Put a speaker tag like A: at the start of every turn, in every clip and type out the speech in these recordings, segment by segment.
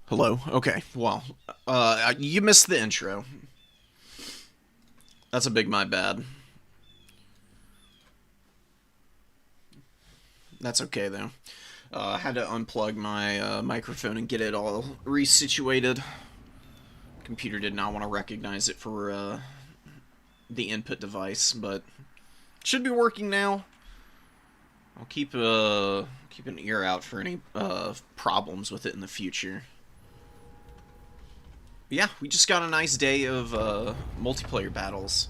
A: Hello? Okay, well, you missed the intro. That's a big my bad. That's okay, though. I had to unplug my microphone and get it all resituated. Computer did not want to recognize it for the input device, but it should be working now. I'll keep an ear out for any problems with it in the future. But yeah, we just got a nice day of multiplayer battles.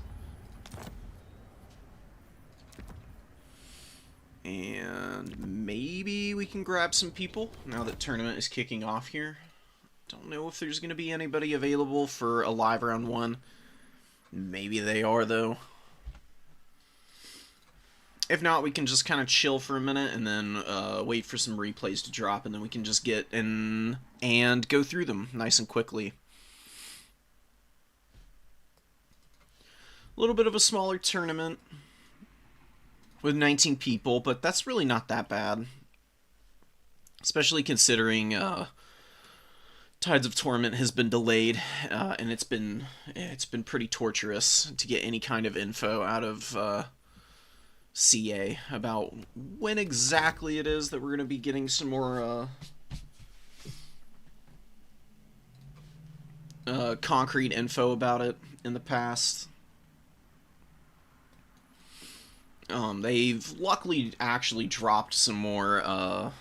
A: And maybe we can grab some people now that tournament is kicking off here. Don't know if there's going to be anybody available for a live round one. Maybe they are, though. If not, we can just kind of chill for a minute and then wait for some replays to drop, and then we can just get in and go through them nice and quickly. A little bit of a smaller tournament with 19 people, but that's really not that bad. Especially considering Tides of Torment has been delayed, and it's been pretty torturous to get any kind of info out of CA about when exactly it is that we're going to be getting some more concrete info about it in the past. They've luckily actually dropped some more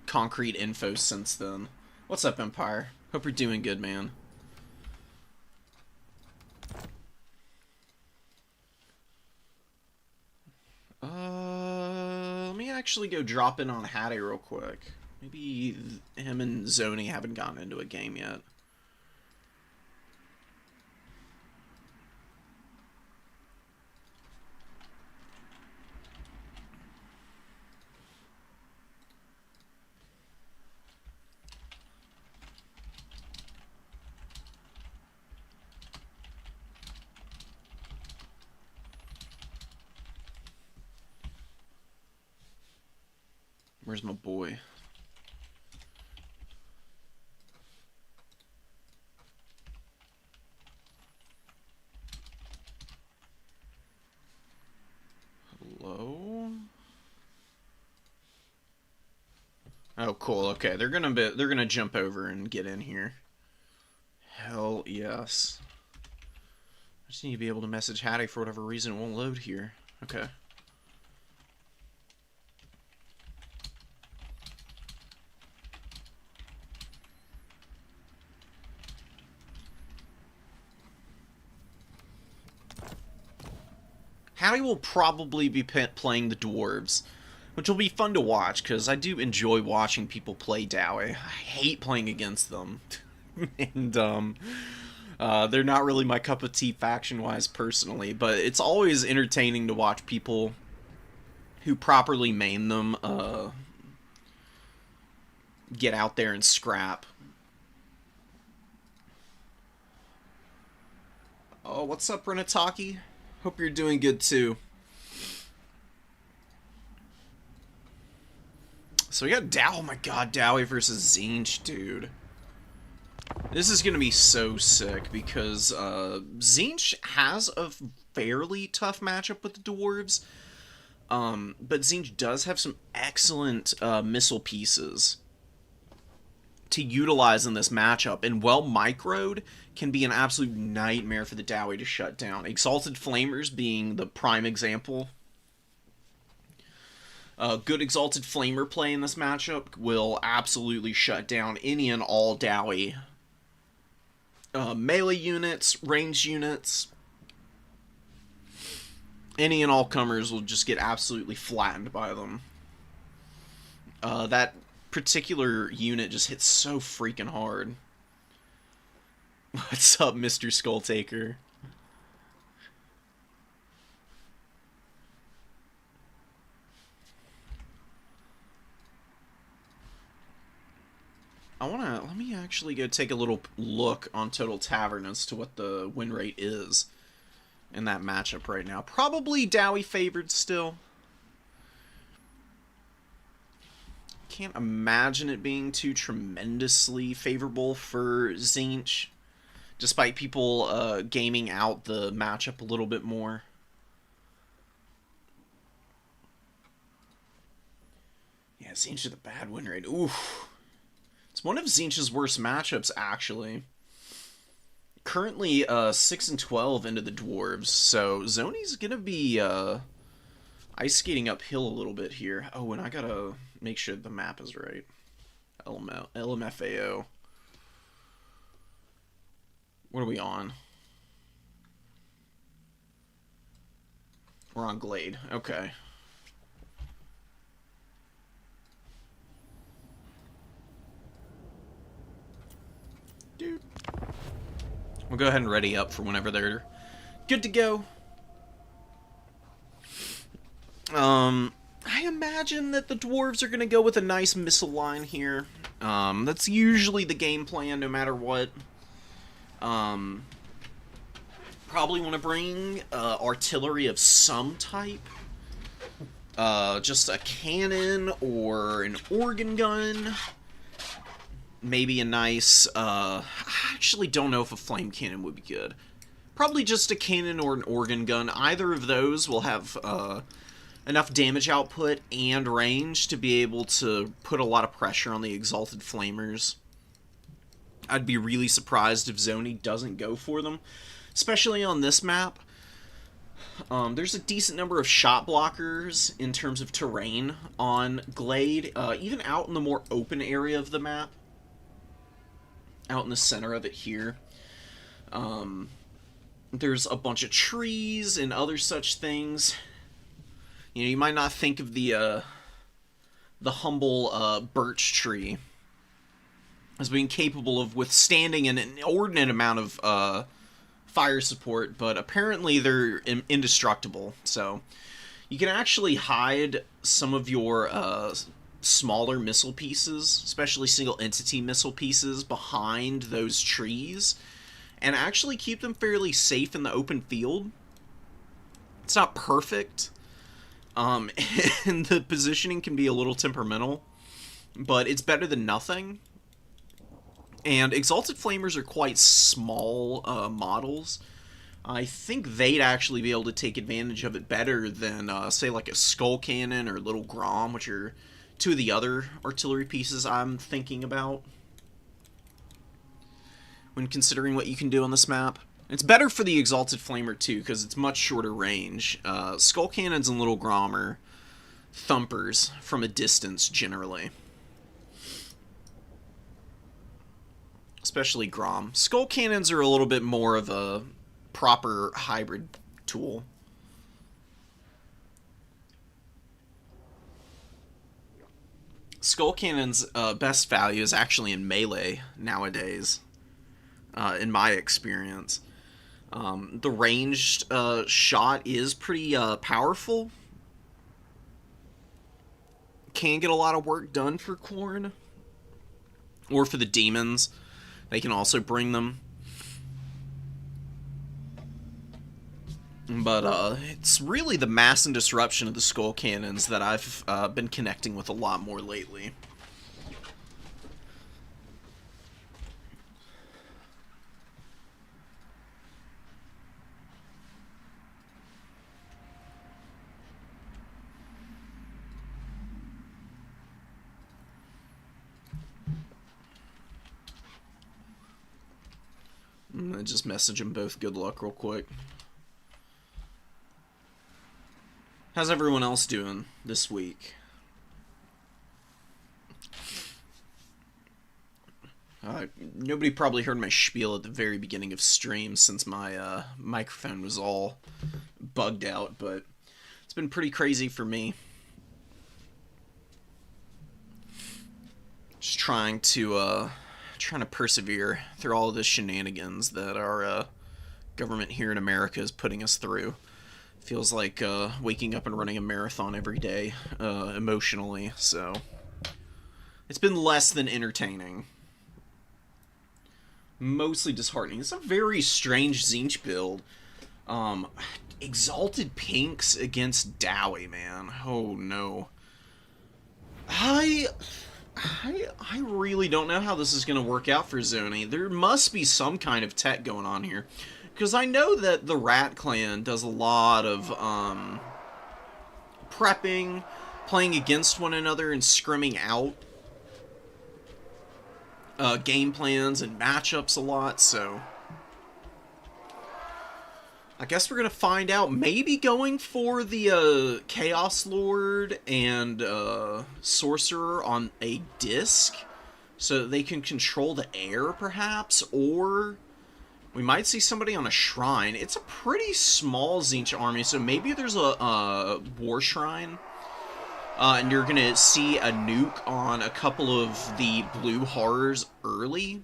A: concrete info since then. What's up, Empire? Hope you're doing good, man. Let me actually go drop in on Hattie real quick. Maybe him and Zoni haven't gotten into a game yet. Where's my boy? Hello? Oh, cool. Okay, they're gonna jump over and get in here. Hell yes. I just need to be able to message Hattie for whatever reason it won't load here. Okay. Hattie will probably be playing the dwarves, which will be fun to watch because I do enjoy watching people play Dowie. I hate playing against them, and they're not really my cup of tea faction-wise personally. But it's always entertaining to watch people who properly main them get out there and scrap. Oh, what's up, Renataki? Hope you're doing good too. So we got Dow. Oh my god, Dowie versus Zinch, dude. This is gonna be so sick because Zinch has a fairly tough matchup with the dwarves. But Zinch does have some excellent missile pieces to utilize in this matchup, and well microed can be an absolute nightmare for the Dowie to shut down. Exalted Flamers being the prime example. Good Exalted Flamer play in this matchup will absolutely shut down any and all Dowie melee units, ranged units. Any and all comers will just get absolutely flattened by them. That particular unit just hits so freaking hard. What's up, Mr. Skulltaker? Let me actually go take a little look on Total Tavern as to what the win rate is in that matchup right now. Probably Dowie favored still. can't imagine it being too tremendously favorable for Tzeentch, despite people gaming out the matchup a little bit more. Yeah, Tzeentch with a bad win rate. Oof. It's one of Tzeentch's worst matchups, actually. Currently 6-12 into the Dwarves, so Zoni's gonna be ice skating uphill a little bit here. Oh, and I gotta make sure the map is right. LMFAO. What are we on? We're on Glade. Okay. Dude. We'll go ahead and ready up for whenever they're good to go. I imagine that the Dwarves are going to go with a nice missile line here. That's usually the game plan no matter what. Probably want to bring artillery of some type. Just a cannon or an organ gun. Maybe a nice, I actually don't know if a flame cannon would be good. Probably just a cannon or an organ gun. Either of those will have enough damage output and range to be able to put a lot of pressure on the Exalted Flamers. I'd be really surprised if Zoni doesn't go for them, especially on this map. There's a decent number of shot blockers in terms of terrain on Glade, even out in the more open area of the map. Out in the center of it here. There's a bunch of trees and other such things. You know, you might not think of the humble birch tree as being capable of withstanding an inordinate amount of fire support, but apparently they're indestructible. So you can actually hide some of your smaller missile pieces, especially single entity missile pieces, behind those trees, and actually keep them fairly safe in the open field. It's not perfect, and the positioning can be a little temperamental, but it's better than nothing. And Exalted Flamers are quite small models. I think they'd actually be able to take advantage of it better than, say, like a Skull Cannon or Little Grom, which are two of the other artillery pieces I'm thinking about when considering what you can do on this map. It's better for the Exalted Flamer, too, because it's much shorter range. Skull Cannons and Little Grom are thumpers from a distance, generally. Especially Grom. Skull Cannons are a little bit more of a proper hybrid tool. Skull Cannon's best value is actually in melee nowadays, in my experience. The ranged shot is pretty powerful. Can get a lot of work done for Khorne. Or for the demons. They can also bring them. But it's really the mass and disruption of the Skull Cannons that I've been connecting with a lot more lately. I'm gonna just message them both good luck real quick. How's everyone else doing this week? Nobody probably heard my spiel at the very beginning of stream since my microphone was all bugged out, but it's been pretty crazy for me. Just trying to persevere through all of the shenanigans that our government here in America is putting us through. Feels like waking up and running a marathon every day, emotionally, so it's been less than entertaining. Mostly disheartening. It's a very strange Tzeentch build. Exalted Pinks against Dowie, man. Oh, no. I, I really don't know how this is going to work out for Zoni. There must be some kind of tech going on here. Because I know that the Rat Clan does a lot of, prepping, playing against one another, and scrimming out game plans and matchups a lot, so I guess we're gonna find out. Maybe going for the Chaos Lord and Sorcerer on a disc, so that they can control the air, perhaps, or we might see somebody on a shrine. It's a pretty small Tzeentch army, so maybe there's a war shrine. And you're going to see a nuke on a couple of the blue horrors early.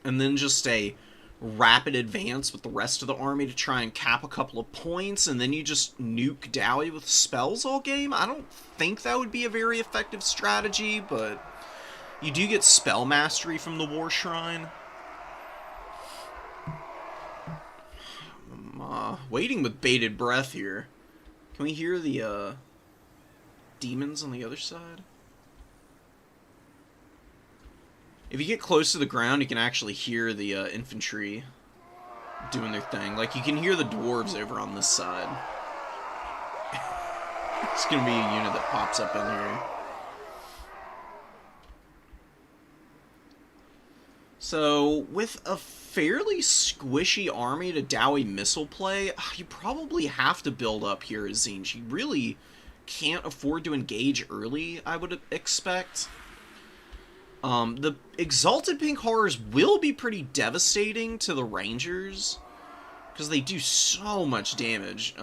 A: And then just a rapid advance with the rest of the army to try and cap a couple of points. And then you just nuke Dowie with spells all game. I don't think that would be a very effective strategy, but you do get spell mastery from the War Shrine. I'm waiting with bated breath here. Can we hear the demons on the other side? If you get close to the ground, you can actually hear the infantry doing their thing. Like, you can hear the dwarves over on this side. It's gonna be a unit that pops up in here. So, with a fairly squishy army to Dowie missile play, you probably have to build up here as Tzeentch. You really can't afford to engage early, I would expect. The Exalted Pink Horrors will be pretty devastating to the Rangers, because they do so much damage.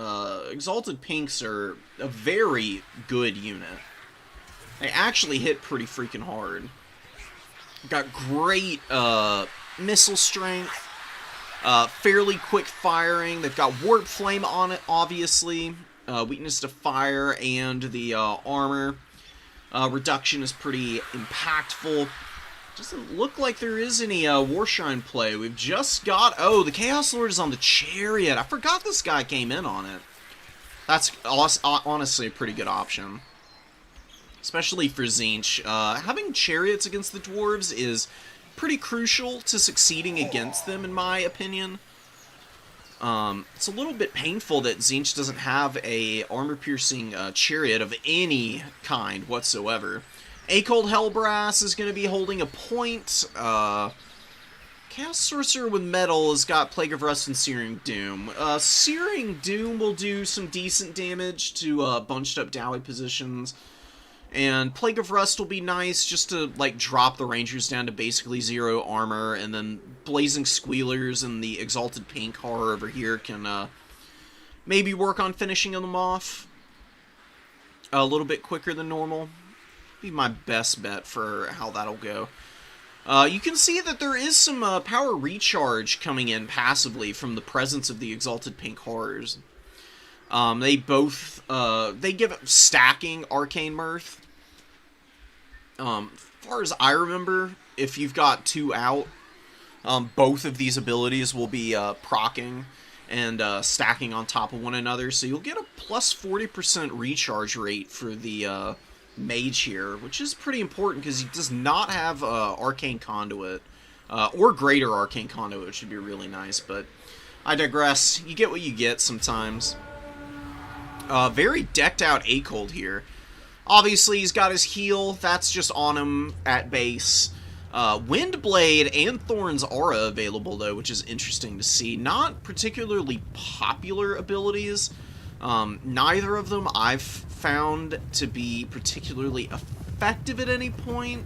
A: Exalted Pinks are a very good unit. They actually hit pretty freaking hard. Got great missile strength, fairly quick firing. They've got Warp Flame on it, obviously. Weakness to fire, and the armor reduction is pretty impactful. Doesn't look like there is any War Shrine play. We've just got... Oh, the Chaos Lord is on the Chariot. I forgot this guy came in on it. That's honestly a pretty good option, especially for Tzeentch. Having Chariots against the Dwarves is pretty crucial to succeeding against them, in my opinion. It's a little bit painful that Tzeentch doesn't have a armor-piercing chariot of any kind whatsoever. Acold Hellbrass is going to be holding a point. Chaos Sorcerer with Metal has got Plague of Rust and Searing Doom. Searing Doom will do some decent damage to bunched up Dowie positions. And Plague of Rust will be nice just to, like, drop the Rangers down to basically 0 armor, and then Blazing Squealers and the Exalted Pink Horror over here can maybe work on finishing them off a little bit quicker than normal. Be my best bet for how that'll go. You can see that there is some power recharge coming in passively from the presence of the Exalted Pink Horrors. They both, they give stacking Arcane Mirth. As far as I remember, if you've got 2 out, both of these abilities will be proccing and stacking on top of one another, so you'll get a plus 40% recharge rate for the mage here, which is pretty important because he does not have Arcane Conduit, or Greater Arcane Conduit, which would be really nice, but I digress. You get what you get sometimes. Very decked out Acold here. Obviously, he's got his heal. That's just on him at base. Windblade and Thorn's Aura available, though, which is interesting to see. Not particularly popular abilities. Neither of them I've found to be particularly effective at any point.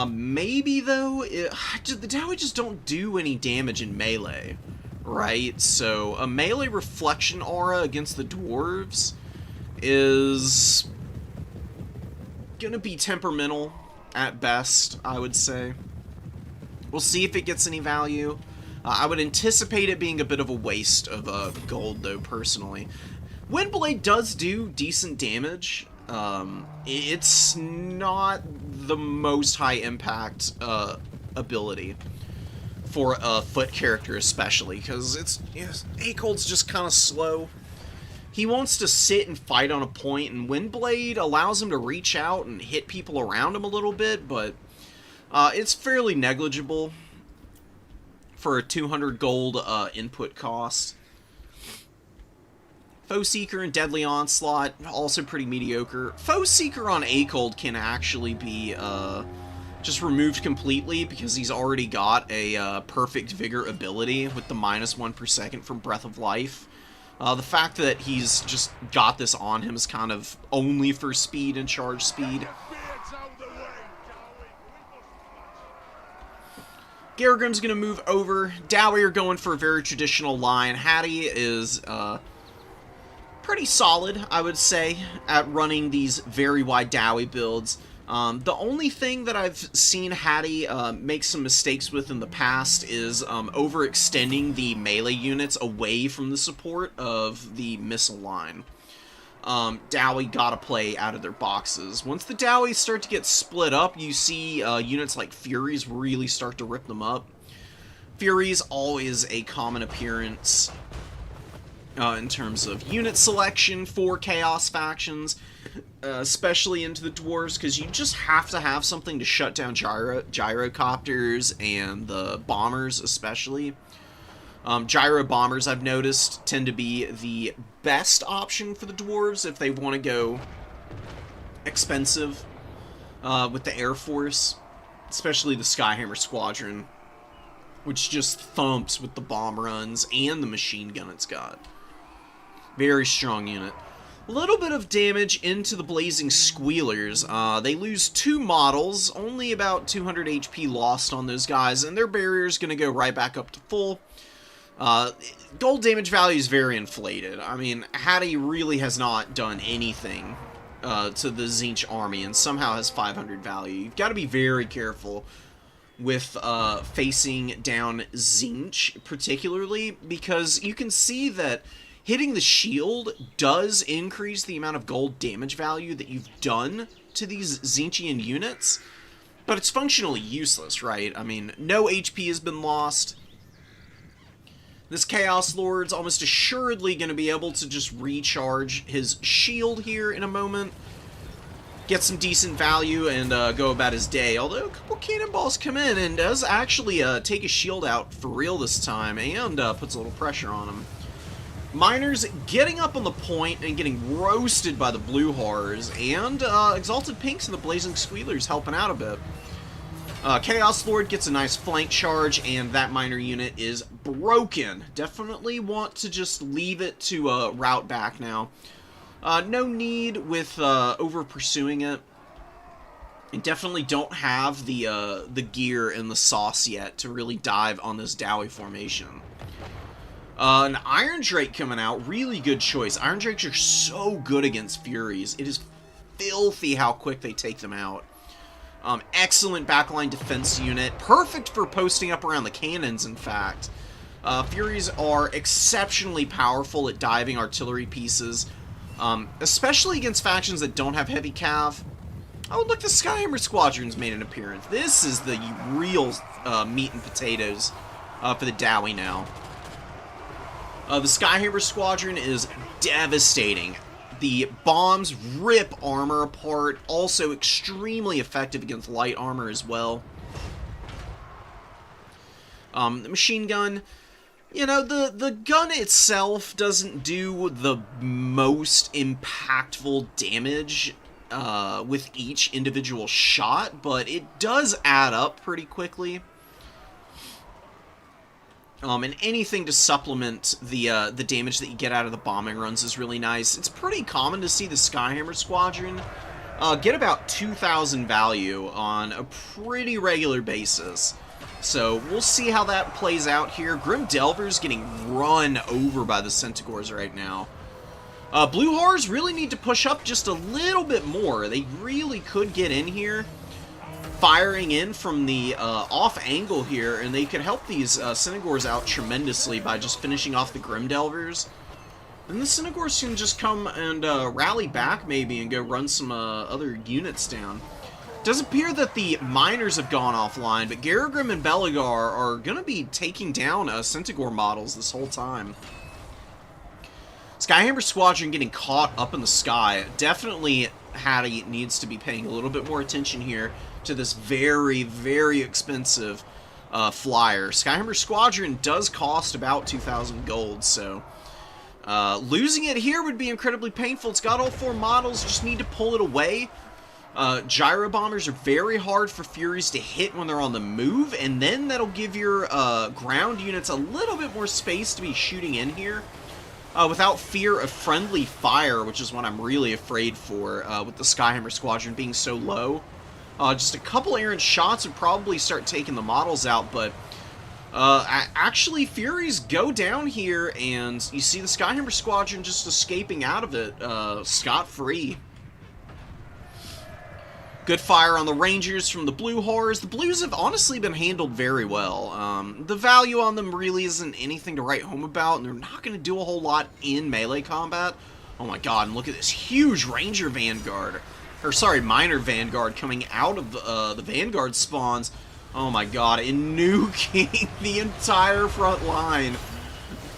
A: Maybe, though, the Dowie just don't do any damage in melee, right? So, a melee Reflection Aura against the Dwarves is gonna be temperamental at best, I would say. We'll see if it gets any value. I would anticipate it being a bit of a waste of gold, though, personally. Windblade does do decent damage. It's not the most high impact ability for a foot character, especially, because Acold's just kind of slow. He wants to sit and fight on a point, and Windblade allows him to reach out and hit people around him a little bit, but it's fairly negligible for a 200 gold input cost. Foe Seeker and Deadly Onslaught, also pretty mediocre. Foe Seeker on Acold can actually be just removed completely because he's already got a Perfect Vigor ability with the -1 per second from Breath of Life. The fact that he's just got this on him is kind of only for speed and charge speed. Garrugrim's going to move over. Dowie are going for a very traditional line. Hattie is pretty solid, I would say, at running these very wide Dowie builds. The only thing that I've seen Hattie make some mistakes with in the past is overextending the melee units away from the support of the missile line. Dowie gotta play out of their boxes. Once the Dowies start to get split up, you see units like Furies really start to rip them up. Furies always a common appearance in terms of unit selection for Chaos factions, especially into the Dwarves, because you just have to have something to shut down gyrocopters and the bombers especially. Gyro bombers, I've noticed, tend to be the best option for the Dwarves if they want to go expensive with the Air Force, especially the Skyhammer Squadron, which just thumps with the bomb runs and the machine gun it's got. Very strong unit. A little bit of damage into the Blazing Squealers. They lose 2 models, only about 200 HP lost on those guys, and their barrier's going to go right back up to full. Gold damage value is very inflated. I mean, Hattie really has not done anything to the Tzeentch army, and somehow has 500 value. You've got to be very careful with facing down Tzeentch, particularly, because you can see that hitting the shield does increase the amount of gold damage value that you've done to these Tzeentchian units, but it's functionally useless, right? I mean, no HP has been lost. This Chaos Lord's almost assuredly going to be able to just recharge his shield here in a moment, get some decent value, and go about his day. Although a couple cannonballs come in and does actually take his shield out for real this time, and puts a little pressure on him. Miners getting up on the point and getting roasted by the Blue Horrors, and Exalted Pinks and the Blazing Squealers helping out a bit. Chaos Lord gets a nice flank charge, and that miner unit is broken. Definitely want to just leave it to route back now. No need with over-pursuing it. And definitely don't have the gear and the sauce yet to really dive on this Dowie formation. An Iron Drake coming out, really good choice. Iron Drakes are so good against Furies. It is filthy how quick they take them out. Excellent backline defense unit. Perfect for posting up around the cannons, in fact. Furies are exceptionally powerful at diving artillery pieces, especially against factions that don't have heavy cav. Oh, look, the Skyhammer Squadron's made an appearance. This is the real meat and potatoes for the Dowie now. The Skyhammer Squadron is devastating. The bombs rip armor apart, also extremely effective against light armor as well. The machine gun, you know, the gun itself doesn't do the most impactful damage with each individual shot, but it does add up pretty quickly. And anything to supplement the damage that you get out of the bombing runs is really nice. It's pretty common to see the Skyhammer Squadron get about 2,000 value on a pretty regular basis. So we'll see how that plays out here. Grim Delver's getting run over by the Centaurs right now. Blue Horrors really need to push up just a little bit more. They really could get in here, firing in from the off angle here, and they could help these Centaurs out tremendously by just finishing off the Grim Delvers. And the Centaurs can just come and rally back maybe and go run some other units down. It does appear that the miners have gone offline, but Garrugrim and Belagar are going to be taking down Centaur models this whole time. Skyhammer Squadron getting caught up in the sky. Definitely Hattie needs to be paying a little bit more attention here to this very, very expensive flyer. Skyhammer Squadron does cost about 2,000 gold, so losing it here would be incredibly painful. It's got all 4 models, just need to pull it away. Gyro bombers are very hard for Furies to hit when they're on the move, and then that'll give your ground units a little bit more space to be shooting in here without fear of friendly fire, which is what I'm really afraid for with the Skyhammer Squadron being so low. Just a couple errant shots would probably start taking the models out, but actually Furies go down here, and you see the Skyhammer Squadron just escaping out of it scot-free. Good fire on the Rangers from the Blue Horrors. The Blues have honestly been handled very well. The value on them really isn't anything to write home about, and they're not going to do a whole lot in melee combat. Oh my god, and look at this huge Ranger Vanguard. Or, sorry, Miner Vanguard coming out of the Vanguard spawns. Oh my god, and nuking the entire front line.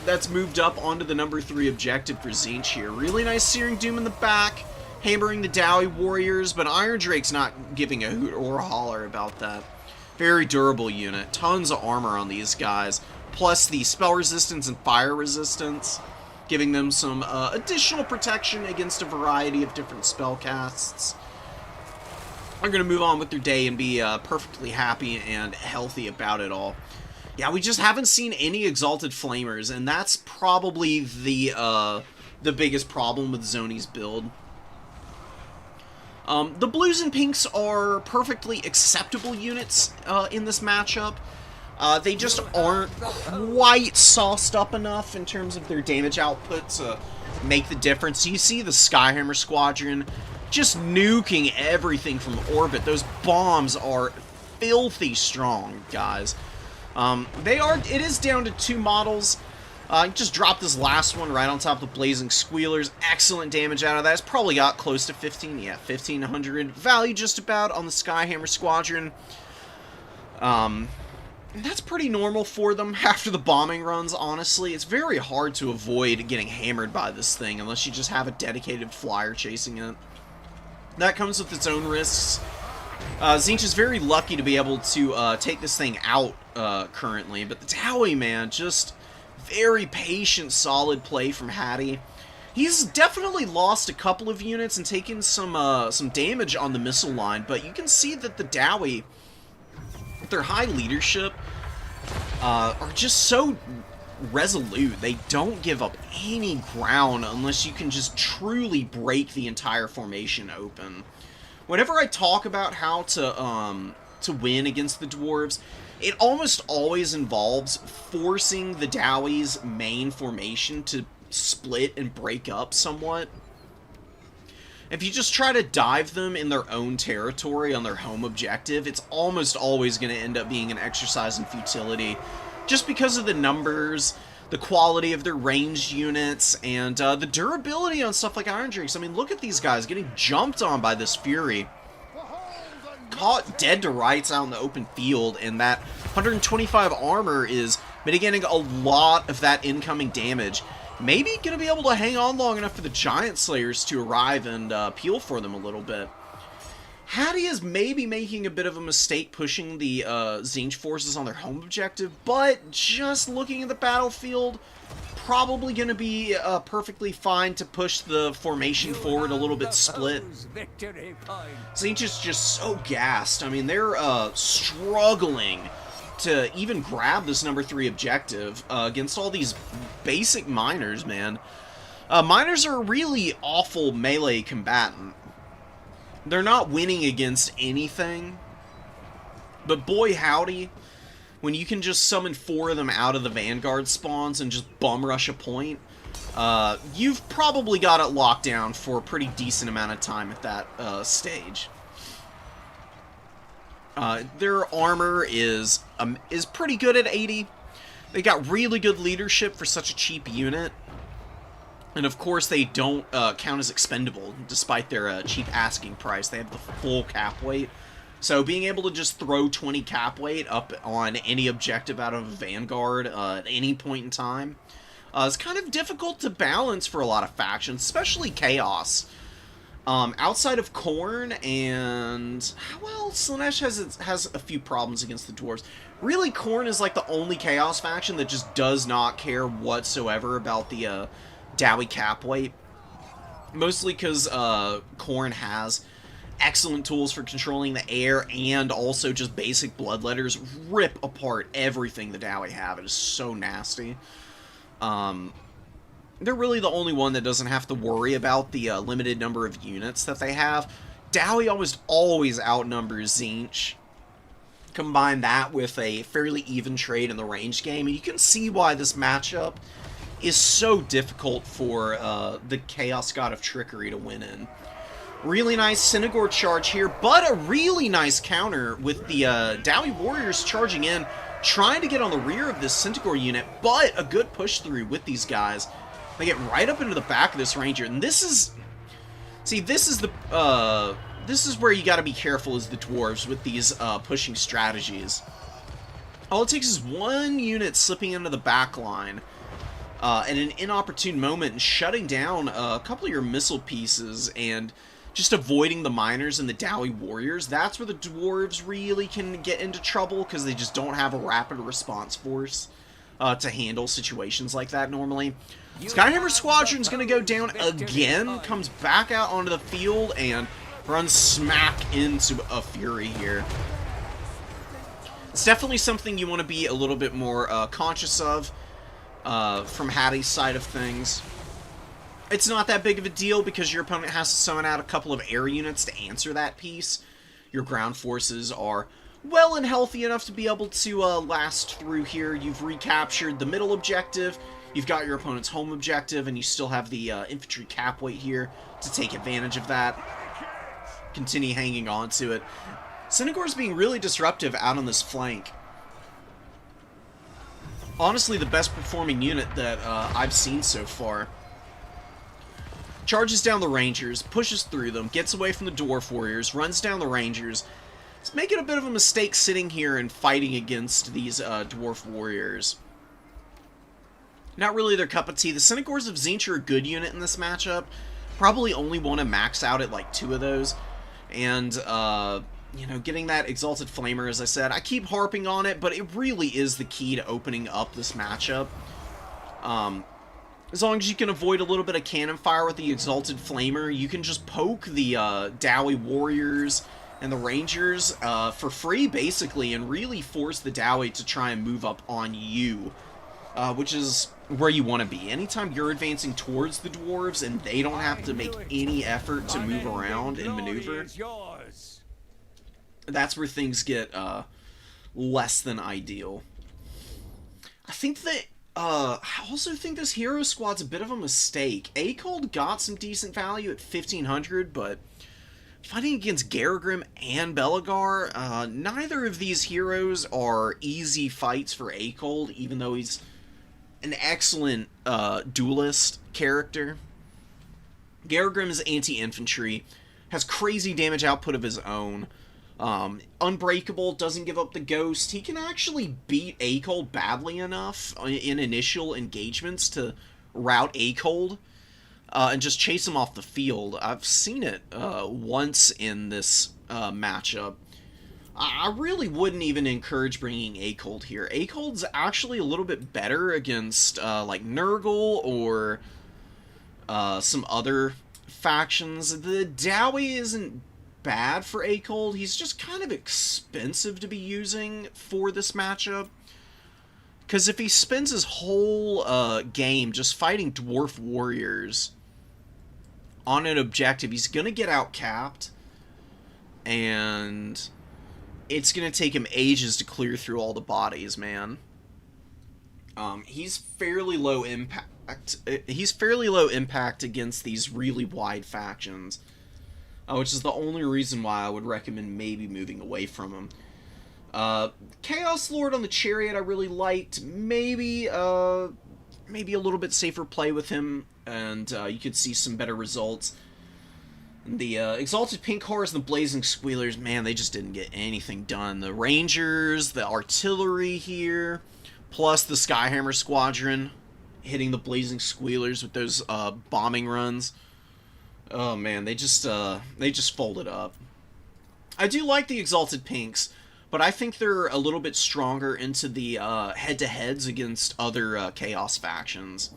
A: That's moved up onto the number 3 objective for Tzeentch here. Really nice Searing Doom in the back. Hammering the Dowie Warriors, but Iron Drake's not giving a hoot or a holler about that. Very durable unit. Tons of armor on these guys. Plus the spell resistance and fire resistance, giving them some additional protection against a variety of different spell casts. They're going to move on with their day and be perfectly happy and healthy about it all. Yeah, we just haven't seen any Exalted Flamers, and that's probably the biggest problem with Zoni's build. The Blues and Pinks are perfectly acceptable units in this matchup. They just aren't quite sauced up enough in terms of their damage output to make the difference. You see the Skyhammer Squadron just nuking everything from orbit. Those bombs are filthy strong, guys. It is down to 2 models. Just dropped this last one right on top of the Blazing Squealers. Excellent damage out of that. It's probably got close to 15, yeah, 1,500 value just about on the Skyhammer Squadron. That's pretty normal for them after the bombing runs, honestly. It's very hard to avoid getting hammered by this thing unless you just have a dedicated flyer chasing it. That comes with its own risks. Tzeentch is very lucky to be able to take this thing out currently, but the Dowie, man, just very patient, solid play from Hattie. He's definitely lost a couple of units and taken some damage on the missile line, but you can see that the Dowie, with their high leadership, are just so resolute. They don't give up any ground unless you can just truly break the entire formation open. Whenever I talk about how to win against the Dwarves, it almost always involves forcing the Dowie's main formation to split and break up somewhat. If you just try to dive them in their own territory on their home objective, it's almost always going to end up being an exercise in futility, just because of the numbers, the quality of their ranged units, and the durability on stuff like Iron Drakes. I mean, look at these guys getting jumped on by this Fury. Caught dead to rights out in the open field, and that 125 armor is mitigating a lot of that incoming damage. Maybe going to be able to hang on long enough for the Giant Slayers to arrive and peel for them a little bit. Hattie is maybe making a bit of a mistake pushing the Tzeentch forces on their home objective, but just looking at the battlefield, probably going to be perfectly fine to push the formation forward a little bit split. Tzeentch is just so gassed. I mean, they're struggling to even grab this number 3 objective against all these basic miners, man. Miners are a really awful melee combatant. They're not winning against anything, but boy howdy, when you can just summon 4 of them out of the Vanguard spawns and just bum rush a point, you've probably got it locked down for a pretty decent amount of time at that stage. Their armor is pretty good at 80. They got really good leadership for such a cheap unit. And of course they don't count as expendable, despite their cheap asking price. They have the full cap weight. So being able to just throw 20 cap weight up on any objective out of a Vanguard at any point in time It's kind of difficult to balance for a lot of factions, especially Chaos. Outside of Khorne and... well, Slaanesh has a few problems against the Dwarves. Really, Khorne is like the only Chaos faction that just does not care whatsoever about the Dowie cap weight. Mostly because Khorne has excellent tools for controlling the air and also just basic bloodletters rip apart everything the Dowie have. It is so nasty. They're really the only one that doesn't have to worry about the limited number of units that they have. Dowie always outnumbers Tzeentch. Combine that with a fairly even trade in the range game, and you can see why this matchup is so difficult for the Chaos God of Trickery to win in. Really nice Synagore charge here, but a really nice counter with the Dowie Warriors charging in, trying to get on the rear of this Synagore unit, but a good push through with these guys. They get right up into the back of this Ranger, and this is... see, this is the... this is where you gotta be careful as the Dwarves with these pushing strategies. All it takes is one unit slipping into the back line at an inopportune moment and shutting down a couple of your missile pieces and just avoiding the miners and the Dowie Warriors. That's where the Dwarves really can get into trouble because they just don't have a rapid response force to handle situations like that normally. Skyhammer Squadron's going to go down again, comes back out onto the field, and runs smack into a Fury here. It's definitely something you want to be a little bit more conscious of from Hattie's side of things. It's not that big of a deal because your opponent has to summon out a couple of air units to answer that piece. Your ground forces are well and healthy enough to be able to last through here. You've recaptured the middle objective, you've got your opponent's home objective, and you still have the infantry cap weight here to take advantage of that. Continue hanging on to it. Synagore's being really disruptive out on this flank. Honestly, the best performing unit that I've seen so far. Charges down the Rangers, pushes through them, gets away from the Dwarf Warriors, runs down the Rangers. It's making a bit of a mistake sitting here and fighting against these Dwarf Warriors. Not really their cup of tea. The Synagores of Tzeentch are a good unit in this matchup. Probably only want to max out at like 2 of those. And, you know, getting that Exalted Flamer, as I said, I keep harping on it, but it really is the key to opening up this matchup. As long as you can avoid a little bit of cannon fire with the Exalted Flamer, you can just poke the Dowie Warriors and the Rangers for free, basically, and really force the Dowie to try and move up on you, which is where you want to be. Anytime you're advancing towards the Dwarves and they don't have to make any effort to move around and maneuver, that's where things get less than ideal. I think that I also think this hero squad's a bit of a mistake. Acold got some decent value at 1500, but fighting against Garagrim and Belagar, neither of these heroes are easy fights for Acold, even though he's an excellent duelist character. Garagrim is anti-infantry, has crazy damage output of his own. Unbreakable, doesn't give up the ghost. He can actually beat Acold badly enough in initial engagements to rout Acold and just chase him off the field. I've seen it once in this matchup. I really wouldn't even encourage bringing Acold here. Acold's actually a little bit better against like Nurgle or some other factions. The Dowie isn't bad for Acold. He's just kind of expensive to be using for this matchup. Because if he spends his whole game just fighting Dwarf Warriors on an objective, he's going to get outcapped. And it's going to take him ages to clear through all the bodies, man. He's fairly low impact. He's fairly low impact against these really wide factions. Which is the only reason why I would recommend maybe moving away from him. Chaos Lord on the Chariot I really liked. Maybe a little bit safer play with him, and you could see some better results. The Exalted Pink Horse and the Blazing Squealers, man, they just didn't get anything done. The Rangers, the artillery here, plus the Skyhammer Squadron, hitting the blazing squealers with those bombing runs. Oh man, they just folded up. I do like the Exalted Pinks, but I think they're a little bit stronger into the head-to-heads against other Chaos factions.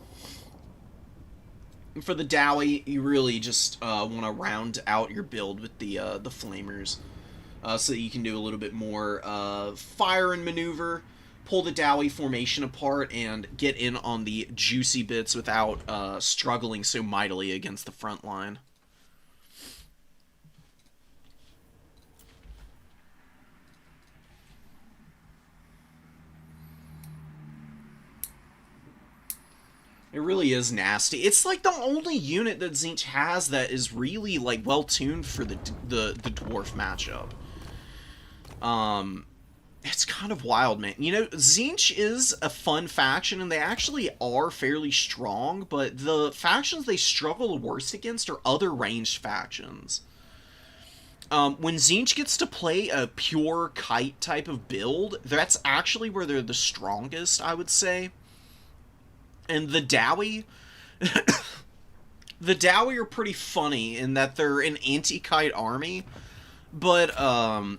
A: For the Dowie, you really just want to round out your build with the Flamers, so that you can do a little bit more fire and maneuver, pull the Dowie formation apart, and get in on the juicy bits without struggling so mightily against the front line. It really is nasty. It's like the only unit that Tzeentch has that is really like well tuned for the dwarf matchup. It's kind of wild, man. You know, Tzeentch is a fun faction, and they actually are fairly strong, but the factions they struggle the worst against are other ranged factions. When Tzeentch gets to play a pure kite type of build, that's actually where they're the strongest, I would say. And the Dowie, the Dowie are pretty funny in that they're an anti-kite army, but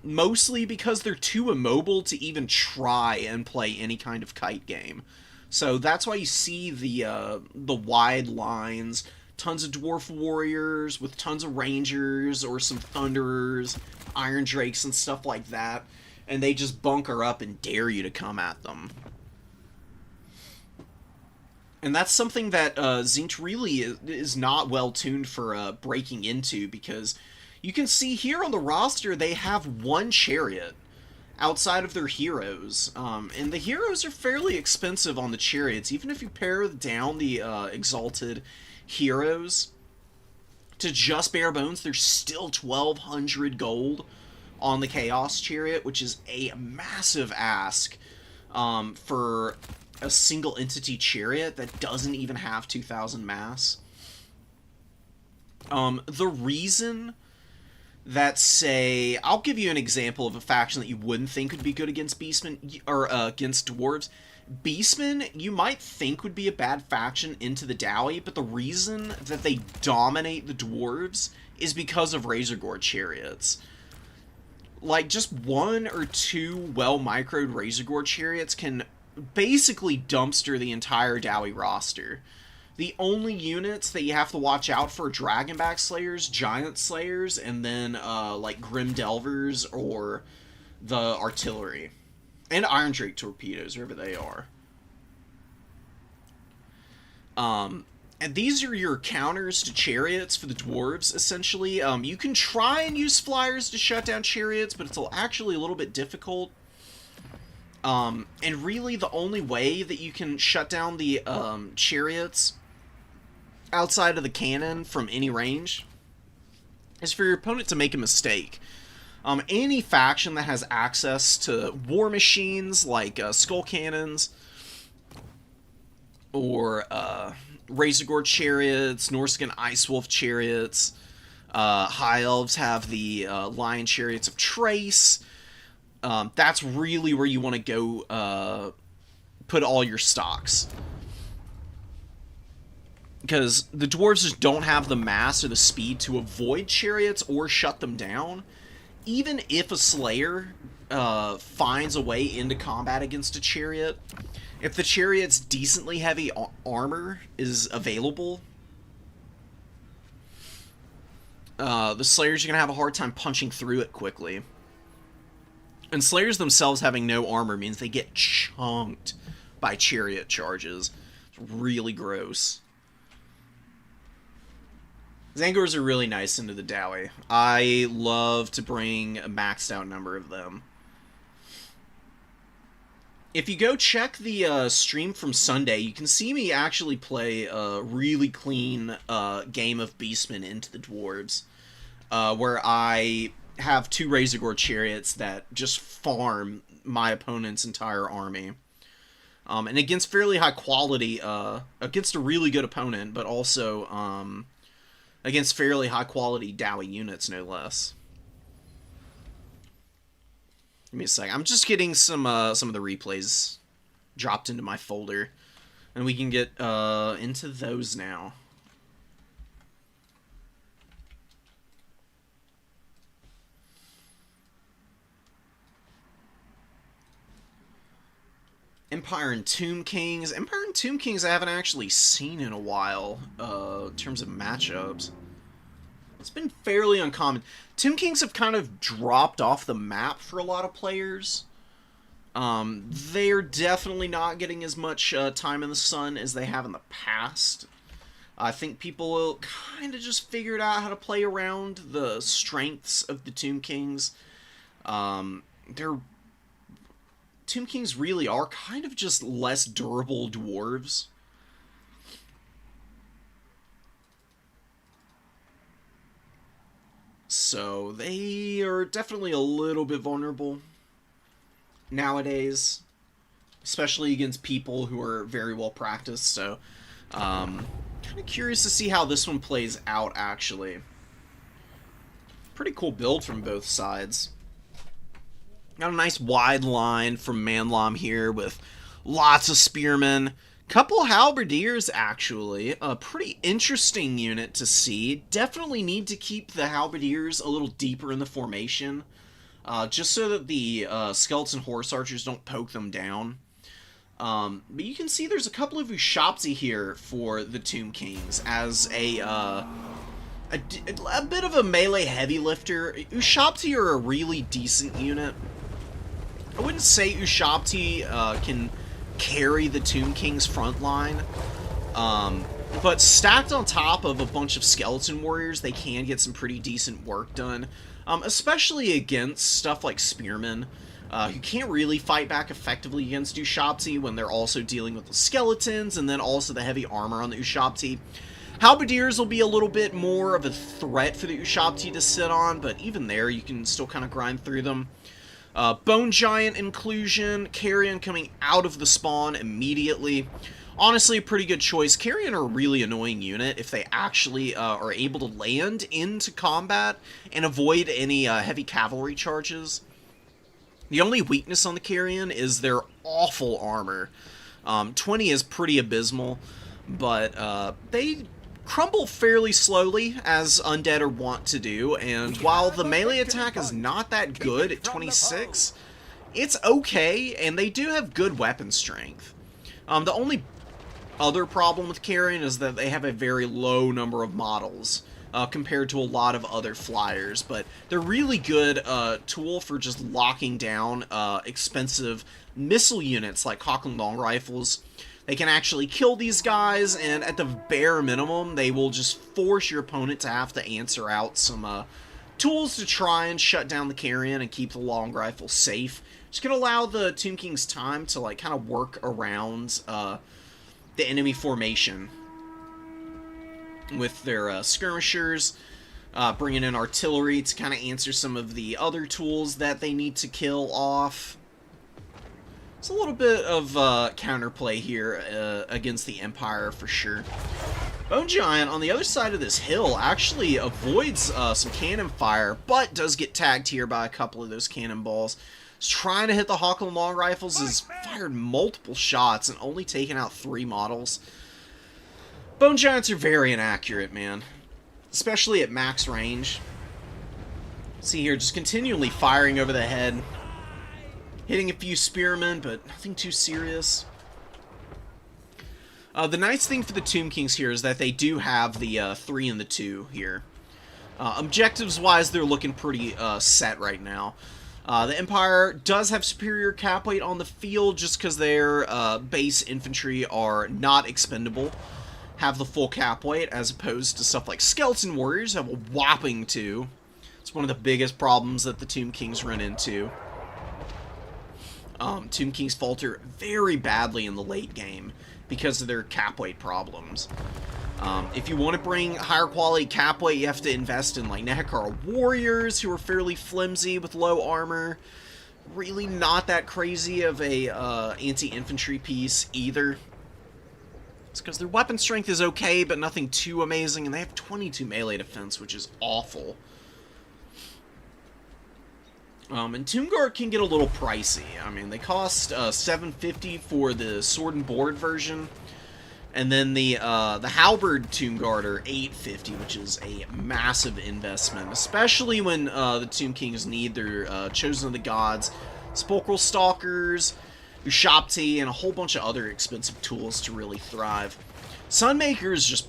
A: mostly because they're too immobile to even try and play any kind of kite game. So that's why you see the wide lines, tons of dwarf warriors with tons of rangers or some thunderers, iron drakes and stuff like that, and they just bunker up and dare you to come at them. And that's something that Tzeentch really is not well tuned for breaking into, because you can see here on the roster they have one chariot outside of their heroes. And the heroes are fairly expensive on the chariots. Even if you pare down the exalted heroes to just bare bones, there's still 1,200 gold on the Chaos Chariot, which is a massive ask for a single entity chariot that doesn't even have 2,000 mass. The reason that, say, I'll give you an example of a faction that you wouldn't think would be good against Beastmen, or against Dwarves. Beastmen, you might think would be a bad faction into the Dowie, but the reason that they dominate the Dwarves is because of Razorgore chariots. Like, just one or two well-microed Razorgore chariots can basically dumpster the entire Dowie roster. The only units that you have to watch out for are Dragonback Slayers, Giant Slayers, and then like Grim Delvers or the Artillery. And Iron Drake Torpedoes, wherever they are. And these are your counters to chariots for the dwarves, essentially. You can try and use flyers to shut down chariots, but it's actually a little bit difficult. And really the only way that you can shut down the chariots outside of the cannon from any range is for your opponent to make a mistake. Any faction that has access to war machines like skull cannons or Razorgore chariots, Norscan Ice Wolf chariots, High Elves have the Lion chariots of Trace. That's really where you want to go put all your stocks. Because the dwarves just don't have the mass or the speed to avoid chariots or shut them down. Even if a Slayer finds a way into combat against a chariot, if the chariot's decently heavy armor is available, the Slayers are going to have a hard time punching through it quickly. And Slayers themselves having no armor means they get chunked by chariot charges. It's really gross. Zangors are really nice into the Dowie. I love to bring a maxed out number of them. If you go check the stream from Sunday, you can see me actually play a really clean game of Beastmen into the Dwarves, where I have two Razorgore chariots that just farm my opponent's entire army. And against fairly high quality, against a really good opponent, but also against fairly high quality Dowie units, no less. Give me a sec. I'm just getting some of the replays dropped into my folder. And we can get into those now. Empire and Tomb Kings. Empire and Tomb Kings I haven't actually seen in a while, in terms of matchups. It's been fairly uncommon. Tomb Kings have kind of dropped off the map for a lot of players. They're definitely not getting as much time in the sun as they have in the past. I think people kind of just figured out how to play around the strengths of the Tomb Kings. Tomb Kings really are kind of just less durable dwarves. So they are definitely a little bit vulnerable nowadays, especially against people who are very well practiced. So kind of curious to see how this one plays out, actually. Pretty cool build from both sides. Got a nice wide line from Manlam here with lots of spearmen. Couple halberdiers, actually. A pretty interesting unit to see. Definitely need to keep the halberdiers a little deeper in the formation. Just so that the skeleton horse archers don't poke them down. But you can see there's a couple of Ushapti here for the Tomb Kings as a bit of a melee heavy lifter. Ushapti are a really decent unit. I wouldn't say Ushapti can carry the Tomb King's front line, but stacked on top of a bunch of skeleton warriors, they can get some pretty decent work done, especially against stuff like spearmen, who can't really fight back effectively against Ushapti when they're also dealing with the skeletons and then also the heavy armor on the Ushapti. Halberdiers will be a little bit more of a threat for the Ushapti to sit on, but even there, you can still kind of grind through them. Bone Giant inclusion, Carrion coming out of the spawn immediately. Honestly, a pretty good choice. Carrion are a really annoying unit if they actually are able to land into combat and avoid any heavy cavalry charges. The only weakness on the Carrion is their awful armor. 20 is pretty abysmal, but they crumble fairly slowly, as undead are wont to do, and while the melee attack is not that good at 26, it's okay, and they do have good weapon strength. The only other problem with Carrion is that they have a very low number of models compared to a lot of other flyers, but they're really good tool for just locking down expensive missile units like Hawkling Long Rifles. They can actually kill these guys, and at the bare minimum, they will just force your opponent to have to answer out some tools to try and shut down the Carrion and keep the long rifle safe. Just gonna allow the Tomb Kings time to like kind of work around the enemy formation with their skirmishers, bringing in artillery to kind of answer some of the other tools that they need to kill off. It's a little bit of counterplay here against the Empire, for sure. Bone Giant, on the other side of this hill, actually avoids some cannon fire, but does get tagged here by a couple of those cannonballs. He's trying to hit the Hawkling Long Rifles, has fired multiple shots and only taken out 3 models. Bone Giants are very inaccurate, man. Especially at max range. See here, just continually firing over the head. Hitting a few spearmen, but nothing too serious. The nice thing for the Tomb Kings here is that they do have the 3 and the 2 here. Objectives-wise, they're looking pretty set right now. The Empire does have superior cap weight on the field just because their base infantry are not expendable. Have the full cap weight, as opposed to stuff like Skeleton Warriors have a whopping 2. It's one of the biggest problems that the Tomb Kings run into. Tomb Kings falter very badly in the late game because of their cap weight problems. If you want to bring higher quality cap weight, you have to invest in like Nehekara Warriors, who are fairly flimsy with low armor. Really not that crazy of a anti-infantry piece either. It's because their weapon strength is okay, but nothing too amazing, and they have 22 melee defense, which is awful. And Tomb Guard can get a little pricey. I mean, they cost $750 for the sword and board version, And then the Halberd Tomb Guarder, 850, which is a massive investment, especially when the Tomb Kings need their Chosen of the Gods, Sepulchral Stalkers, Ushabti, and a whole bunch of other expensive tools to really thrive. Sunmaker's just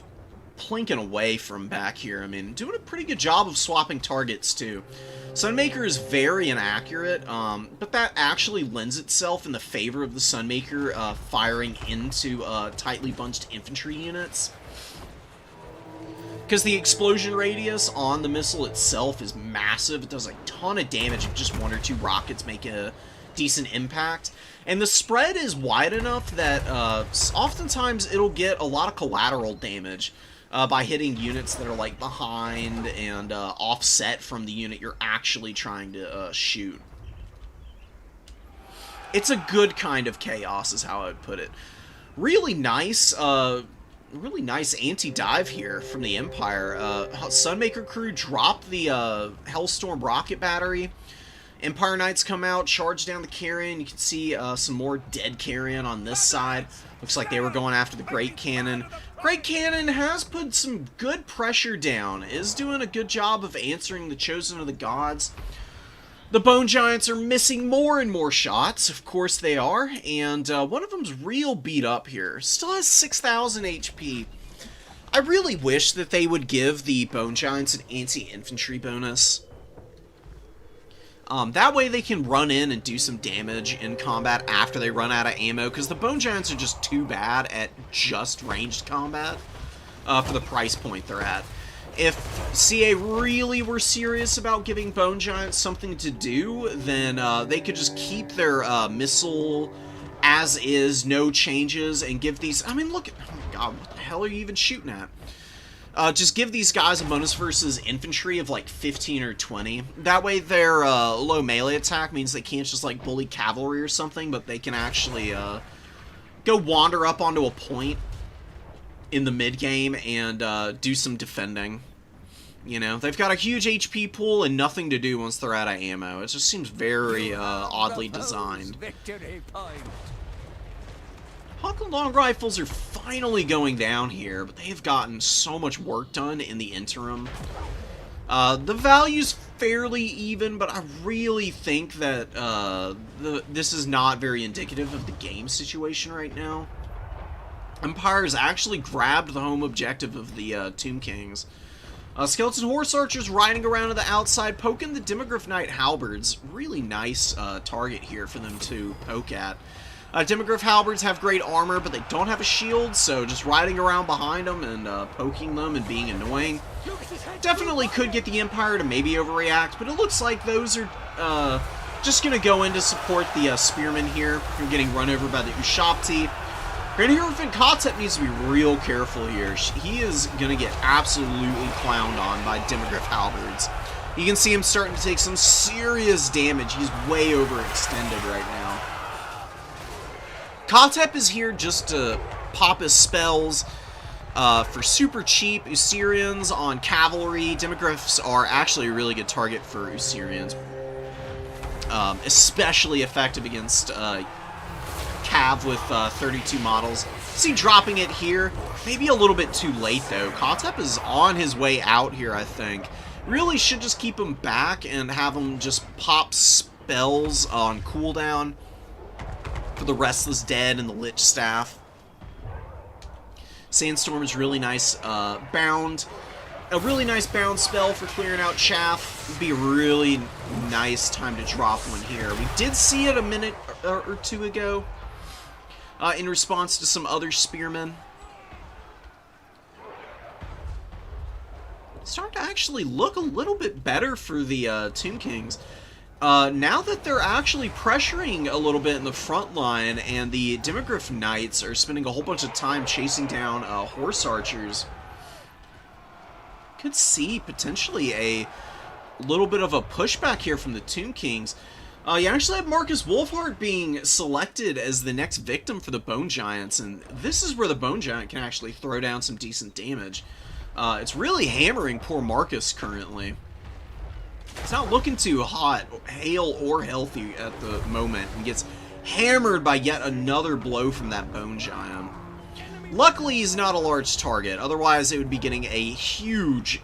A: plinking away from back here. I mean, doing a pretty good job of swapping targets, too. Sunmaker is very inaccurate, but that actually lends itself in the favor of the Sunmaker firing into tightly bunched infantry units. Because the explosion radius on the missile itself is massive. It does a ton of damage if just one or two rockets make a decent impact. And the spread is wide enough that oftentimes it'll get a lot of collateral damage. By hitting units that are like behind and offset from the unit you're actually trying to shoot. It's a good kind of chaos is how I would put it. Really nice anti-dive here from the Empire. Sunmaker crew dropped the Hellstorm rocket battery. Empire Knights come out, charge down the Carrion. You can see some more dead Carrion on this side. Looks like they were going after the Great Cannon. Great Cannon has put some good pressure down, is doing a good job of answering the Chosen of the Gods. The Bone Giants are missing more and more shots, of course they are, and one of them's real beat up here. Still has 6,000 HP. I really wish that they would give the Bone Giants an anti-infantry bonus. That way they can run in and do some damage in combat after they run out of ammo, because the Bone Giants are just too bad at just ranged combat for the price point they're at. If CA really were serious about giving Bone Giants something to do, then they could just keep their missile as is, no changes, and give these... I mean, look at... Oh my god, what the hell are you even shooting at? Just give these guys a bonus versus infantry of like 15 or 20. That way their low melee attack means they can't just like bully cavalry or something, but they can actually go wander up onto a point in the mid-game and do some defending. You know, they've got a huge HP pool and nothing to do once they're out of ammo. It just seems very oddly designed. Hawk and Long Rifles are finally going down here, but they've gotten so much work done in the interim. The value's fairly even, but I really think that this is not very indicative of the game situation right now. Empire's actually grabbed the home objective of the Tomb Kings. Skeleton Horse Archers riding around to the outside, poking the Demogryph Knight Halberds. Really nice target here for them to poke at. Demogryph Halberds have great armor, but they don't have a shield, so just riding around behind them and poking them and being annoying. Definitely could get the Empire to maybe overreact, but it looks like those are just going to go in to support the Spearmen here, who are getting run over by the Ushabti. Grand Hierophant Kotep needs to be real careful here. He is going to get absolutely clowned on by Demogryph Halberds. You can see him starting to take some serious damage. He's way overextended right now. Kotep is here just to pop his spells for super cheap Usirians on cavalry. Demogryphs are actually a really good target for Usirians. Especially effective against Cav with 32 models. See dropping it here. Maybe a little bit too late though. Kotep is on his way out here, I think. Really should just keep him back and have him just pop spells on cooldown for the Restless Dead and the Lich Staff. Sandstorm is really nice. Bound. A really nice bound spell for clearing out chaff. Would be a really nice time to drop one here. We did see it a minute or two ago in response to some other spearmen. It's starting to actually look a little bit better for the Tomb Kings. Now that they're actually pressuring a little bit in the front line, and the Demogryph Knights are spending a whole bunch of time chasing down Horse Archers, could see potentially a little bit of a pushback here from the Tomb Kings. You actually have Marcus Wolfhard being selected as the next victim for the Bone Giants, and this is where the Bone Giant can actually throw down some decent damage. It's really hammering poor Marcus currently. It's not looking too hot, hale, or healthy at the moment. He gets hammered by yet another blow from that Bone Giant. Luckily, he's not a large target. Otherwise, it would be getting a huge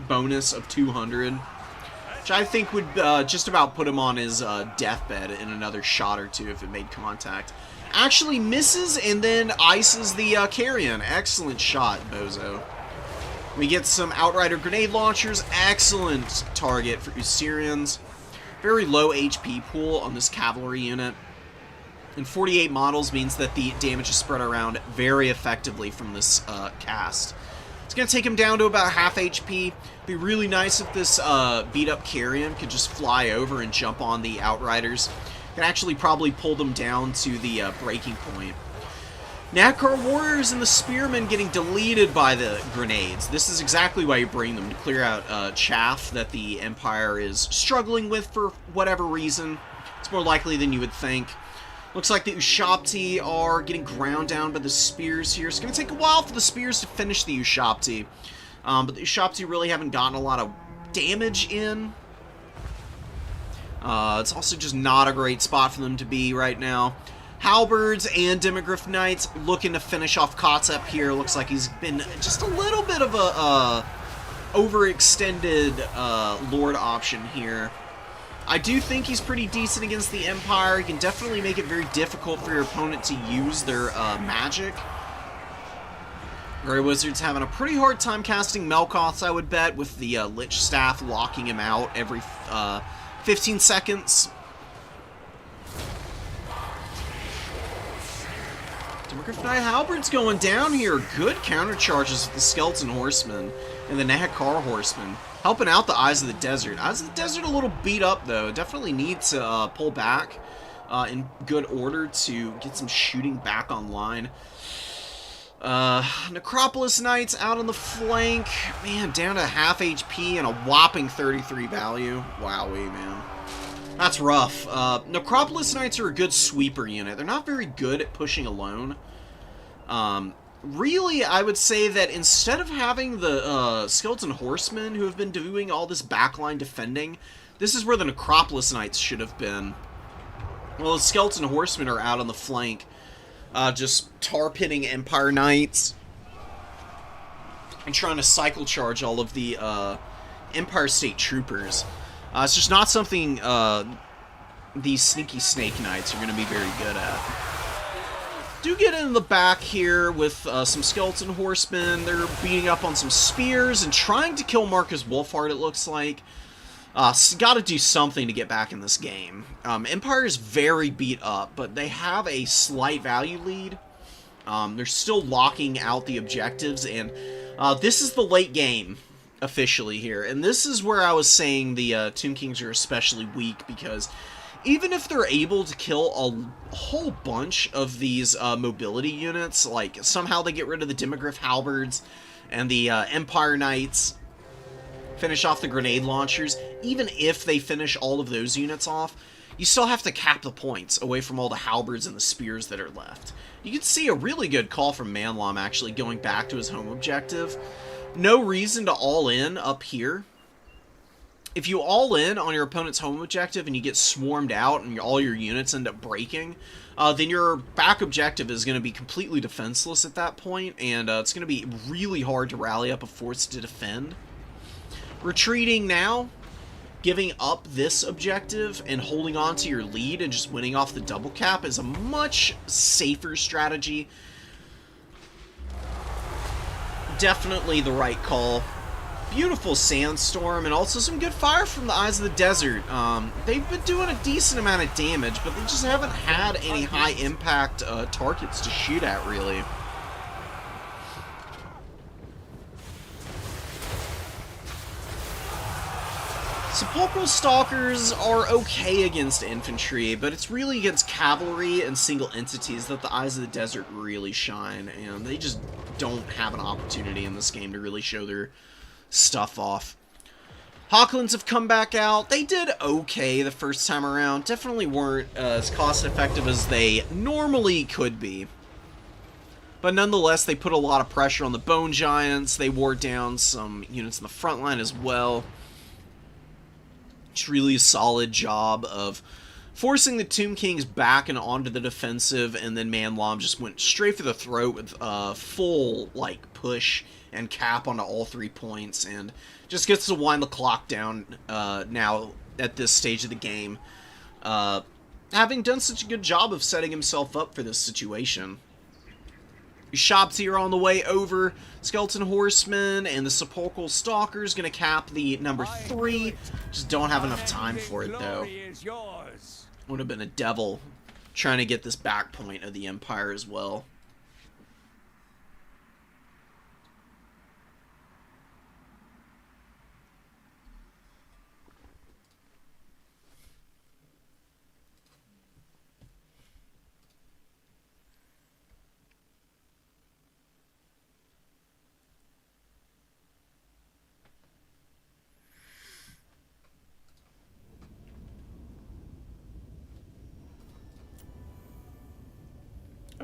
A: bonus of 200, which I think would just about put him on his deathbed in another shot or two if it made contact. Actually misses and then ices the carrion. Excellent shot, Bozo. We get some Outrider grenade launchers. Excellent target for Usirians. Very low HP pool on this cavalry unit. And 48 models means that the damage is spread around very effectively from this cast. It's going to take him down to about half HP. Be really nice if this beat-up carrion could just fly over and jump on the Outriders. Could actually probably pull them down to the breaking point. Nakar Warriors and the Spearmen getting deleted by the grenades. This is exactly why you bring them, to clear out chaff that the Empire is struggling with for whatever reason. It's more likely than you would think. Looks like the Ushabti are getting ground down by the spears here. It's going to take a while for the spears to finish the Ushabti. But the Ushabti really haven't gotten a lot of damage in. It's also just not a great spot for them to be right now. Halberds and Demogryph Knights looking to finish off Kotzep here. Looks like he's been just a little bit of a overextended Lord option here. I do think he's pretty decent against the Empire. He can definitely make it very difficult for your opponent to use their magic. Grey Wizard's having a pretty hard time casting Melkoths, I would bet, with the Lich Staff locking him out every 15 seconds. Demogryph Knight Halberd's going down here. Good counter charges with the Skeleton Horseman and the Nahakar Horseman. Helping out the Eyes of the Desert. Eyes of the Desert a little beat up, though. Definitely need to pull back in good order to get some shooting back online. Necropolis Knights out on the flank. Man, down to half HP and a whopping 33 value. Wowee, man. That's rough. Necropolis Knights are a good sweeper unit. They're not very good at pushing alone. Really, I would say that instead of having the Skeleton Horsemen who have been doing all this backline defending, this is where the Necropolis Knights should have been. Well, the Skeleton Horsemen are out on the flank, just tar-pitting Empire Knights and trying to cycle charge all of the Empire State Troopers. It's just not something these Sneaky Snake Knights are going to be very good at. Do get in the back here with some Skeleton Horsemen. They're beating up on some spears and trying to kill Marcus Wolfhard, it looks like. Got to do something to get back in this game. Empire is very beat up, but they have a slight value lead. They're still locking out the objectives, and this is the late game, officially, here. And this is where I was saying the Tomb Kings are especially weak, because even if they're able to kill a whole bunch of these mobility units, like somehow they get rid of the Demogryph Halberds and the Empire Knights, finish off the grenade launchers, even if they finish all of those units off, you still have to cap the points away from all the halberds and the spears that are left. You can see a really good call from Manlom actually going back to his home objective. No reason to all in up here. If you all in on your opponent's home objective and you get swarmed out and all your units end up breaking, then your back objective is going to be completely defenseless at that point, and it's going to be really hard to rally up a force to defend. Retreating now, giving up this objective and holding on to your lead and just winning off the double cap is a much safer strategy. Definitely the right call. Beautiful sandstorm, and also some good fire from the Eyes of the Desert. They've been doing a decent amount of damage, but they just haven't had any high-impact targets to shoot at, really. Sepulchral Stalkers are okay against infantry, but it's really against cavalry and single entities that the Eyes of the Desert really shine, and they just don't have an opportunity in this game to really show their stuff off. Hawklands have come back out. They did okay the first time around. Definitely weren't as cost-effective as they normally could be. But nonetheless, they put a lot of pressure on the Bone Giants. They wore down some units in the front line as well. It's really a solid job of forcing the Tomb Kings back and onto the defensive, and then Manlam just went straight for the throat with a full, like, push and cap onto all 3 points, and just gets to wind the clock down now at this stage of the game, having done such a good job of setting himself up for this situation. Shops here on the way over. Skeleton Horseman and the Sepulchral Stalker's gonna cap the number 3. Just don't have enough time for it, though. Would have been a devil trying to get this back point of the Empire as well.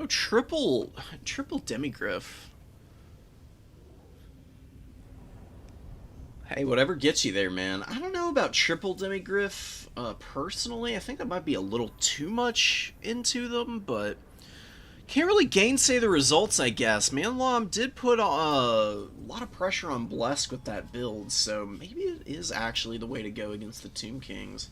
A: Oh, triple Demigriff. Hey, whatever gets you there, man. I don't know about triple Demigriff, personally. I think I might be a little too much into them, but can't really gainsay the results, I guess. Manlam did put a lot of pressure on Blesk with that build, so maybe it is actually the way to go against the Tomb Kings.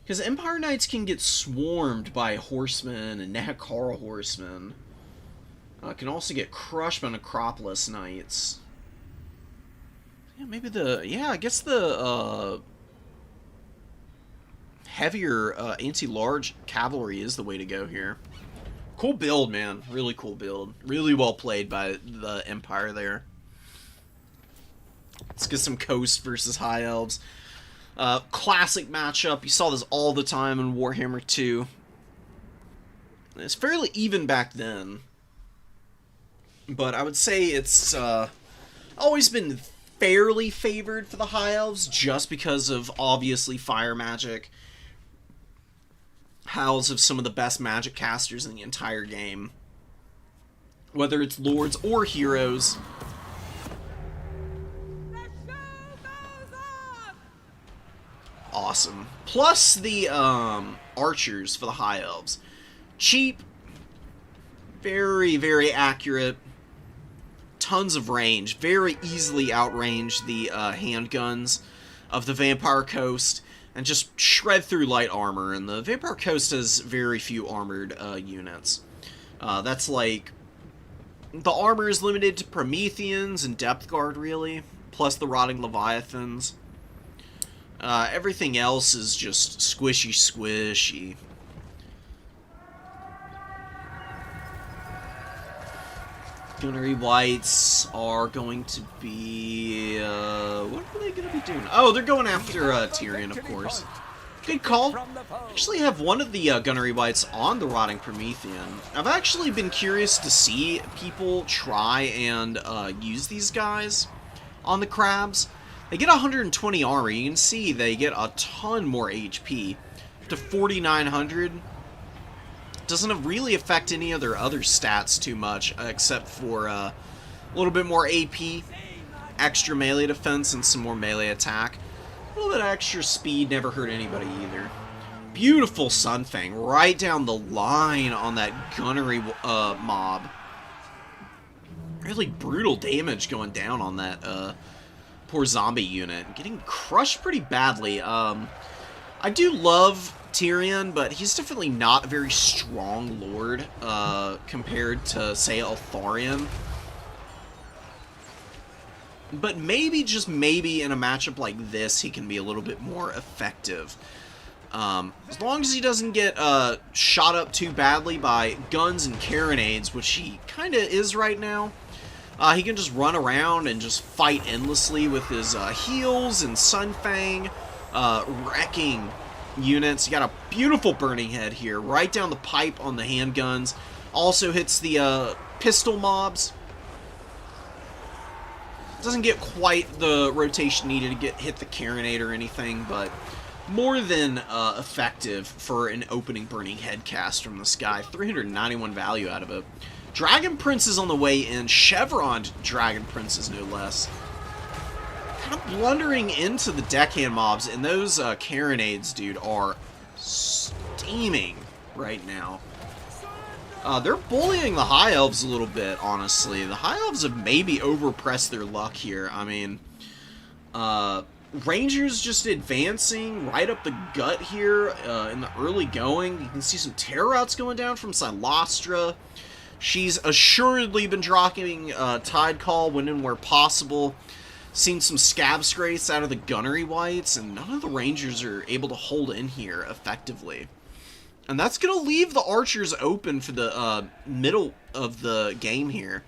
A: Because Empire Knights can get swarmed by Horsemen and Nahakara Horsemen. Can also get crushed by Necropolis Knights. Yeah, maybe I guess the heavier anti-large cavalry is the way to go here. Cool build, man. Really cool build. Really well played by the Empire there. Let's get some Coast versus High Elves. Classic matchup. You saw this all the time in Warhammer 2. It's fairly even back then. But I would say it's always been fairly favored for the High Elves, just because of, obviously, fire magic. Howls of some of the best magic casters in the entire game. Whether it's lords or heroes. Awesome. Plus the archers for the High Elves. Cheap, very, very accurate, tons of range, very easily outrange the handguns of the Vampire Coast, and just shred through light armor, and the Vampire Coast has very few armored units. That's like, the armor is limited to Prometheans and Depth Guard, really, plus the Rotting Leviathans. Everything else is just squishy. Gunnery Whites are going to be, what are they going to be doing? Oh, they're going after Tyrion, of course. Good call. Actually have one of the Gunnery Whites on the Rotting Promethean. I've actually been curious to see people try and use these guys on the crabs. They get 120 armor. You can see they get a ton more HP. Up to 4,900. Doesn't really affect any of their other stats too much, except for a little bit more AP, extra melee defense, and some more melee attack. A little bit of extra speed never hurt anybody either. Beautiful Sunfang, right down the line on that gunnery mob. Really brutal damage going down on that poor zombie unit. Getting crushed pretty badly. I do love Tyrion, but he's definitely not a very strong lord compared to, say, Eltharion. But maybe, just maybe, in a matchup like this, he can be a little bit more effective. As long as he doesn't get shot up too badly by guns and carronades, which he kind of is right now. He can just run around and just fight endlessly with his heals and Sunfang, wrecking units. You got a beautiful Burning Head here, right down the pipe on the handguns. Also hits the pistol mobs. Doesn't get quite the rotation needed to hit the carronade or anything, but more than effective for an opening Burning Head cast from this guy. 391 value out of it. Dragon Prince is on the way in. Chevron Dragon Princes, no less. kind of blundering into the deckhand mobs, and those carronades, dude, are steaming right now. They're bullying the High Elves a little bit, honestly. The High Elves have maybe overpressed their luck here. I mean, Rangers just advancing right up the gut here in the early going. You can see some terror routes going down from Silastra. She's assuredly been dropping Tide Call when and where possible. Seen some Scab Scrates out of the Gunnery Whites, and none of the Rangers are able to hold in here effectively. And that's going to leave the Archers open for the middle of the game here.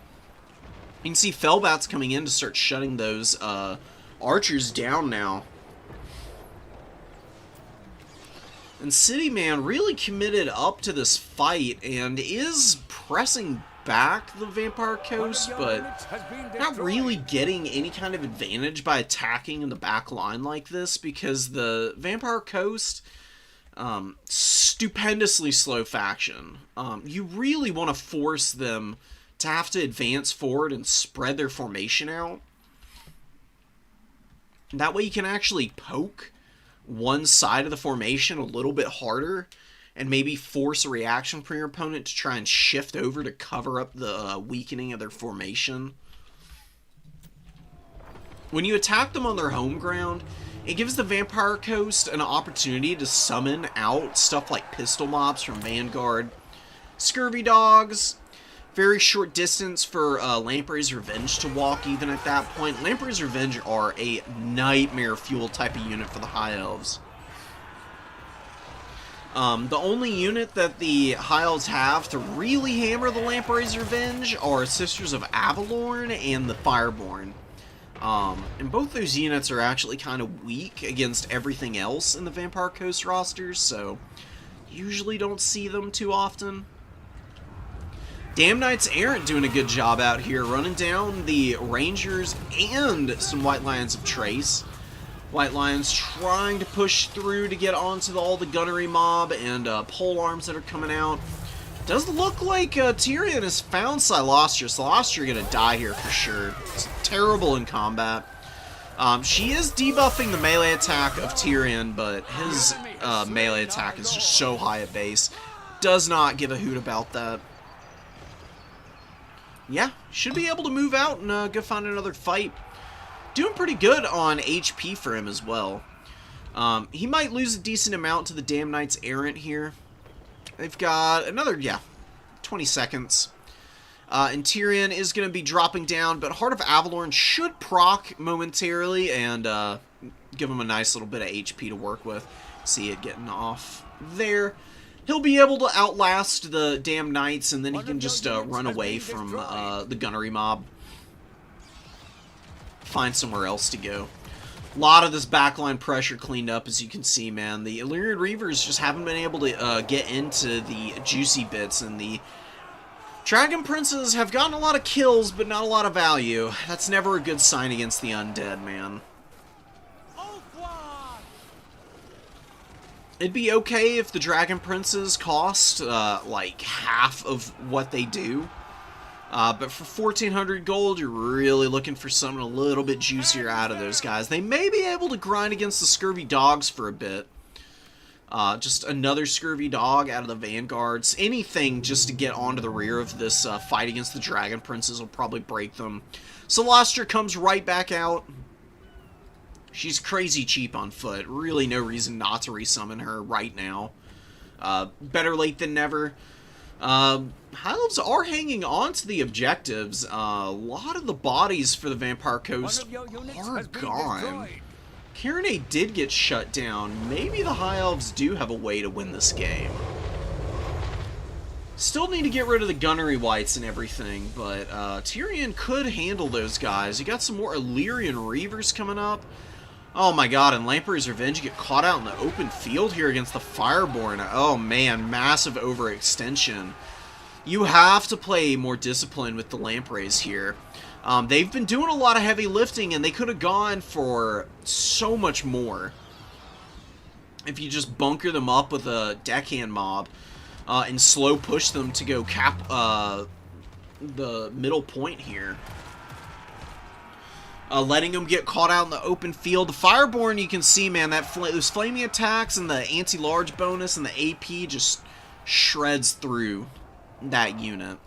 A: You can see Fellbats coming in to start shutting those Archers down now. And City Man really committed up to this fight and is pressing back the Vampire Coast, but not really getting any kind of advantage by attacking in the back line like this, because the Vampire Coast, stupendously slow faction. You really want to force them to have to advance forward and spread their formation out. That way you can actually poke one side of the formation a little bit harder and maybe force a reaction from your opponent to try and shift over to cover up the weakening of their formation. When you attack them on their home ground, it gives the Vampire Coast an opportunity to summon out stuff like pistol mobs from Vanguard, Scurvy Dogs, very short distance for Lamprey's Revenge to walk even at that point. Lamprey's Revenge are a nightmare fuel type of unit for the High Elves. The only unit that the High Elves have to really hammer the Lamprey's Revenge are Sisters of Avalorn and the Fireborn. And both those units are actually kind of weak against everything else in the Vampire Coast rosters, so usually don't see them too often. Damn Knights Errant doing a good job out here, running down the Rangers and some White Lions of Trace. White Lions trying to push through to get onto all the gunnery mob and pole arms that are coming out. Does look like Tyrion has found Silastra. Silastra gonna die here for sure. It's terrible in combat. She is debuffing the melee attack of Tyrion, but his melee attack is just so high at base. Does not give a hoot about that. Yeah, should be able to move out and go find another fight. Doing pretty good on HP for him as well. He might lose a decent amount to the Damn Knights Errant here. They've got another, 20 seconds. And Tyrion is going to be dropping down, but Heart of Avalorn should proc momentarily and give him a nice little bit of HP to work with. See it getting off there. He'll be able to outlast the Damn Knights, and then he can just run away from the gunnery mob. Find somewhere else to go. A lot of this backline pressure cleaned up, as you can see, man. The Illyrian Reavers just haven't been able to get into the juicy bits, and the Dragon Princes have gotten a lot of kills, but not a lot of value. That's never a good sign against the undead, man. It'd be okay if the Dragon Princes cost, like, half of what they do. But for 1,400 gold, you're really looking for something a little bit juicier out of those guys. They may be able to grind against the Scurvy Dogs for a bit. Just another Scurvy Dog out of the Vanguards. Anything just to get onto the rear of this fight against the Dragon Princes will probably break them. Silastra comes right back out. She's crazy cheap on foot. Really no reason not to resummon her right now. Better late than never. High Elves are hanging on to the objectives. A lot of the bodies for the Vampire Coast are gone. Carronade did get shut down. Maybe the High Elves do have a way to win this game. Still need to get rid of the Gunnery Whites and everything, but Tyrion could handle those guys. You got some more Illyrian Reavers coming up. Oh my god, and Lamprey's Revenge get caught out in the open field here against the Fireborn. Oh man, massive overextension. You have to play more discipline with the Lampreys here. They've been doing a lot of heavy lifting, and they could have gone for so much more if you just bunker them up with a deckhand mob and slow push them to go cap the middle point here. letting them get caught out in the open field. The Fireborn, you can see, man, that those flaming attacks and the anti-large bonus and the AP just shreds through that unit.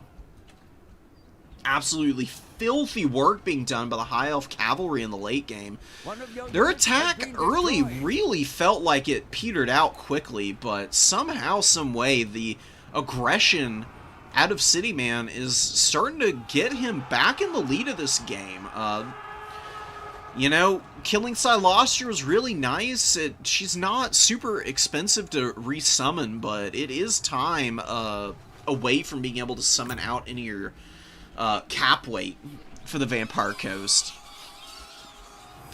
A: Absolutely filthy work being done by the High Elf Cavalry in the late game. Their attack early really felt like it petered out quickly, but somehow, some way, the aggression out of City Man is starting to get him back in the lead of this game. You know, killing Silostra was really nice. She's not super expensive to resummon, but it is time away from being able to summon out any of your cap weight for the Vampire Coast.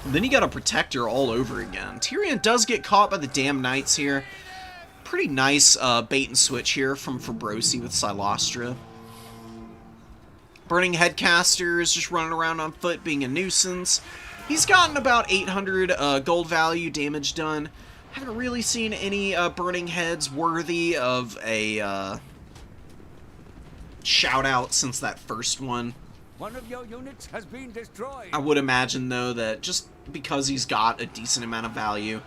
A: And then you got to protect her all over again. Tyrion does get caught by the Damned Knights here. Pretty nice bait and switch here from Fabrosi with Silostra. Burning Headcasters just running around on foot being a nuisance. He's gotten about 800 gold value damage done. Haven't really seen any Burning Heads worthy of a shout out since that first one.
B: One of your units has been destroyed.
A: I would imagine, though, that just because he's got a decent amount of value,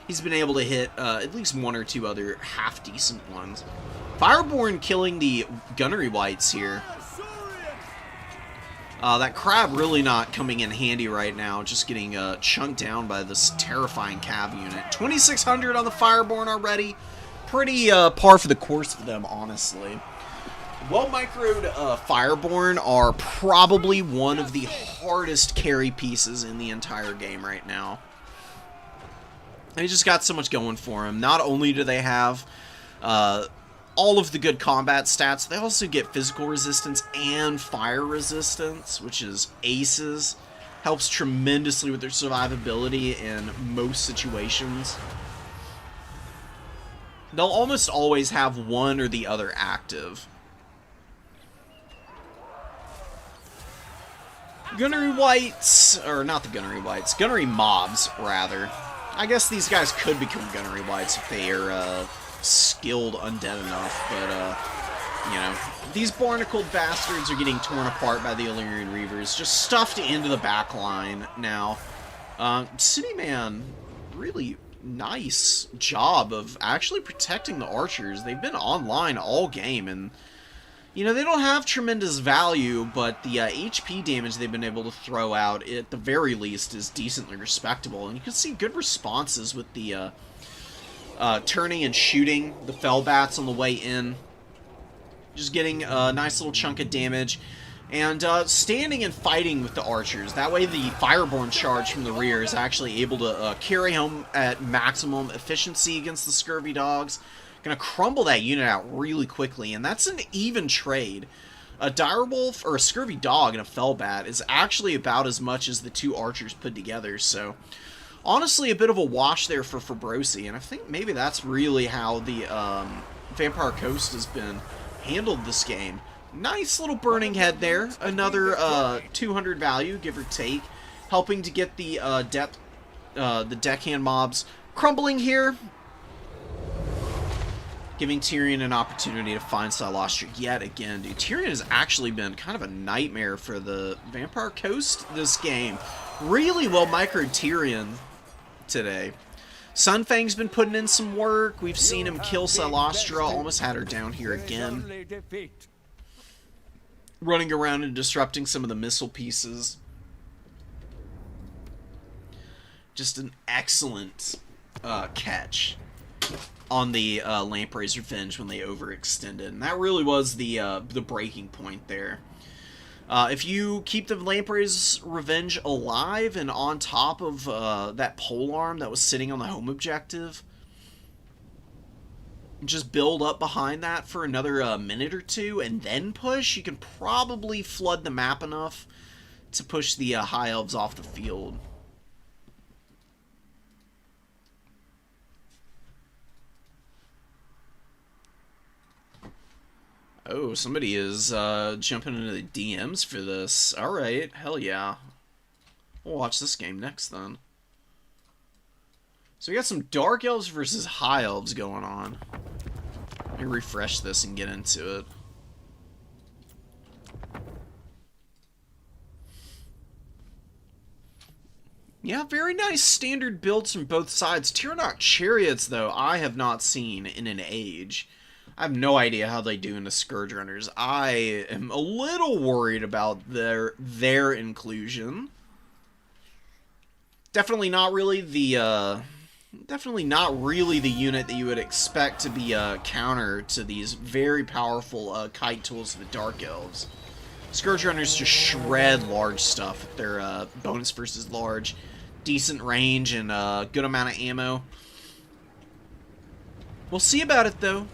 A: he's been able to hit at least one or two other half-decent ones. Fireborn killing the Gunnery Wights here. That crab really not coming in handy right now, just getting chunked down by this terrifying cav unit. 2,600 on the Fireborn already. Pretty par for the course for them, honestly. Well-microed Fireborn are probably one of the hardest carry pieces in the entire game right now. They just got so much going for them. Not only do they have all of the good combat stats, they also get physical resistance and fire resistance, which is aces. Helps tremendously with their survivability in most situations. They'll almost always have one or the other active. Gunnery Wights, or not the Gunnery Wights, Gunnery Mobs, rather. I guess these guys could become Gunnery Wights if they are skilled undead enough, but, you know, these barnacled bastards are getting torn apart by the Illyrian Reavers, just stuffed into the back line now. City Man, really nice job of actually protecting the archers. They've been online all game, and you know, they don't have tremendous value, but the HP damage they've been able to throw out, at the very least, is decently respectable. And you can see good responses with the turning and shooting the Fellbats on the way in. Just getting a nice little chunk of damage. And standing and fighting with the archers. That way the Fireborn charge from the rear is actually able to carry home at maximum efficiency against the Scurvy Dogs. Gonna crumble that unit out really quickly, and that's an even trade. A Direwolf, or a Scurvy Dog, and a Fellbat is actually about as much as the two archers put together, so honestly a bit of a wash there for Fabrosi, and I think maybe that's really how the Vampire Coast has been handled this game. Nice little Burning Head there, another 200 value, give or take, helping to get the deckhand mobs crumbling here. Giving Tyrion an opportunity to find Silostra yet again, dude. Tyrion has actually been kind of a nightmare for the Vampire Coast this game. Really well microed Tyrion today. Sunfang's been putting in some work. We've seen him kill Silostra. Almost had her down here again. Running around and disrupting some of the missile pieces. Just an excellent catch on the Lamprey's Revenge when they overextended, and that really was the breaking point there. If you keep the Lamprey's Revenge alive and on top of that polearm that was sitting on the home objective, just build up behind that for another minute or two and then push, you can probably flood the map enough to push the High Elves off the field. Oh, somebody is jumping into the DMs for this. Alright, hell yeah. We'll watch this game next then. So we got some Dark Elves versus High Elves going on. Let me refresh this and get into it. Yeah, very nice standard builds from both sides. Tyrannok Chariots, though, I have not seen in an age. I have no idea how they do into Scourge Runners. I am a little worried about their inclusion. Definitely not really the unit that you would expect to be a counter to these very powerful kite tools of the Dark Elves. Scourge Runners just shred large stuff with their bonus versus large, decent range, and good amount of ammo. We'll see about it, though.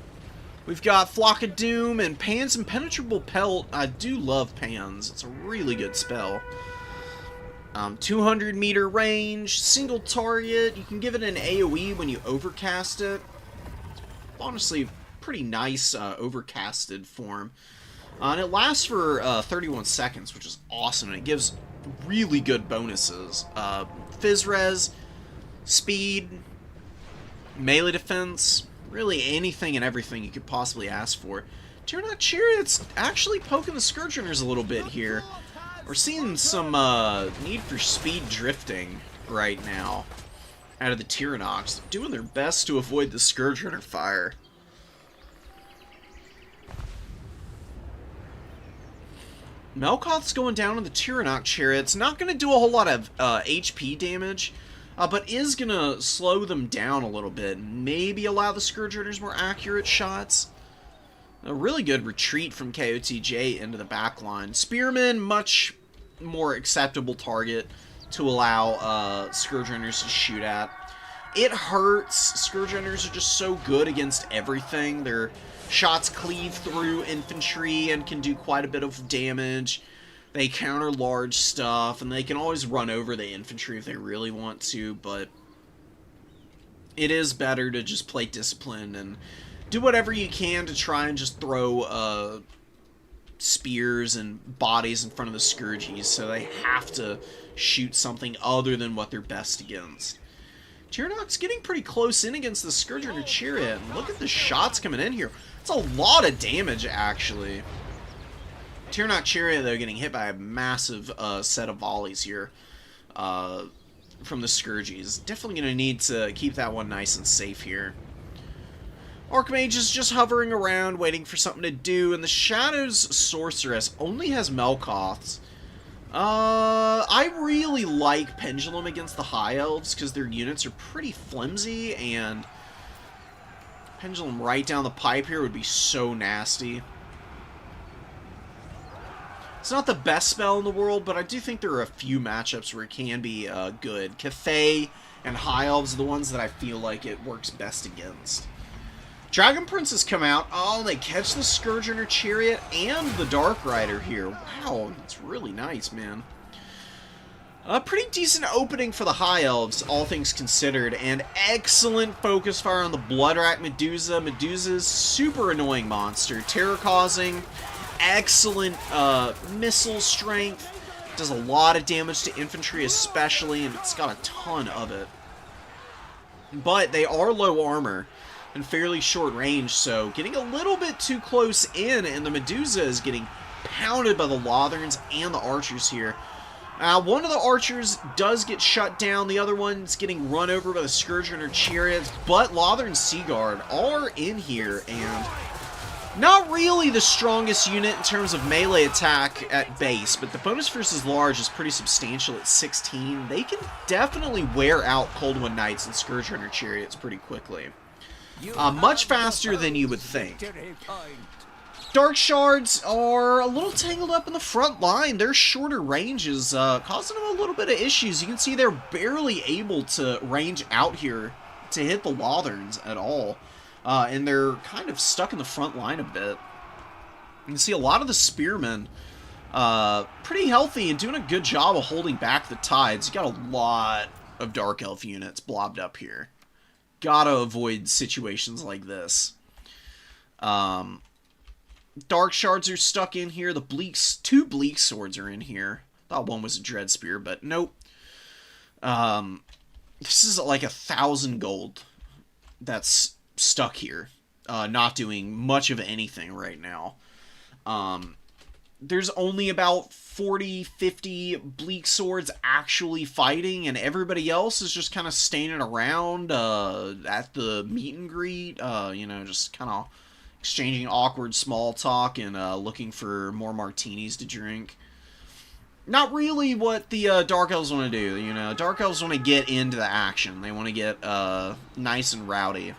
A: We've got Flock of Doom and Pan's Impenetrable Pelt. I do love Pan's. It's a really good spell. 200 meter range, single target. You can give it an AoE when you overcast it. It's honestly pretty nice overcasted form. And it lasts for 31 seconds, which is awesome. And it gives really good bonuses. Fizz res, speed, melee defense, really anything and everything you could possibly ask for. Tyrannok Chariot's actually poking the Scourge Runners a little bit here. We're seeing some need for speed drifting right now out of the Tyrannoks. They're doing their best to avoid the Scourge Runner fire. Melkoth's going down on the Tyrannok Chariots. Not going to do a whole lot of HP damage, but is going to slow them down a little bit. Maybe allow the Scourge Runners more accurate shots. A really good retreat from KOTJ into the backline. Spearman, much more acceptable target to allow Scourge Runners to shoot at. It hurts. Scourge Runners are just so good against everything. Their shots cleave through infantry and can do quite a bit of damage. They counter large stuff, and they can always run over the infantry if they really want to, but it is better to just play discipline and do whatever you can to try and just throw spears and bodies in front of the Scourgies, so they have to shoot something other than what they're best against. Tyrannok's getting pretty close in against the Scourge Runner Chariot, and look at the shots coming in here. It's a lot of damage, actually. Tyrannok Chariot, though, getting hit by a massive set of volleys here from the Scourgies. Definitely going to need to keep that one nice and safe here. Archmage is just hovering around, waiting for something to do, and the Shadows Sorceress only has Melkoths. I really like Pendulum against the High Elves, because their units are pretty flimsy, and Pendulum right down the pipe here would be so nasty. It's not the best spell in the world, but I do think there are a few matchups where it can be good. Cathay and High Elves are the ones that I feel like it works best against. Dragon Prince has come out. Oh, they catch the Scourge Runner Chariot and the Dark Rider here. Wow, that's really nice, man. A pretty decent opening for the High Elves, all things considered, and excellent focus fire on the Bloodrack Medusa. Medusa's super annoying monster, terror-causing, excellent missile strength, does a lot of damage to infantry especially, and it's got a ton of it. But they are low armor and fairly short range, so getting a little bit too close in, and the Medusa is getting pounded by the Lotherns and the Archers here. One of the Archers does get shut down, the other one's getting run over by the Scourge Runner Chariots, but Lothern Seaguard are in here, and not really the strongest unit in terms of melee attack at base, but the bonus versus large is pretty substantial at 16. They can definitely wear out Cold One Knights and Scourge Runner Chariots pretty quickly. Much faster than you would think. Dark Shards are a little tangled up in the front line. Their shorter range is causing them a little bit of issues. You can see they're barely able to range out here to hit the Lotherns at all. And they're kind of stuck in the front line a bit. You can see a lot of the Spearmen pretty healthy and doing a good job of holding back the tides. You got a lot of Dark Elf units blobbed up here. Gotta avoid situations like this. Dark Shards are stuck in here. The two Bleak Swords are in here. Thought one was a Dread Spear, but nope. This is like 1,000 gold that's stuck here. Not doing much of anything right now. There's only about 40, 50 bleak swords actually fighting, and everybody else is just kind of standing around at the meet and greet, you know, just kind of exchanging awkward small talk and looking for more martinis to drink. Not really what the Dark Elves want to do, you know. Dark Elves want to get into the action. They want to get nice and rowdy.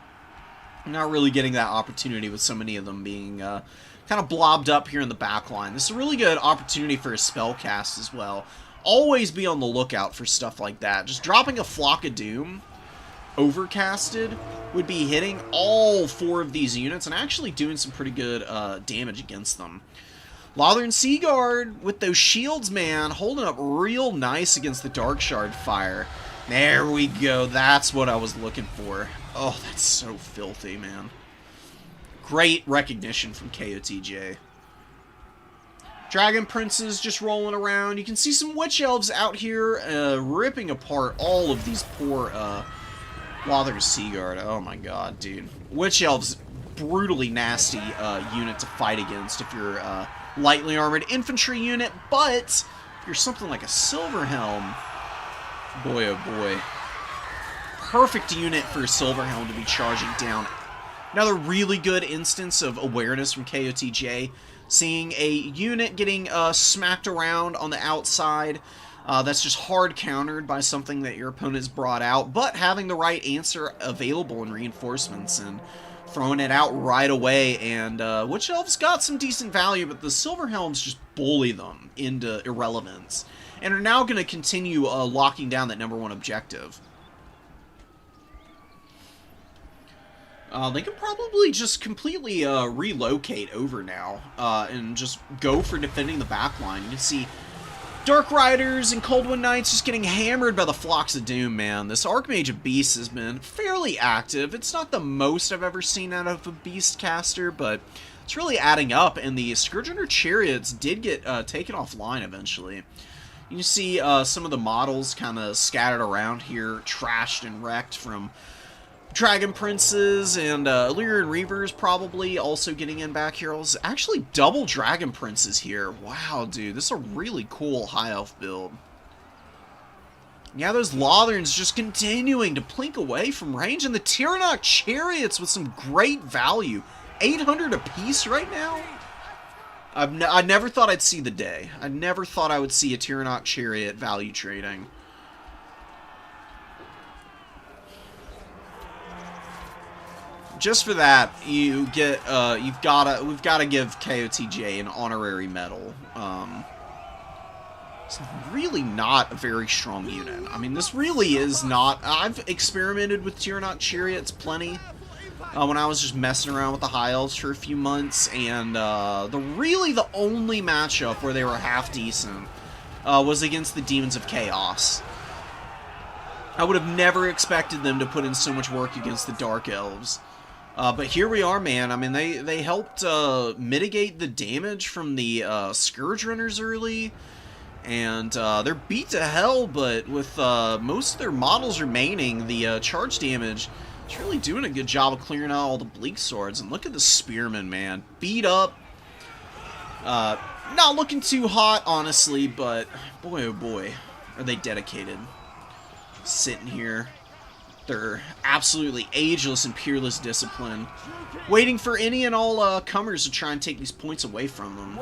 A: Not really getting that opportunity with so many of them being kind of blobbed up here in the back line. This is a really good opportunity for a spell cast as well. Always be on the lookout for stuff like that. Just dropping a Flock of Doom overcasted would be hitting all 4 of these units and actually doing some pretty good damage against them. Lothern Seaguard with those shields, man, holding up real nice against the Dark Shard fire. There we go. That's what I was looking for. Oh, that's so filthy, man. Great recognition from KOTJ. Dragon Princes just rolling around. You can see some Witch Elves out here ripping apart all of these poor Lothern Seaguard. Oh my god, dude. Witch Elves, brutally nasty unit to fight against if you're lightly armored infantry unit, but if you're something like a Silverhelm, boy oh boy. Perfect unit for a Silverhelm to be charging down. Another really good instance of awareness from KOTJ. Seeing a unit getting smacked around on the outside that's just hard countered by something that your opponent's brought out, but having the right answer available in reinforcements and throwing it out right away. And Witch Elves got some decent value, but the Silverhelms just bully them into irrelevance and are now going to continue locking down that #1 objective. They could probably just completely relocate over now and just go for defending the backline. You can see Dark Riders and Coldwind Knights just getting hammered by the Flocks of Doom, man. This Archmage of Beasts has been fairly active. It's not the most I've ever seen out of a Beast caster, but it's really adding up, and the Scourgerunner Chariots did get taken offline eventually. You can see some of the models kind of scattered around here, trashed and wrecked from Dragon Princes, and Illyrian Reavers probably also getting in back here. Actually, double Dragon Princes here. Wow, dude, this is a really cool High Elf build. Yeah, those Lotherns just continuing to plink away from range, and the Tyrannok Chariots with some great value. 800 apiece right now? I never thought I'd see the day. I never thought I would see a Tyrannok Chariot value trading. Just for that, you get we've gotta give KOTJ an honorary medal. It's really not a very strong unit. I mean, this really is not. I've experimented with Tyrannok Chariots plenty when I was just messing around with the High Elves for a few months, and the only matchup where they were half decent was against the Demons of Chaos. I would have never expected them to put in so much work against the Dark Elves. But here we are, man. I mean, they helped mitigate the damage from the Scourge Runners early, and they're beat to hell, but with most of their models remaining, the charge damage is really doing a good job of clearing out all the Bleak Swords. And look at the Spearmen, man. Beat up. Not looking too hot, honestly, but boy, oh boy, are they dedicated. Sitting here. Their absolutely ageless and peerless discipline, waiting for any and all comers to try and take these points away from them.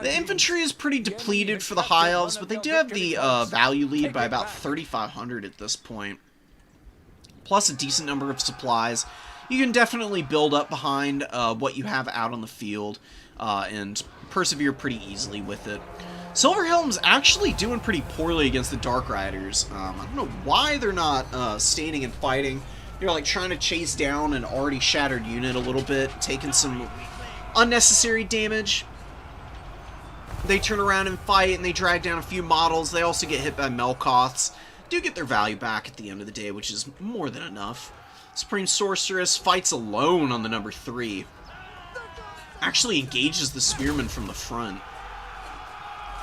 A: The infantry is pretty depleted for the High Elves, but they do have the value lead by about 3,500 at this point, plus a decent number of supplies. You can definitely build up behind what you have out on the field and persevere pretty easily with it. Silverhelm's actually doing pretty poorly against the Dark Riders. I don't know why they're not standing and fighting. They're like trying to chase down an already shattered unit a little bit, taking some unnecessary damage. They turn around and fight, and they drag down a few models. They also get hit by Melkoths. Do get their value back at the end of the day, which is more than enough. Supreme Sorceress fights alone on the #3. Actually engages the Spearman from the front.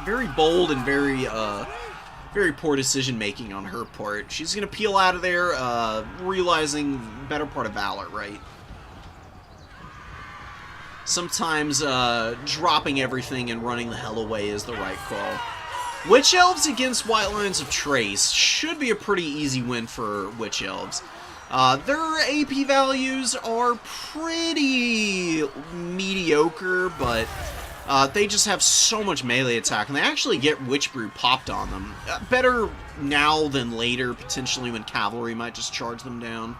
A: Very bold and very poor decision-making on her part. She's going to peel out of there, realizing better part of valor, right? Sometimes dropping everything and running the hell away is the right call. Witch Elves against White Lions of Trace should be a pretty easy win for Witch Elves. Their AP values are pretty mediocre, but they just have so much melee attack, and they actually get Witch Brew popped on them. Better now than later, potentially, when Cavalry might just charge them down.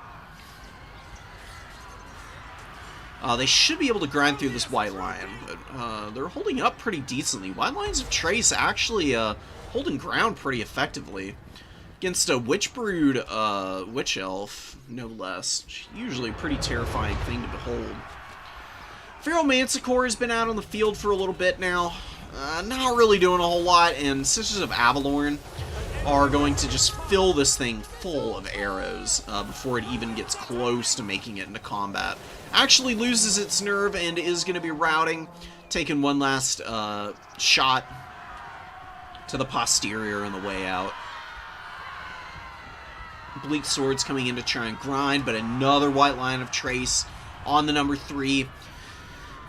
A: They should be able to grind through this White Lion, but they're holding up pretty decently. White Lions of Trace actually holding ground pretty effectively against a Witch-Brewed Witch Elf, no less. Usually a pretty terrifying thing to behold. Feral Manticore has been out on the field for a little bit now. Not really doing a whole lot, and Sisters of Avalorn are going to just fill this thing full of arrows before it even gets close to making it into combat. Actually loses its nerve and is going to be routing, taking one last shot to the posterior on the way out. Bleak Swords coming in to try and grind, but another White Lion of Trace on the number 3.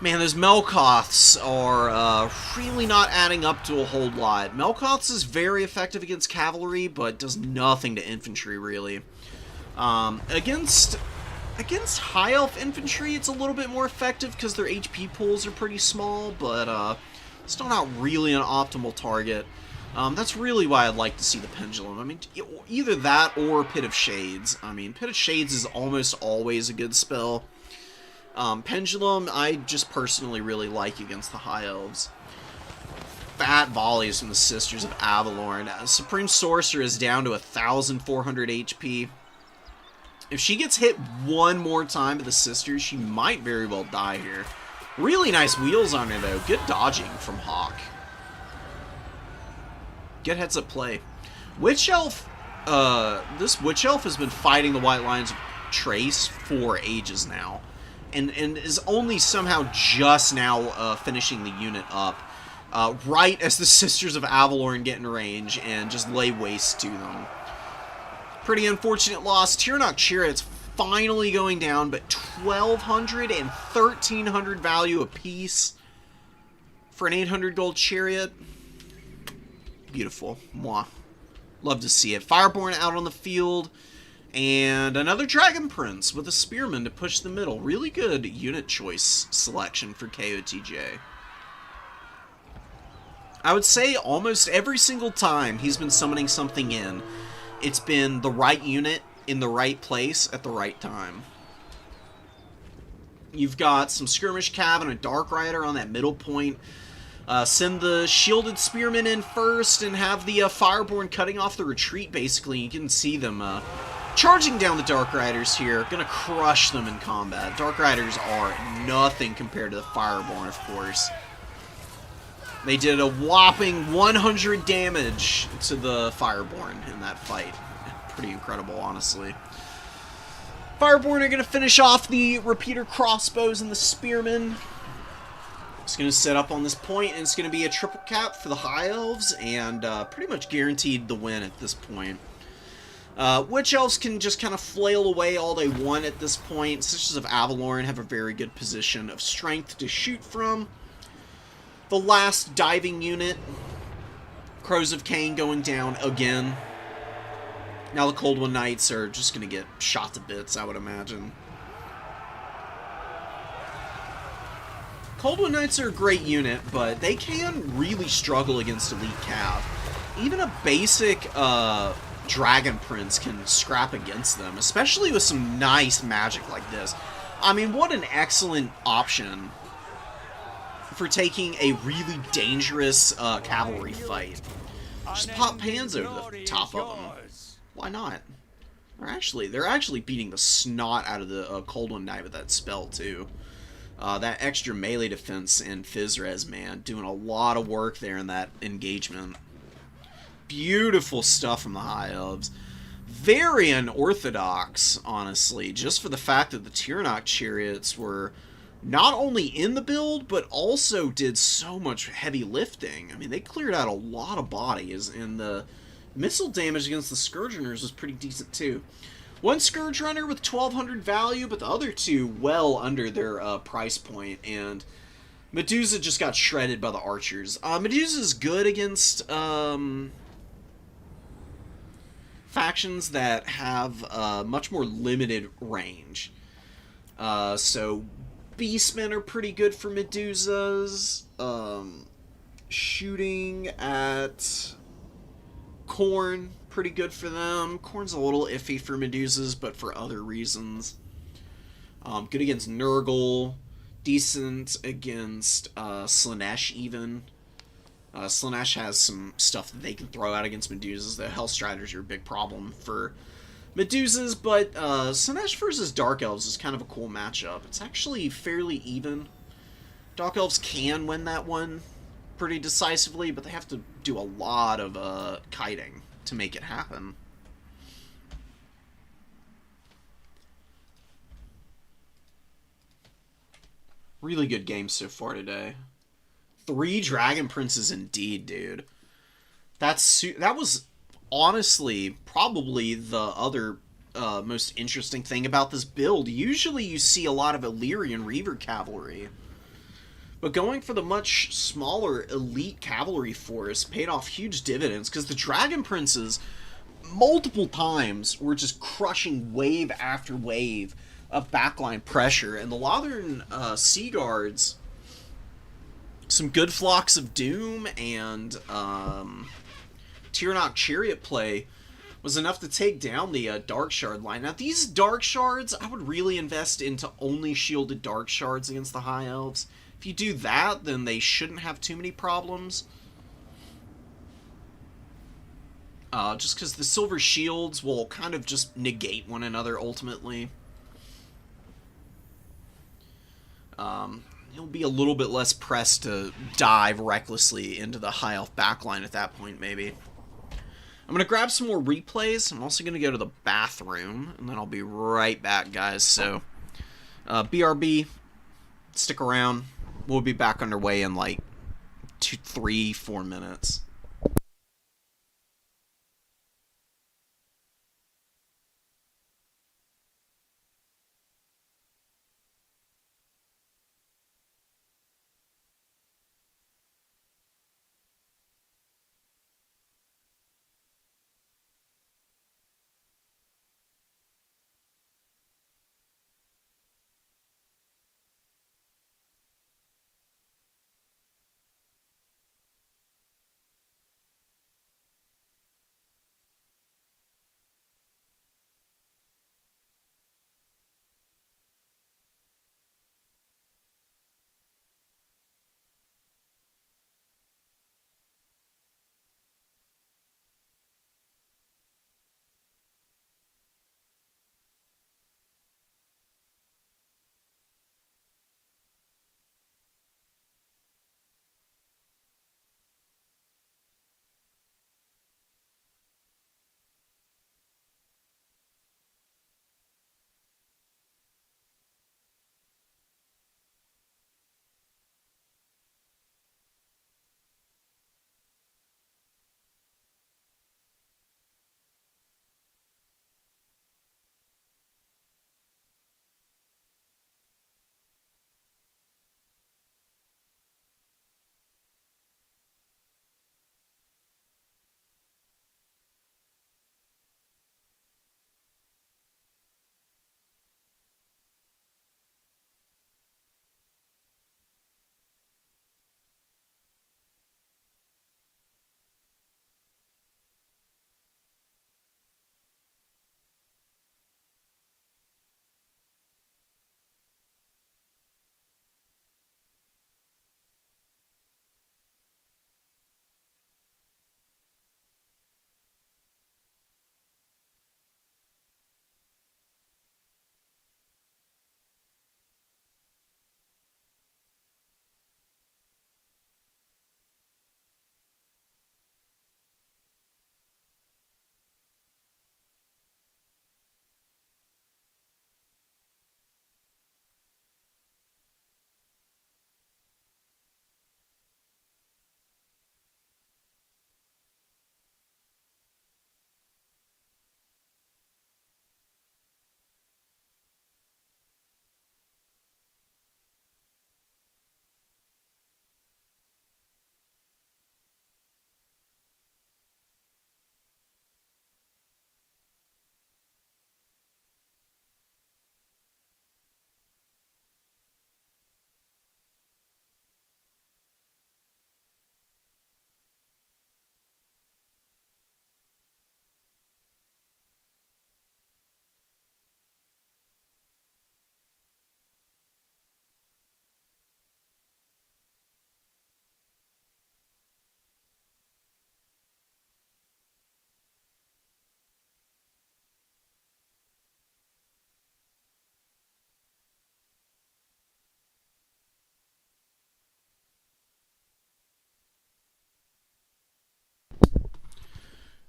A: Man, those Melkoths are really not adding up to a whole lot. Melkoths is very effective against cavalry, but does nothing to infantry, really. Against High Elf infantry, it's a little bit more effective because their HP pools are pretty small, but still not really an optimal target. That's really why I'd like to see the Pendulum. I mean, either that or Pit of Shades. I mean, Pit of Shades is almost always a good spell. Pendulum, I just personally really like against the High Elves. Fat volleys from the Sisters of Avalorn. Supreme Sorcerer is down to 1,400 HP. If she gets hit one more time by the Sisters, she might very well die here. Really nice wheels on her, though. Good dodging from Hawk. Good heads-up play. Witch Elf, this Witch Elf has been fighting the White Lions of Trace for ages now. And is only somehow just now finishing the unit up, right as the Sisters of Avalorn get in range and just lay waste to them. Pretty unfortunate loss. Tyrannok Chariots finally going down, but 1,200 and 1,300 value apiece for an 800 gold chariot. Beautiful. Mwah. Love to see it. Fireborn out on the field. And another Dragon Prince with a Spearman to push the middle. Really good unit choice selection for KOTJ. I would say almost every single time he's been summoning something in, it's been the right unit in the right place at the right time. You've got some Skirmish Cav and a Dark Rider on that middle point. Send the Shielded Spearmen in first and have the Fireborn cutting off the retreat, basically. You can see them charging down the Dark Riders here. Gonna crush them in combat. Dark Riders are nothing compared to the Fireborn, of course. They did a whopping 100 damage to the Fireborn in that fight. Pretty incredible, honestly. Fireborn are going to finish off the repeater crossbows and the spearmen. It's going to set up on this point, and it's going to be a triple cap for the High Elves, and pretty much guaranteed the win at this point. Witch Elves can just kind of flail away all they want at this point. Sisters of Avalorn have a very good position of strength to shoot from. The last diving unit, Crows of Cain going down again. Now the Cold One Knights are just going to get shot to bits, I would imagine. Cold One Knights are a great unit, but they can really struggle against Elite Cav. Even a basic Dragon Prince can scrap against them, especially with some nice magic like this. I mean, what an excellent option for taking a really dangerous cavalry fight. Just pop Pans over the top of them. Why not? They're actually beating the snot out of the Cold One Knight with that spell, too. That extra melee defense and Fizzres, man, doing a lot of work there in that engagement. Beautiful stuff from the High Elves. Very unorthodox, honestly, just for the fact that the Tyrannok Chariots were not only in the build, but also did so much heavy lifting. I mean, they cleared out a lot of bodies, and the missile damage against the Scourgeners was pretty decent, too. One Scourge Runner with 1200 value, but the other two well under their price point, and Medusa just got shredded by the archers. Medusa's good against factions that have much more limited range. So Beastmen are pretty good for Medusas. Shooting at Corn, pretty good for them. Corn's a little iffy for Medusas, but for other reasons. Good against Nurgle. Decent against Slanesh, even. Slanesh has some stuff that they can throw out against Medusas. The Hellstriders are a big problem for Medusas, but Slanesh versus Dark Elves is kind of a cool matchup. It's actually fairly even. Dark Elves can win that one pretty decisively, but they have to do a lot of kiting to make it happen. Really good game so far today. 3 Dragon Princes indeed, dude. That was honestly probably the other most interesting thing about this build. Usually you see a lot of Illyrian Reaver cavalry, but going for the much smaller elite cavalry force paid off huge dividends, because the Dragon Princes multiple times were just crushing wave after wave of backline pressure, and the Lothern Sea Guards, some good flocks of Doom and Tyrannok Chariot play was enough to take down the Dark Shard line. Now, these Dark Shards, I would really invest into only shielded Dark Shards against the High Elves. If you do that, then they shouldn't have too many problems. Just because the Silver Shields will kind of just negate one another, ultimately. You'll be a little bit less pressed to dive recklessly into the High Elf backline at that point, maybe. I'm going to grab some more replays. I'm also going to go to the bathroom, and then I'll be right back, guys. So, BRB, stick around. We'll be back underway in like 2, 3, 4 minutes.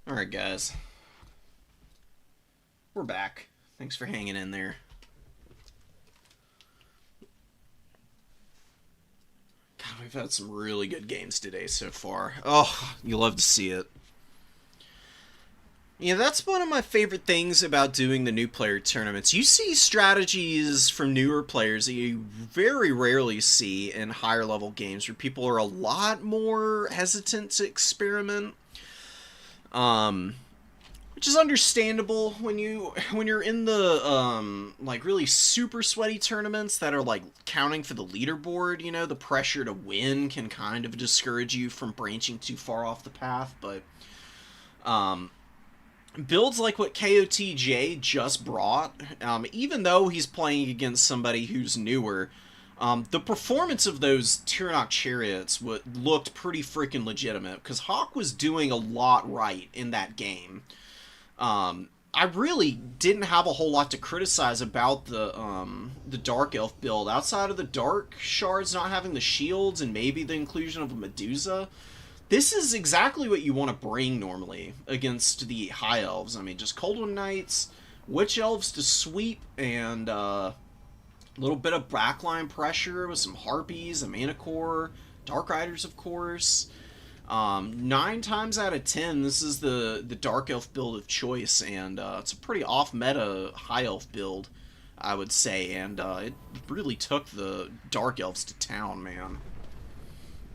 A: Alright, guys. We're back. Thanks for hanging in there. God, we've had some really good games today so far. Oh, you love to see it. Yeah, that's one of my favorite things about doing the new player tournaments. You see strategies from newer players that you very rarely see in higher level games, where people are a lot more hesitant to experiment. Which is understandable when you're in the like really super sweaty tournaments that are like counting for the leaderboard. You know, the pressure to win can kind of discourage you from branching too far off the path. But builds like what KOTJ just brought, even though he's playing against somebody who's newer, the performance of those Tyrannok chariots looked pretty freaking legitimate, because Hawk was doing a lot right in that game. I really didn't have a whole lot to criticize about the Dark Elf build, outside of the Dark Shards not having the shields and maybe the inclusion of a Medusa. This is exactly what you want to bring normally against the High Elves. I mean, just Coldwind Knights, Witch Elves to sweep, and a little bit of backline pressure with some Harpies, a Mana Core, Dark Riders, of course. 9 times out of 10, this is the Dark Elf build of choice, and it's a pretty off-meta High Elf build, I would say, and it really took the Dark Elves to town, man.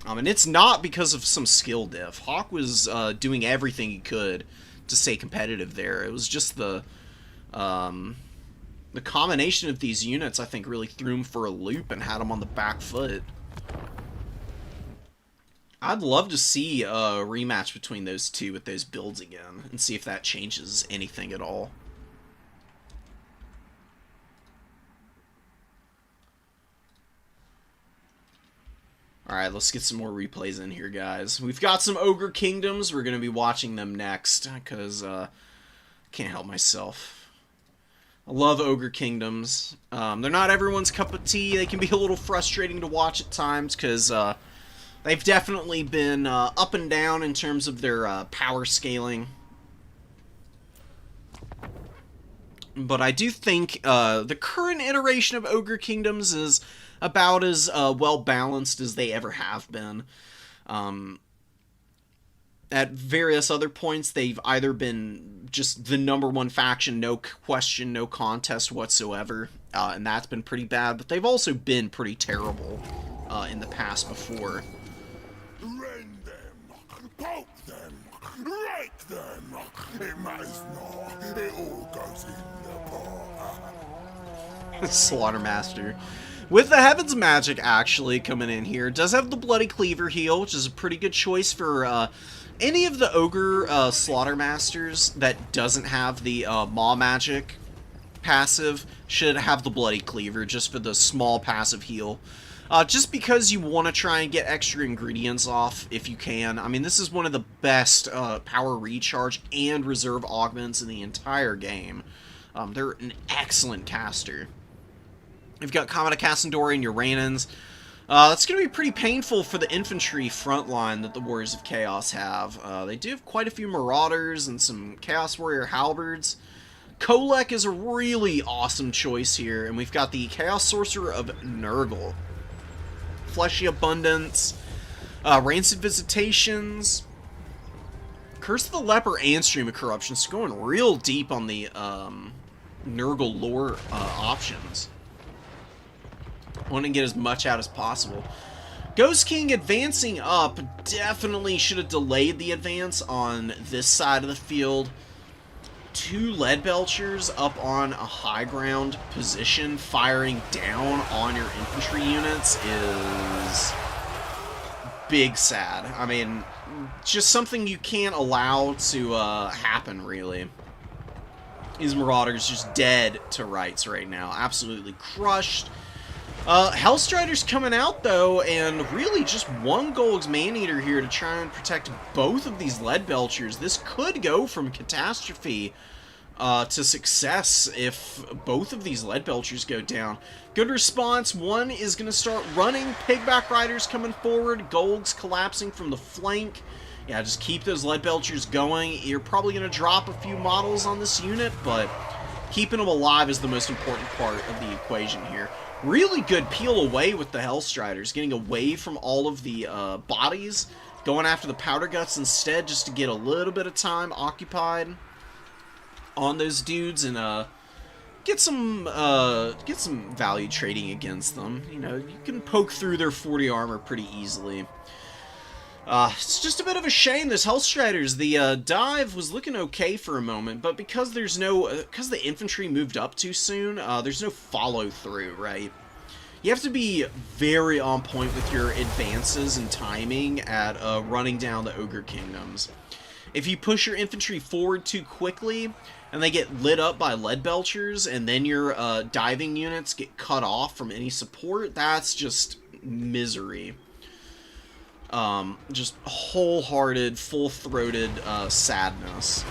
A: And it's not because of some skill diff. Hawk was doing everything he could to stay competitive there. It was just the combination of these units, I think, really threw him for a loop and had him on the back foot. I'd love to see a rematch between those two with those builds again, and see if that changes anything at all. Alright, let's get some more replays in here, guys. We've got some Ogre Kingdoms. We're going to be watching them next, because I can't help myself. I love Ogre Kingdoms. They're not everyone's cup of tea. They can be a little frustrating to watch at times, because they've definitely been up and down in terms of their power scaling. But I do think the current iteration of Ogre Kingdoms is about as well-balanced as they ever have been. At various other points, they've either been just the #1 faction, no question, no contest whatsoever, and that's been pretty bad, but they've also been pretty terrible in the past before.
C: Rend them, poke them, rake them. It matters not. It all goes in the pot.
A: Slaughtermaster. With the Heaven's Magic actually coming in here, does have the Bloody Cleaver heal, which is a pretty good choice for any of the Ogre Slaughtermasters that doesn't have the Maw Magic passive. Should have the Bloody Cleaver just for the small passive heal. Just because you want to try and get extra ingredients off if you can. I mean, this is one of the best power recharge and reserve augments in the entire game. They're an excellent caster. You've got Comet Cassandora and your Raynans. That's going to be pretty painful for the infantry front line that the Warriors of Chaos have. They do have quite a few Marauders and some Chaos Warrior Halberds. Kolek is a really awesome choice here, and we've got the Chaos Sorcerer of Nurgle. Fleshy Abundance, Rancid Visitations, Curse of the Leper, and Stream of Corruption. So going real deep on the Nurgle lore options. Want to get as much out as possible. Ghost King advancing up definitely should have delayed the advance on this side of the field. 2 Lead Belchers up on a high ground position firing down on your infantry units is big sad. I mean, just something you can't allow to happen, really. These Marauders just dead to rights right now. Absolutely crushed. Hellstrider's coming out, though, and really just 1 Golg's Maneater here to try and protect both of these Lead Belchers. This could go from catastrophe to success if both of these Lead Belchers go down. Good response. 1 is going to start running. Pigback Riders coming forward. Golg's collapsing from the flank. Yeah, just keep those lead belchers going. You're probably going to drop a few models on this unit, but keeping them alive is the most important part of the equation here. Really good peel away with the Hellstriders, getting away from all of the bodies, going after the Powder Guts instead, just to get a little bit of time occupied on those dudes and get some value trading against them. You know, you can poke through their 40 armor pretty easily. It's just a bit of a shame, this Hellstriders. The dive was looking okay for a moment, but because there's no, because the infantry moved up too soon, there's no follow through, right? You have to be very on point with your advances and timing at running down the Ogre Kingdoms. If you push your infantry forward too quickly, and they get lit up by lead belchers, and then your diving units get cut off from any support, that's just misery. Just wholehearted, full-throated sadness.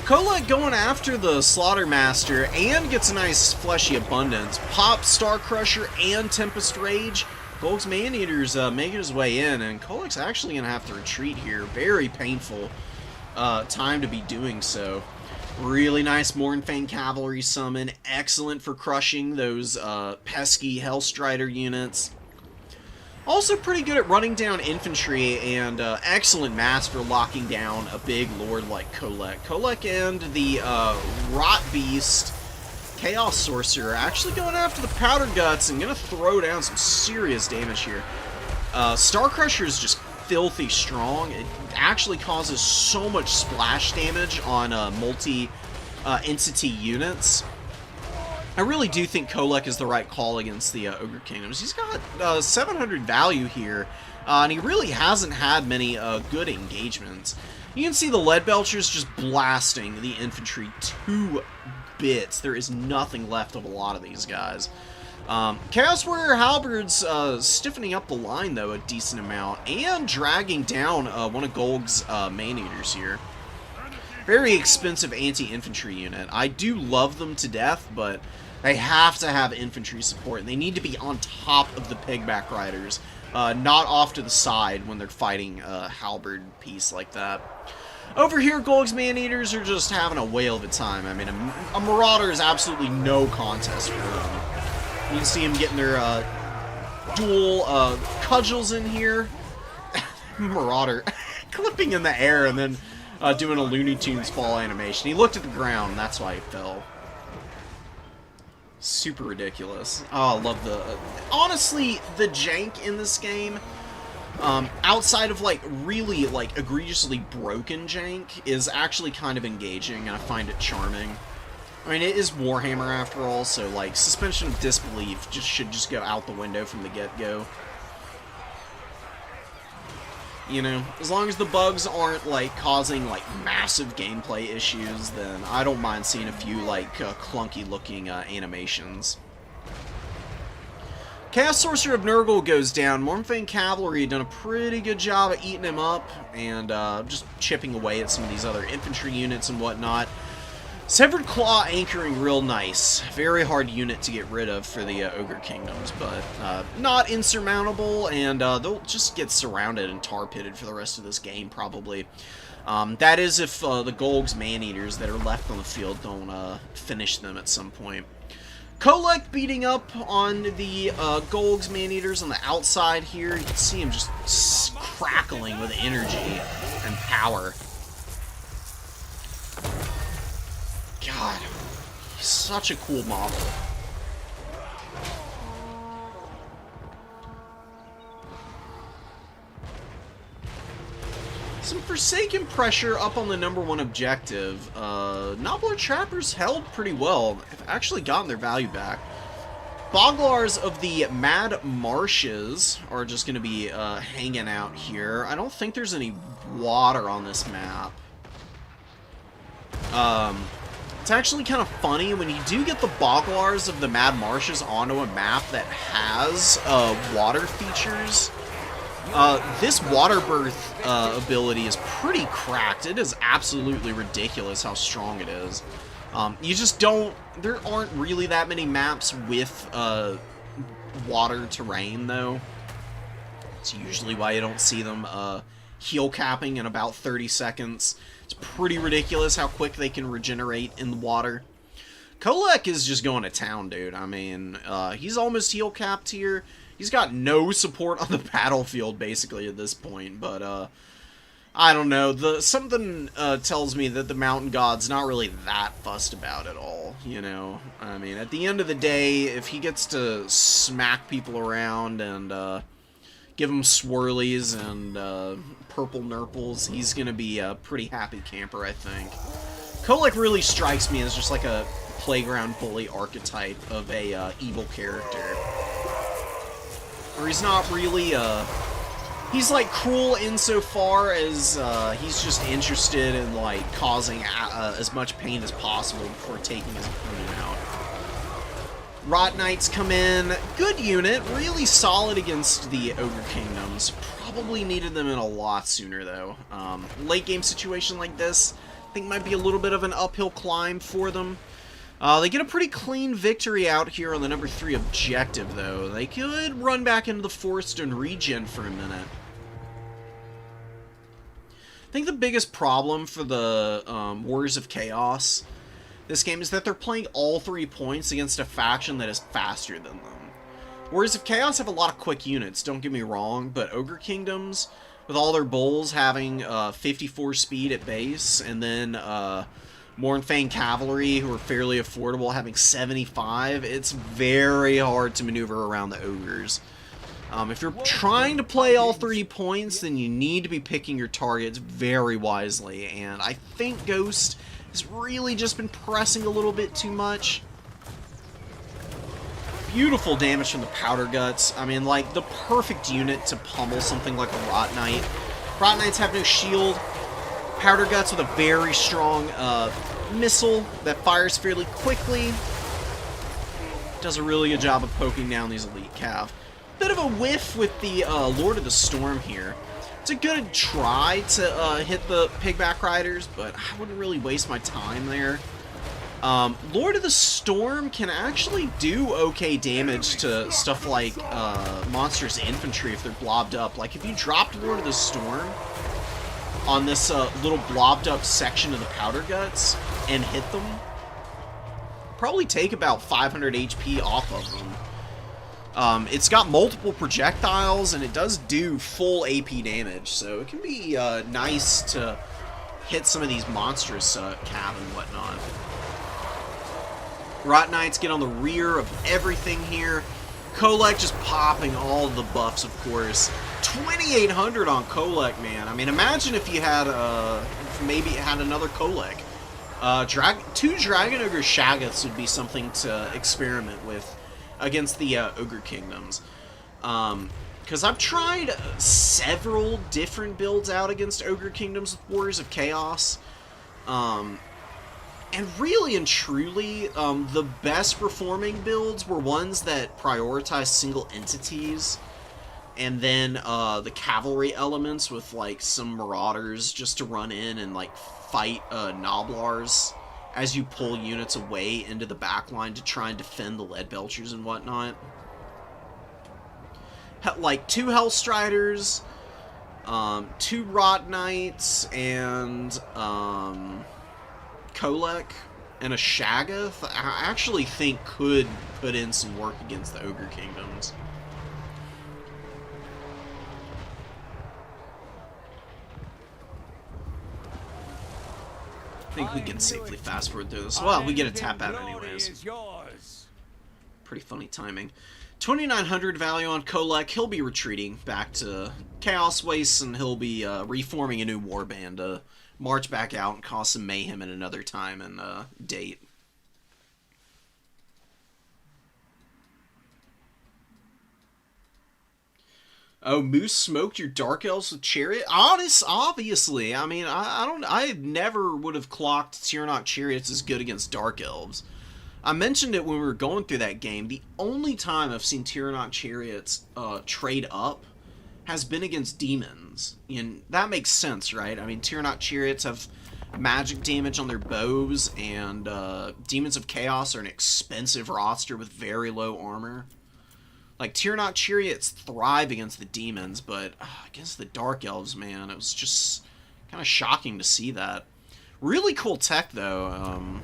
A: Kolek going after the Slaughtermaster and gets a nice fleshy abundance. Pops Star Crusher and Tempest Rage. Golg's Maneater's making his way in, and Kolek's actually going to have to retreat here. Very painful time to be doing so. Really nice Mournfang Cavalry summon. Excellent for crushing those pesky Hellstrider units. Also pretty good at running down infantry, and excellent mass for locking down a big lord like Kolek. Kolek and the Rot Beast Chaos Sorcerer actually going after the Powder Guts and going to throw down some serious damage here. Star Crusher is just filthy strong. It actually causes so much splash damage on multi-entity units. I really do think Kolek is the right call against the Ogre Kingdoms. He's got 700 value here, and he really hasn't had many good engagements. You can see the Lead Belchers just blasting the infantry to bits. There is nothing left of a lot of these guys. Chaos Warrior Halberds stiffening up the line, though, a decent amount, and dragging down one of Golg's Maneaters here. Very expensive anti-infantry unit. I do love them to death, but they have to have infantry support, and they need to be on top of the Pigback Riders, not off to the side when they're fighting a halberd piece like that. Over here, Golg's Maneaters are just having a whale of a time. I mean, a Marauder is absolutely no contest for them. You can see them getting their dual cudgels in here. Marauder clipping in the air and then doing a Looney Tunes fall animation. He looked at the ground, and that's why he fell. Super ridiculous. Oh, I love the... honestly, the jank in this game, outside of, like, really, like, egregiously broken jank, is actually kind of engaging, and I find it charming. I mean, it is Warhammer, after all, so, like, suspension of disbelief should just go out the window from the get-go. You know, as long as the bugs aren't, like, causing, like, massive gameplay issues, then I don't mind seeing a few, like, clunky-looking animations. Chaos Sorcerer of Nurgle goes down. Mournfang Cavalry done a pretty good job of eating him up and just chipping away at some of these other infantry units and whatnot. Severed Claw anchoring real nice. Very hard unit to get rid of for the Ogre Kingdoms, but not insurmountable, and they'll just get surrounded and tar-pitted for the rest of this game, probably. That is if the Golg's Maneaters that are left on the field don't finish them at some point. Kolek beating up on the Golg's Maneaters on the outside here. You can see him just crackling with energy and power. God, he's such a cool model. Some Forsaken pressure up on the #1 objective. Nobbler Trappers held pretty well. Have actually gotten their value back. Boglars of the Mad Marshes are just going to be hanging out here. I don't think there's any water on this map. It's actually kind of funny when you do get the Boglars of the Mad Marshes onto a map that has water features. This water birth ability is pretty cracked. It is absolutely ridiculous how strong it is. You just don't... there aren't really that many maps with water terrain, though. It's usually why you don't see them heal capping in about 30 seconds. It's pretty ridiculous how quick they can regenerate in the water. Kolek is just going to town, dude. I mean, he's almost heal capped here. He's got no support on the battlefield, basically, at this point. But, I don't know. Something tells me that the Mountain God's not really that fussed about it all, you know? I mean, at the end of the day, if he gets to smack people around and give them swirlies and purple nurples, he's going to be a pretty happy camper, I think. Kolek really strikes me as just like a playground bully archetype of a evil character. Or he's not really, he's, like, cruel insofar as he's just interested in, like, causing as much pain as possible before taking his opponent out. Rot Knights come in. Good unit. Really solid against the Ogre Kingdoms. Probably needed them in a lot sooner, though. Late game situation like this, I think might be a little bit of an uphill climb for them. They get a pretty clean victory out here on the number 3 objective, though. They could run back into the forest and regen for a minute. I think the biggest problem for the Warriors of Chaos this game is that they're playing all 3 points against a faction that is faster than them. Warriors of Chaos have a lot of quick units, don't get me wrong, but Ogre Kingdoms, with all their bulls having 54 speed at base, and then Mournfang Cavalry, who are fairly affordable, having 75, it's very hard to maneuver around the Ogres. If you're trying to play all 3 points, then you need to be picking your targets very wisely, and I think Ghost has really just been pressing a little bit too much. Beautiful damage from the Powder Guts. I mean, like, the perfect unit to pummel something like a Rot Knight. Rot Knights have no shield. Powder Guts with a very strong missile that fires fairly quickly. Does a really good job of poking down these elite cav. Bit of a whiff with the Lord of the Storm here. It's a good try to hit the Pigback Riders, but I wouldn't really waste my time there. Lord of the Storm can actually do okay damage to stuff like Monstrous Infantry if they're blobbed up. Like, if you dropped Lord of the Storm on this little blobbed up section of the Powder Guts and hit them, probably take about 500 HP off of them. It's got multiple projectiles, and it does do full AP damage, so it can be nice to hit some of these monstrous cav and whatnot. Rot Knights get on the rear of everything here. Kolek just popping all the buffs, of course. 2,800 on Kolek, man. I mean, imagine if you had, maybe had another Kolek. 2 Dragon Ogre Shaggoths would be something to experiment with against the Ogre Kingdoms. Because I've tried several different builds out against Ogre Kingdoms with Warriors of Chaos. And really and truly, the best performing builds were ones that prioritize single entities. And then the cavalry elements with, like, some marauders just to run in and, like, fight Noblars as you pull units away into the backline to try and defend the Lead Belchers and whatnot. Like, 2 Hellstriders, 2 Rot Knights, and Kolek, and a Shaggoth, I actually think could put in some work against the Ogre Kingdoms. I think we can safely fast forward through this. Well, we get a tap out anyways. Pretty funny timing. 2,900 value on Kolek. He'll be retreating back to Chaos Wastes, and he'll be reforming a new warband to march back out and cause some mayhem at another time and date. Oh, Moose smoked your Dark Elves with Chariot? Obviously. I mean, I never would have clocked Tyrannok Chariots as good against Dark Elves. I mentioned it when we were going through that game. The only time I've seen Tyrannok Chariots trade up has been against demons. And that makes sense, right? I mean, Tyrannok Chariots have magic damage on their bows, and Demons of Chaos are an expensive roster with very low armor. Like, Tirnoch Chariots thrive against the demons, but against the Dark Elves, man, it was just kind of shocking to see that. Really cool tech, though.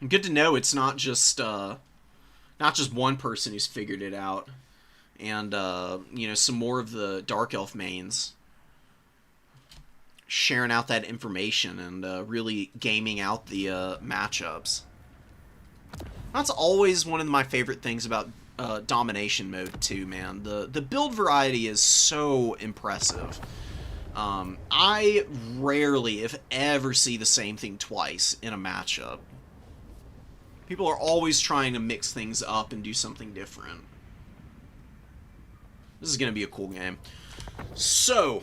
A: Good to know it's not just one person who's figured it out. And, you know, some more of the Dark Elf mains sharing out that information and really gaming out the matchups. That's always one of my favorite things about Domination mode, too, man. The build variety is so impressive. I rarely, if ever, see the same thing twice in a matchup. People are always trying to mix things up and do something different. This is going to be a cool game. So,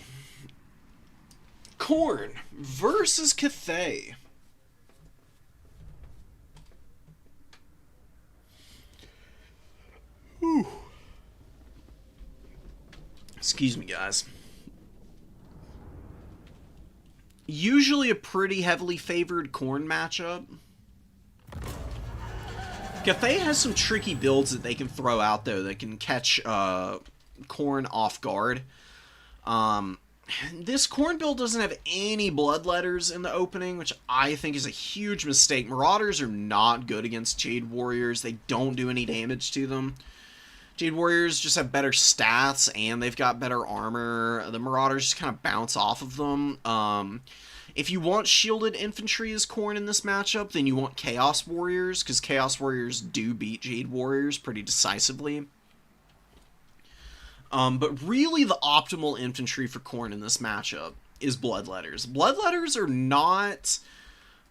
A: Khorne versus Cathay. Whew. Excuse me, guys. Usually a pretty heavily favored Khorne matchup. Cathay has some tricky builds that they can throw out, though, that can catch Khorne off guard. This Khorne build doesn't have any Bloodletters in the opening, which I think is a huge mistake. Marauders are not good against Jade Warriors. They don't do any damage to them. Jade Warriors just have better stats, and they've got better armor. The Marauders just kind of bounce off of them. If you want shielded infantry as Khorne in this matchup, then you want Chaos Warriors, because Chaos Warriors do beat Jade Warriors pretty decisively. But really the optimal infantry for Khorne in this matchup is Bloodletters. Bloodletters are not...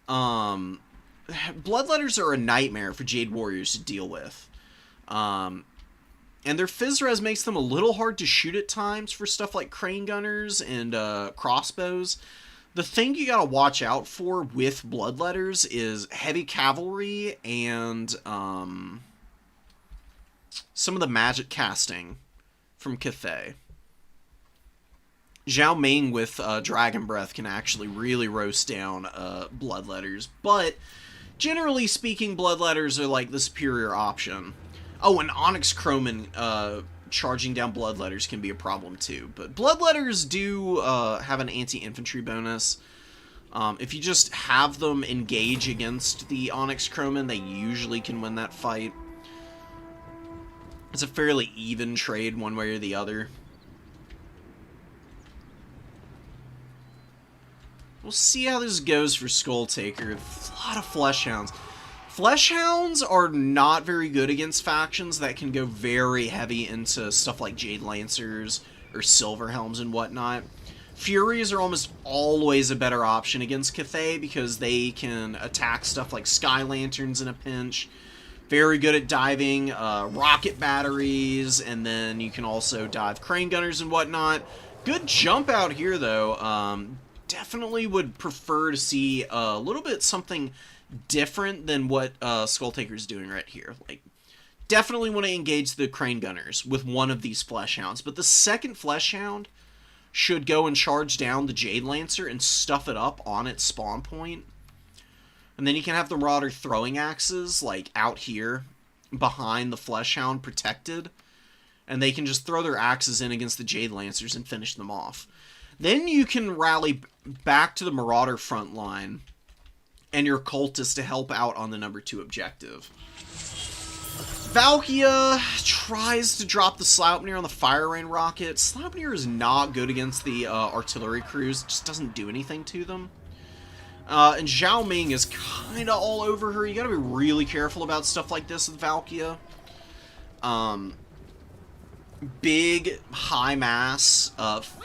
A: Bloodletters are a nightmare for Jade Warriors to deal with. And their Physres makes them a little hard to shoot at times for stuff like Crane Gunners and crossbows. The thing you gotta watch out for with Bloodletters is heavy cavalry and some of the magic casting from Cathay. Zhao Ming with Dragon Breath can actually really roast down Bloodletters, but generally speaking, Bloodletters are like the superior option. Oh, and Onyx Crowman charging down Bloodletters can be a problem too, but Bloodletters do have an anti-infantry bonus. If you just have them engage against the Onyx Crowman, they usually can win that fight. It's a fairly even trade one way or the other. We'll see how this goes for Skulltaker. A lot of Fleshhounds. Fleshhounds are not very good against factions that can go very heavy into stuff like Jade Lancers or Silverhelms and whatnot. Furies are almost always a better option against Cathay because they can attack stuff like Sky Lanterns in a pinch. Very good at diving rocket batteries, and then you can also dive Crane Gunners and whatnot. Good jump out here, though. Definitely would prefer to see a little bit something different than what Skulltaker's doing right here. Like, definitely want to engage the Crane Gunners with one of these Fleshhounds, but the second Fleshhound should go and charge down the Jade Lancer and stuff it up on its spawn point. And then you can have the Marauder throwing axes, like, out here behind the Fleshhound protected, and they can just throw their axes in against the Jade Lancers and finish them off. Then you can rally back to the Marauder front line and your cultists to help out on the number 2 objective. Valkia tries to drop the Sleipnir on the Fire Rain rocket. Sleipnir is not good against the artillery crews, just doesn't do anything to them. And Zhao Ming is kind of all over her. You gotta be really careful about stuff like this with Valkia. Big, high mass,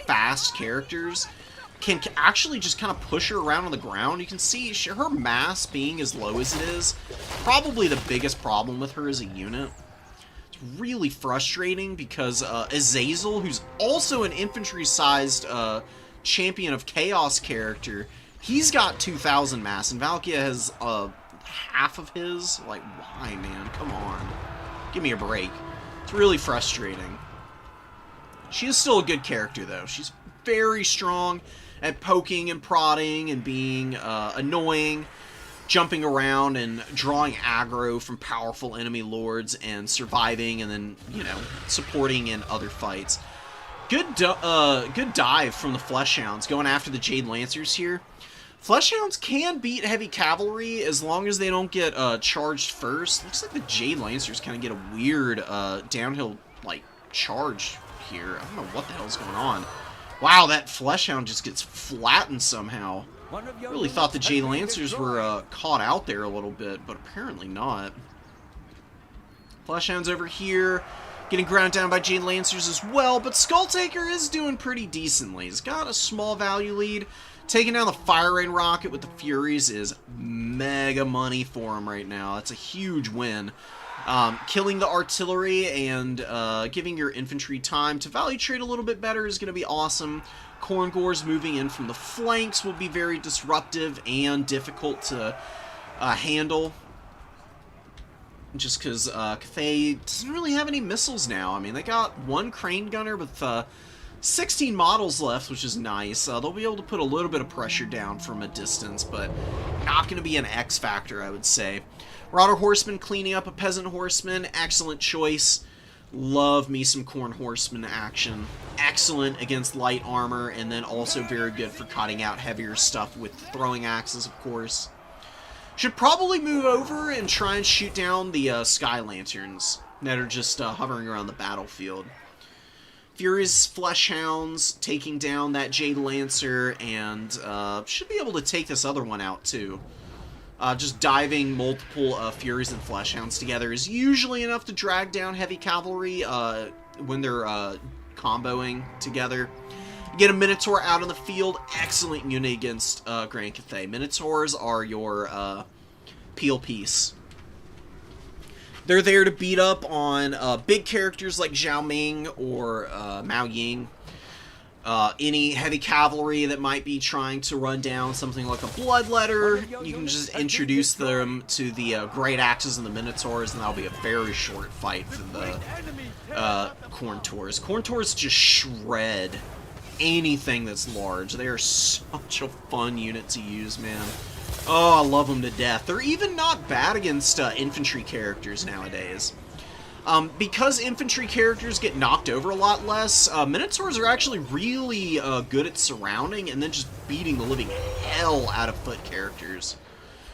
A: fast characters can actually just kind of push her around on the ground. You can see her mass being as low as it is, probably the biggest problem with her as a unit. It's really frustrating because Azazel, who's also an infantry-sized champion of chaos character, he's got 2,000 mass, and Valkia has half of his. Like, why, man? Come on. Give me a break. It's really frustrating. She is still a good character, though. She's very strong at poking and prodding and being annoying. jumping around and drawing aggro from powerful enemy lords and surviving and then, you know, supporting in other fights. Good dive from the Fleshhounds going after the Jade Lancers here. Fleshhounds can beat heavy cavalry as long as they don't get charged first. Looks like the Jade Lancers kind of get a weird downhill, like, charge here. I don't know what the hell's going on. Wow, that Fleshhound just gets flattened somehow. Really thought the Jade Lancers were caught out there a little bit, but apparently not. Fleshhound's over here, getting ground down by Jade Lancers as well, but Skulltaker is doing pretty decently. He's got a small value lead. Taking down the Fire Rain Rocket with the Furies is mega money for him right now. That's a huge win. Killing the artillery and giving your infantry time to value trade a little bit better is going to be awesome. Korngors moving in from the flanks will be very disruptive and difficult to handle. Just because Cathay doesn't really have any missiles now. I mean, they got one Crane Gunner with 16 models left, which is nice. They'll be able to put a little bit of pressure down from a distance, but not going to be an X factor, I would say. Marauder Horseman cleaning up a Peasant Horseman. Excellent choice. Love me some Corn Horseman action. Excellent against light armor, and then also very good for cutting out heavier stuff with throwing axes, of course. Should probably move over and try and shoot down the Sky Lanterns that are just hovering around the battlefield. Fury's Fleshhounds taking down that Jade Lancer, and should be able to take this other one out too. Just diving multiple Furies and Fleshhounds together is usually enough to drag down heavy cavalry when they're comboing together. Get a Minotaur out on the field. Excellent unit against Grand Cathay. Minotaurs are your peel piece. They're there to beat up on big characters like Zhao Ming or Mao Ying. Any heavy cavalry that might be trying to run down something like a Bloodletter, you can just introduce them to the Great Axes and the Minotaurs, and that'll be a very short fight for the Corntaurs. Corntaurs just shred anything that's large. They are such a fun unit to use, man. Oh, I love them to death. They're even not bad against infantry characters nowadays. Because infantry characters get knocked over a lot less, Minotaurs are actually really good at surrounding and then just beating the living hell out of foot characters.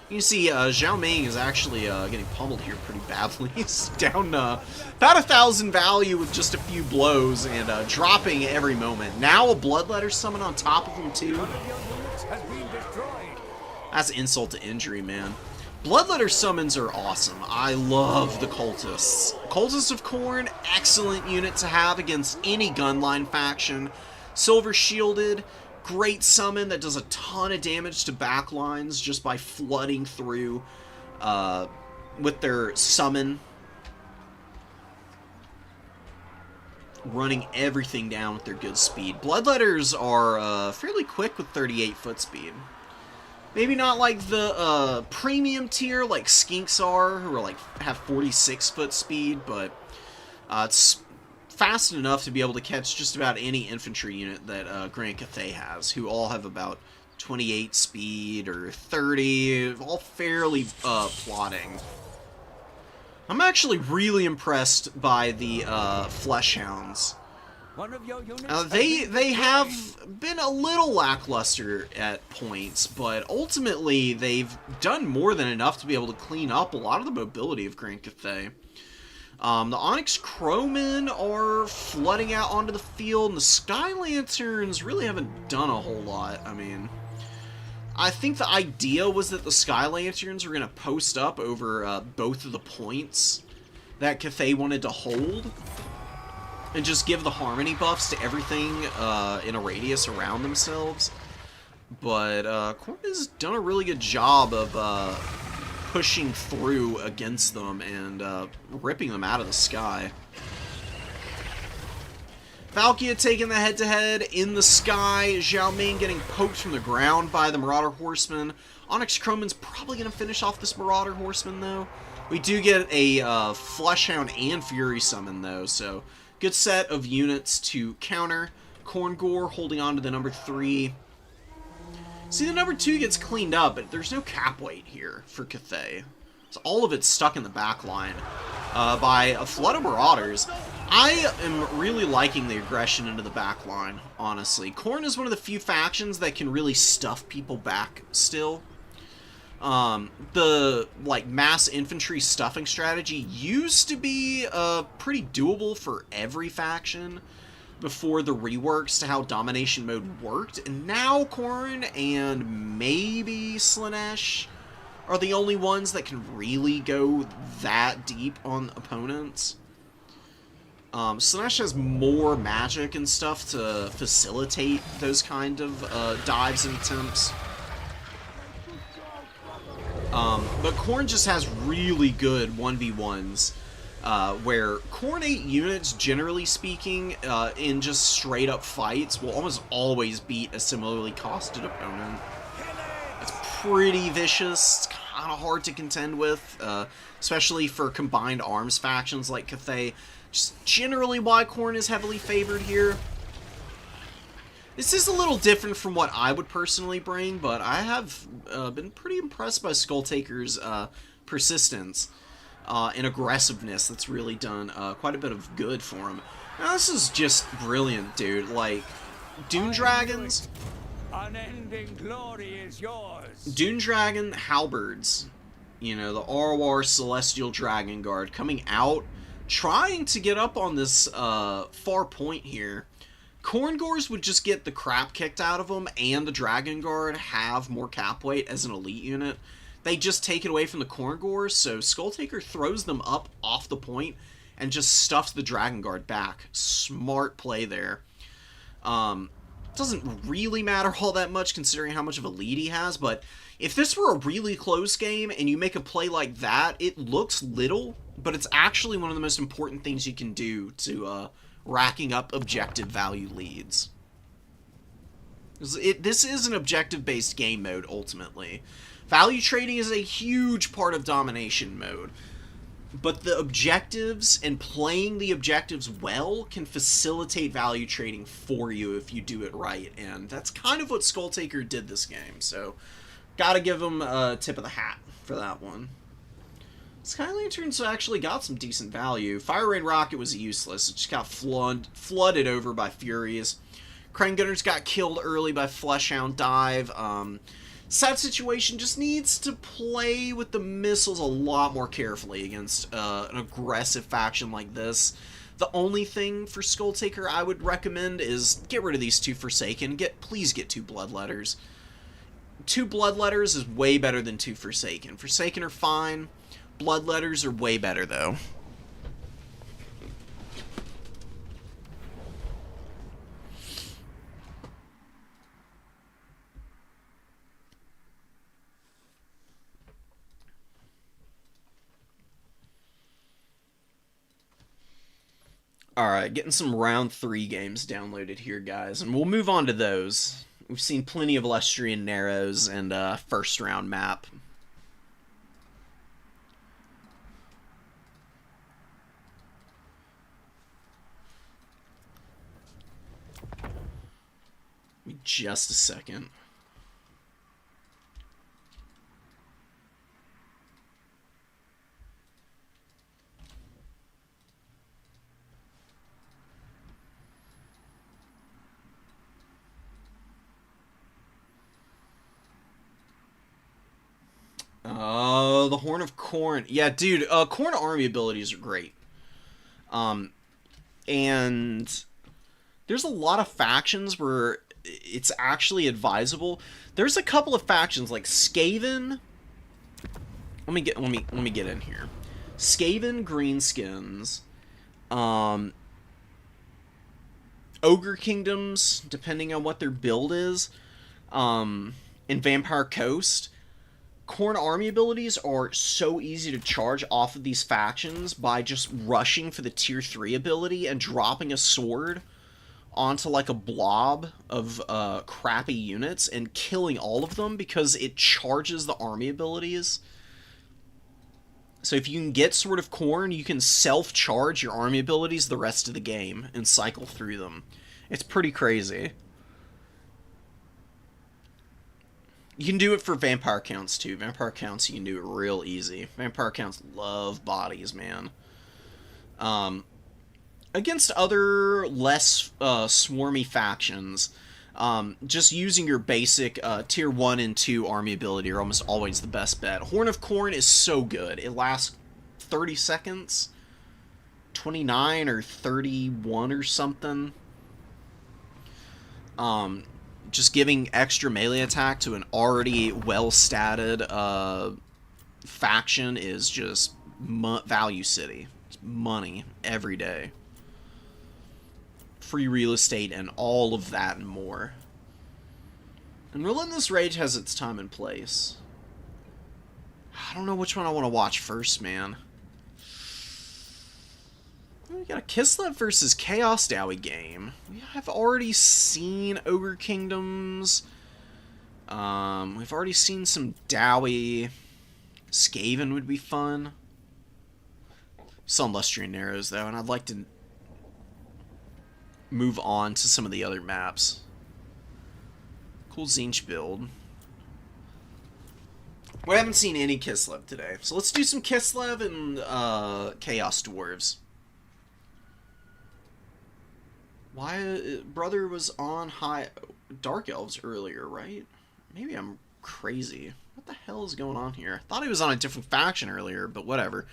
A: You can see Zhao Ming is actually getting pummeled here pretty badly. He's down about 1,000 value with just a few blows and dropping every moment. Now a Bloodletter summon on top of him too. That's insult to injury, man. Bloodletter summons are awesome. I love the Cultists. Cultists of Khorne, excellent unit to have against any gunline faction. Silver Shielded, great summon that does a ton of damage to backlines just by flooding through with their summon. Running everything down with their good speed. Bloodletters are fairly quick with 38 foot speed. Maybe not like the premium tier like Skinks are, who are like have 46 foot speed, but it's fast enough to be able to catch just about any infantry unit that Grand Cathay has, who all have about 28 speed or 30, all fairly plodding. I'm actually really impressed by the Fleshhounds. They have been a little lackluster at points, but ultimately they've done more than enough to be able to clean up a lot of the mobility of Grand Cathay. The Onyx Crowmen are flooding out onto the field, and the Sky Lanterns really haven't done a whole lot. I mean, I think the idea was that the Sky Lanterns were going to post up over both of the points that Cathay wanted to hold, and just give the harmony buffs to everything in a radius around themselves. But Khorne has done a really good job of pushing through against them and ripping them out of the sky. Valkia taking the head-to-head in the sky. Zhao Ming getting poked from the ground by the Marauder Horseman. Onyx Crowman's probably going to finish off this Marauder Horseman, though. We do get a Fleshhound and Fury summon, though, so good set of units to counter. Korngor holding on to the number 3. See, the number 2 gets cleaned up, but there's no cap weight here for Cathay. So all of it's stuck in the back line by a flood of Marauders. I am really liking the aggression into the back line, honestly. Khorne is one of the few factions that can really stuff people back still. The, like, mass infantry stuffing strategy used to be pretty doable for every faction before the reworks to how domination mode worked, and now Khorne and maybe Slaanesh are the only ones that can really go that deep on opponents. Slaanesh has more magic and stuff to facilitate those kind of dives and attempts. But Khorne just has really good 1v1s, where Khorne 8 units, generally speaking, in just straight-up fights, will almost always beat a similarly costed opponent. It's pretty vicious. It's kind of hard to contend with, especially for combined arms factions like Cathay. Just generally why Khorne is heavily favored here. This is a little different from what I would personally bring, but I have been pretty impressed by Skulltaker's persistence and aggressiveness. That's really done quite a bit of good for him. Now, this is just brilliant, dude. Like, Dune Dragons.
B: Unending glory is yours.
A: Dune Dragon Halberds. You know, the ROR Celestial Dragon Guard coming out, trying to get up on this far point here. Khorngors would just get the crap kicked out of them, and the Dragon Guard have more cap weight as an elite unit. They just take it away from the Khorngors, so Skulltaker throws them up off the point and just stuffs the Dragon Guard back. Smart play there. Doesn't really matter all that much considering how much of a lead he has, but if this were a really close game and you make a play like that, it looks little, but it's actually one of the most important things you can do to racking up objective value leads. This is an objective-based game mode, ultimately. Value trading is a huge part of domination mode, but the objectives and playing the objectives well can facilitate value trading for you if you do it right, and that's kind of what Skulltaker did this game, so gotta give him a tip of the hat for that one. Sky Lanterns actually got some decent value. Fire Rain Rocket was useless. It just got flooded over by Furies. Crane Gunners got killed early by Fleshhound Dive. Sad Situation just needs to play with the missiles a lot more carefully against an aggressive faction like this. The only thing for Skulltaker I would recommend is get rid of these 2 Forsaken. Please get 2 Bloodletters. 2 Bloodletters is way better than 2 Forsaken. Forsaken are fine. Bloodletters are way better, though. Alright, getting some round 3 games downloaded here, guys, and we'll move on to those. We've seen plenty of Lestrian Narrows and first round map. Give me just a second. The Horn of Khorne. Yeah, dude, Khorne army abilities are great. And there's a lot of factions where it's actually advisable. There's a couple of factions like Skaven. Let me get in here. Skaven Greenskins, Ogre Kingdoms, depending on what their build is, and Vampire Coast. Khorne army abilities are so easy to charge off of these factions by just rushing for the tier 3 ability and dropping a sword onto like a blob of crappy units and killing all of them because it charges the army abilities. So if you can get Sword of Khorne, you can self-charge your army abilities the rest of the game and cycle through them. It's pretty crazy. You can do it for vampire counts, too. Vampire counts, you can do it real easy. Vampire counts love bodies, man. Against other less swarmy factions, just using your basic tier 1 and 2 army ability are almost always the best bet. Horn of Corn is so good. It lasts 30 seconds, 29 or 31 or something. Just giving extra melee attack to an already well-statted faction is just value city. It's money every day. Free real estate and all of that and more. And Relentless Rage has its time and place. I don't know which one I want to watch first, man. We got a Kislev versus Chaos Dowie game. We have already seen Ogre Kingdoms. We've already seen some Dowie. Skaven would be fun. Some Lustrian Narrows, though, and I'd like to move on to some of the other maps. Cool Tzeentch build. We haven't seen any Kislev today, so let's do some Kislev and Chaos Dwarves. Why brother was on high Dark Elves earlier, right? Maybe I'm crazy. What the hell is going on here? I thought he was on a different faction earlier, but whatever.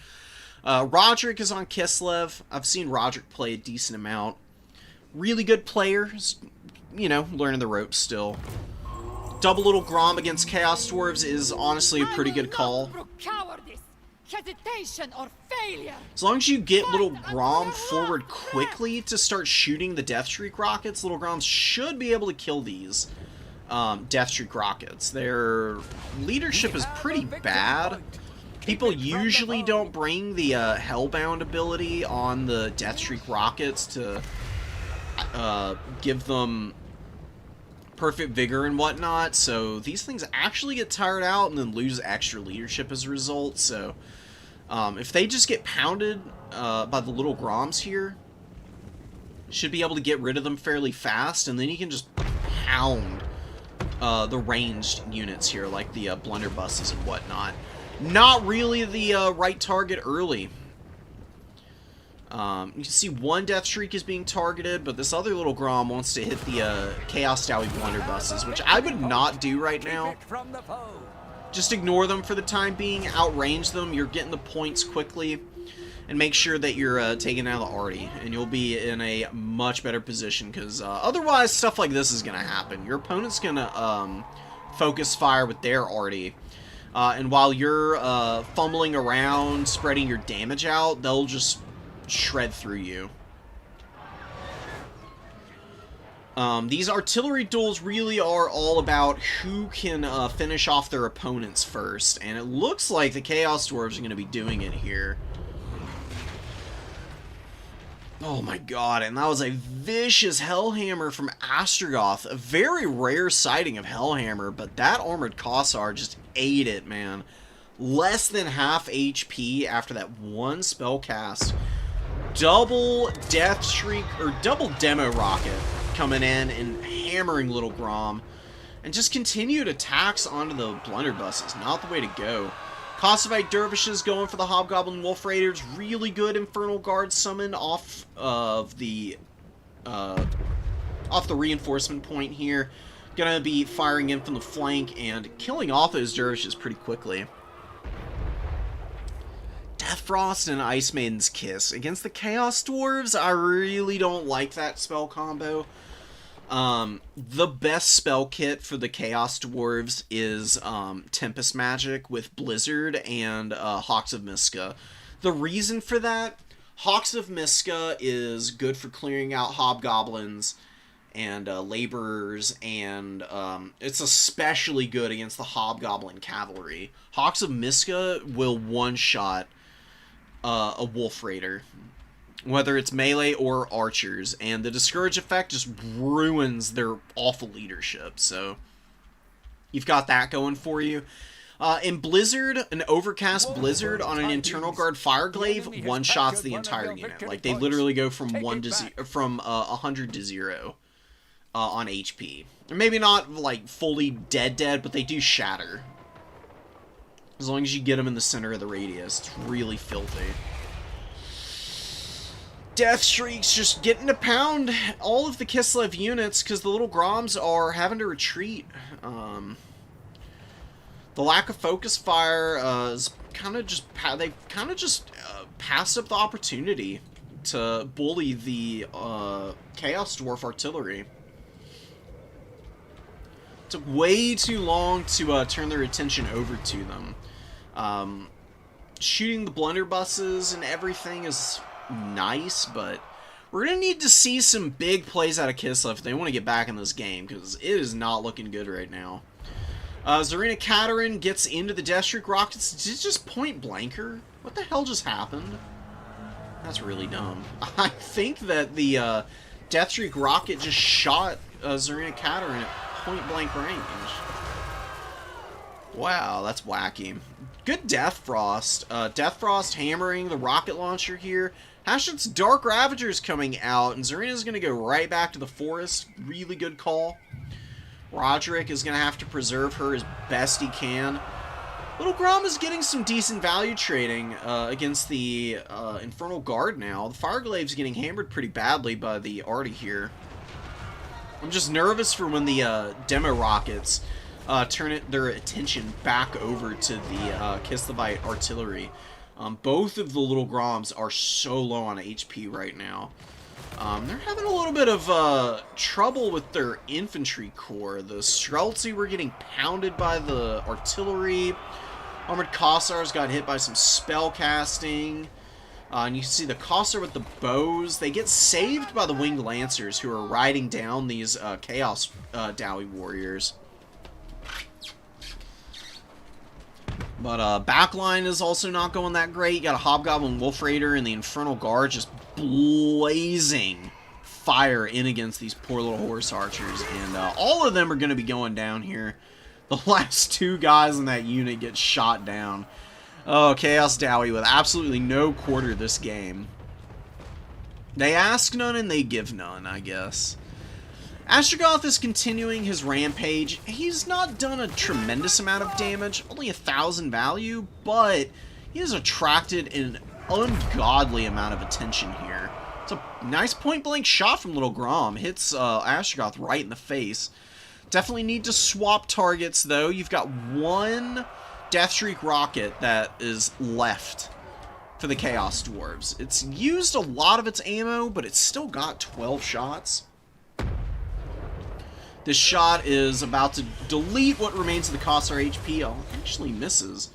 A: Roderick is on Kislev. I've seen Roderick play a decent amount. Really good player. You know, learning the ropes still. Double Little Grom against Chaos Dwarves is honestly a pretty good call.
D: Hesitation or failure.
A: As long as you get Little Grom forward quickly to start shooting the Deathstreak rockets, Little Groms should be able to kill these Deathstreak rockets. Their leadership is pretty bad. People usually don't bring the Hellbound ability on the Deathstreak rockets to give them perfect vigor and whatnot, so these things actually get tired out and then lose extra leadership as a result. So if they just get pounded by the Little Groms here, should be able to get rid of them fairly fast, and then you can just pound the ranged units here, like the blunderbusses and whatnot. Not really the right target early. You can see one Deathstreak is being targeted, but this other Little Grom wants to hit the Chaos Dowie blunderbusses, which I would not do right now. Just ignore them for the time being, outrange them, you're getting the points quickly, and make sure that you're taking out the arty, and you'll be in a much better position, because otherwise stuff like this is going to happen. Your opponent's going to focus fire with their arty, and while you're fumbling around, spreading your damage out, they'll just shred through you. These artillery duels really are all about who can finish off their opponents first, and it looks like the Chaos Dwarves are going to be doing it here. Oh my god, and that was a vicious Hellhammer from Astrogoth. A very rare sighting of Hellhammer, but that Armored Kossar just ate it, man. Less than half HP after that one spell cast. Double Deathstreak, or double Demo Rocket coming in and hammering Little Grom. And just continued attacks onto the blunderbusses. Not the way to go. Kossovite Dervishes going for the Hobgoblin Wolf Raiders. Really good Infernal Guard summon off of the reinforcement point here. Gonna be firing in from the flank and killing off those Dervishes pretty quickly. Deathfrost and Ice Maiden's Kiss. Against the Chaos Dwarves, I really don't like that spell combo. The best spell kit for the Chaos Dwarves is Tempest Magic with Blizzard and Hawks of Miska. The reason for that, Hawks of Miska is good for clearing out Hobgoblins and Laborers, and it's especially good against the Hobgoblin Cavalry. Hawks of Miska will one-shot a Wolf Raider, whether it's melee or archers, and the Discourage effect just ruins their awful leadership, so you've got that going for you. In Blizzard, an Overcast Blizzard on an Internal Guard Fireglaive one-shots the entire unit. Like, they literally go from 100 to 0 on HP. Or maybe not, like, fully dead, but they do shatter. As long as you get them in the center of the radius. It's really filthy. Death Shriek's just getting to pound all of the Kislev units because the little Groms are having to retreat. The lack of focus fire is kind of just passed up the opportunity to bully the Chaos Dwarf artillery. It took way too long to turn their attention over to them. Shooting the blunderbusses and everything is nice, but we're going to need to see some big plays out of Kislev if they want to get back in this game, because it is not looking good right now. Zarina Katerin gets into the Death Shriek rockets. Did it just point blank her? What the hell just happened? That's really dumb. I think that the Death Shriek rocket just shot Zarina Katerin at point blank range. Wow, that's wacky. Good Death Frost. Death Frost hammering the rocket launcher here. Hashut's Dark Ravager's coming out, and Zarina's going to go right back to the forest. Really good call. Roderick is going to have to preserve her as best he can. Little Grom is getting some decent value trading against the Infernal Guard now. The Fireglave's getting hammered pretty badly by the Arty here. I'm just nervous for when the demo rockets turn their attention back over to the Kislevite artillery. Both of the little Groms are so low on HP right now. They're having a little bit of trouble with their infantry corps. The Streltsy were getting pounded by the artillery. Armored Kossars got hit by some spell casting. And you see the Kossar with the bows. They get saved by the Winged Lancers, who are riding down these Chaos Dowie warriors. But backline is also not going that great. You got a Hobgoblin Wolf Raider and the Infernal Guard just blazing fire in against these poor little horse archers. And all of them are going to be going down here. The last two guys in that unit get shot down. Oh, Chaos Dowie with absolutely no quarter this game. They ask none and they give none, I guess. Astrogoth is continuing his rampage. He's not done a tremendous amount of damage, only 1,000 value, but he has attracted an ungodly amount of attention here. It's a nice point-blank shot from Little Grom. Hits Astrogoth right in the face. Definitely need to swap targets, though. You've got one Death Shriek rocket that is left for the Chaos Dwarves. It's used a lot of its ammo, but it's still got 12 shots. This shot is about to delete what remains of the Kossar HP. Oh, actually misses.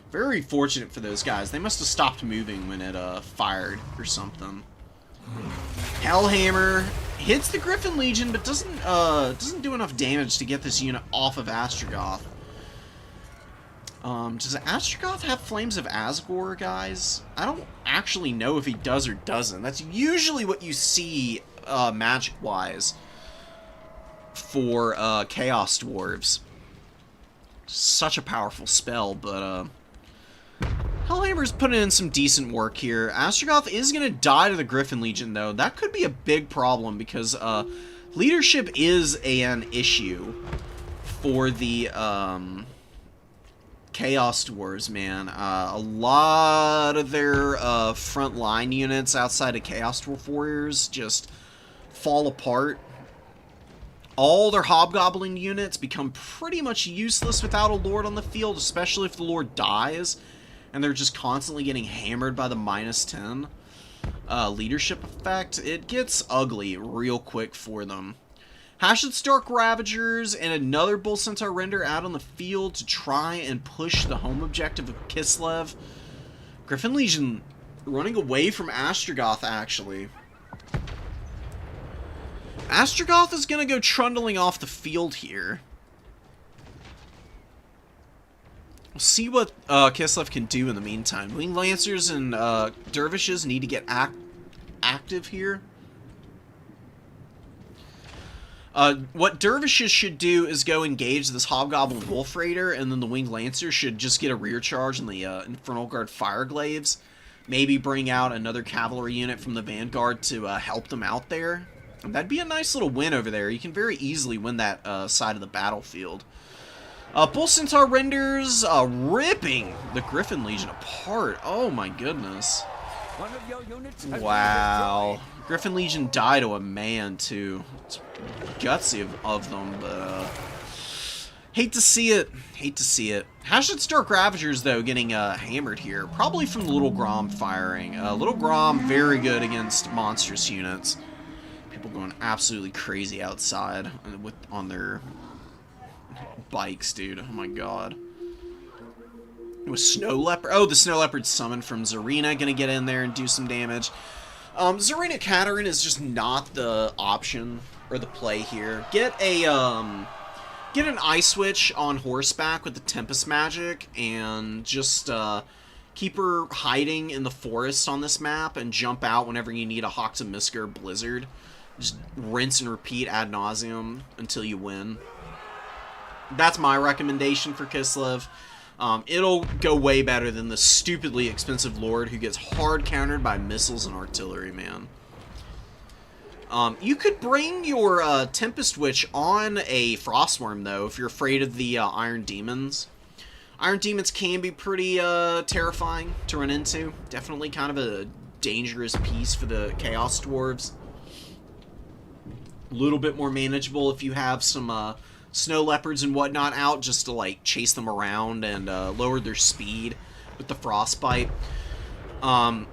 A: Very fortunate for those guys. They must have stopped moving when it fired or something. Hellhammer hits the Griffin Legion, but doesn't do enough damage to get this unit off of Astrogoth. Does Astrogoth have Flames of Asgore, guys? I don't actually know if he does or doesn't. That's usually what you see magic-wise for Chaos Dwarves. Such a powerful spell, but Hellhammer's putting in some decent work here. Astrogoth is going to die to the Griffin Legion, though. That could be a big problem, because leadership is an issue for the Chaos Dwarves, man. A lot of their front-line units outside of Chaos Dwarf Warriors just fall apart. All their Hobgoblin units become pretty much useless without a Lord on the field, especially if the Lord dies, and they're just constantly getting hammered by the -10 leadership effect. It gets ugly real quick for them. Hashut's Dark Ravagers and another Bull Centaur Render out on the field to try and push the home objective of Kislev. Griffin Legion running away from Astrogoth, actually. Astrogoth is going to go trundling off the field here. We'll see what Kislev can do in the meantime. Winged Lancers and Dervishes need to get active here. What Dervishes should do is go engage this Hobgoblin Wolf Raider, and then the Winged Lancers should just get a rear charge on the Infernal Guard Fireglaves. Maybe bring out another cavalry unit from the Vanguard to help them out there. That'd be a nice little win over there. You can very easily win that side of the battlefield. Bull Centaur renders ripping the Griffin Legion apart. Oh my goodness.
B: One of your units has
A: Wow. Griffin Legion died to a man, too. It's gutsy of them, but hate to see it. Hate to see it. Hashed's Dark Ravagers, though, getting hammered here. Probably from the Little Grom firing. Little Grom, very good against monstrous units. People going absolutely crazy outside on their bikes, dude. Oh my god. With Snow Leopard. Oh, the Snow Leopard summoned from Zarina gonna get in there and do some damage. Zarina Katerin is just not the option or the play here. Get an Ice Switch on horseback with the Tempest magic and just keep her hiding in the forest on this map and jump out whenever you need a Hoxamiska or Blizzard. Just rinse and repeat ad nauseum until you win. That's my recommendation for Kislev. It'll go way better than the stupidly expensive Lord who gets hard countered by missiles and artillery, man. You could bring your Tempest Witch on a Frostworm, though, if you're afraid of the Iron Demons. Iron Demons can be pretty terrifying to run into. Definitely kind of a dangerous piece for the Chaos Dwarves. A little bit more manageable if you have some Snow Leopards and whatnot out just to, like, chase them around and lower their speed with the Frostbite.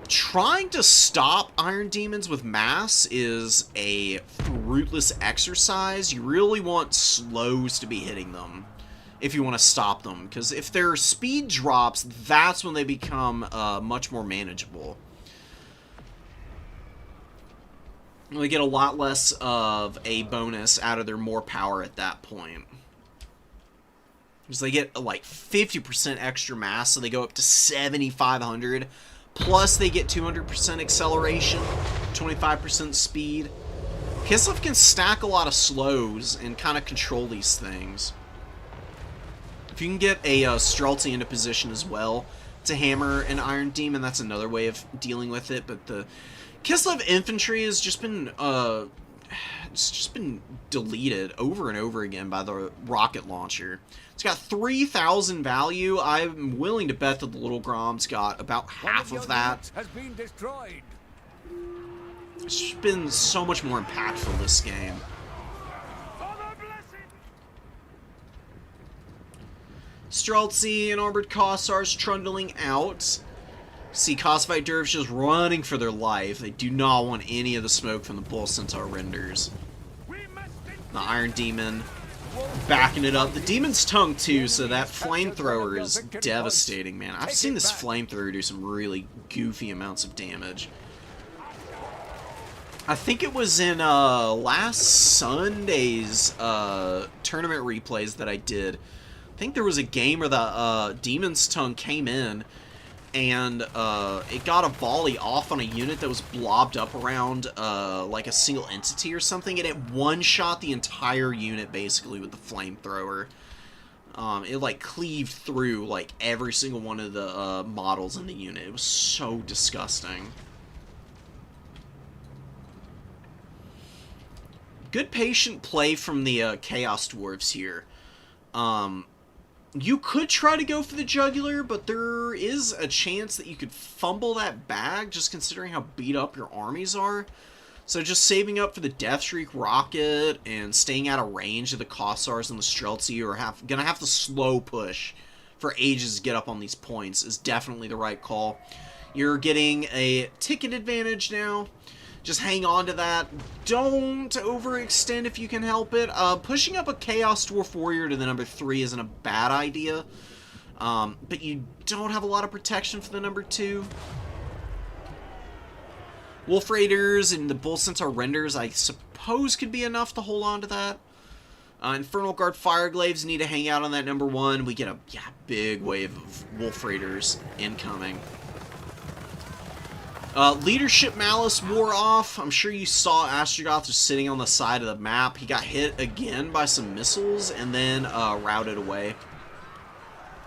A: Trying to stop Iron Demons with mass is a fruitless exercise. You really want slows to be hitting them if you want to stop them, because if their speed drops, that's when they become much more manageable. They get a lot less of a bonus out of their more power at that point. Because they get like 50% extra mass, so they go up to 7,500. Plus they get 200% acceleration, 25% speed. Kislev can stack a lot of slows and kind of control these things. If you can get a Streltsy into position as well to hammer an Iron Demon, that's another way of dealing with it. But the Kislev infantry has just been deleted over and over again by the rocket launcher. It's got 3,000 value. I'm willing to bet that the Little Grom's got about half of that.
B: Has been destroyed.
A: It's just been so much more impactful this game. Streltsy and Armored Kossars trundling out. See Cosfite Dervish just running for their life. They do not want any of the smoke from the Bull Centaur renders. The Iron Demon backing it up. The Demon's Tongue too, so that flamethrower is devastating, man. I've seen this flamethrower do some really goofy amounts of damage. I think it was in last Sunday's tournament replays that I did. I think there was a game where the Demon's Tongue came in and it got a volley off on a unit that was blobbed up around like a single entity or something, and it one-shot the entire unit basically with the flamethrower. It like cleaved through like every single one of the models in the unit. It was so disgusting. Good patient play from the Chaos Dwarves here. You could try to go for the Jugular, but there is a chance that you could fumble that bag, just considering how beat up your armies are. So just saving up for the Death Shriek rocket and staying out of range of the Kossars and the Streltsy, who are gonna have to slow push for ages to get up on these points, is definitely the right call. You're getting a ticket advantage now. Just hang on to that. Don't overextend if you can help it. Pushing up a Chaos Dwarf Warrior to the number 3 isn't a bad idea. But you don't have a lot of protection for the number 2. Wolf Raiders and the Bull Centaur Renders, I suppose, could be enough to hold on to that. Infernal Guard Fireglaves need to hang out on that number 1. We get a big wave of Wolf Raiders incoming. Leadership Malice wore off. I'm sure you saw Astrogoth just sitting on the side of the map. He got hit again by some missiles and then routed away.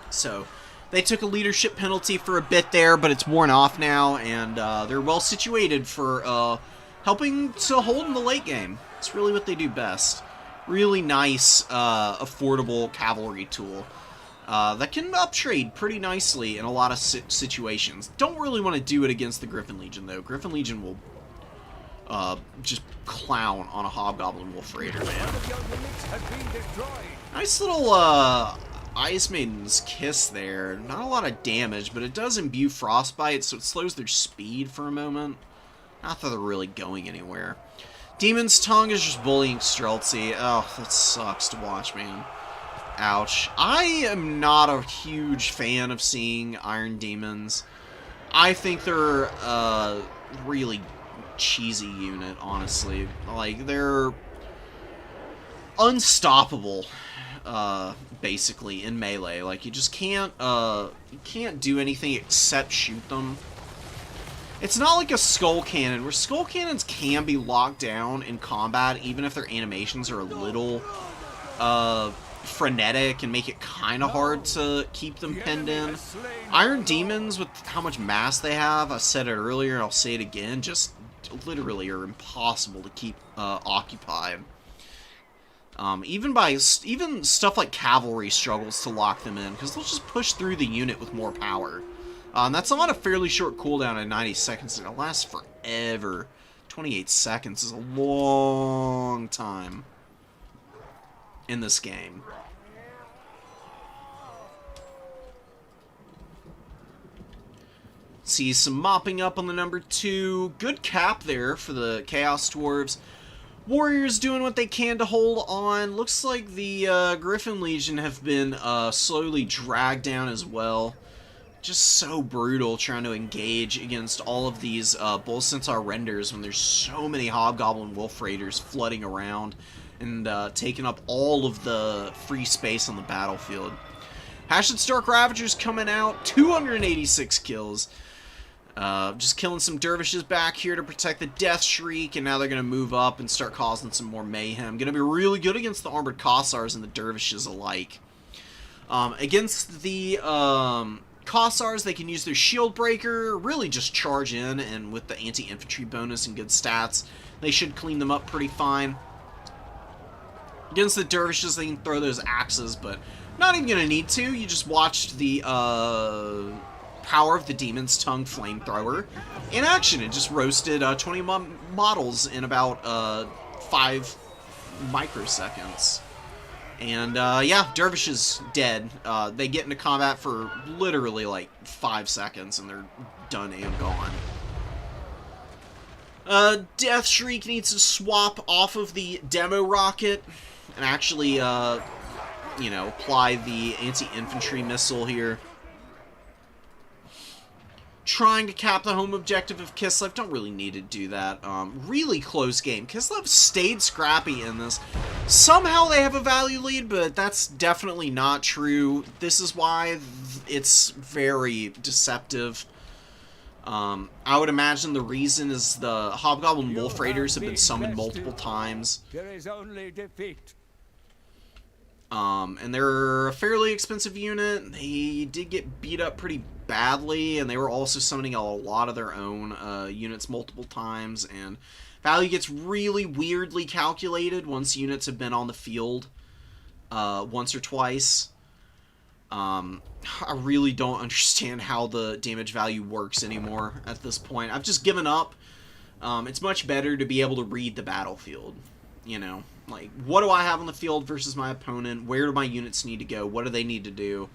A: So they took a leadership penalty for a bit there, but it's worn off now, and they're well situated for helping to hold in the late game. It's really what they do best. Really nice, affordable cavalry tool that can uptrade pretty nicely in a lot of situations. Don't really want to do it against the Griffin Legion, though. Griffin Legion will just clown on a Hobgoblin Wolf Raider, man.
B: One of your units has been destroyed.
A: Nice little Ice Maiden's Kiss there. Not a lot of damage, but it does imbue Frostbite, so it slows their speed for a moment. Not that they're really going anywhere. Demon's Tongue is just bullying Streltsy. Oh, that sucks to watch, man. Ouch. I am not a huge fan of seeing Iron Demons. I think they're a really cheesy unit, honestly. Like, they're unstoppable, basically, in melee. Like, you just can't do anything except shoot them. It's not like a Skull Cannon, where Skull Cannons can be locked down in combat, even if their animations are a little, frenetic and make it kind of hard to keep them pinned in. Iron Demons, with how much mass they have, I said it earlier, I'll say it again, just literally are impossible to keep occupied. Even stuff like Cavalry struggles to lock them in, because they'll just push through the unit with more power. And that's on a fairly short cooldown at 90 seconds, and it lasts forever. 28 seconds is a long time in this game. See some mopping up on the number 2. Good cap there for the Chaos Dwarves. Warriors doing what they can to hold on. Looks like the Griffin Legion have been slowly dragged down as well. Just so brutal trying to engage against all of these Bull Centaur Renders when there's so many Hobgoblin Wolf Raiders flooding around and taking up all of the free space on the battlefield. Hashid Stark Ravagers coming out, 286 kills. Just killing some dervishes back here to protect the Death Shriek, and now they're going to move up and start causing some more mayhem. Going to be really good against the Armored Kossars and the dervishes alike. Against the Kossars, they can use their Shield Breaker, really just charge in, and with the anti-infantry bonus and good stats, they should clean them up pretty fine. Against the dervishes, they can throw those axes, but not even going to need to. You just watched the power of the Demon's Tongue Flamethrower in action. It just roasted 20 models in about 5 microseconds. And, yeah, Dervishes dead. They get into combat for literally, like, 5 seconds, and they're done and gone. Death Shriek needs to swap off of the demo rocket and actually, you know, apply the anti-infantry missile here. Trying to cap the home objective of Kislev. Don't really need to do that. Really close game. Kislev stayed scrappy in this. Somehow they have a value lead, but that's definitely not true. This is why it's very deceptive. I would imagine the reason is the Hobgoblin Wolf Raiders have been summoned multiple times.
B: There is only defeat.
A: And they're a fairly expensive unit. They did get beat up pretty badly, and they were also summoning a lot of their own units multiple times, and value gets really weirdly calculated once units have been on the field once or twice. I really don't understand how the damage value works anymore at this point. I've just given up. It's much better to be able to read the battlefield, you know? Like, what do I have on the field versus my opponent? Where do my units need to go? What do they need to do?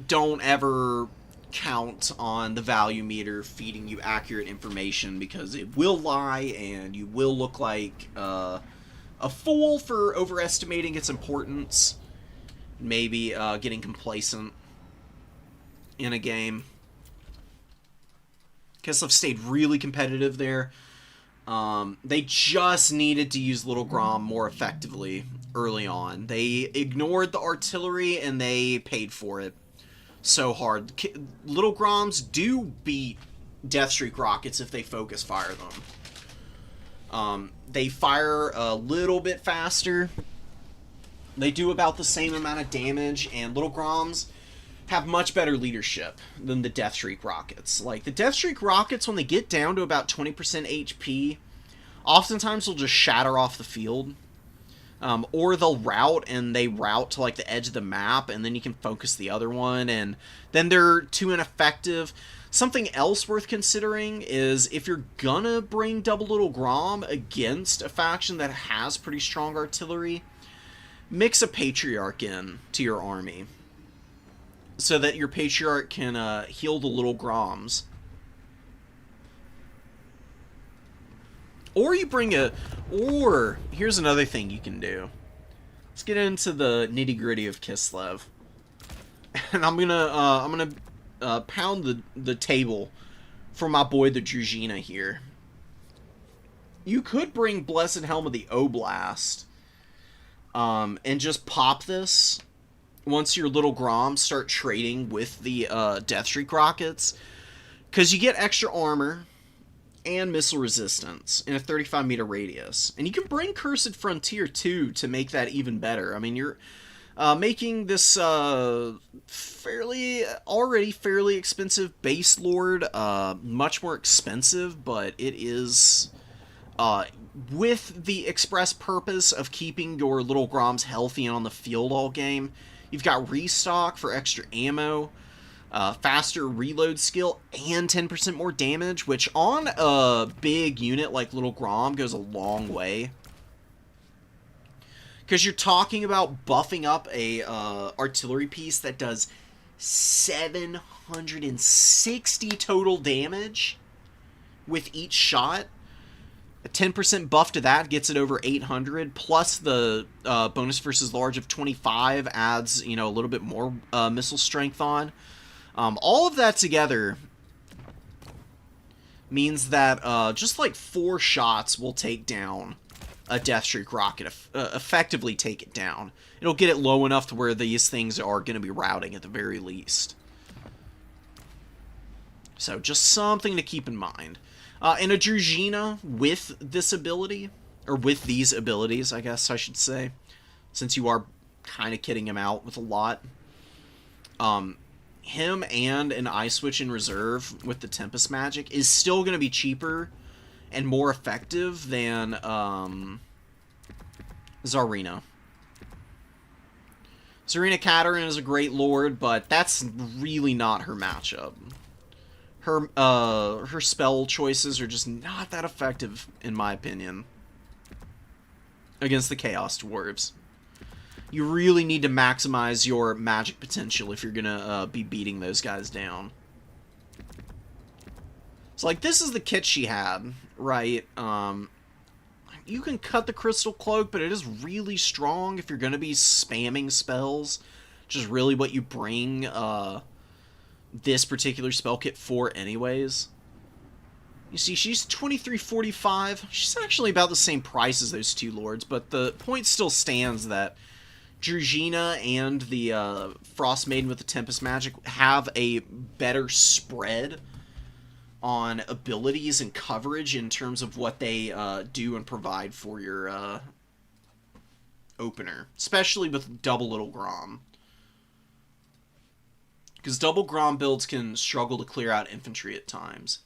A: Don't ever count on the value meter feeding you accurate information, because it will lie and you will look like a fool for overestimating its importance. Maybe getting complacent in a game. Kislev stayed really competitive there. They just needed to use Little Grom more effectively early on. They ignored the artillery, and they paid for it so hard. Little Groms do beat Deathstreak rockets if they focus fire them. They fire a little bit faster. They do about the same amount of damage, and Little Groms have much better leadership than the Deathstreak rockets. Like, the Deathstreak rockets, when they get down to about 20% HP, oftentimes will just shatter off the field. Or they'll route, and they route to, like, the edge of the map, and then you can focus the other one, and then they're too ineffective. Something else worth considering is if you're gonna bring Double Little Grom against a faction that has pretty strong artillery, mix a Patriarch in to your army, so that your Patriarch can heal the Little Groms. Or you bring or here's another thing you can do. Let's get into the nitty gritty of Kislev, and I'm gonna pound the table for my boy the Druzhina here. You could bring Blessed Helm of the Oblast, and just pop this once your little Groms start trading with the Deathstreak rockets, because you get extra armor and missile resistance in a 35-meter radius. And you can bring Cursed Frontier, too, to make that even better. I mean, you're making this already fairly expensive base lord much more expensive, but it is with the express purpose of keeping your little Groms healthy and on the field all game. You've got restock for extra ammo, faster reload skill, and 10% more damage, which on a big unit like Little Grom goes a long way. Because you're talking about buffing up a artillery piece that does 760 total damage with each shot. A 10% buff to that gets it over 800, plus the bonus versus large of 25 adds, a little bit more missile strength on. All of that together means that just like 4 shots will take down a Deathstreak rocket, effectively take it down. It'll get it low enough to where these things are going to be routing at the very least. So just something to keep in mind. And a Druzhina with this ability, or with these abilities, I guess I should say, since you are kind of kidding him out with a lot. Him and an Eye Switch in reserve with the Tempest magic is still going to be cheaper and more effective than Tsarina. Tsarina Katerin is a great lord, but that's really not her matchup. Her spell choices are just not that effective, in my opinion, against the Chaos Dwarves. You really need to maximize your magic potential if you're gonna be beating those guys down. So, like, this is the kit she had, right? You can cut the Crystal Cloak, but it is really strong if you're gonna be spamming spells, which is really what you bring, this particular spell kit for anyways. You see, she's 2345. She's actually about the same price as those two lords, but the point still stands that Druzhina and the Frost Maiden with the Tempest magic have a better spread on abilities and coverage in terms of what they do and provide for your opener, especially with Double Little Grom. Because double Grom builds can struggle to clear out infantry at times.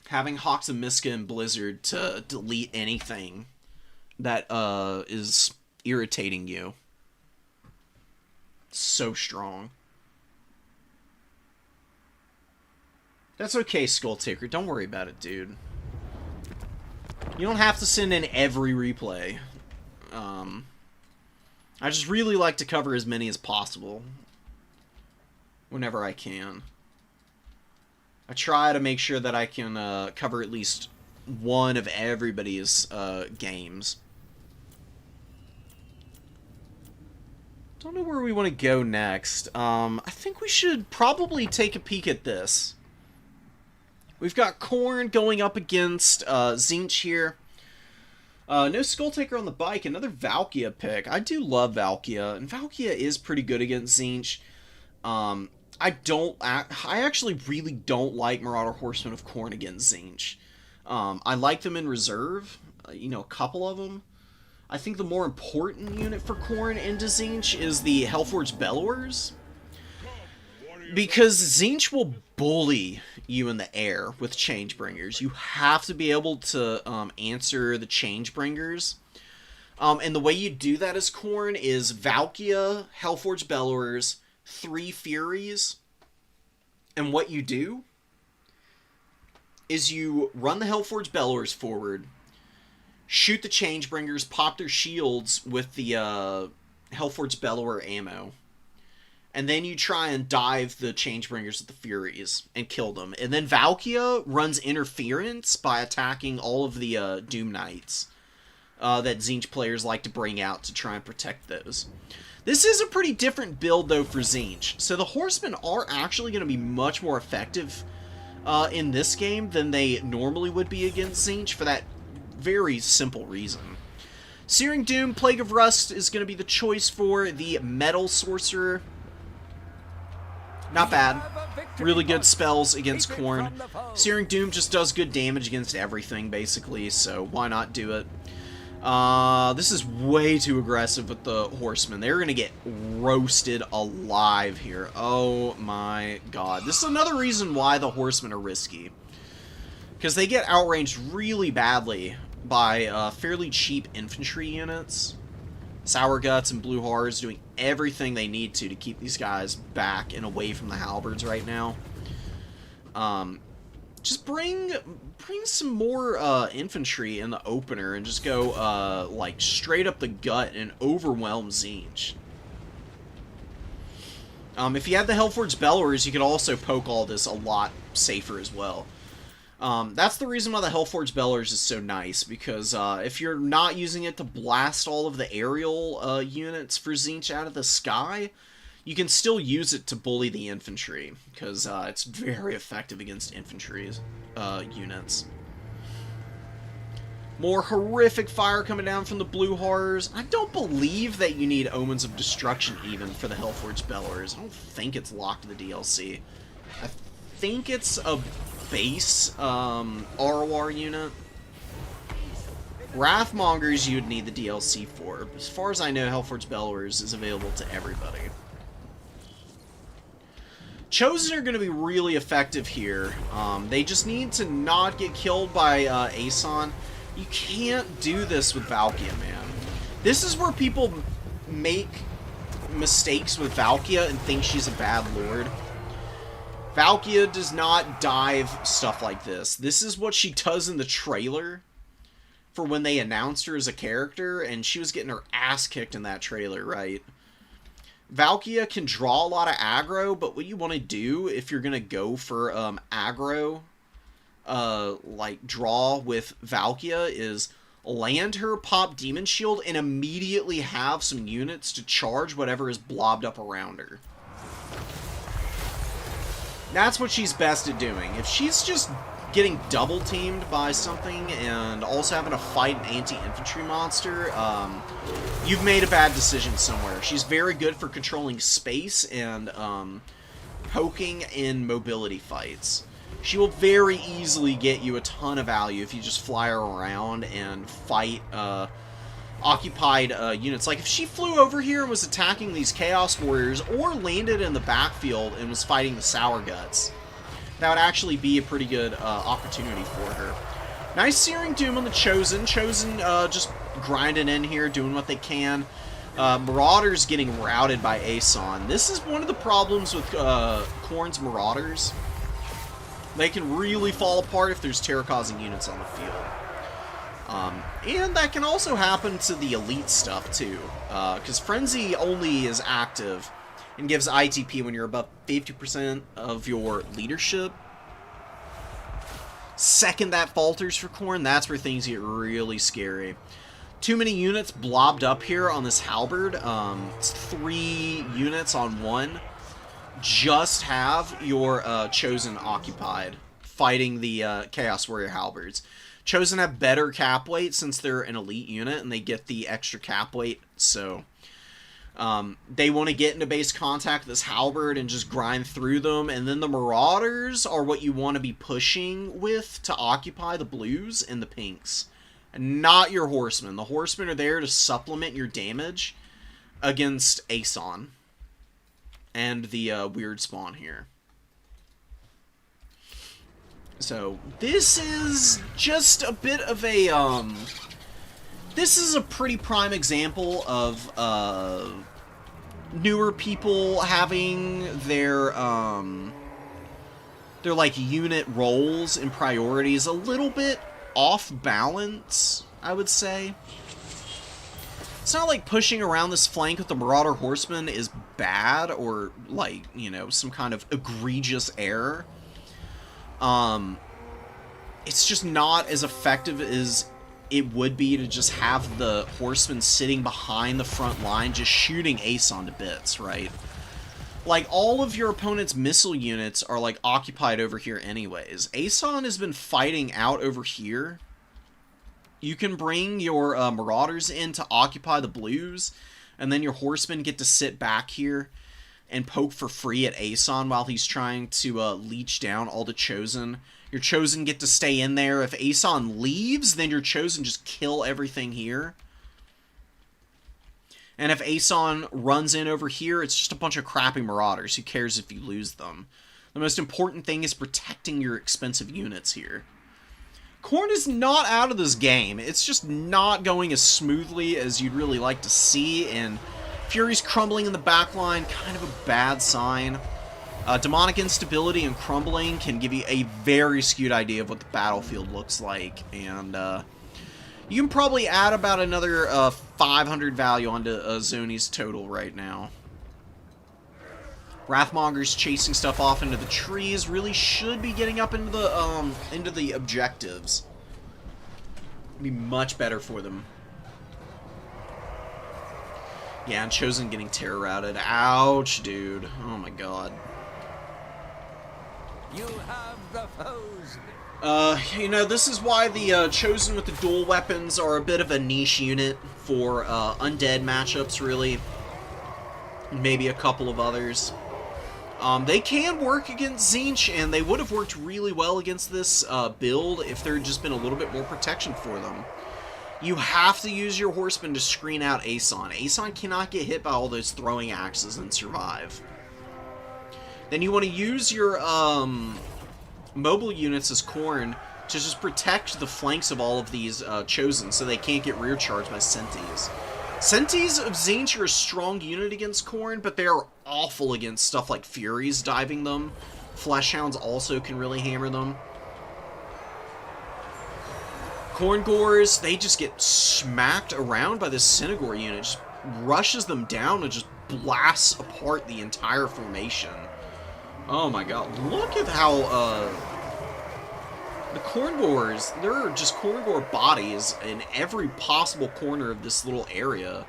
A: Having Hawks of Miska and Blizzard to delete anything that is irritating you. So strong. That's okay, Skulltaker. Don't worry about it, dude. You don't have to send in every replay. I just really like to cover as many as possible whenever I can. I try to make sure that I can cover at least one of everybody's games. Don't know where we want to go next. I think we should probably take a peek at this. We've got Khorne going up against Tzeentch here. No Skulltaker on the bike. Another Valkia pick. I do love Valkia, and Valkia is pretty good against Tzeentch. I actually really don't like Marauder Horsemen of Khorne against Tzeentch. I like them in reserve, a couple of them. I think the more important unit for Khorne into Tzeentch is the Hellforged Bellowers. Because Tzeentch will bully you in the air with Changebringers. You have to be able to answer the Changebringers. And the way you do that as Khorne is Valkia, Hellforged Bellowers, 3 Furies. And what you do is you run the Hellforged Bellowers forward, shoot the Changebringers, pop their shields with the Hellforged Bellower ammo. And then you try and dive the Changebringers with the Furies and kill them. And then Valkia runs interference by attacking all of the Doom Knights that Tzeentch players like to bring out to try and protect those. This is a pretty different build, though, for Tzeentch. So the Horsemen are actually going to be much more effective in this game than they normally would be against Tzeentch for that very simple reason. Searing Doom, Plague of Rust is going to be the choice for the Metal Sorcerer. Not bad. Really good spells against Khorne. Searing Doom just does good damage against everything, basically, so why not do it? This is way too aggressive with the Horsemen. They're going to get roasted alive here. Oh my god. This is another reason why the Horsemen are risky. Because they get outranged really badly by fairly cheap infantry units. Sour Guts and Blue Horrors doing everything they need to keep these guys back and away from the halberds right now. Just bring some more infantry in the opener and just go like straight up the gut and overwhelm Tzeentch. If you had the Hellforged Bellowers, you could also poke all this a lot safer as well. That's the reason why the Hellforged Bellowers is so nice, because if you're not using it to blast all of the aerial units for Tzeentch out of the sky, you can still use it to bully the infantry, because it's very effective against infantry units. More horrific fire coming down from the Blue Horrors. I don't believe that you need Omens of Destruction even for the Hellforged Bellowers. I don't think it's locked to the DLC. I think it's a base ROR unit. Wrathmongers you'd need the DLC for. But as far as I know, Hellforged Bellowers is available to everybody. Chosen are going to be really effective here. They just need to not get killed by Aeson. You can't do this with Valkia, man. This is where people make mistakes with Valkia and think she's a bad lord. Valkia does not dive stuff like this. This is what she does in the trailer for when they announced her as a character, and she was getting her ass kicked in that trailer, right? Valkia can draw a lot of aggro, but what you want to do if you're going to go for aggro, like draw with Valkia, is land her, pop Demon Shield, and immediately have some units to charge whatever is blobbed up around her. That's what she's best at doing. If she's just getting double teamed by something and also having to fight an anti-infantry monster, you've made a bad decision somewhere. She's very good for controlling space and poking in mobility fights. She will very easily get you a ton of value if you just fly her around and fight occupied units. Like if she flew over here and was attacking these Chaos Warriors, or landed in the backfield and was fighting the Sour Guts, that would actually be a pretty good opportunity for her. Nice Searing Doom on the Chosen. Chosen just grinding in here, doing what they can. Marauders getting routed by Aeson. This is one of the problems with Khorne's Marauders. They can really fall apart if there's terror-causing units on the field. And that can also happen to the elite stuff, too. Because Frenzy only is active and gives ITP when you're above 50% of your leadership. Second that falters for Khorne, that's where things get really scary. Too many units blobbed up here on this halberd. It's 3 units on one. Just have your Chosen occupied, fighting the Chaos Warrior halberds. Chosen have better cap weight since they're an elite unit and they get the extra cap weight, so they want to get into base contact with this halberd and just grind through them. And then the Marauders are what you want to be pushing with to occupy the blues and the pinks. Not your horsemen. The horsemen are there to supplement your damage against Aeson and the weird spawn here. So, this is just a bit of a, this is a pretty prime example of, newer people having their like, unit roles and priorities a little bit off balance, I would say. It's not like pushing around this flank with the Marauder Horseman is bad or, like, you know, some kind of egregious error. It's just not as effective as it would be to just have the horseman sitting behind the front line just shooting Aeson to bits, right? Like, all of your opponent's missile units are, like, occupied over here anyways. Aeson has been fighting out over here. You can bring your Marauders in to occupy the blues, and then your horsemen get to sit back here and poke for free at Aeson while he's trying to leech down all the Chosen. Your Chosen get to stay in there. If Aeson leaves, then your Chosen just kill everything here. And if Aeson runs in over here, it's just a bunch of crappy Marauders. Who cares if you lose them? The most important thing is protecting your expensive units here. Khorne is not out of this game. It's just not going as smoothly as you'd really like to see, and Fury's crumbling in the backline, kind of a bad sign. Demonic instability and crumbling can give you a very skewed idea of what the battlefield looks like, and you can probably add about another 500 value onto Zoni's total right now. Wrathmonger's chasing stuff off into the trees. Really should be getting up into the objectives. Be much better for them. Yeah, and Chosen getting terror routed. Ouch, dude. Oh my god.
B: You have the foes.
A: You know, this is why the Chosen with the dual weapons are a bit of a niche unit for undead matchups, really. Maybe a couple of others. They can work against Tzeentch, and they would have worked really well against this build if there had just been a little bit more protection for them. You have to use your horsemen to screen out Aeson. Aeson cannot get hit by all those throwing axes and survive. Then you want to use your mobile units as Khorne to just protect the flanks of all of these Chosen so they can't get rear charged by Sentis. Sentis of Tzeentch are a strong unit against Khorne, but they are awful against stuff like Furies diving them. Fleshhounds also can really hammer them. Khorne Gores, they just get smacked around by this Synagore unit. Just rushes them down and just blasts apart the entire formation. Oh my god, look at how, the Khorne Gores, there are just Khorne Gore bodies in every possible corner of this little area.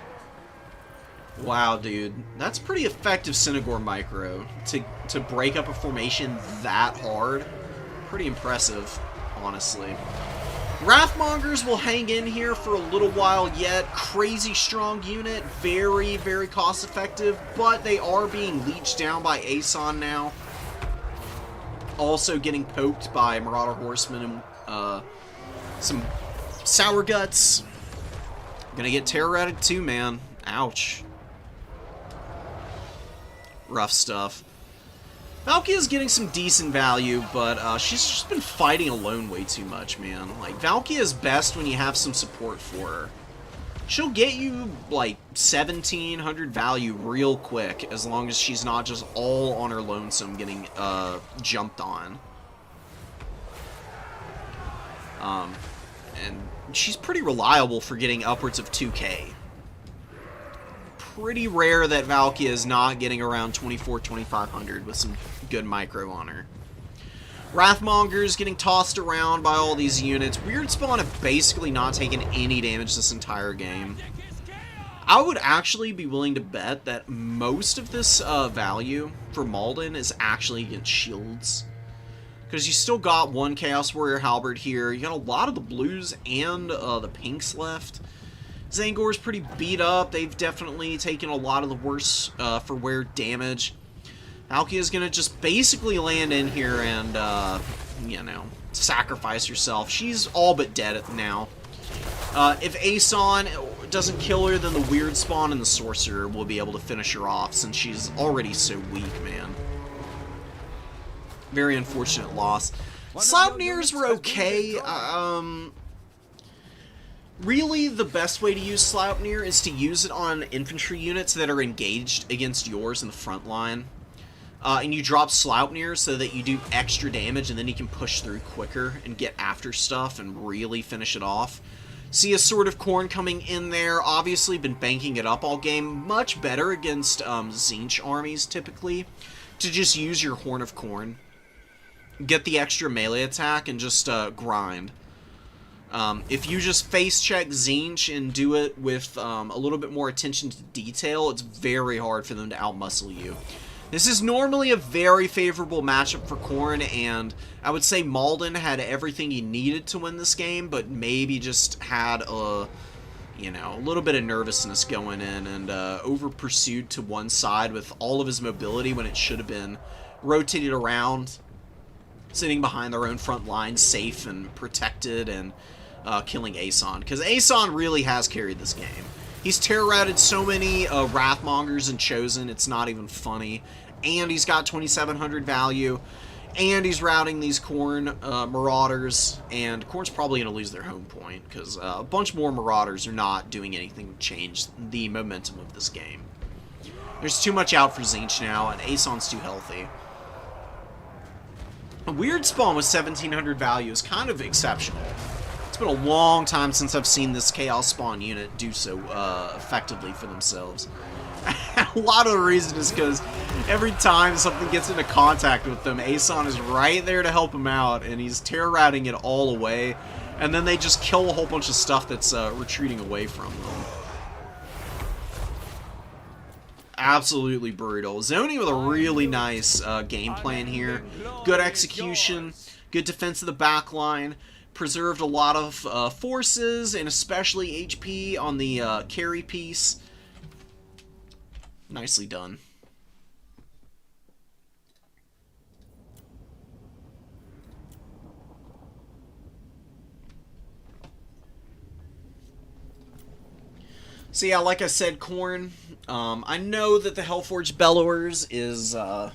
A: Wow, dude. That's pretty effective Synagore micro to break up a formation that hard. Pretty impressive, honestly. Wrathmongers will hang in here for a little while yet. Crazy strong unit, very, very cost effective, but they are being leeched down by Aeson now. Also getting poked by Marauder Horsemen and some Sour Guts. Gonna get terror routed too, man. Ouch. Rough stuff. Valkia is getting some decent value, but she's just been fighting alone way too much, man. Like, Valkia is best when you have some support for her. She'll get you, like, 1,700 value real quick, as long as she's not just all on her lonesome getting jumped on. And she's pretty reliable for getting upwards of 2k. Pretty rare that Valkia is not getting around 2,500 with some good micro on her. Wrathmongers getting tossed around by all these units. Weird Spawn have basically not taken any damage this entire game. I would actually be willing to bet that most of this value for Malden is actually against shields. Because you still got one Chaos Warrior Halberd here. You got a lot of the blues and the pinks left. Zangor's pretty beat up. They've definitely taken a lot of the worse for wear damage. Valkia's gonna just basically land in here and, you know, sacrifice herself. She's all but dead now. If Aeson doesn't kill her, then the Weird Spawn and the Sorcerer will be able to finish her off, since she's already so weak, man. Very unfortunate loss. Sleipnirs were okay. Really, the best way to use Sleipnir is to use it on infantry units that are engaged against yours in the front line. And you drop Sleipnir so that you do extra damage, and then you can push through quicker and get after stuff and really finish it off. See a Sword of Khorne coming in there. Obviously been banking it up all game. Much better against Tzeentch armies, typically, to just use your Horn of Khorne. Get the extra melee attack and just grind. If you just face check Tzeentch and do it with a little bit more attention to detail, it's very hard for them to outmuscle you. This is normally a very favorable matchup for Khorne, and I would say Malden had everything he needed to win this game, but maybe just had a little bit of nervousness going in and over-pursued to one side with all of his mobility when it should have been rotated around, sitting behind their own front line, safe and protected, and killing Aeson. Because Aeson really has carried this game. He's terror-routed so many Wrathmongers and Chosen, it's not even funny. And he's got 2,700 value. And he's routing these Khorne Marauders. And Khorne's probably going to lose their home point, because a bunch more Marauders are not doing anything to change the momentum of this game. There's too much out for Tzeentch now, and Aeson's too healthy. A Weird Spawn with 1,700 value is kind of exceptional. It's been a long time since I've seen this Chaos Spawn unit do so effectively for themselves. A lot of the reason is because every time something gets into contact with them, Aeson is right there to help him out, and he's terror-routing it all away, and then they just kill a whole bunch of stuff that's retreating away from them. Absolutely brutal. Zoni with a really nice game plan here. Good execution, good defense of the back line, preserved a lot of forces, and especially HP on the carry piece. Nicely done. So yeah, like I said, Khorne. I know that the Hellforged Bellowers is, one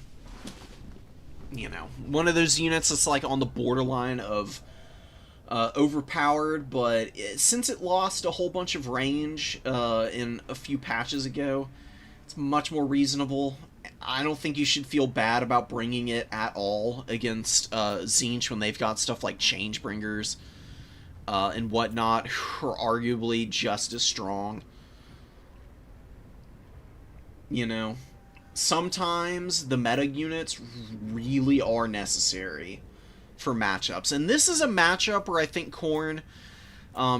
A: of those units that's like on the borderline of overpowered, but since it lost a whole bunch of range in a few patches ago, it's much more reasonable. I don't think you should feel bad about bringing it at all against Tzeentch when they've got stuff like Changebringers and whatnot, who are arguably just as strong. Sometimes the meta units really are necessary for matchups. And this is a matchup where I think Khorne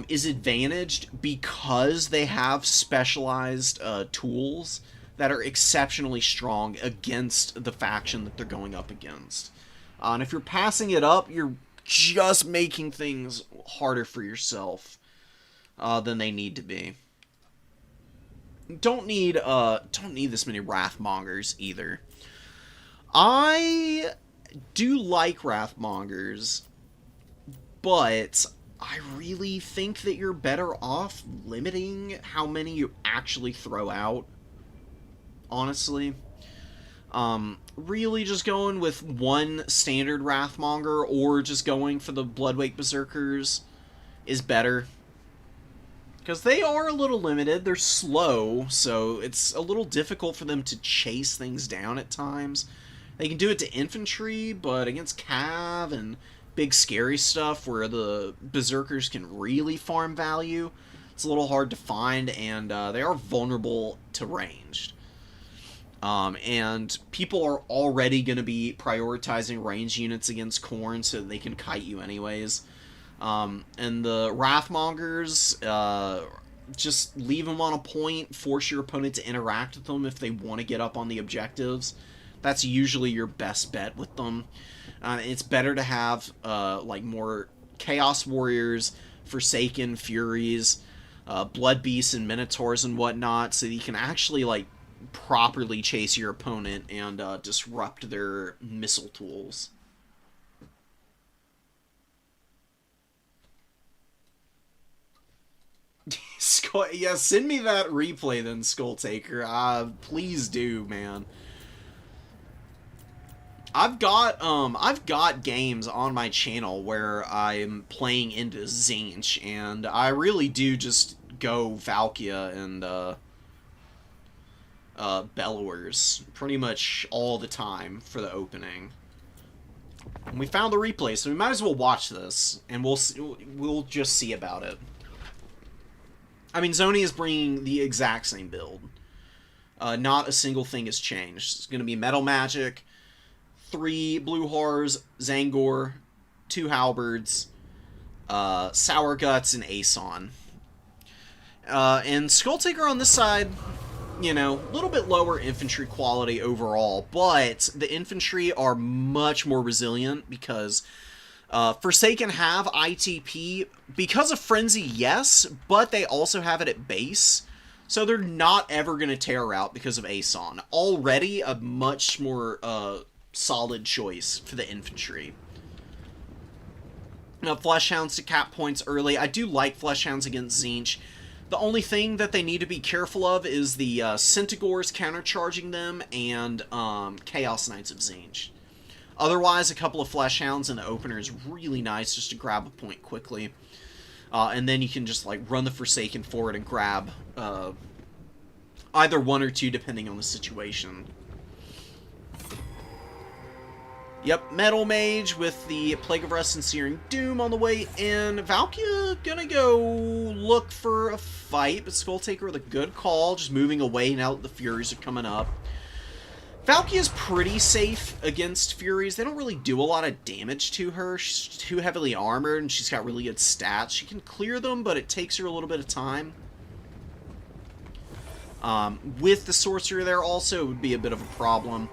A: is advantaged because they have specialized tools that are exceptionally strong against the faction that they're going up against. And if you're passing it up, you're just making things harder for yourself than they need to be. Don't need this many Wrathmongers either. I do like Wrathmongers, but I really think that you're better off limiting how many you actually throw out. Honestly. Really just going with one standard Wrathmonger or just going for the Bloodwake Berserkers is better. Because they are a little limited, they're slow, so it's a little difficult for them to chase things down at times. They can do it to infantry, but against cav and big scary stuff where the Berserkers can really farm value, it's a little hard to find, and they are vulnerable to ranged. And people are already going to be prioritizing range units against Khorne so that they can kite you anyways. And the Wrathmongers, just leave them on a point, force your opponent to interact with them if they want to get up on the objectives. That's usually your best bet with them. It's better to have, more Chaos Warriors, Forsaken Furies, Blood Beasts and Minotaurs and whatnot, so that you can actually, properly chase your opponent and, disrupt their missile tools. Yeah, send me that replay then, Skulltaker. Please do, man. I've got games on my channel where I'm playing into Tzeentch, and I really do just go Valkia and Bellowers pretty much all the time for the opening. And we found the replay, so we might as well watch this, and we'll just see about it. I mean, Zoni is bringing the exact same build. Not a single thing has changed. It's going to be Metal Magic, 3 Blue Horrors, Zangor, 2 Halberds, Sour Guts, and Aeson. And Skulltaker on this side, you know, a little bit lower infantry quality overall, but the infantry are much more resilient because Forsaken have ITP because of Frenzy, yes, but they also have it at base, so they're not ever going to tear out because of Aeson. Already a much more solid choice for the infantry. Now, Fleshhounds to cap points early. I do like Fleshhounds against Tzeentch. The only thing that they need to be careful of is the Centigores countercharging them and Chaos Knights of Tzeentch. Otherwise, a couple of Fleshhounds in the opener is really nice just to grab a point quickly. And then you can just like run the Forsaken forward and grab either 1 or 2 depending on the situation. Yep, Metal Mage with the Plague of Rust and Searing Doom on the way in. Valkia gonna go look for a fight, but Skulltaker with a good call, just moving away now that the Furies are coming up. Valkia's pretty safe against Furies. They don't really do a lot of damage to her. She's too heavily armored, and she's got really good stats. She can clear them, but it takes her a little bit of time. With the Sorcerer there also, it would be a bit of a problem.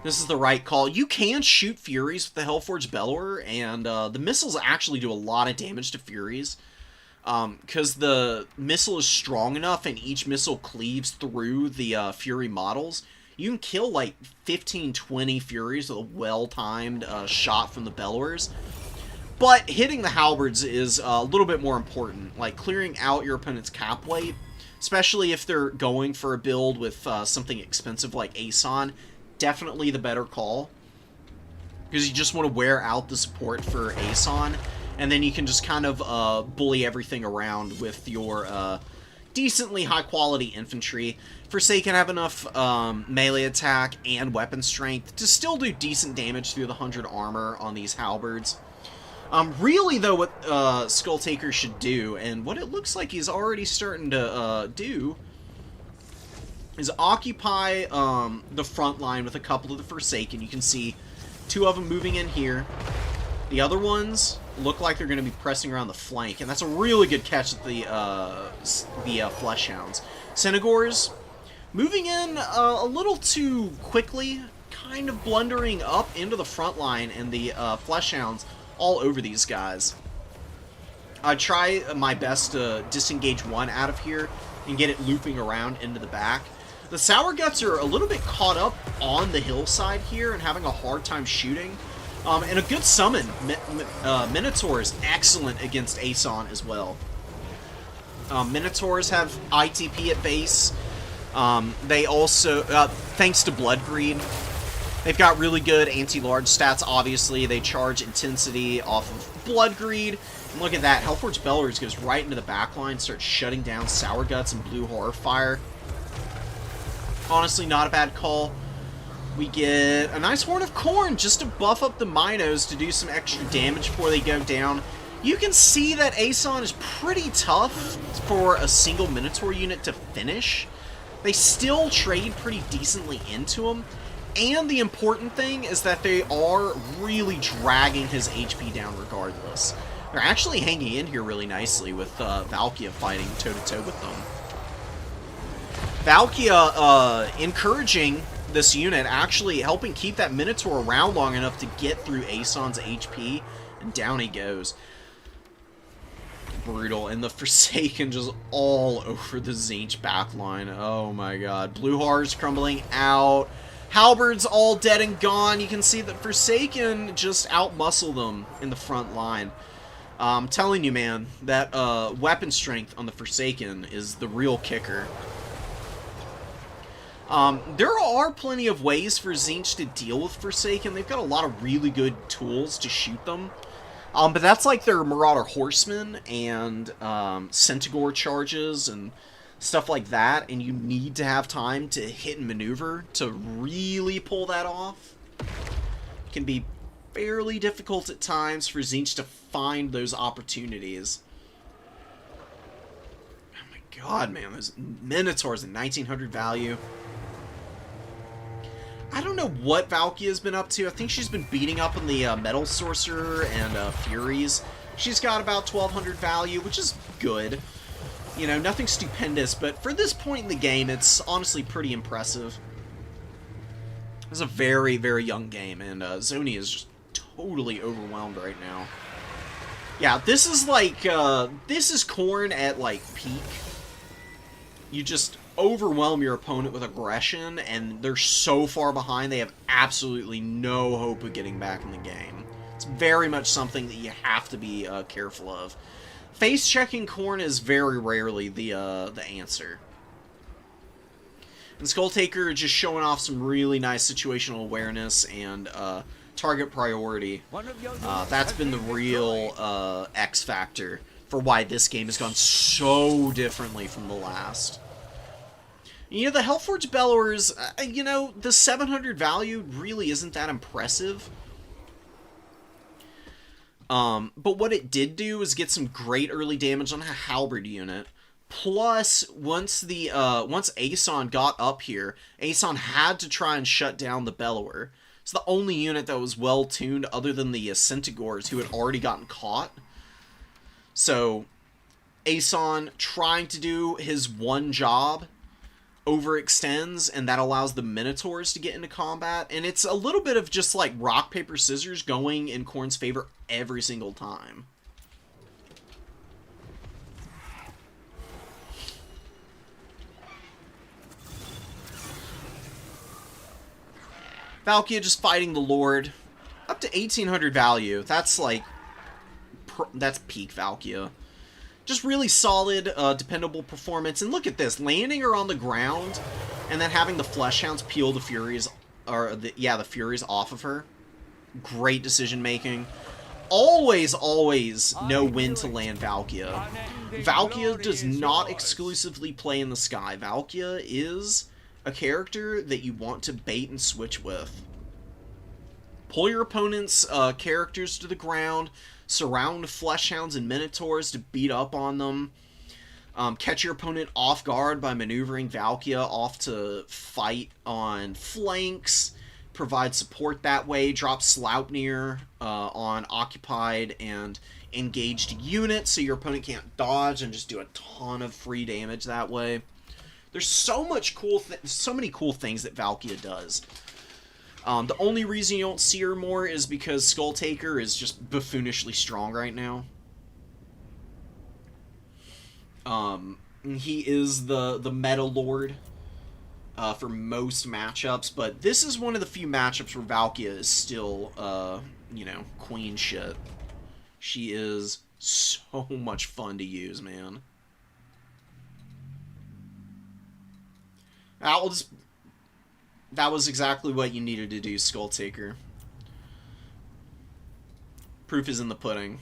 A: This is the right call. You can shoot Furies with the Hellforged Bellower, and the missiles actually do a lot of damage to Furies. Because the missile is strong enough and each missile cleaves through the Fury models. You can kill like 15-20 Furies with a well-timed shot from the Bellowers. But hitting the Halberds is a little bit more important. Like clearing out your opponent's cap weight, especially if they're going for a build with something expensive like Aeson. Definitely the better call, because you just want to wear out the support for Aeson, and then you can just kind of bully everything around with your decently high-quality infantry. Forsaken have enough melee attack and weapon strength to still do decent damage through the 100 armor on these Halberds. Really, though, what Skulltaker should do, and what it looks like he's already starting to do, is occupy the front line with a couple of the Forsaken. You can see 2 of them moving in here. The other ones look like they're going to be pressing around the flank, and that's a really good catch at the Fleshhounds. Centigores moving in a little too quickly, kind of blundering up into the front line, and the Fleshhounds all over these guys. I try my best to disengage one out of here and get it looping around into the back. The Sour Guts are a little bit caught up on the hillside here and having a hard time shooting. And a good summon. Minotaur is excellent against Aeson as well. Minotaurs have ITP at base. They also, thanks to Blood Greed, they've got really good anti-large stats, obviously. They charge intensity off of Blood Greed. And look at that. Hellforged Bellowers goes right into the backline, starts shutting down Sour Guts and Blue Horror Fire. Honestly, not a bad call. We get a nice Horn of Corn just to buff up the Minos to do some extra damage before they go down. You can see that Aeson is pretty tough for a single Minotaur unit to finish. They still trade pretty decently into him. And the important thing is that they are really dragging his HP down regardless. They're actually hanging in here really nicely with Valkia fighting toe-to-toe with them. Valkia encouraging this unit, actually helping keep that Minotaur around long enough to get through Aeson's HP, and down he goes. Brutal, and the Forsaken just all over the Tzeentch backline. Oh my god. Blue Horrors crumbling out. Halberds all dead and gone. You can see that Forsaken just outmuscle them in the front line. I'm telling you, man, that weapon strength on the Forsaken is the real kicker. There are plenty of ways for Tzeentch to deal with Forsaken. They've got a lot of really good tools to shoot them. But that's like their Marauder Horsemen and Centaur charges and stuff like that, and you need to have time to hit and maneuver to really pull that off. It can be fairly difficult at times for Tzeentch to find those opportunities. Oh my god, man, those Minotaurs in 1900 value. I don't know what Valkia's been up to. I think she's been beating up on the Metal Sorcerer and Furies. She's got about 1200 value, which is good. You know, nothing stupendous, but for this point in the game, it's honestly pretty impressive. It's a very, very young game, and Zoni is just totally overwhelmed right now. Yeah, this is like, this is Khorne at, like, peak. You just overwhelm your opponent with aggression, and they're so far behind, they have absolutely no hope of getting back in the game. It's very much something that you have to be careful of. Face-checking Khorne is very rarely the answer. And Skulltaker just showing off some really nice situational awareness and target priority. That's been the real X factor for why this game has gone so differently from the last. You know, the Hellforged Bellowers, you know, the 700 value really isn't that impressive. But what it did do is get some great early damage on a halberd unit. Plus, once Aeson got up here, Aeson had to try and shut down the Bellower. It's the only unit that was well tuned other than the Centaurs who had already gotten caught. So, Aeson trying to do his one job overextends, and that allows the Minotaurs to get into combat. And it's a little bit of just like rock, paper, scissors going in Khorne's favor every single time. Valkia just fighting the Lord. Up to 1800 value. That's like... that's peak Valkia. Just really solid, dependable performance. And look at this. Landing her on the ground and then having the Fleshhounds peel the Furies... the Furies off of her. Great decision making. Always, always know when to land Valkia. Valkia does not exclusively play in the sky. Valkia is a character that you want to bait and switch with. Pull your opponent's characters to the ground, surround Fleshhounds and Minotaurs to beat up on them, catch your opponent off guard by maneuvering Valkia off to fight on flanks, provide support that way, drop Sleipnir on occupied and engaged units so your opponent can't dodge and just do a ton of free damage that way. There's so much so many cool things that Valkia does. The only reason you don't see her more is because Skulltaker is just buffoonishly strong right now. He is the meta lord for most matchups, but this is one of the few matchups where Valkia is still, you know, queen shit. She is so much fun to use, man. That was exactly what you needed to do, Skulltaker. Proof is in the pudding.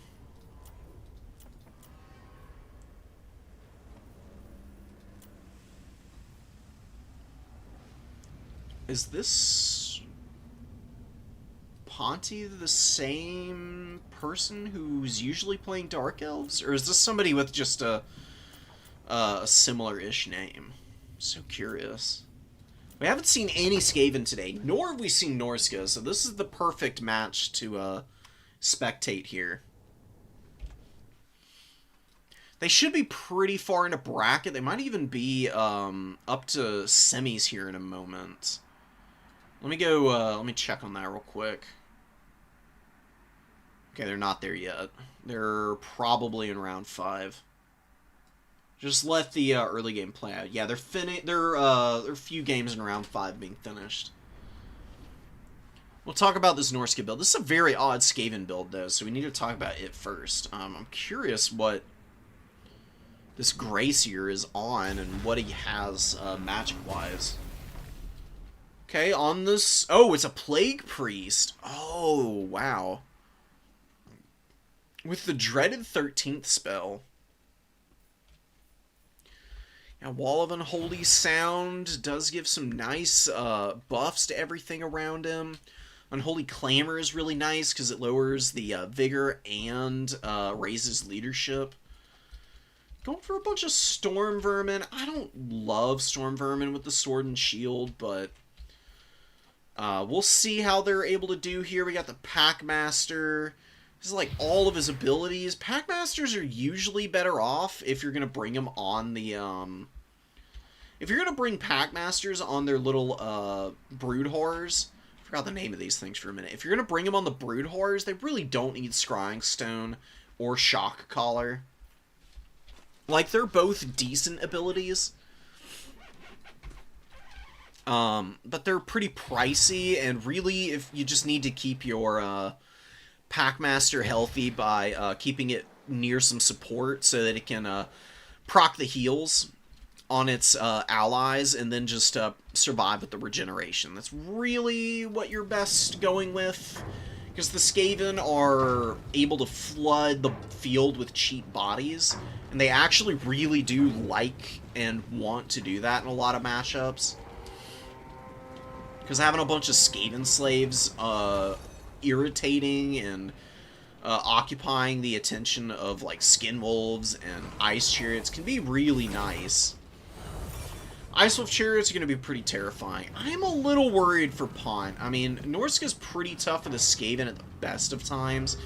A: Is this Ponty the same person who's usually playing Dark Elves? Or is this somebody with just a similar-ish name? So curious. We haven't seen any Skaven today, nor have we seen Norska, so this is the perfect match to spectate here. They should be pretty far into bracket. They might even be up to semis here in a moment. Let me go, let me check on that real quick. Okay, they're not there yet. They're probably in round 5. Just let the early game play out. Yeah, they're a few games in round 5 being finished. We'll talk about this Norska build. This is a very odd Skaven build, though, so we need to talk about it first. I'm curious what this Gracier is on and what he has magic-wise. Okay, on this... Oh, it's a Plague Priest. Oh, wow. With the dreaded 13th spell. Now, Wall of Unholy Sound does give some nice buffs to everything around him. Unholy Clamor is really nice because it lowers the vigor and raises leadership. Going for a bunch of Storm Vermin. I don't love Storm Vermin with the Sword and Shield, but we'll see how they're able to do here. We got the Packmaster. This is like all of his abilities. Packmasters are usually better off if you're going to bring them on the... If you're going to bring Packmasters on their little Brood Horrors... I forgot the name of these things for a minute. If you're going to bring them on the Brood Horrors, they really don't need Scrying Stone or Shock Collar. Like, they're both decent abilities. But they're pretty pricey, and really, if you just need to keep your Packmaster healthy by keeping it near some support so that it can proc the heals on its allies and then just survive with the regeneration. That's really what you're best going with, because the Skaven are able to flood the field with cheap bodies, and they actually really do like and want to do that in a lot of matchups. Because having a bunch of Skaven slaves irritating and occupying the attention of like Skin Wolves and Ice Chariots can be really nice. Ice Wolf Chariots are going to be pretty terrifying. I'm a little worried for Punt. I mean, Norska's pretty tough for the Skaven at the best of times.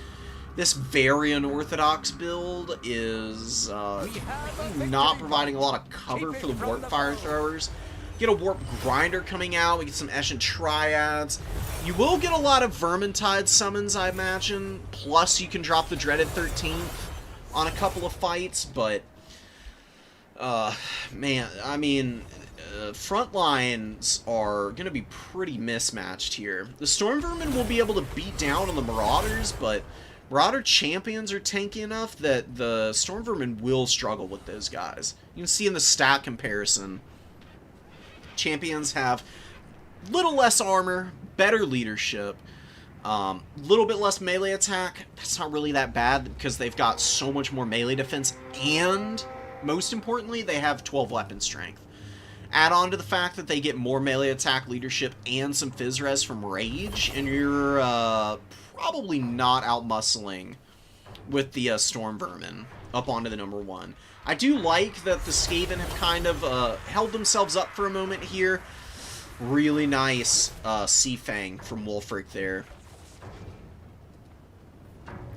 A: This very unorthodox build is not providing a lot of cover for the Warp Fire Throwers. Get a Warp Grinder coming out, we get some Eshin Triads. You will get a lot of Vermintide summons, I imagine. Plus, you can drop the Dreaded 13th on a couple of fights, but... man, I mean, front lines are going to be pretty mismatched here. The Storm Vermin will be able to beat down on the Marauders, but Marauder champions are tanky enough that the Storm Vermin will struggle with those guys. You can see in the stat comparison, champions have little less armor, better leadership, little bit less melee attack. That's not really that bad because they've got so much more melee defense, and most importantly, they have 12 weapon strength. Add on to the fact that they get more melee attack, leadership, and some Phys Res from Rage, and you're probably not out-muscling with the Storm Vermin up onto the number 1. I do like that the Skaven have kind of held themselves up for a moment here. Really nice Sea Fang from Wolfric there.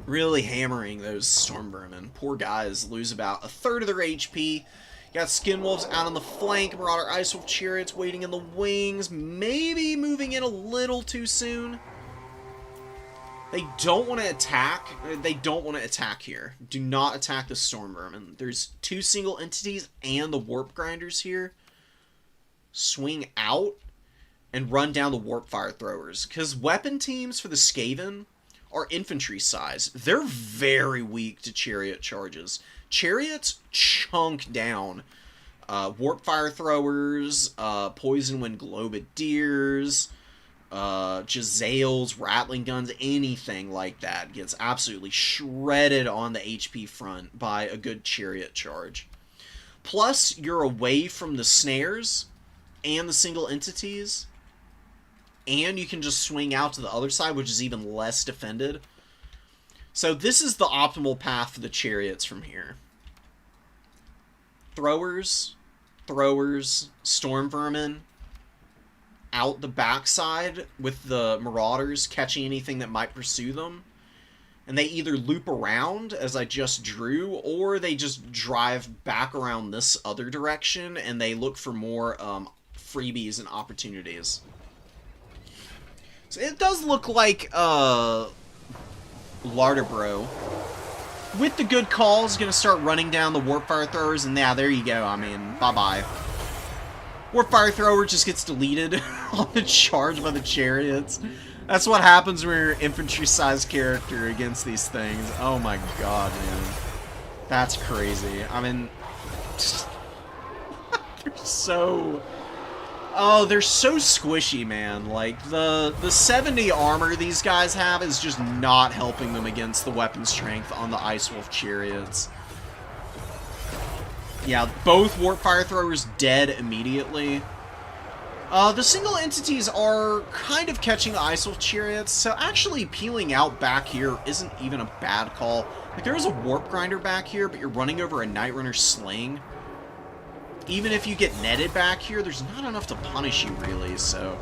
A: Really hammering those Storm Vermin. Poor guys lose about a third of their HP. Got Skin Wolves out on the flank. Marauder Ice Wolf Chariots waiting in the wings. Maybe moving in a little too soon. They don't want to attack. They don't want to attack here. Do not attack the Storm Vermin. There's 2 single entities and the Warp Grinders here. Swing out and run down the Warp Fire Throwers. Because weapon teams for the Skaven are infantry size. They're very weak to chariot charges. Chariots chunk down Warp Fire Throwers, Poison Wind Globadiers, Jezzails, Rattling Guns, anything like that gets absolutely shredded on the HP front by a good chariot charge. Plus, you're away from the snares and the single entities, and you can just swing out to the other side, which is even less defended. So this is the optimal path for the chariots from here. Throwers, Storm Vermin, out the backside with the Marauders catching anything that might pursue them. And they either loop around, as I just drew, or they just drive back around this other direction, and they look for more freebies and opportunities. So it does look like Larderbro, with the good calls, going to start running down the Warp Fire Throwers, and yeah, there you go. I mean, bye-bye. Warp Fire Thrower just gets deleted on the charge by the Chariots. That's what happens when you're an infantry-sized character against these things. Oh my god, man. That's crazy. I mean... they're so... Oh, they're so squishy, man. Like, the 70 armor these guys have is just not helping them against the weapon strength on the Ice Wolf chariots. Yeah, both Warp Fire Throwers dead immediately. The single entities are kind of catching the Ice Wolf chariots, so actually peeling out back here isn't even a bad call. Like, there is a Warp Grinder back here, but you're running over a Night Runner Sling. Even if you get netted back here, there's not enough to punish you, really, so...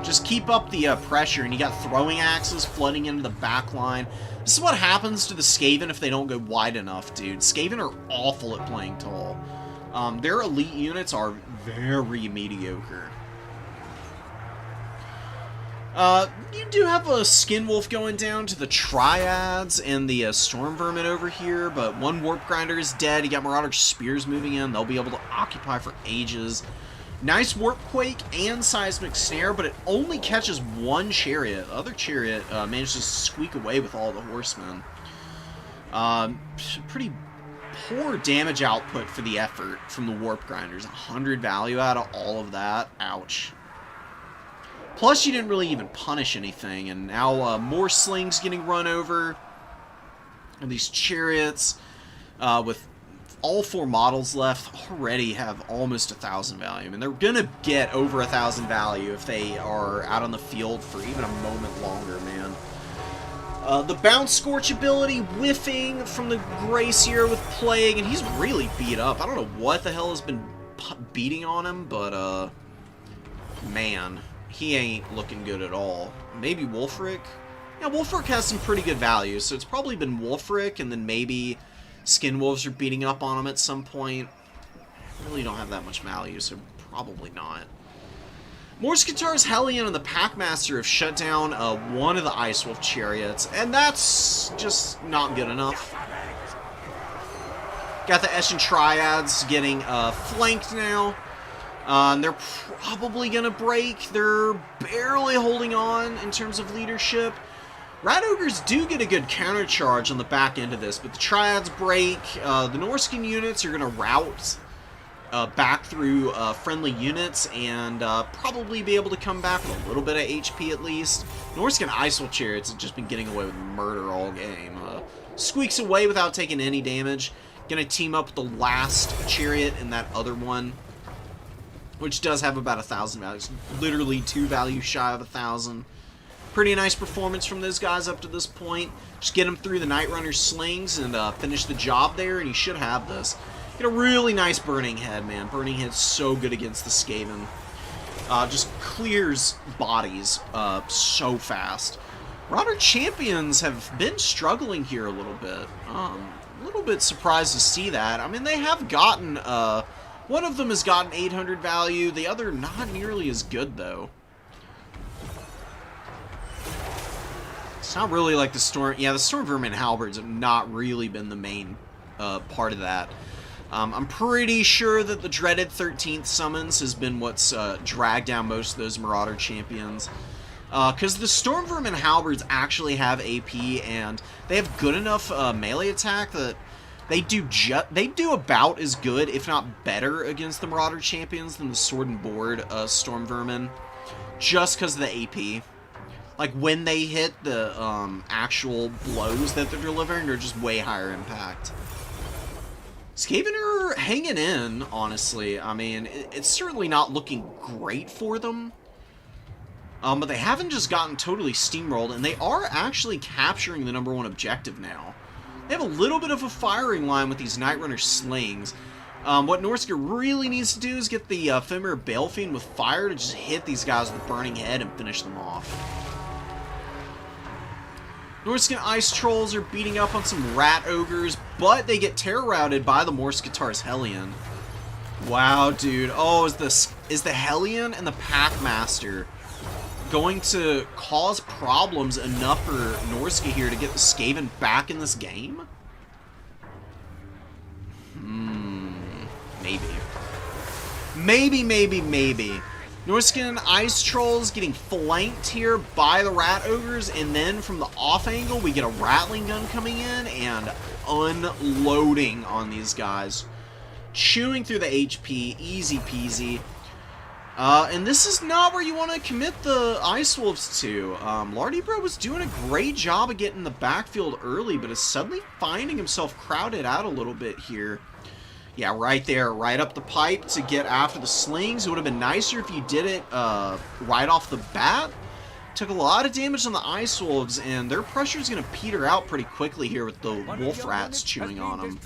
A: Just keep up the pressure, and you got throwing axes flooding into the back line. This is what happens to the Skaven if they don't go wide enough, dude. Skaven are awful at playing tall. Their elite units are very mediocre. You do have a Skin Wolf going down to the Triads and the Storm Vermin over here, but one Warp Grinder is dead. You got Marauder Spears moving in. They'll be able to occupy for ages. Nice Warp Quake and Seismic Snare, but it only catches one chariot. The other chariot managed to squeak away with all the horsemen. Pretty poor damage output for the effort from the Warp Grinders. 100 value out of all of that. Ouch. Plus, you didn't really even punish anything, and now more slings getting run over. And these chariots, with all 4 models left, already have almost 1,000 value. I mean, they're gonna get over 1,000 value if they are out on the field for even a moment longer, man. The Bounce Scorch ability, whiffing from the Gracier with Plague, and he's really beat up. I don't know what the hell has been beating on him, but, man, he ain't looking good at all. Maybe Wolfric? Yeah, Wolfric has some pretty good value, so it's probably been Wolfric, and then maybe Skin Wolves are beating up on him at some point. Really don't have that much value, so probably not. Morskatar's Hellion and the Packmaster have shut down one of the Ice Wolf chariots, and that's just not good enough. Got the Eshin Triads getting flanked now. They're probably going to break. They're barely holding on in terms of leadership. Rat Ogres do get a good counter charge on the back end of this, but the Triads break. The Norscan units are going to rout back through friendly units and probably be able to come back with a little bit of HP at least. Norscan Ice Wolf chariots have just been getting away with murder all game. Squeaks away without taking any damage. Going to team up with the last chariot in that other one, which does have about 1,000 values. Literally 2 values shy of 1,000. Pretty nice performance from those guys up to this point. Just get them through the Night Runner slings and finish the job there, and you should have this. Get a really nice Burning Head, man. Burning Head's so good against the Skaven. Just clears bodies so fast. Marauder Champions have been struggling here a little bit. A little bit surprised to see that. I mean, they have gotten... one of them has gotten 800 value. The other not nearly as good, though. It's not really like the Storm... Yeah, the Storm Vermin Halberds have not really been the main part of that. I'm pretty sure that the dreaded 13th summons has been what's dragged down most of those Marauder champions. Because the Storm Vermin Halberds actually have AP, and they have good enough melee attack that they do about as good, if not better, against the Marauder champions than the Sword and Board Storm Vermin, just because of the AP. Like, when they hit the actual blows that they're delivering, they're just way higher impact. Skaven are hanging in, honestly. I mean, it's certainly not looking great for them. But they haven't just gotten totally steamrolled, and they are actually capturing the #1 objective now. They have a little bit of a firing line with these Night Runner slings. What Norsca really needs to do is get the Ephemeral Balefiend with fire to just hit these guys with a Burning Head and finish them off. Norscan Ice Trolls are beating up on some Rat Ogres, but they get terror-routed by the Morskatar's Hellion. Wow, dude. Oh, is the Hellion and the Packmaster going to cause problems enough for Norsca here to get the Skaven back in this game? Maybe. Maybe. Norskin Ice Trolls getting flanked here by the Rat Ogres, and then from the off angle, we get a Rattling Gun coming in and unloading on these guys. Chewing through the HP, easy peasy. And this is not where you want to commit the Ice Wolves to. Lardybro was doing a great job of getting the backfield early, but is suddenly finding himself crowded out a little bit here. Yeah, right there, right up the pipe to get after the slings. It would have been nicer if you did it right off the bat. Took a lot of damage on the Ice Wolves, and their pressure is going to peter out pretty quickly here with the Wolf Rats chewing on them.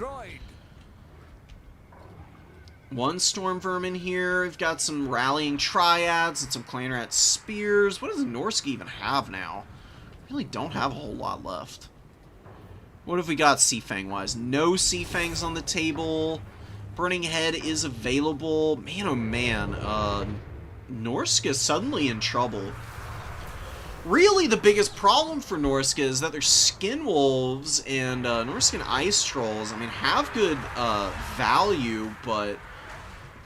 A: One Storm Vermin here. We've got some Rallying Triads and some Clan Rat Spears. What does Norsk even have now? Really don't have a whole lot left. What have we got Sea Fang-wise? No Sea Fangs on the table. Burning Head is available. Man, oh man. Norsk is suddenly in trouble. Really, the biggest problem for Norsk is that their Skin Wolves and Norskin Ice Trolls, I mean, have good value, but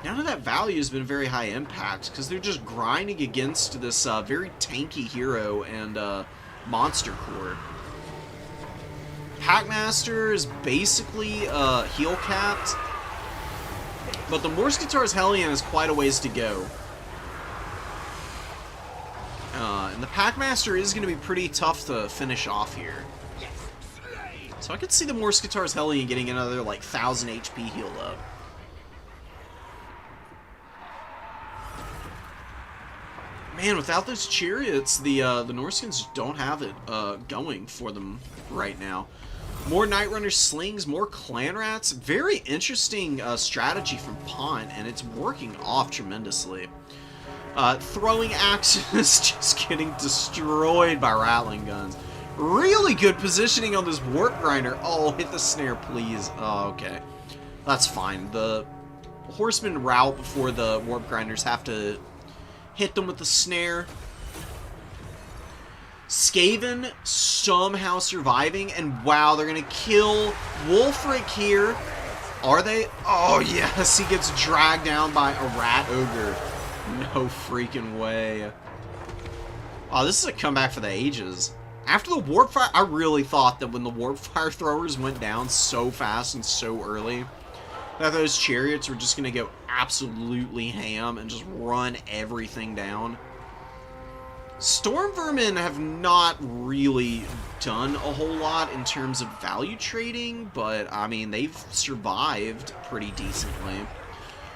A: none of that value has been very high impact, because they're just grinding against this very tanky hero and Monster Core. Packmaster is basically heal capped, but the Morskatars Hellion is quite a ways to go. And the Packmaster is going to be pretty tough to finish off here. So I could see the Morskatars Hellion getting another, like, 1,000 HP healed up. Man, without those chariots, the Norskins don't have it going for them right now. More Night Runner slings, more Clan Rats. Very interesting strategy from Pont, and it's working off tremendously. Throwing axes just getting destroyed by Rattling Guns. Really good positioning on this Warp Grinder. Oh, hit the snare, please. Oh, okay. That's fine. The Horsemen rout before the Warp Grinders have to hit them with the snare. Skaven somehow surviving, and wow, they're gonna kill Wolfric here. Are they? Oh yes, he gets dragged down by a Rat Ogre. No freaking way. Oh, this is a comeback for the ages. After the Warp Fire, I really thought that when the Warp Fire throwers went down so fast and so early, that those chariots were just gonna go absolutely ham and just run everything down. Storm Vermin have not really done a whole lot in terms of value trading, but I mean, they've survived pretty decently.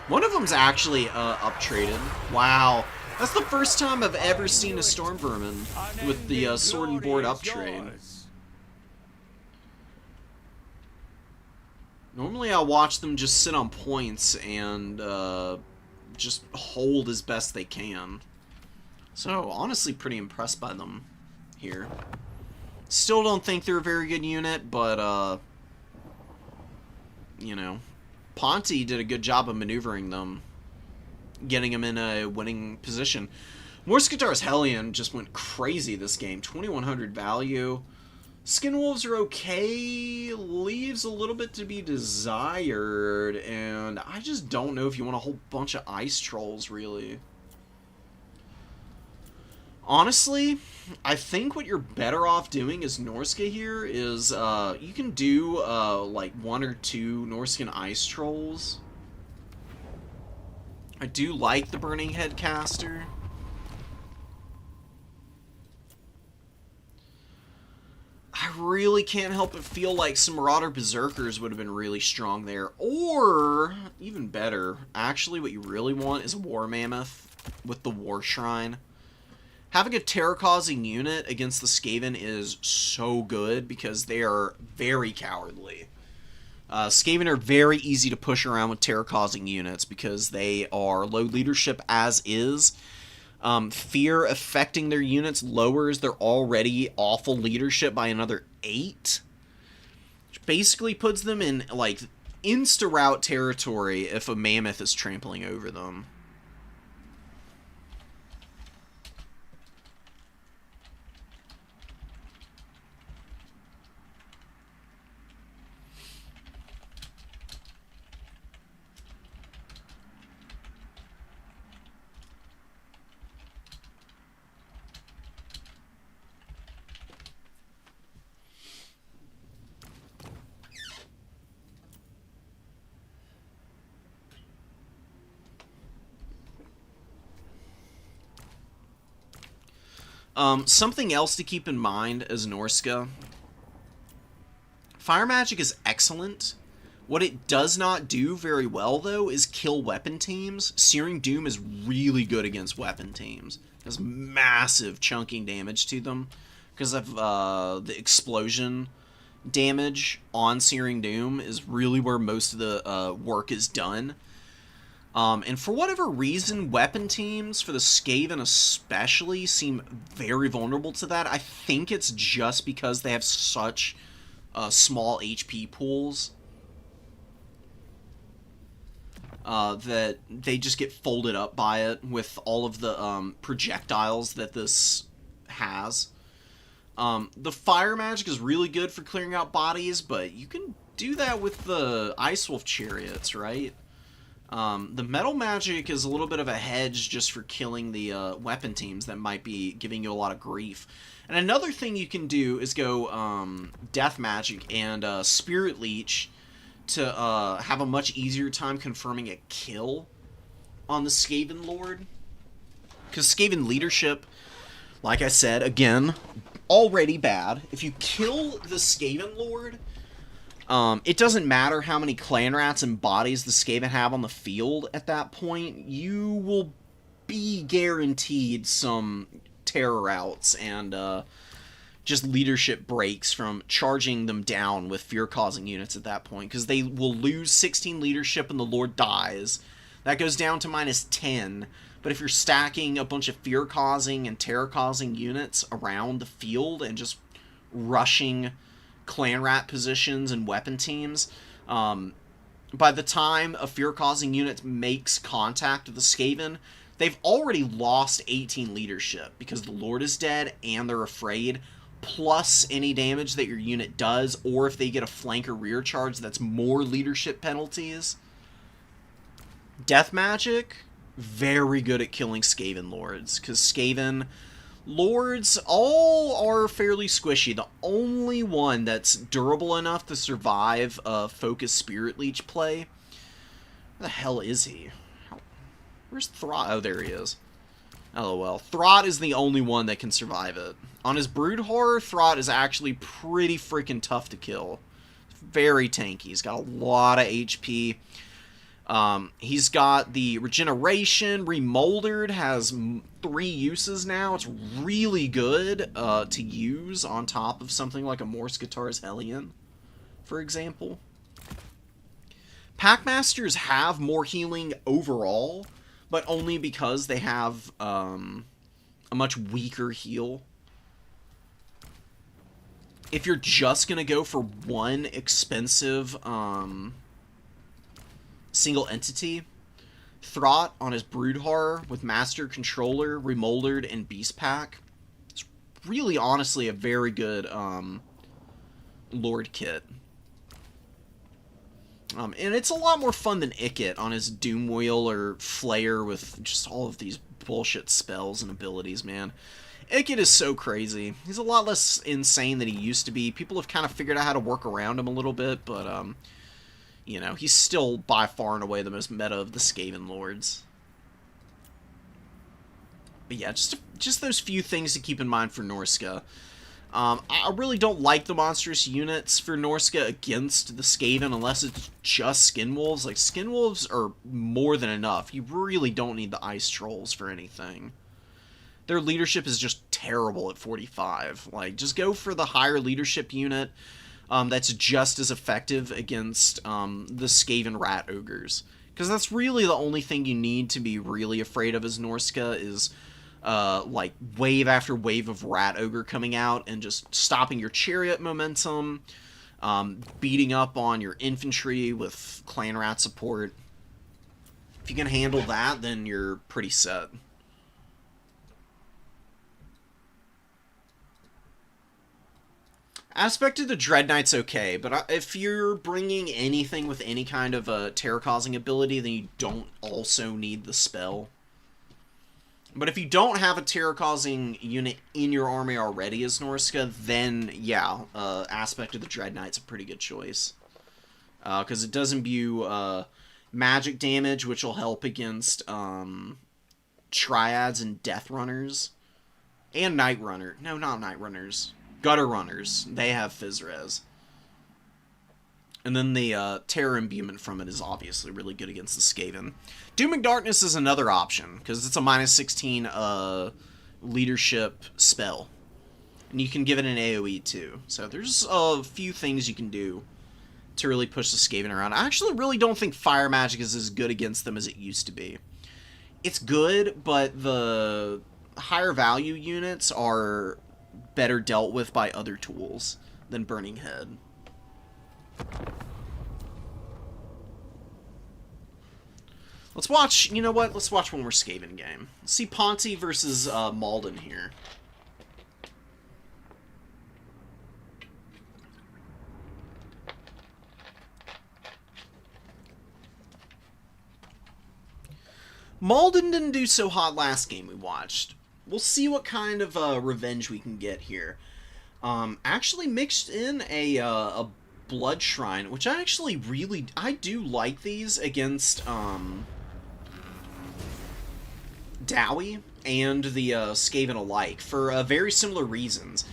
A: One of them's actually up traded. Wow. That's the first time I've ever seen a Storm Vermin with the Sword and Board up trade. Normally I watch them just sit on points and just hold as best they can. So, honestly pretty impressed by them here. Still don't think they're a very good unit, but, you know, Ponty did a good job of maneuvering them, getting them in a winning position. Morskatars Hellion just went crazy this game. 2,100 value. Skin Wolves are okay, leaves a little bit to be desired, and I just don't know if you want a whole bunch of Ice Trolls, really. Honestly, I think what you're better off doing as Norska here is, you can do, like, 1 or 2 Norskin Ice Trolls. I do like the Burning Head caster. I really can't help but feel like some Marauder Berserkers would have been really strong there. Or, even better, actually what you really want is a War Mammoth with the War Shrine. Having a terror-causing unit against the Skaven is so good because they are very cowardly. Skaven are very easy to push around with terror-causing units because they are low leadership as is. Fear affecting their units lowers their already awful leadership by another 8. Which basically puts them in, like, insta-rout territory if a Mammoth is trampling over them. Something else to keep in mind as Norska. Fire magic is excellent. What it does not do very well, though, is kill weapon teams. Searing Doom is really good against weapon teams. It has massive chunking damage to them because of the explosion damage on Searing Doom is really where most of the work is done. And for whatever reason, weapon teams, for the Skaven especially, seem very vulnerable to that. I think it's just because they have such small HP pools. That they just get folded up by it with all of the projectiles that this has. The fire magic is really good for clearing out bodies, but you can do that with the Ice Wolf chariots, right? The metal magic is a little bit of a hedge just for killing the weapon teams that might be giving you a lot of grief. And another thing you can do is go death magic and spirit leech to have a much easier time confirming a kill on the Skaven Lord. Because Skaven leadership, like I said, again, already bad. If you kill the Skaven Lord, it doesn't matter how many clan rats and bodies the Skaven have on the field at that point. You will be guaranteed some terror outs and just leadership breaks from charging them down with fear-causing units at that point, because they will lose 16 leadership and the Lord dies. That goes down to -10, but if you're stacking a bunch of fear-causing and terror-causing units around the field and just rushing clan rat positions and weapon teams, by the time a fear-causing unit makes contact with the Skaven, they've already lost 18 leadership because the Lord is dead and they're afraid, plus any damage that your unit does, or if they get a flank or rear charge, that's more leadership penalties. Death magic, very good at killing Skaven Lords, because Skaven Lords all are fairly squishy. The only one that's durable enough to survive a Focus Spirit Leech play... Where the hell is he? Where's Throt? Oh, there he is. LOL. Throt is the only one that can survive it. On his Brood Horror, Throt is actually pretty freaking tough to kill. Very tanky. He's got a lot of HP. He's got the Regeneration. Remoldered has 3 uses now. It's really good to use on top of something like a Morse Guitar's Hellion, for example. Packmasters have more healing overall, but only because they have a much weaker heal. If you're just going to go for one expensive single entity, Throt on his Brood Horror with Master Controller, Remoldered, and Beast Pack, it's really honestly a very good Lord kit. And it's a lot more fun than Ikit on his Doomwheel or Flayer with just all of these bullshit spells and abilities, man. Ikit is so crazy. He's a lot less insane than he used to be. People have kind of figured out how to work around him a little bit, but, you know, he's still by far and away the most meta of the Skaven Lords. But yeah, just those few things to keep in mind for Norska. I really don't like the monstrous units for Norska against the Skaven unless it's just Skinwolves. Like, Skinwolves are more than enough. You really don't need the Ice Trolls for anything. Their leadership is just terrible at 45. Like, just go for the higher leadership unit that's just as effective against the Skaven Rat Ogres. Because that's really the only thing you need to be really afraid of as Norska is... like wave after wave of Rat Ogre coming out and just stopping your chariot momentum, beating up on your infantry with clan rat support. If you can handle that, then you're pretty set. Aspect of the Dread Knight's okay, but if you're bringing anything with any kind of a terror-causing ability, then you don't also need the spell. But if you don't have a terror-causing unit in your army already as Norska, then, yeah, Aspect of the Dread Knight's a pretty good choice. Because it does imbue magic damage, which will help against Triads and Death Runners. And Night Runner. No, not Night Runners. Gutter Runners. They have Phys Res. And then the Terror Imbuement from it is obviously really good against the Skaven. Doom and Darkness is another option, because it's a -16 leadership spell. And you can give it an AoE too. So there's a few things you can do to really push the Skaven around. I actually really don't think Fire Magic is as good against them as it used to be. It's good, but the higher value units are better dealt with by other tools than Burning Head. Let's watch, you know what? Let's watch one more Skaven game. Let's see Ponty versus Malden here. Malden didn't do so hot last game we watched. We'll see what kind of revenge we can get here. Actually mixed in a Blood Shrine, which I actually I do like these against Dowie and the Skaven alike for very similar reasons.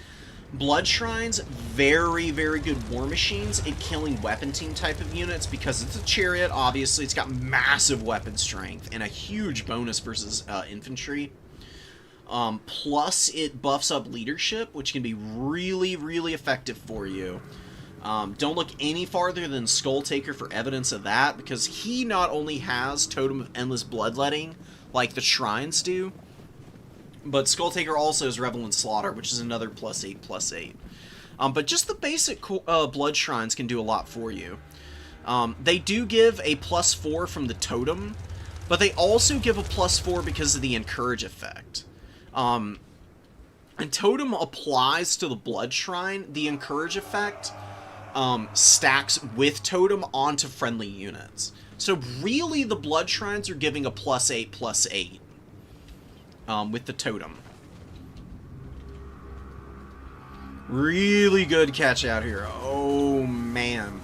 A: Blood Shrines, very, very good war machines at killing weapon team type of units because it's a chariot, obviously. It's got massive weapon strength and a huge bonus versus infantry. Plus, it buffs up leadership, which can be really, really effective for you. Don't look any farther than Skulltaker for evidence of that, because he not only has Totem of Endless Bloodletting, like the Shrines do, but Skulltaker also has Revel in Slaughter, which is another +8/+8. But just the basic Blood Shrines can do a lot for you. They do give a +4 from the Totem, but they also give a +4 because of the Encourage effect. And Totem applies to the Blood Shrine. The Encourage effect stacks with Totem onto friendly units. So really, the Blood Shrines are giving a +8/+8 with the Totem. Really good catch out here. Oh, man.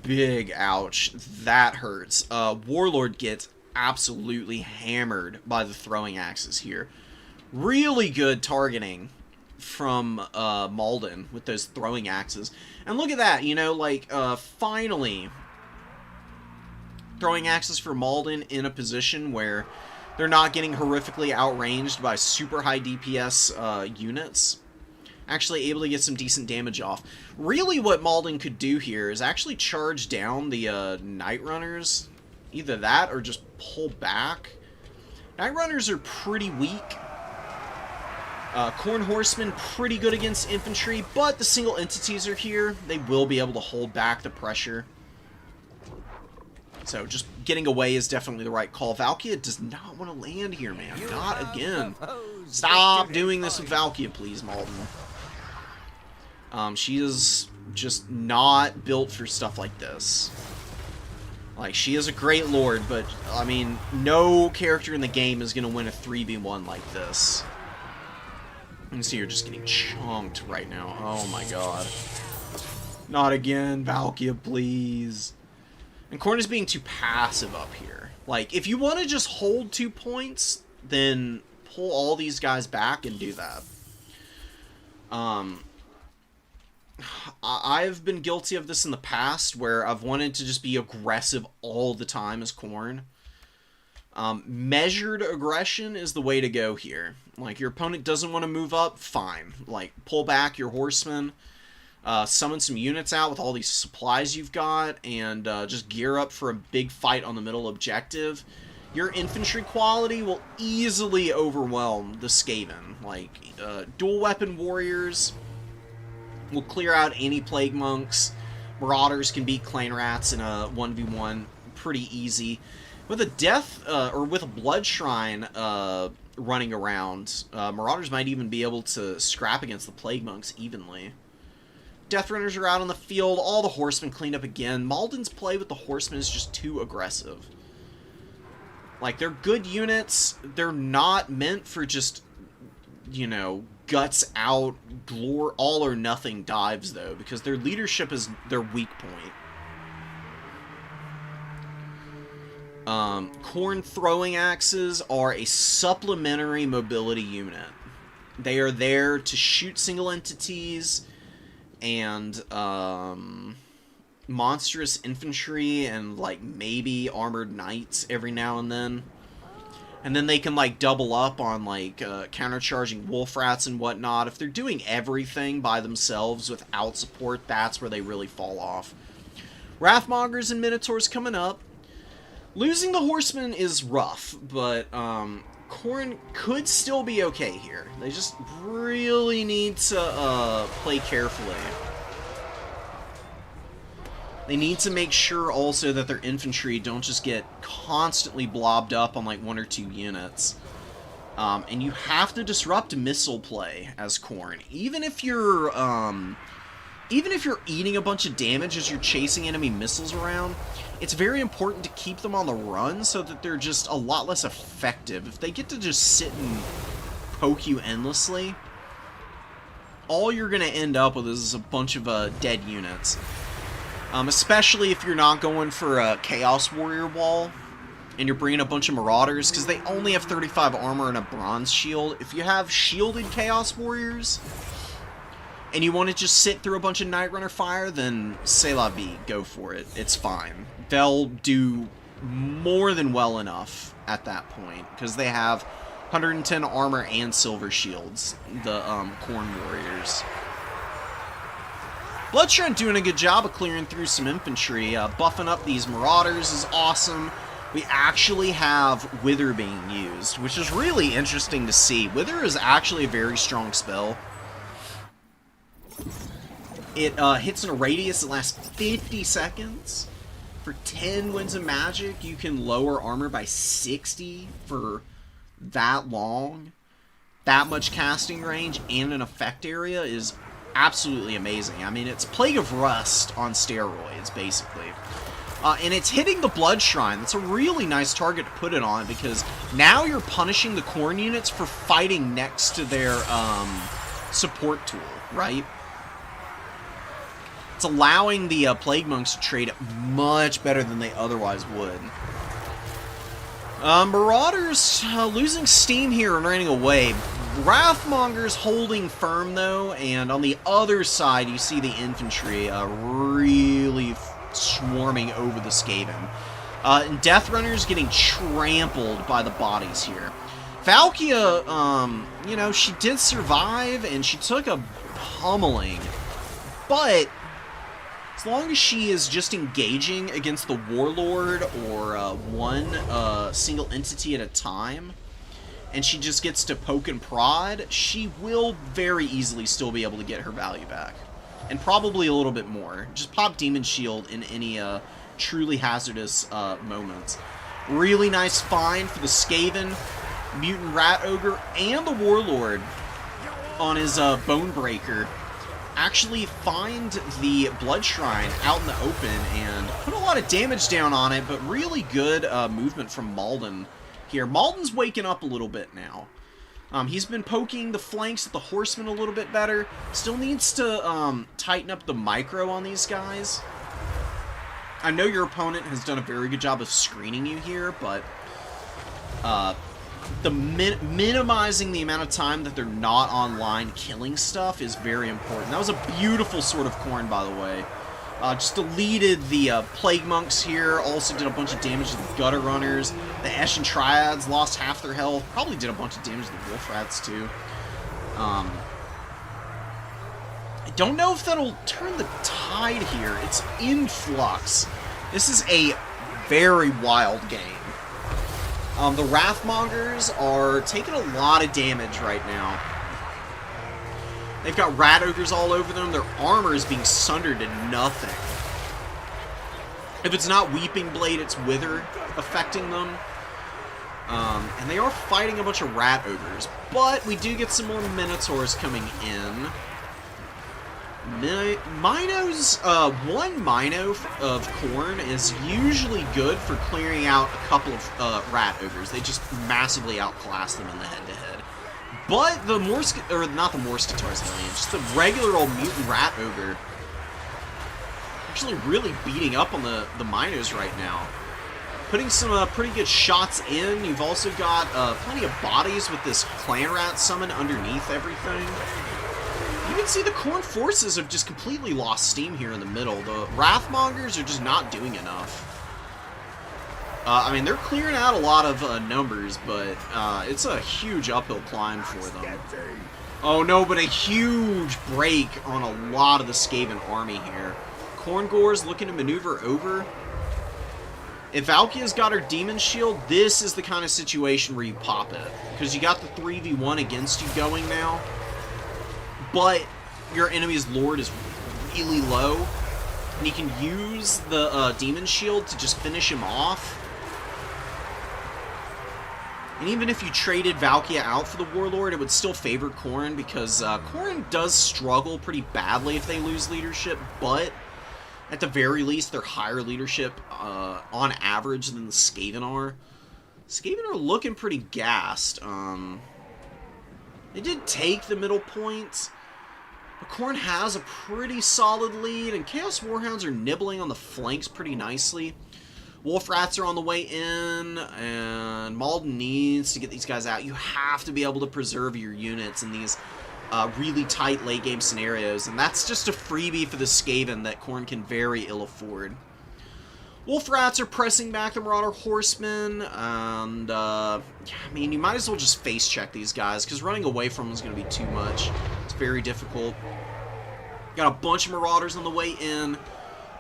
A: Big ouch. That hurts. Warlord gets absolutely hammered by the throwing axes here. Really good targeting from Malden with those throwing axes. And look at that, you know, like, finally throwing axes for Malden in a position where they're not getting horrifically outranged by super high DPS units. Actually able to get some decent damage off. Really what Malden could do here is actually charge down the Night Runners. Either that or just pull back. Night Runners are pretty weak. Corn Horsemen, pretty good against infantry, but the single entities are here. They will be able to hold back the pressure. So just getting away is definitely the right call. Valkia does not want to land here, man. Not again. Stop doing this with Valkia, please, Malden. She is just not built for stuff like this. Like, she is a great lord, but, I mean, no character in the game is going to win a 3v1 like this. You can see you're just getting chunked right now. Oh my god. Not again, Valkia, please. And Korn is being too passive up here. Like, if you want to just hold 2 points, then pull all these guys back and do that. I've been guilty of this in the past, where I've wanted to just be aggressive all the time as Korn. Measured aggression is the way to go here. Like, your opponent doesn't want to move up, fine. Like, pull back your horsemen, summon some units out with all these supplies you've got, and just gear up for a big fight on the middle objective. Your infantry quality will easily overwhelm the Skaven. Like, dual weapon warriors will clear out any plague monks. Marauders can beat clan rats in a 1v1 pretty easy. With a death, or with a blood shrine running around, Marauders might even be able to scrap against the plague monks evenly. Death Runners are out on the field, all the horsemen cleaned up again. Malden's play with the horsemen is just too aggressive. Like, they're good units, they're not meant for just, you know, guts out, all or nothing dives, though, because their leadership is their weak point. Khorne throwing axes are a supplementary mobility unit. They are there to shoot single entities and monstrous infantry and like maybe armored knights every now and then. And then they can like double up on like countercharging wolf rats and whatnot. If they're doing everything by themselves without support, that's where they really fall off. Wrathmongers and Minotaurs coming up. Losing the Horsemen is rough, but Khorne could still be okay here. They just really need to play carefully. They need to make sure also that their infantry don't just get constantly blobbed up on like 1 or 2 units. And you have to disrupt missile play as Khorne. Even if you're eating a bunch of damage as you're chasing enemy missiles around, it's very important to keep them on the run so that they're just a lot less effective. If they get to just sit and poke you endlessly, all you're going to end up with is a bunch of dead units. Especially if you're not going for a Chaos Warrior wall and you're bringing a bunch of Marauders, because they only have 35 armor and a bronze shield. If you have shielded Chaos Warriors and you want to just sit through a bunch of Night Runner fire, then c'est la vie, go for it. It's fine. They'll do more than well enough at that point, because they have 110 armor and silver shields, the Khorne Warriors. Bloodshrine doing a good job of clearing through some infantry. Buffing up these Marauders is awesome. We actually have Wither being used, which is really interesting to see. Wither is actually a very strong spell. It hits in a radius that lasts 50 seconds. For 10 Winds of Magic, you can lower armor by 60 for that long. That much casting range and an effect area is absolutely amazing. I mean, it's Plague of Rust on steroids, basically. And it's hitting the Blood Shrine. That's a really nice target to put it on, because now you're punishing the Khorne units for fighting next to their support tool, right? It's allowing the Plague Monks to trade much better than they otherwise would. Marauders losing steam here and running away. Wrathmongers holding firm, though, and on the other side, you see the infantry really swarming over the Skaven. And Death Runners getting trampled by the bodies here. Valkia, you know, she did survive, and she took a pummeling, but as long as she is just engaging against the Warlord or one single entity at a time, and she just gets to poke and prod, she will very easily still be able to get her value back. And probably a little bit more. Just pop Demon Shield in any truly hazardous moments. Really nice find for the Skaven, Mutant Rat Ogre, and the Warlord on his Bonebreaker. Actually find the Blood Shrine out in the open and put a lot of damage down on it, but really good movement from Malden here. Malden's waking up a little bit now. He's been poking the flanks of the Horsemen a little bit better. Still needs to tighten up the micro on these guys. I know your opponent has done a very good job of screening you here, but minimizing the amount of time that they're not online killing stuff is very important. That was a beautiful Sword of Khorne, by the way. Just deleted the Plague Monks here. Also did a bunch of damage to the Gutter Runners. The Eshin Triads lost half their health. Probably did a bunch of damage to the Wolf Rats, too. I don't know if that'll turn the tide here. It's in flux. This is a very wild game. The Wrathmongers are taking a lot of damage right now. They've got Rat Ogres all over them. Their armor is being sundered to nothing. If it's not Weeping Blade, it's Wither affecting them. And they are fighting a bunch of Rat Ogres. But we do get some more Minotaurs coming in. Minos, one Mino of Khorne is usually good for clearing out a couple of Rat Ogres. They just massively outclass them in the head-to-head. But the not the Morskatars, just the regular old Mutant Rat Ogre actually really beating up on the Minos right now. Putting some pretty good shots in. You've also got plenty of bodies with this clan rat summon underneath everything. You can see the Khorne forces have just completely lost steam here in the middle. The Wrathmongers are just not doing enough. I mean, they're clearing out a lot of numbers, but it's a huge uphill climb for them. Oh no, but a huge break on a lot of the Skaven army here. Khorngor's looking to maneuver over. If Valkia's got her Demon Shield, this is the kind of situation where you pop it. Because you got the 3v1 against you going now. But your enemy's Lord is really low. And you can use the Demon Shield to just finish him off. And even if you traded Valkia out for the Warlord, it would still favor Khorne. Because Khorne does struggle pretty badly if they lose leadership. But at the very least, they're higher leadership on average than the Skaven are. Skaven are looking pretty gassed. They did take the middle point, but Khorne has a pretty solid lead, and Chaos Warhounds are nibbling on the flanks pretty nicely. Wolf Rats are on the way in, and Malden needs to get these guys out. You have to be able to preserve your units in these really tight late-game scenarios, and that's just a freebie for the Skaven that Khorne can very ill afford. Wolf Rats are pressing back the Marauder Horsemen, and, I mean, you might as well just face-check these guys, because running away from them is going to be too much. It's very difficult. Got a bunch of Marauders on the way in.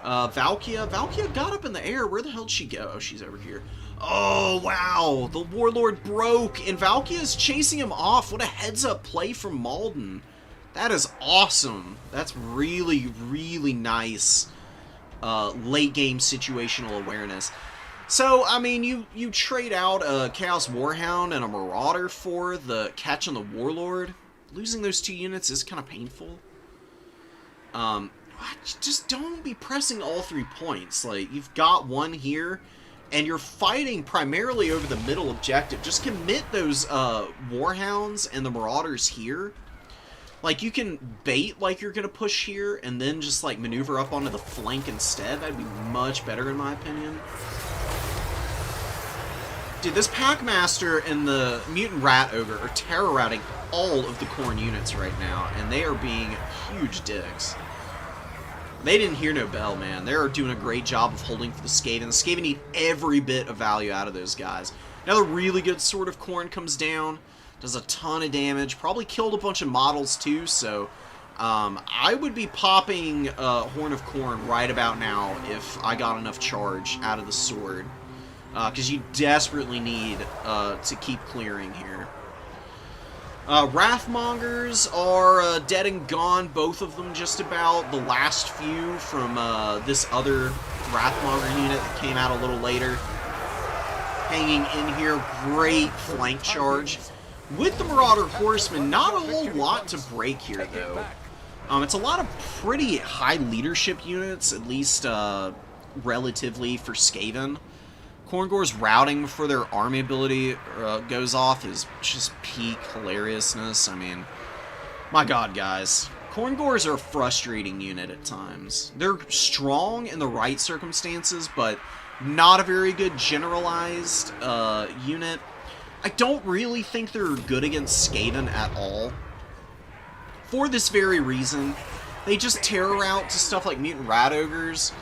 A: Valkia got up in the air. Where the hell did she go? Oh, she's over here. Oh, wow. The Warlord broke, and Valkia's chasing him off. What a heads-up play from Malden. That is awesome. That's really, really nice late-game situational awareness. So, I mean, you trade out a Chaos Warhound and a Marauder for the catch on the Warlord. Losing those two units is kind of painful. Just don't be pressing all 3 points. Like, you've got one here, and you're fighting primarily over the middle objective. Just commit those Warhounds and the Marauders here. Like, you can bait like you're going to push here, and then just, like, maneuver up onto the flank instead. That'd be much better, in my opinion. Dude, this Packmaster and the Mutant Rat Ogre are terror-routing all of the Khorne units right now, and they are being huge dicks. They didn't hear no bell, man. They're doing a great job of holding for the Skaven. The Skaven need every bit of value out of those guys. Another really good Sword of Khorne comes down. Does a ton of damage. Probably killed a bunch of models, too, so I would be popping Horn of Khorne right about now if I got enough charge out of the sword. Because you desperately need to keep clearing here. Wrathmongers are dead and gone, both of them just about. The last few from this other Wrathmonger unit that came out a little later. Hanging in here, great flank charge. With the Marauder Horsemen, not a whole lot to break here, though. It's a lot of pretty high leadership units, at least relatively for Skaven. Khorngor's routing before their army ability goes off is just peak hilariousness. I mean, my god, guys. Khorngors are a frustrating unit at times. They're strong in the right circumstances, but not a very good generalized unit. I don't really think they're good against Skaven at all. For this very reason, they just terror out to stuff like Mutant Rat Ogres.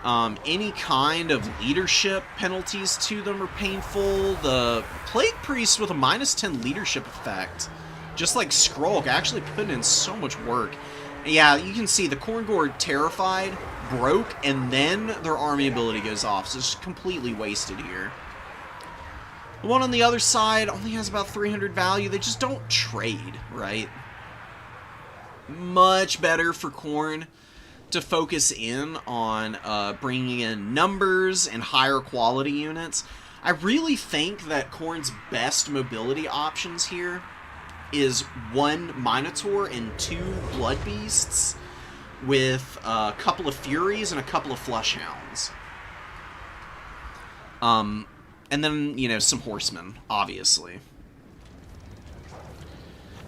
A: Any kind of leadership penalties to them are painful. The Plague Priest with a -10 leadership effect, just like Skrulk, actually putting in so much work. And yeah, you can see the Khorngor terrified, broke, and then their army ability goes off, so it's completely wasted here. The one on the other side only has about 300 value. They just don't trade, right? Much better for Khorne to focus in on bringing in numbers and higher quality units. I really think that Khorne's best mobility options here is 1 Minotaur and 2 Blood Beasts with a couple of Furies and a couple of Flush Hounds. And then, you know, some Horsemen, obviously.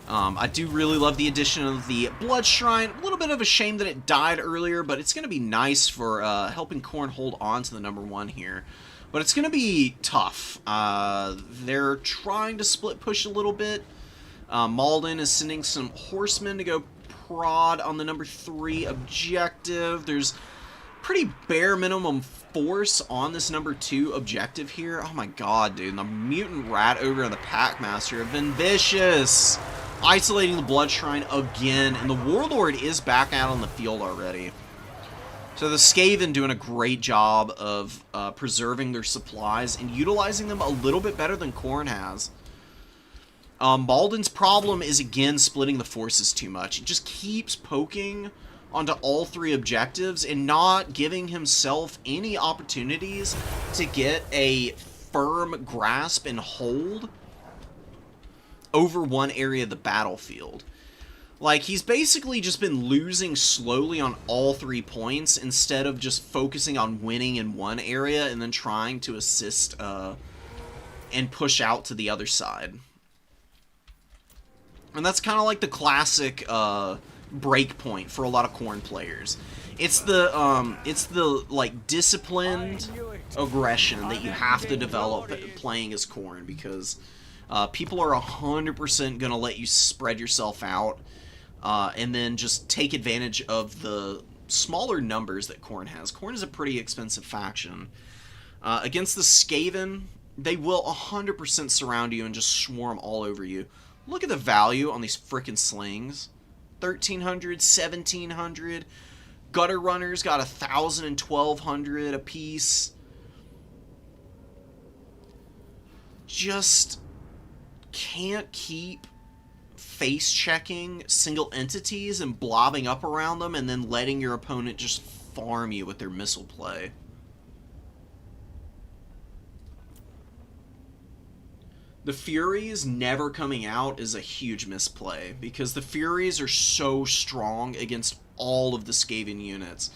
A: I do really love the addition of the Blood Shrine. A little bit of a shame that it died earlier, but it's going to be nice for helping Khorne hold on to the #1 here. But it's going to be tough. They're trying to split push a little bit. Malden is sending some horsemen to go prod on the #3 objective. There's pretty bare minimum force on this #2 objective here. Oh my god, dude. The Mutant Rat Ogre and the Packmaster have been vicious. Isolating the Blood Shrine again, and the Warlord is back out on the field already. So the Skaven doing a great job of preserving their supplies and utilizing them a little bit better than Khorne has. Malden's problem is, again, splitting the forces too much. He just keeps poking onto all 3 objectives and not giving himself any opportunities to get a firm grasp and hold over one area of the battlefield. Like, he's basically just been losing slowly on all 3 points instead of just focusing on winning in one area and then trying to assist and push out to the other side. And that's kind of like the classic break point for a lot of Khorne players. It's the like disciplined aggression that you have to develop playing as Khorne, because people are 100% gonna let you spread yourself out and then just take advantage of the smaller numbers that Khorne has. Khorne is a pretty expensive faction. Against the Skaven, they will 100% surround you and just swarm all over you. Look at the value on these frickin' slings. 1,300, 1,700. Gutter runners got 1,000 and 1,200 a piece. Just can't keep face checking single entities and blobbing up around them and then letting your opponent just farm you with their missile play. The Furies never coming out is a huge misplay, because the Furies are so strong against all of the Skaven units.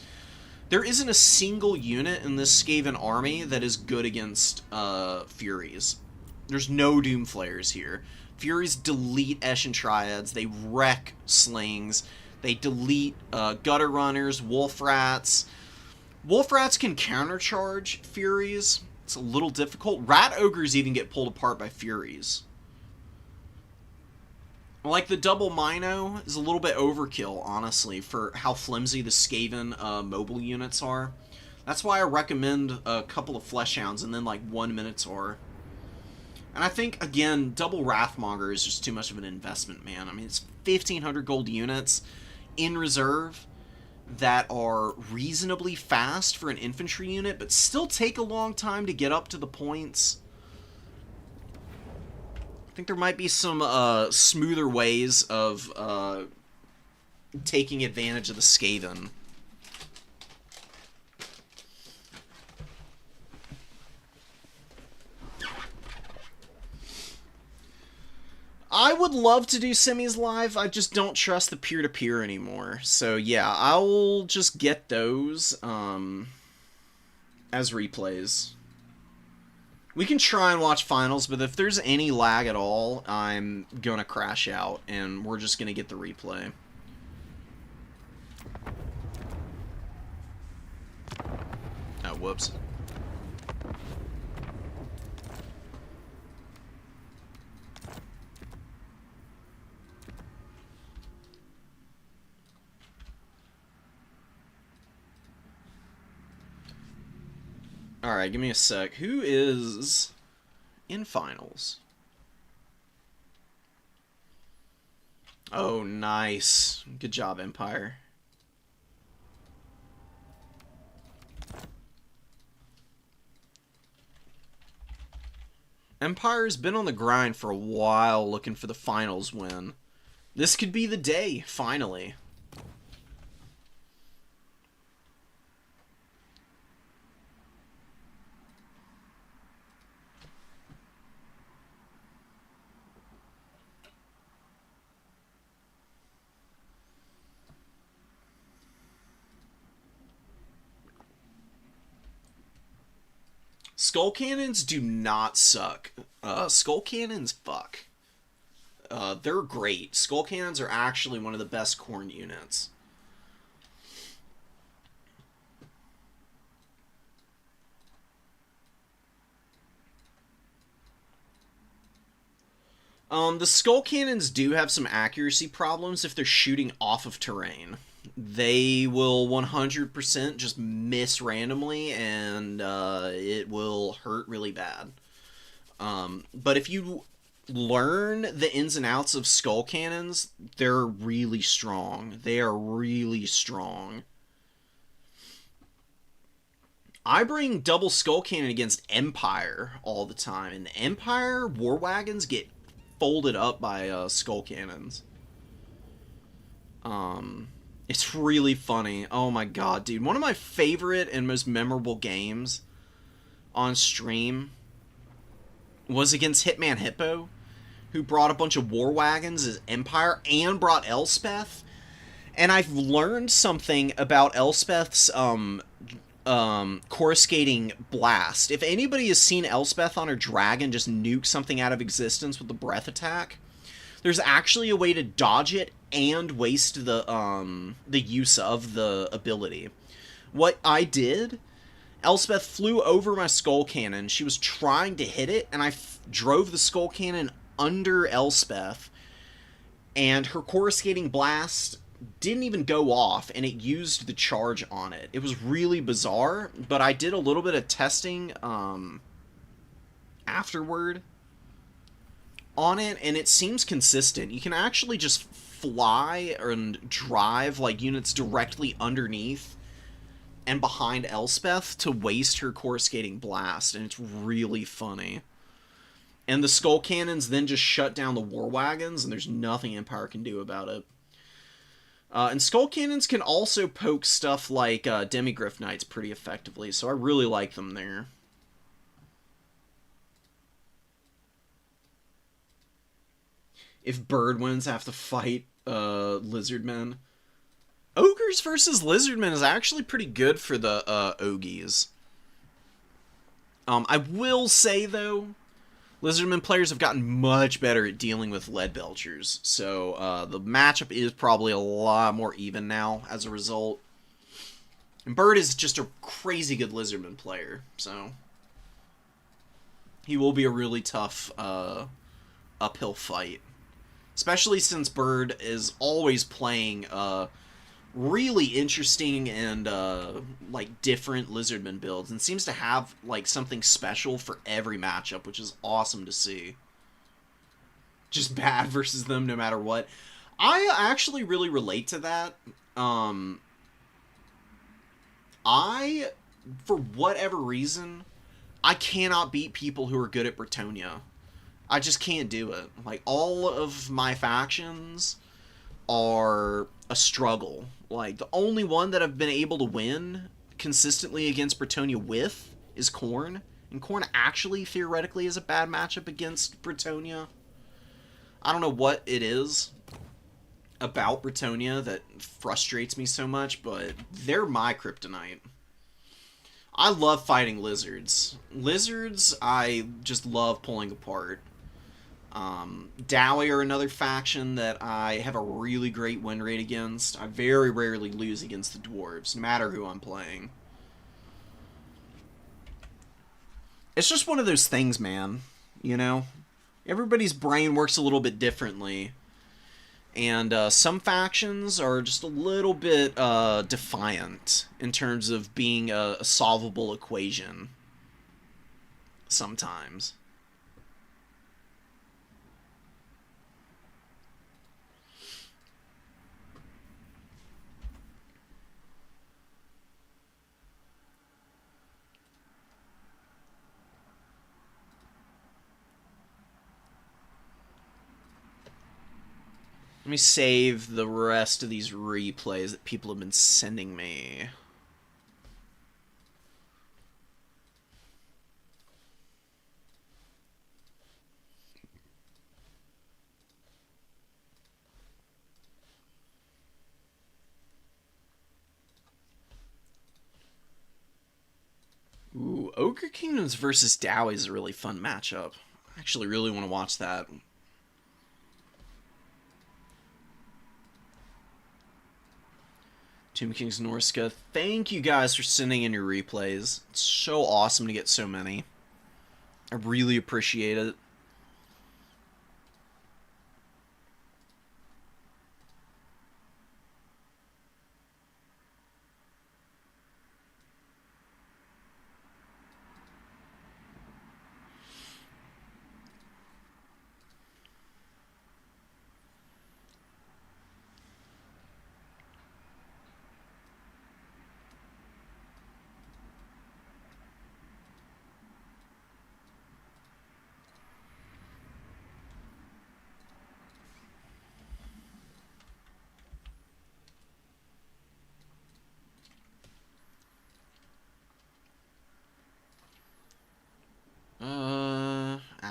A: There isn't a single unit in this Skaven army that is good against Furies. There's no Doomflayers here. Furies delete Eshin Triads, they wreck slings, they delete Gutter Runners, Wolf Rats. Wolf Rats can countercharge Furies. It's a little difficult. Rat Ogres even get pulled apart by Furies. Like, the double Mino is a little bit overkill, honestly, for how flimsy the Skaven mobile units are. That's why I recommend a couple of Fleshhounds and then, like, 1 Minotaur. And I think, again, double Wrathmonger is just too much of an investment, man. I mean, it's 1,500 gold units in reserve that are reasonably fast for an infantry unit, but still take a long time to get up to the points. I think there might be some smoother ways of taking advantage of the Skaven. I would love to do semis live, I just don't trust the peer-to-peer anymore. So yeah, I'll just get those as replays. We can try and watch finals, but if there's any lag at all, I'm gonna crash out, and we're just gonna get the replay. Oh, whoops. Alright, give me a sec. Who is in finals? Oh, nice. Good job, Empire. Empire's been on the grind for a while looking for the finals win. This could be the day, finally. Skull Cannons do not suck. Skull Cannons fuck. They're great. Skull Cannons are actually one of the best Khorne units. The Skull Cannons do have some accuracy problems if they're shooting off of terrain. They will 100% just miss randomly, and it will hurt really bad. But if you learn the ins and outs of Skull Cannons, they're really strong. They are really strong. I bring double Skull Cannon against Empire all the time, and the Empire War Wagons get folded up by Skull Cannons. It's really funny. Oh my god, dude. One of my favorite and most memorable games on stream was against Hitman Hippo, who brought a bunch of War Wagons as Empire and brought Elspeth. And I've learned something about Elspeth's coruscating blast. If anybody has seen Elspeth on her dragon just nuke something out of existence with the breath attack, there's actually a way to dodge it and waste the use of the ability. What I did, Elspeth flew over my Skull Cannon. She was trying to hit it, and I drove the Skull Cannon under Elspeth, and her coruscating blast didn't even go off, and it used the charge on it. It was really bizarre, but I did a little bit of testing afterward on it, and it seems consistent. You can actually just fly and drive like units directly underneath and behind Elspeth to waste her coruscating blast, and it's really funny. And the Skull Cannons then just shut down the War Wagons, and there's nothing Empire can do about it. And Skull Cannons can also poke stuff like Demigryph Knights pretty effectively, so I really like them there. If Bird wins, I have to fight Lizardmen. Ogres versus Lizardmen is actually pretty good for the Ogies. I will say, though, Lizardmen players have gotten much better at dealing with Lead Belchers, so the matchup is probably a lot more even now as a result. And Bird is just a crazy good Lizardman player, so he will be a really tough uphill fight. Especially since Bird is always playing really interesting and like different Lizardman builds, and seems to have like something special for every matchup, which is awesome to see. Just bad versus them no matter what. I actually really relate to that. I, for whatever reason, I cannot beat people who are good at Bretonnia. I just can't do it. Like, all of my factions are a struggle. Like, the only one that I've been able to win consistently against Bretonnia with is Khorne. And Khorne actually, theoretically, is a bad matchup against Bretonnia. I don't know what it is about Bretonnia that frustrates me so much, but they're my kryptonite. I love fighting lizards. Lizards, I just love pulling apart. Dowie are another faction that I have a really great win rate against. I very rarely lose against the dwarves, no matter who I'm playing. It's just one of those things, man. You know? Everybody's brain works a little bit differently. And some factions are just a little bit defiant in terms of being a solvable equation. Sometimes. Let me save the rest of these replays that people have been sending me. Ooh, Ogre Kingdoms versus Dowie is a really fun matchup. I actually really want to watch that. Tomb Kings Norska, thank you guys for sending in your replays. It's so awesome to get so many. I really appreciate it.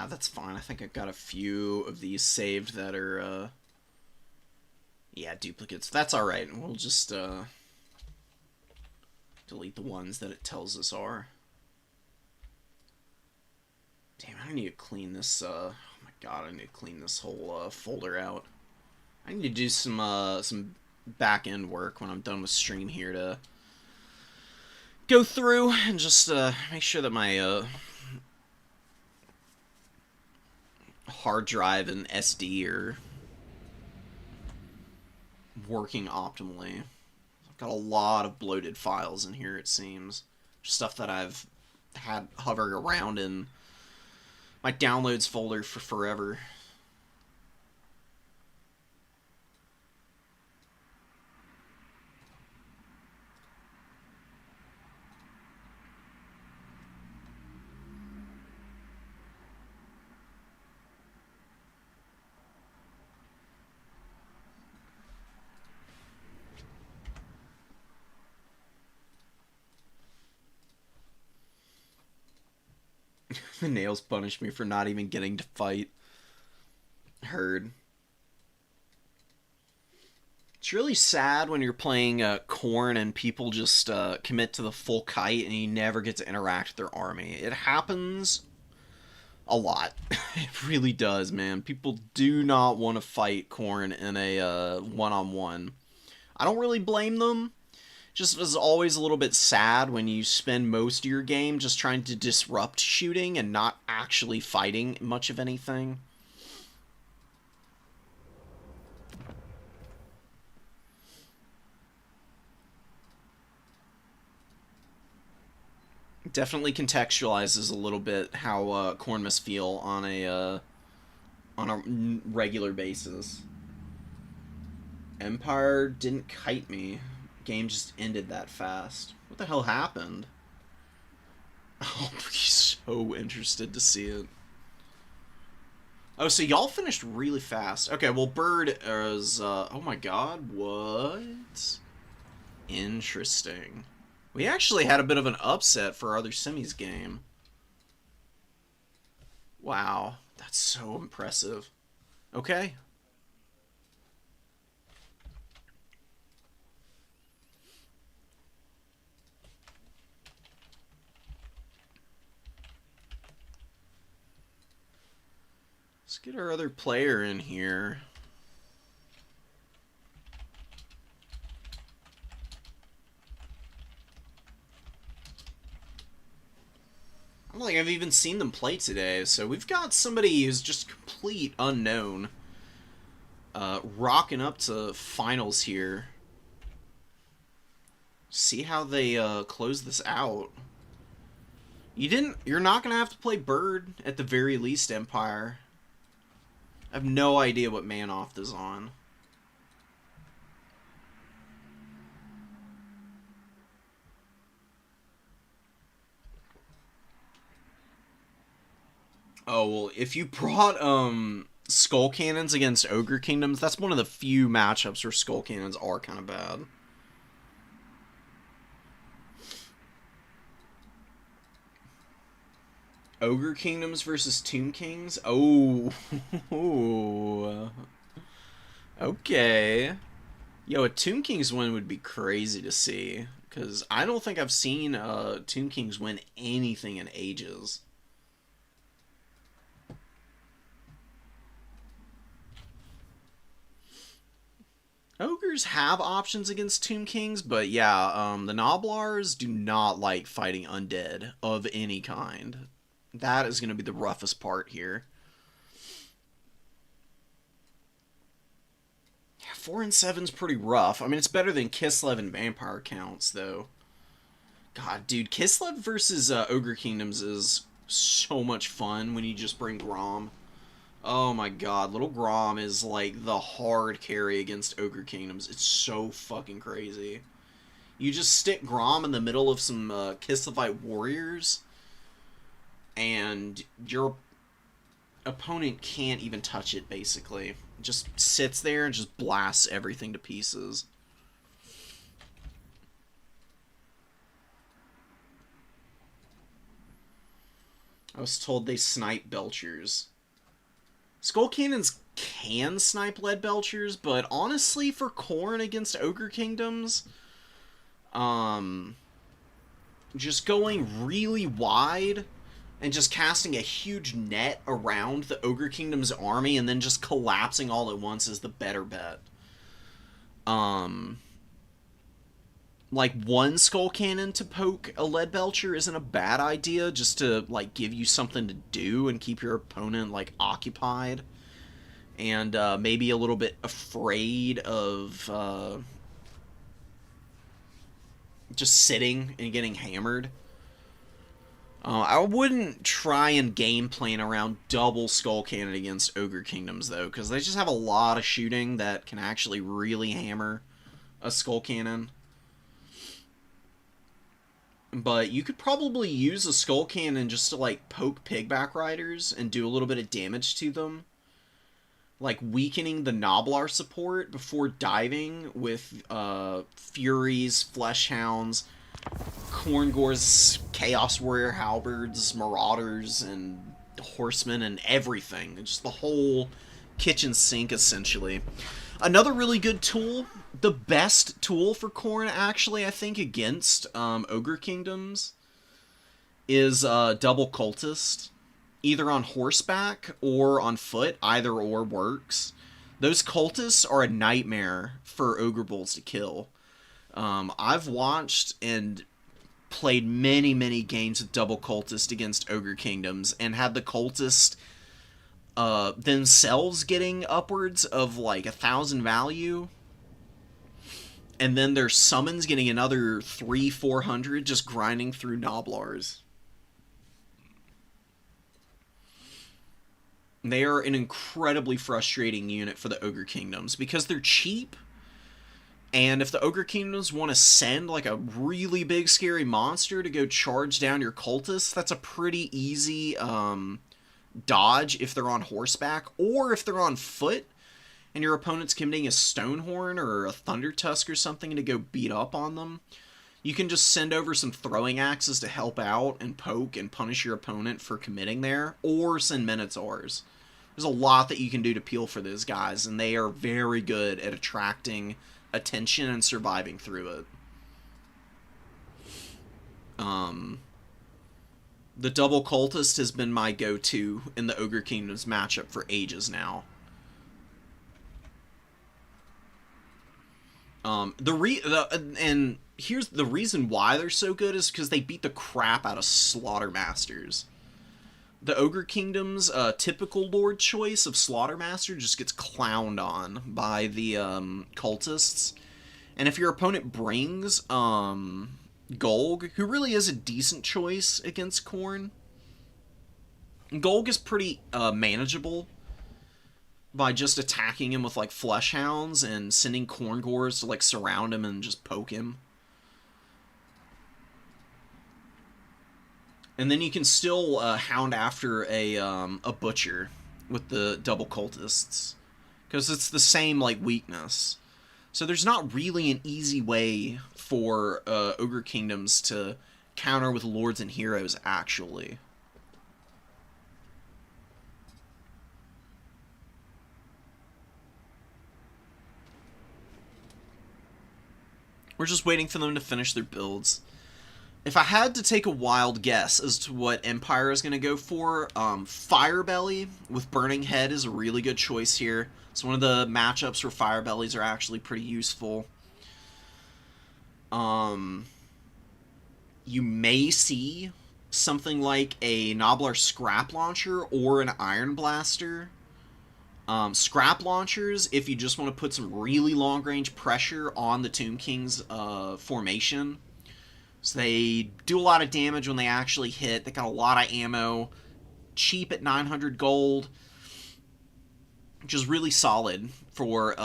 A: That's fine. I think I've got a few of these saved that are, yeah, duplicates. That's alright. We'll just, delete the ones that it tells us are. Damn, I need to clean this, oh my god, I need to clean this whole, folder out. I need to do some back-end work when I'm done with stream here to go through and just, make sure that my, hard drive and SD are working optimally. I've got a lot of bloated files in here, it seems. Stuff that I've had hovering around in my downloads folder for forever. The nails punished me for not even getting to fight. Heard. It's really sad when you're playing Khorne and people just commit to the full kite and you never get to interact with their army. It happens a lot. It really does, man. People do not want to fight Khorne in a one-on-one. I don't really blame them. Just was always a little bit sad when you spend most of your game just trying to disrupt shooting and not actually fighting much of anything. Definitely contextualizes a little bit how Khorne must feel on a regular basis. Empire didn't kite me. Game just ended that fast. What the hell happened? I'll be so interested to see it. Oh, so y'all finished really fast. Okay, well, Bird is, oh my god, what? Interesting. We actually had a bit of an upset for our other semis game. Wow, that's so impressive. Okay. Let's get our other player in here. I don't think I've even seen them play today, so we've got somebody who's just complete unknown. Rocking up to finals here. See how they close this out. You're not gonna have to play Bird at the very least, Empire. I have no idea what Manoff is on. Oh, well, if you brought, Skull Cannons against Ogre Kingdoms, that's one of the few matchups where Skull Cannons are kind of bad. Ogre Kingdoms versus Tomb Kings? Oh. Okay. Yo, a Tomb Kings win would be crazy to see, because I don't think I've seen Tomb Kings win anything in ages. Ogres have options against Tomb Kings, but yeah, the Noblars do not like fighting undead of any kind. That is going to be the roughest part here. Yeah, 4 and 7's pretty rough. I mean, it's better than Kislev and Vampire Counts, though. God, dude, Kislev versus Ogre Kingdoms is so much fun when you just bring Grom. Oh my god, little Grom is like the hard carry against Ogre Kingdoms. It's so fucking crazy. You just stick Grom in the middle of some Kislevite warriors, and your opponent can't even touch it, basically. It just sits there and just blasts everything to pieces. I was told they snipe Belchers. Skull Cannons can snipe Lead Belchers, but honestly, for Khorne against Ogre Kingdoms, just going really wide and just casting a huge net around the Ogre Kingdom's army and then just collapsing all at once is the better bet. Like, one Skull Cannon to poke a Lead Belcher isn't a bad idea, just to, like, give you something to do and keep your opponent, like, occupied. And, maybe a little bit afraid of, just sitting and getting hammered. I wouldn't try and game plan around double Skull Cannon against Ogre Kingdoms, though, because they just have a lot of shooting that can actually really hammer a Skull Cannon. But you could probably use a Skull Cannon just to, like, poke Pigback Riders and do a little bit of damage to them. Like, weakening the Noblar support before diving with Furies, Fleshhounds, Khorngor's Chaos Warrior Halberds, Marauders, and Horsemen, and everything. Just the whole kitchen sink, essentially. Another really good tool, the best tool for Khorne, actually, I think, against Ogre Kingdoms, is Double Cultist. Either on horseback or on foot, either or works. Those cultists are a nightmare for Ogre Bulls to kill. I've watched and played many, many games of Double Cultist against Ogre Kingdoms, and had the cultist themselves getting upwards of like 1,000 value, and then their summons getting another 300-400 just grinding through Noblars. They are an incredibly frustrating unit for the Ogre Kingdoms because they're cheap, and if the Ogre Kingdoms want to send like a really big scary monster to go charge down your cultists, that's a pretty easy dodge if they're on horseback, or if they're on foot and your opponent's committing a Stonehorn or a Thunder Tusk or something to go beat up on them. You can just send over some throwing axes to help out and poke and punish your opponent for committing there, or send Minotaurs. There's a lot that you can do to peel for those guys, and they are very good at attracting attention and surviving through it. The Double Cultist has been my go-to in the Ogre Kingdoms matchup for ages now. And here's the reason why they're so good is because they beat the crap out of Slaughtermasters. The Ogre Kingdom's typical Lord choice of Slaughtermaster just gets clowned on by the cultists. And if your opponent brings Golg, who really is a decent choice against Khorne, Golg is pretty manageable by just attacking him with like Fleshhounds and sending Khorngors to like surround him and just poke him. And then you can still hound after a Butcher with the Double Cultists, because it's the same like weakness. So there's not really an easy way for Ogre Kingdoms to counter with Lords and Heroes, actually. We're just waiting for them to finish their builds. If I had to take a wild guess as to what Empire is going to go for, Firebelly with Burning Head is a really good choice here. It's one of the matchups where Firebellies are actually pretty useful. You may see something like a Nobbler Scrap Launcher or an Iron Blaster. Scrap Launchers, if you just want to put some really long-range pressure on the Tomb King's formation. So they do a lot of damage when they actually hit. They got a lot of ammo. Cheap at 900 gold. Which is really solid for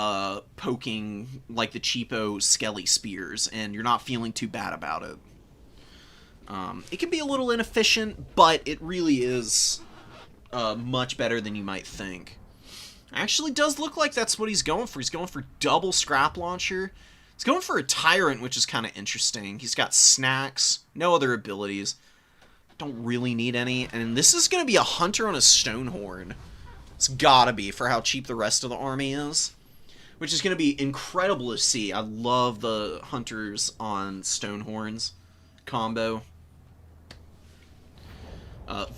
A: poking like the cheapo Skelly Spears. And you're not feeling too bad about it. It can be a little inefficient, but it really is much better than you might think. Actually does look like that's what he's going for. He's going for double Scrap Launcher. He's going for a Tyrant, which is kind of interesting. He's got snacks, no other abilities. Don't really need any. And this is going to be a Hunter on a Stonehorn. It's gotta be for how cheap the rest of the army is. Which is going to be incredible to see. I love the Hunters on Stonehorns combo.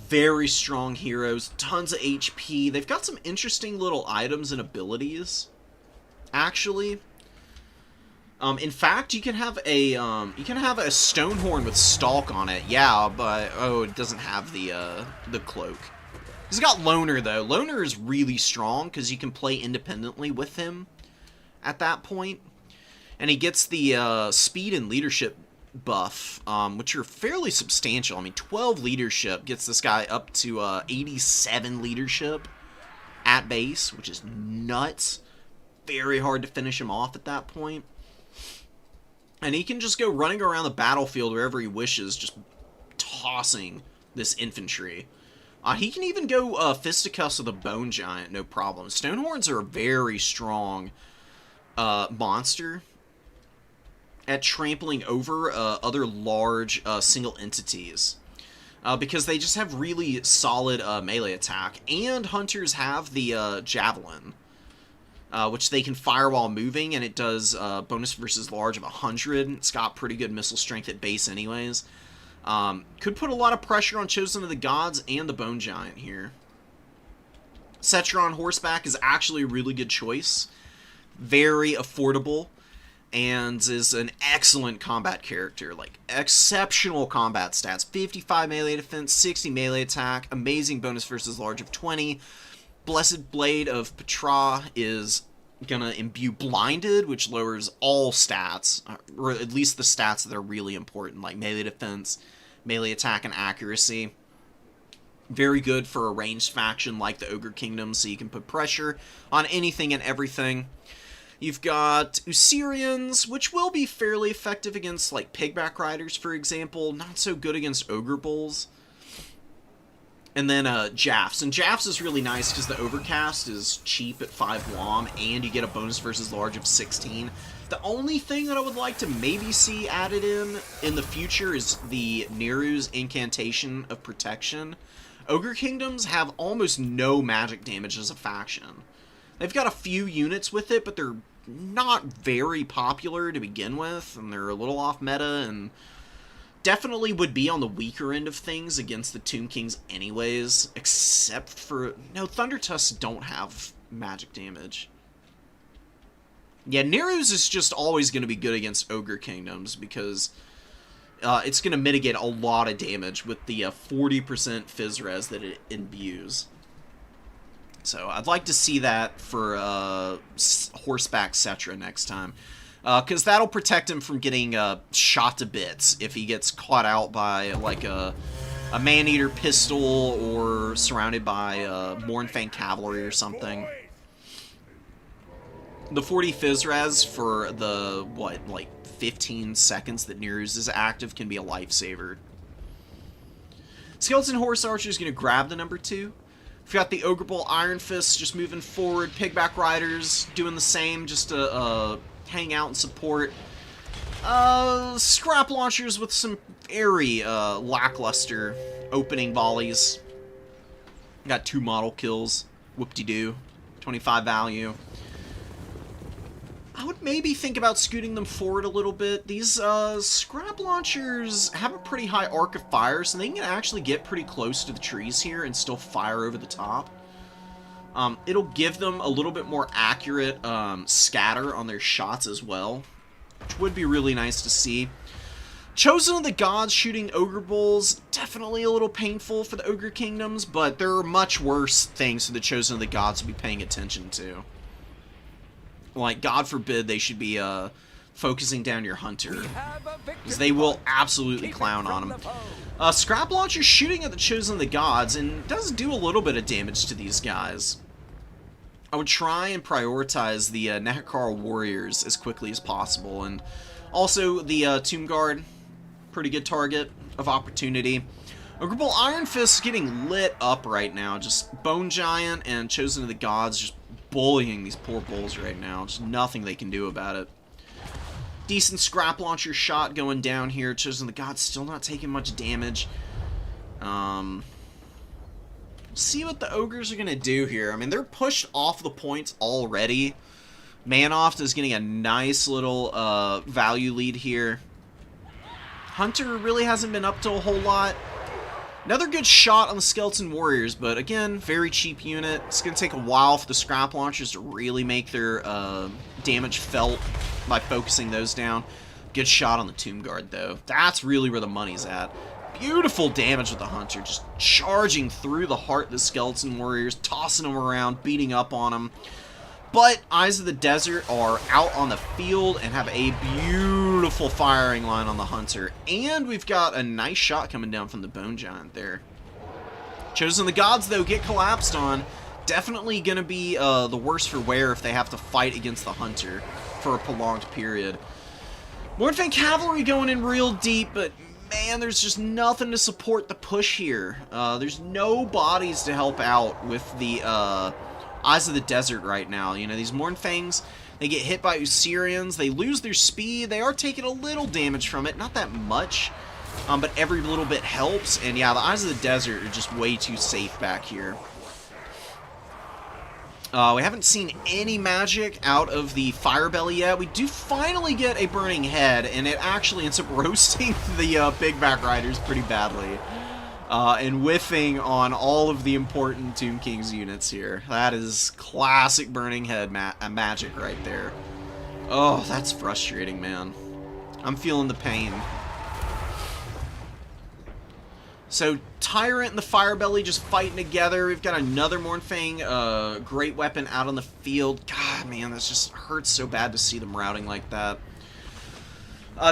A: Very strong heroes, tons of HP. They've got some interesting little items and abilities, actually. In fact, you can have a Stonehorn with Stalk on it. Yeah, but it doesn't have the cloak. He's got Loner though. Loner is really strong because you can play independently with him at that point, and he gets the speed and leadership buff, which are fairly substantial. I mean, 12 leadership gets this guy up to 87 leadership at base, which is nuts. Very hard to finish him off at that point. And he can just go running around the battlefield wherever he wishes, just tossing this infantry. He can even go fisticuffs with a Bone Giant, no problem. Stonehorns are a very strong monster at trampling over other large single entities. Because they just have really solid melee attack. And Hunters have the Javelin, which they can fire while moving, and it does bonus versus large of 100. It's got pretty good missile strength at base anyways. Could put a lot of pressure on Chosen of the Gods and the Bone Giant here. Cetra on horseback is actually a really good choice. Very affordable. And is an excellent combat character. Like, exceptional combat stats. 55 melee defense, 60 melee attack, amazing bonus versus large of 20. Blessed Blade of Petra is gonna imbue Blinded, which lowers all stats, or at least the stats that are really important, like melee defense, melee attack, and accuracy. Very good for a ranged faction like the Ogre Kingdom, so you can put pressure on anything and everything. You've got Usirians, which will be fairly effective against, like, Pigback Riders, for example. Not so good against Ogre Bulls. And then Jaffs. And Jaffs is really nice because the Overcast is cheap at 5 WOM, and you get a bonus versus large of 16. The only thing that I would like to maybe see added in the future is the Neru's Incantation of Protection. Ogre Kingdoms have almost no magic damage as a faction. They've got a few units with it, but they're not very popular to begin with, and they're a little off meta, and definitely would be on the weaker end of things against the Tomb Kings anyways, except for... No, Thunder Tusks don't have magic damage. Yeah, Neru's is just always going to be good against Ogre Kingdoms, because it's going to mitigate a lot of damage with the 40% Phys Res that it imbues. So I'd like to see that for Horseback Cetra next time. Because that'll protect him from getting shot to bits if he gets caught out by, like, a Man-Eater pistol or surrounded by Mournfang Cavalry or something. The 40 Phys Res for the, 15 seconds that Neru's is active can be a lifesaver. Skeleton Horse Archer is going to grab the number 2. We've got the Ogre Bull Iron Fist just moving forward. Pigback Riders doing the same, just to hang out and support. Scrap Launchers with some very lackluster opening volleys. Got 2 model kills. Whoop-de-doo. 25 value. I would maybe think about scooting them forward a little bit. These scrap launchers have a pretty high arc of fire, so they can actually get pretty close to the trees here and still fire over the top. It'll give them a little bit more accurate scatter on their shots as well, which would be really nice to see. Chosen of the Gods shooting Ogre Bulls, definitely a little painful for the Ogre Kingdoms, but there are much worse things for the Chosen of the Gods to be paying attention to. Like, God forbid they should be focusing down your Hunter, because they will absolutely clown on them. Scrap Launcher shooting at the Chosen of the Gods, and does do a little bit of damage to these guys. I would try and prioritize the Nehekar Warriors as quickly as possible, and also the Tomb Guard, pretty good target of opportunity. Ogre Bull Iron Fist is getting lit up right now. Just Bone Giant and Chosen of the Gods just bullying these poor bulls right now. Just nothing they can do about it. Decent Scrap Launcher shot going down here. Chosen of the Gods still not taking much damage. See what the Ogres are going to do here. I mean, they're pushed off the points already. Manoft is getting a nice little value lead here. Hunter really hasn't been up to a whole lot. Another good shot on the Skeleton Warriors, but again, very cheap unit. It's going to take a while for the Scrap Launchers to really make their damage felt by focusing those down. Good shot on the Tomb Guard, though. That's really where the money's at. Beautiful damage with the Hunter, just charging through the heart of the Skeleton Warriors, tossing them around, beating up on them. But Eyes of the Desert are out on the field and have a beautiful firing line on the Hunter. And we've got a nice shot coming down from the Bone Giant there. Chosen of the Gods, though, get collapsed on. Definitely going to be the worse for wear if they have to fight against the Hunter for a prolonged period. Mournfang Cavalry going in real deep, but man, there's just nothing to support the push here. There's no bodies to help out with the Eyes of the Desert right now. You know, these Mournfangs, they get hit by Usirians, they lose their speed, they are taking a little damage from it, not that much, but every little bit helps, and yeah, the Eyes of the Desert are just way too safe back here. We haven't seen any magic out of the Fire Belly yet. We do finally get a Burning Head, and it actually ends up roasting the Big Back Riders pretty badly. And whiffing on all of the important Tomb King's units here. That is classic Burning Head magic right there. Oh, that's frustrating, man. I'm feeling the pain. So, Tyrant and the Fire Belly just fighting together. We've got another Mournfang great weapon out on the field. God, man, that just hurts so bad to see them routing like that.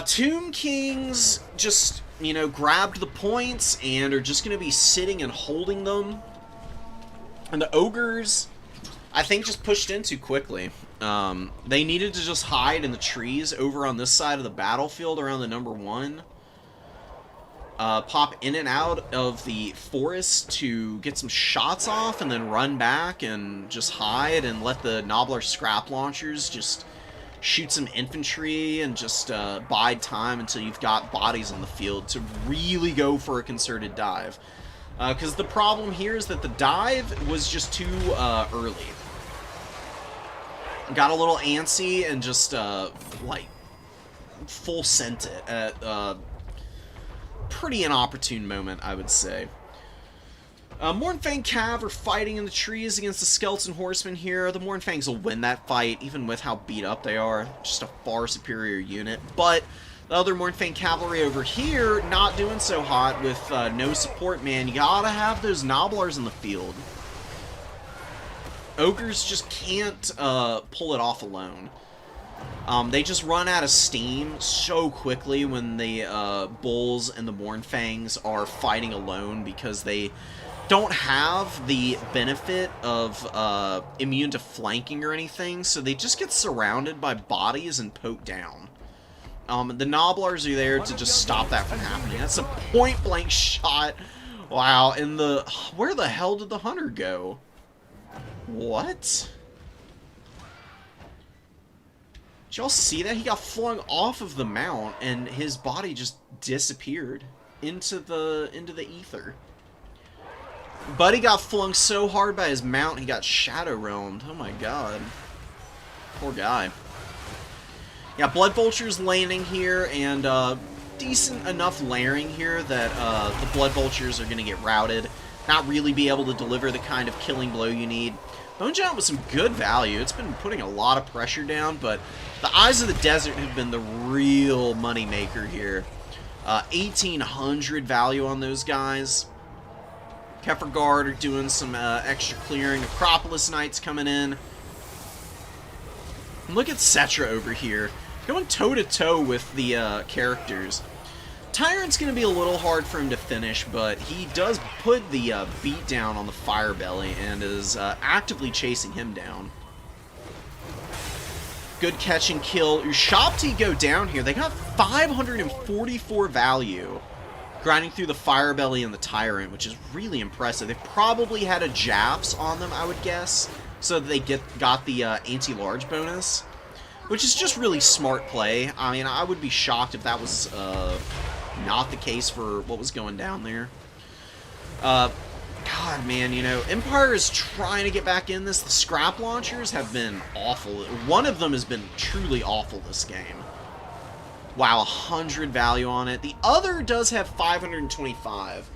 A: Tomb Kings just, you know, grabbed the points and are just going to be sitting and holding them. And the Ogres, I think, just pushed in too quickly. They needed to just hide in the trees over on this side of the battlefield around the number 1. Pop in and out of the forest to get some shots off and then run back and just hide and let the Nobbler Scrap Launchers just shoot some infantry and just bide time until you've got bodies on the field to really go for a concerted dive. Because the problem here is that the dive was just too early. Got a little antsy and just, like, full sent it at pretty inopportune moment, I would say. Mournfang Cav are fighting in the trees against the Skeleton Horsemen here. The Mournfangs will win that fight, even with how beat up they are. Just a far superior unit. But the other Mournfang Cavalry over here, not doing so hot with no support, man. You gotta have those Nobblers in the field. Ogres just can't pull it off alone. They just run out of steam so quickly when the Bulls and the Mournfangs are fighting alone because they don't have the benefit of immune to flanking or anything, so they just get surrounded by bodies and poked down. The Nobblers are there to just stop that from happening. That's a point-blank shot. Wow, and where the hell did the Hunter go? What? Did y'all see that? He got flung off of the mount, and his body just disappeared into the ether. Buddy got flung so hard by his mount, he got shadow realmed. Oh my god. Poor guy. Yeah, Blood Vulture's landing here, and decent enough layering here that the Blood Vultures are going to get routed. Not really be able to deliver the kind of killing blow you need. Bone Giant with some good value. It's been putting a lot of pressure down, but the Eyes of the Desert have been the real money maker here. 1,800 value on those guys. Kefirgard are doing some extra clearing. Acropolis Knights coming in. And look at Cetra over here, going toe-to-toe with the characters. Tyrant's going to be a little hard for him to finish, but he does put the beat down on the Firebelly and is actively chasing him down. Good catch and kill. Ushabti go down here. They got 544 value grinding through the Firebelly and the Tyrant, which is really impressive. They probably had a Jaffs on them, I would guess, so that they got the anti-large bonus, which is just really smart play. I mean, I would be shocked if that was not the case for what was going down there. God, man, you know, Empire is trying to get back in this. The scrap launchers have been awful. One of them has been truly awful this game. Wow, 100 value on it. The other does have 525.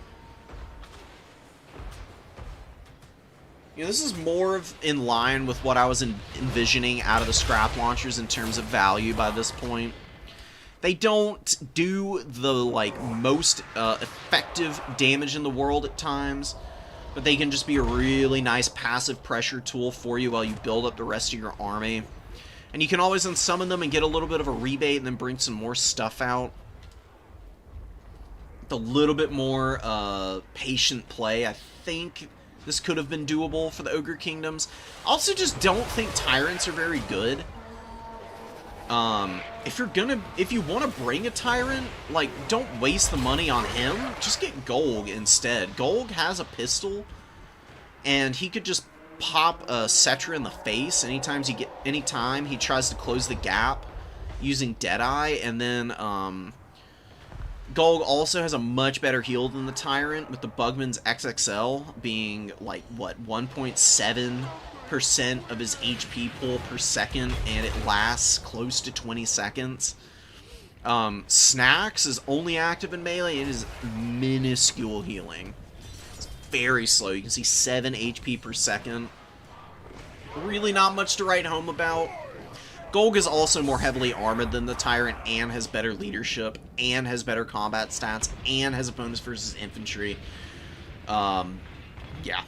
A: You know, this is more in line with what I was envisioning out of the scrap launchers in terms of value by this point. They don't do the, like, most effective damage in the world at times, but they can just be a really nice passive pressure tool for you while you build up the rest of your army. And you can always unsummon them and get a little bit of a rebate and then bring some more stuff out. With a little bit more patient play, I think this could have been doable for the Ogre Kingdoms. I also just don't think Tyrants are very good. If you want to bring a Tyrant, like, don't waste the money on him. Just get Golg instead. Golg has a pistol, and he could just pop Cetra in the face anytime he tries to close the gap using Deadeye, and then Golg also has a much better heal than the Tyrant, with the Bugman's XXL being, like, what, 1.7% of his HP pull per second, and it lasts close to 20 seconds. Snacks is only active in melee and is minuscule healing. It's very slow. You can see 7 HP per second. Really not much to write home about. Golg is also more heavily armored than the Tyrant and has better leadership and has better combat stats and has a bonus versus infantry. Yeah.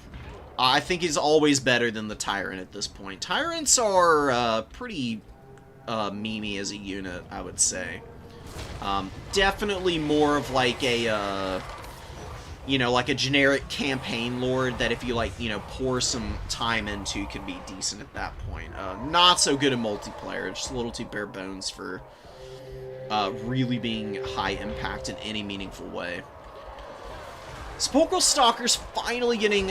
A: I think he's always better than the Tyrant at this point. Tyrants are pretty memey as a unit, I would say. Definitely more of like a, you know, like a generic campaign lord that if you, like, you know, pour some time into can be decent at that point. Not so good in multiplayer, just a little too bare bones for really being high impact in any meaningful way. Sepulchral Stalker's finally getting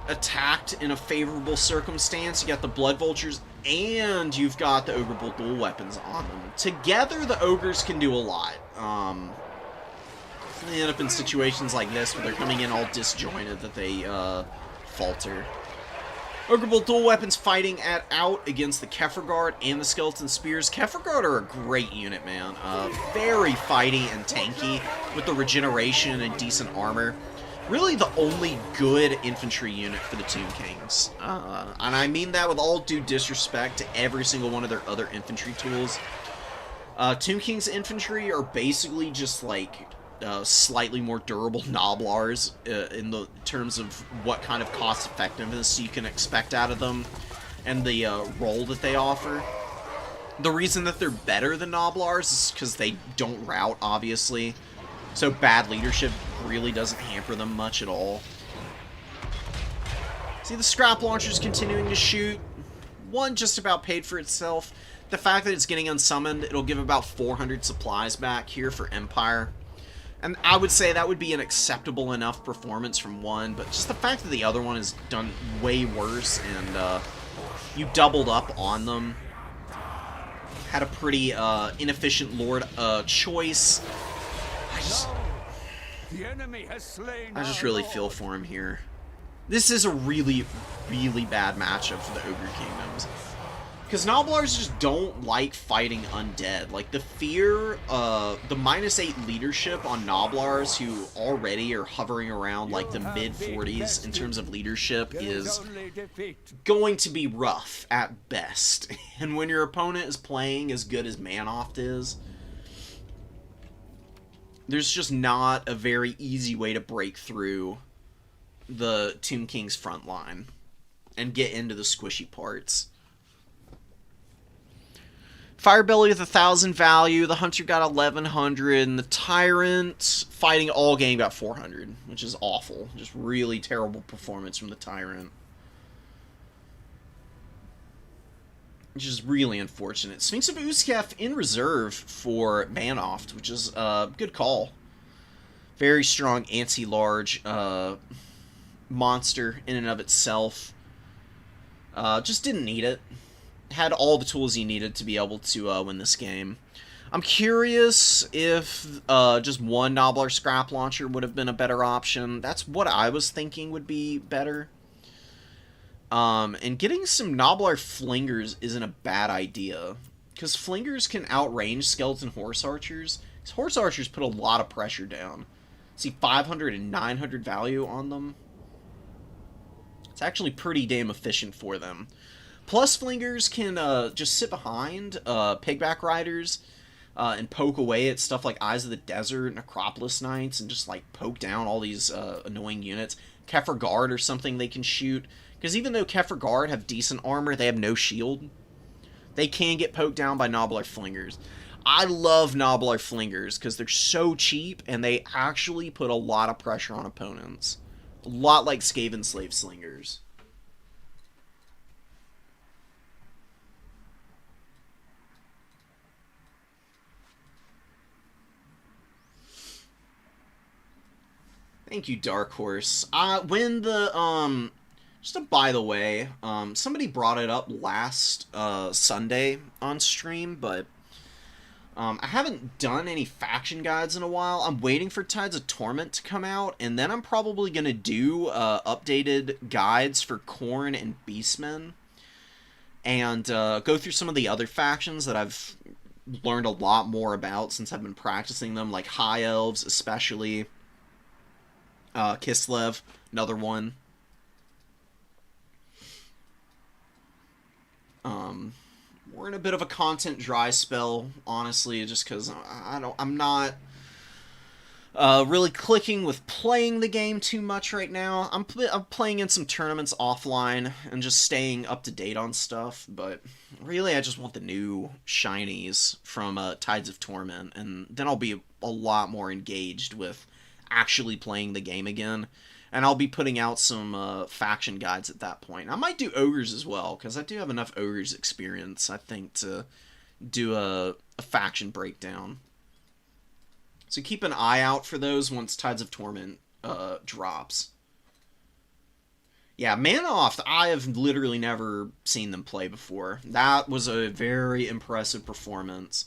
A: attacked in a favorable circumstance. You got the Blood Vultures, and you've got the Ogre Bolt dual weapons on them. Together, the Ogres can do a lot. They end up in situations like this where they're coming in all disjointed that they falter. Ogre Bolt dual weapons fighting out against the Kefirgard and the Skeleton Spears. Kefirgard are a great unit, man. Very fighty and tanky with the regeneration and decent armor. Really the only good infantry unit for the Tomb Kings. And I mean that with all due disrespect to every single one of their other infantry tools. Tomb Kings infantry are basically just like slightly more durable Noblars in the terms of what kind of cost effectiveness you can expect out of them and the role that they offer. The reason that they're better than Noblars is because they don't rout, obviously. So bad leadership really doesn't hamper them much at all. See the scrap launchers continuing to shoot. One just about paid for itself. The fact that it's getting unsummoned, it'll give about 400 supplies back here for Empire. And I would say that would be an acceptable enough performance from one, but just the fact that the other one is done way worse and you doubled up on them. Had a pretty inefficient Lord choice. I just really feel for him here. This is a really, really bad matchup for the Ogre Kingdoms. Because Noblars just don't like fighting undead. Like, the fear, the -8 leadership on Noblars, who already are hovering around, like, the mid-40s in terms of leadership, is going to be rough at best. And when your opponent is playing as good as Manoft is, there's just not a very easy way to break through the Tomb King's front line and get into the squishy parts. Firebelly with 1,000 value, the Hunter got 1,100, and the Tyrant, fighting all game, got 400, which is awful. Just really terrible performance from the Tyrant. Which is really unfortunate. Sphinx of Uzkef in reserve for Manoft, which is a good call. Very strong anti-large monster in and of itself. Just didn't need it. Had all the tools he needed to be able to win this game. I'm curious if just one Noblar Scrap Launcher would have been a better option. That's what I was thinking would be better. And getting some Noblar Flingers isn't a bad idea. Because Flingers can outrange Skeleton Horse Archers. These Horse Archers put a lot of pressure down. See 500 and 900 value on them. It's actually pretty damn efficient for them. Plus, Flingers can just sit behind Pigback Riders and poke away at stuff like Eyes of the Desert, Necropolis Knights, and just like poke down all these annoying units. Kefir Guard or something they can shoot. Because even though Kefir Guard have decent armor, they have no shield. They can get poked down by Noblar Flingers. I love Noblar Flingers because they're so cheap and they actually put a lot of pressure on opponents. A lot like Skaven Slave Slingers. Thank you, Dark Horse. When the, just a by the way, somebody brought it up last, Sunday on stream, but, I haven't done any faction guides in a while. I'm waiting for Tides of Torment to come out, and then I'm probably gonna do, updated guides for Khorne and Beastmen, and, go through some of the other factions that I've learned a lot more about since I've been practicing them, like High Elves, especially. Kislev, another one. We're in a bit of a content dry spell, honestly, just because I'm not really clicking with playing the game too much right now. I'm playing in some tournaments offline and just staying up to date on stuff, but really I just want the new shinies from Tides of Torment, and then I'll be a lot more engaged with actually playing the game again, and I'll be putting out some faction guides at that point. I might do Ogres as well, because I do have enough Ogres experience, I think, to do a faction breakdown. So keep an eye out for those once Tides of Torment drops. Yeah, Manoft, I have literally never seen them play before. That was a very impressive performance.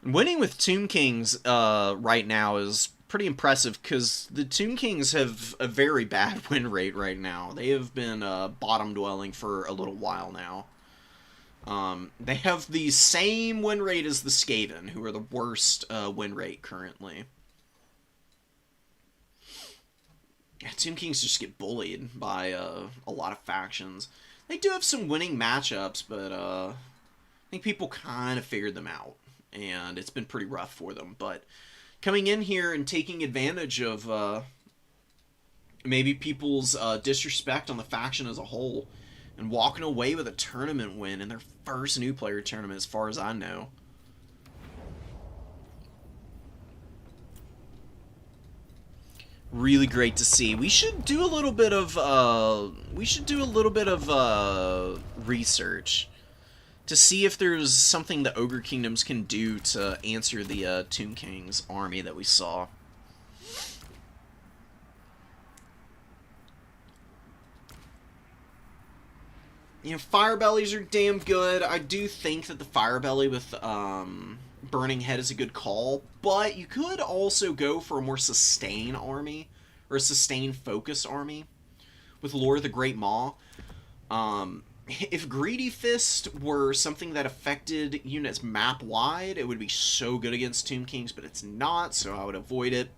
A: Winning with Tomb Kings right now is pretty impressive because the Tomb Kings have a very bad win rate right now. They have been bottom dwelling for a little while now. They have the same win rate as the Skaven, who are the worst win rate currently. Yeah, Tomb Kings just get bullied by a lot of factions. They do have some winning matchups, but I think people kind of figured them out. And it's been pretty rough for them. But coming in here and taking advantage of maybe people's disrespect on the faction as a whole, and walking away with a tournament win in their first new player tournament, as far as I know. Really great to see. We should do a little bit of research to see if there's something the Ogre Kingdoms can do to answer the Tomb King's army that we saw. You know, fire bellies are damn good. I do think that the fire belly with burning head is a good call, but you could also go for a more sustain army, or a sustain focus army with Lore of the Great Maw. If Greedy Fist were something that affected units map-wide, it would be so good against Tomb Kings, but it's not, so I would avoid it.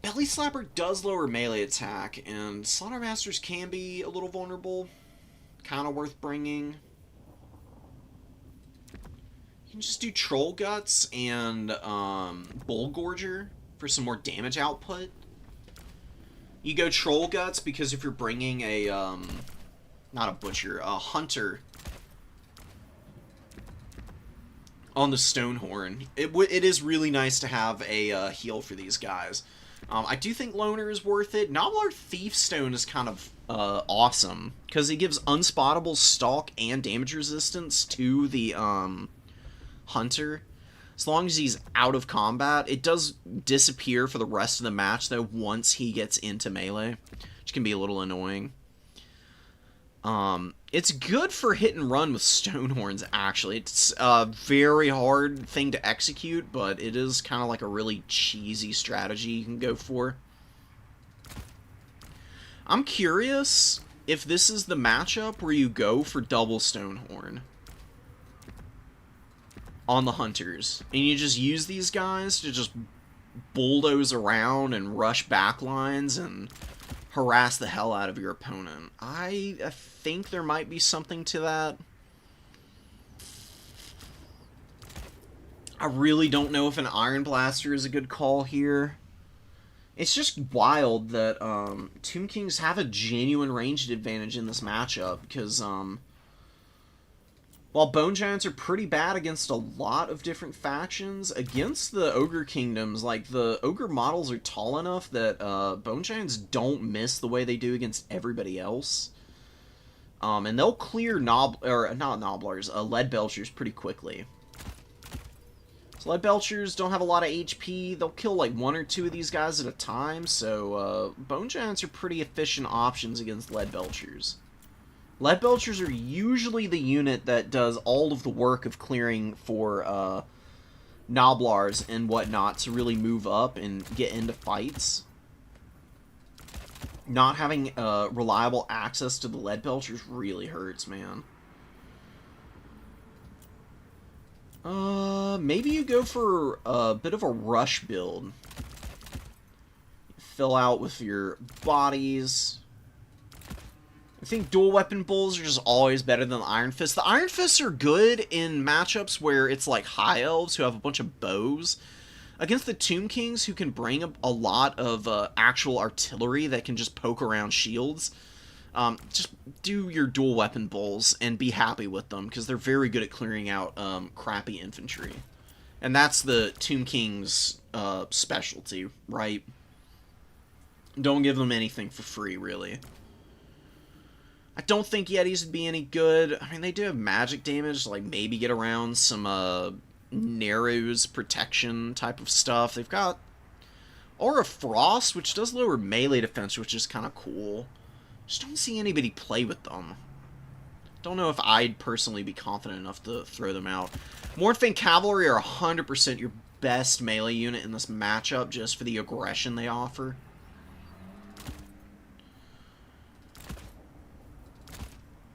A: Belly Slapper does lower melee attack, and Slaughtermasters can be a little vulnerable. Kind of worth bringing. You can just do Troll Guts and Bull Gorger for some more damage output. You go Troll Guts because if you're bringing a, not a Butcher, a Hunter on the Stonehorn, it is really nice to have a heal for these guys. I do think Loner is worth it. Nobblar Thiefstone is kind of awesome, because it gives unspottable stalk and damage resistance to the Hunter. As long as he's out of combat, it does disappear for the rest of the match, though, once he gets into melee, which can be a little annoying. It's good for hit and run with Stonehorns, actually. It's a very hard thing to execute, but it is kind of like a really cheesy strategy you can go for. I'm curious if this is the matchup where you go for double Stonehorn on the Hunters, and you just use these guys to just bulldoze around and rush backlines and harass the hell out of your opponent. I think there might be something to that. I really don't know if an Iron Blaster is a good call here. It's just wild that Tomb Kings have a genuine ranged advantage in this matchup, because while Bone Giants are pretty bad against a lot of different factions, against the Ogre Kingdoms, like, the Ogre models are tall enough that Bone Giants don't miss the way they do against everybody else. And they'll clear Lead Belchers pretty quickly. So Lead Belchers don't have a lot of HP. They'll kill like 1 or 2 of these guys at a time, so Bone Giants are pretty efficient options against Lead Belchers. Lead Belchers are usually the unit that does all of the work of clearing for Nobblars and whatnot to really move up and get into fights. Not having reliable access to the Lead Belchers really hurts, man. Maybe you go for a bit of a rush build. Fill out with your bodies. I think dual weapon bulls are just always better than the Iron Fists. The Iron Fists are good in matchups where it's like high elves who have a bunch of bows. Against the Tomb Kings, who can bring a lot of actual artillery that can just poke around shields, just do your dual weapon bulls and be happy with them, because they're very good at clearing out crappy infantry. And that's the Tomb Kings' specialty, right? Don't give them anything for free, really. I don't think Yetis would be any good. I mean, they do have magic damage to, like, maybe get around some, Narrows protection type of stuff. They've got Aura Frost, which does lower melee defense, which is kind of cool. Just don't see anybody play with them. Don't know if I'd personally be confident enough to throw them out. Mornfang Cavalry are 100% your best melee unit in this matchup, just for the aggression they offer.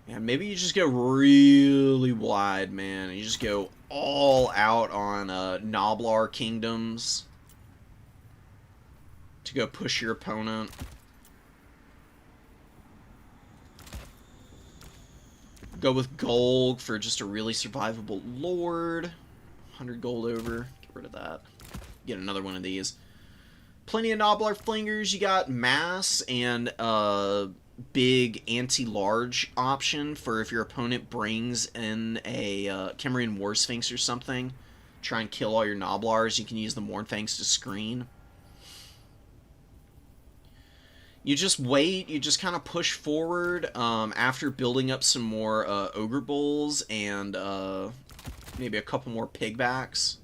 A: Yeah, maybe you just go really wide, man. And you just go all out on Nobblar Kingdoms to go push your opponent. Go with gold for just a really survivable lord. 100 gold over. Get rid of that. Get another one of these. Plenty of Nobblar Flingers. You got mass and big anti-large option for if your opponent brings in a Cameroon War Sphinx or something. Try and kill all your Nobblars. You can use the Mournfangs to screen. You just wait, you just kind of push forward after building up some more Ogre Bulls and maybe a couple more Pigbacks.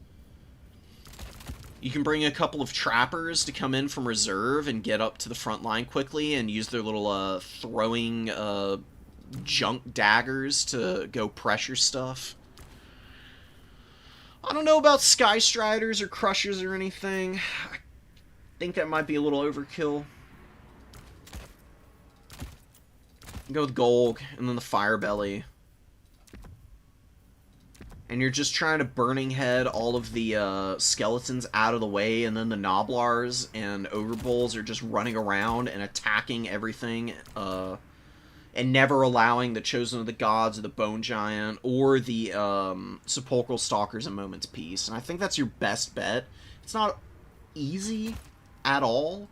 A: You can bring a couple of trappers to come in from reserve and get up to the front line quickly and use their little throwing junk daggers to go pressure stuff. I don't know about Sky Striders or Crushers or anything. I think that might be a little overkill. Go with Golg and then the Fire Belly. And you're just trying to Burning Head all of the skeletons out of the way, and then the Noblars and Ogre Bulls are just running around and attacking everything, and never allowing the Chosen of the Gods or the Bone Giant or the Sepulchral Stalkers a moment's peace. And I think that's your best bet. It's not easy at all,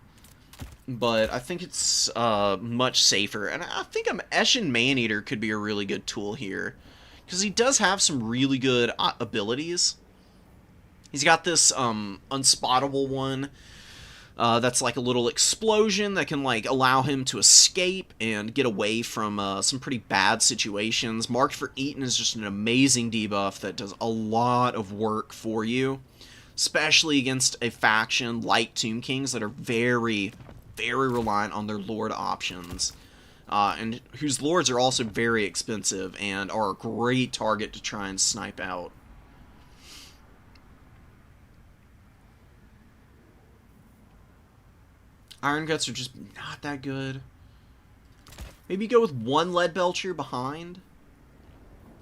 A: but I think it's much safer. And I think Eshin Maneater could be a really good tool here, because he does have some really good abilities. He's got this unspottable one that's like a little explosion that can like allow him to escape and get away from some pretty bad situations. Marked for Eaton is just an amazing debuff that does a lot of work for you, especially against a faction like Tomb Kings that are very, very reliant on their Lord options. And whose lords are also very expensive and are a great target to try and snipe out. Iron Guts are just not that good. Maybe go with one Leadbelcher behind.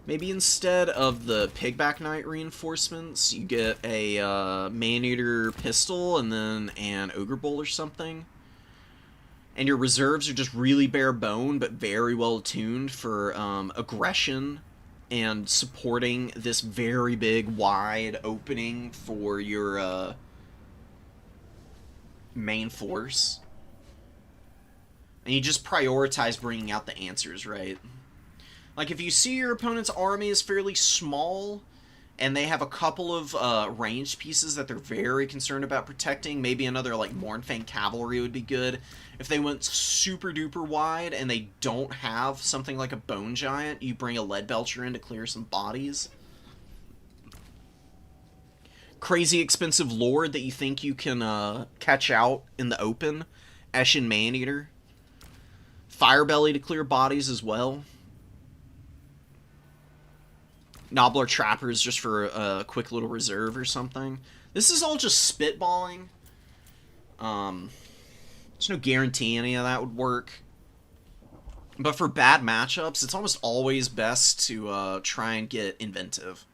A: Maybe instead of the Pigback Knight reinforcements, you get a Maneater pistol and then an Ogre Bull or something. And your reserves are just really bare bone, but very well tuned for aggression and supporting this very big, wide opening for your main force. And you just prioritize bringing out the answers, right? Like, if you see your opponent's army is fairly small, and they have a couple of ranged pieces that they're very concerned about protecting, maybe another, like, Mournfang Cavalry would be good. If they went super duper wide and they don't have something like a Bone Giant, you bring a Leadbelcher in to clear some bodies. Crazy expensive Lord that you think you can catch out in the open, Eshin Maneater. Firebelly to clear bodies as well. Nobbler Trappers just for a quick little reserve or something. This is all just spitballing. There's no guarantee any of that would work. But for bad matchups, it's almost always best to try and get inventive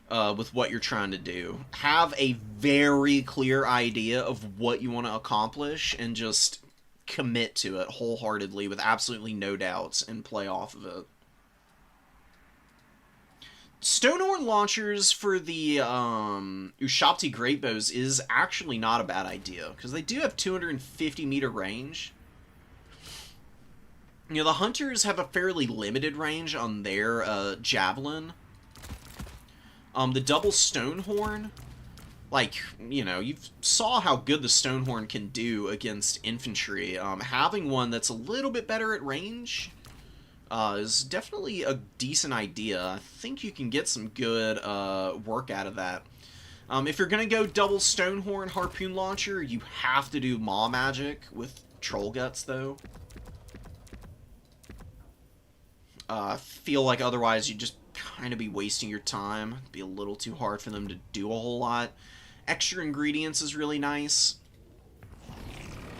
A: with what you're trying to do. Have a very clear idea of what you want to accomplish and just commit to it wholeheartedly with absolutely no doubts and play off of it. Stonehorn launchers for the Ushabti Greatbows is actually not a bad idea, because they do have 250 meter range. You know, the Hunters have a fairly limited range on their Javelin. The double Stonehorn, like, you know, you saw how good the Stonehorn can do against infantry. Having one that's a little bit better at range is definitely a decent idea. I think you can get some good work out of that. If you're going to go double Stonehorn Harpoon Launcher, you have to do Maw Magic with Troll Guts, though. I feel like otherwise you'd just kind of be wasting your time. It'd be a little too hard for them to do a whole lot. Extra Ingredients is really nice.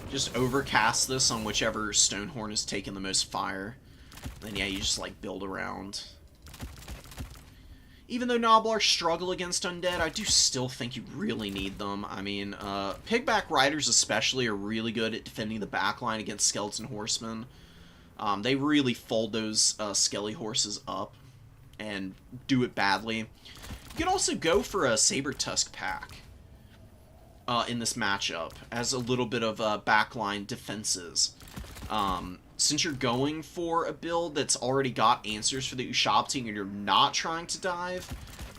A: Just overcast this on whichever Stonehorn is taking the most fire. Then yeah, you just like build around. Even though Noblars struggle against undead, I do still think you really need them. I mean, Pigback Riders especially are really good at defending the backline against Skeleton Horsemen. They really fold those Skelly Horses up and do it badly. You can also go for a Saber Tusk pack in this matchup as a little bit of backline defenses. Since you're going for a build that's already got answers for the Ushabti and you're not trying to dive,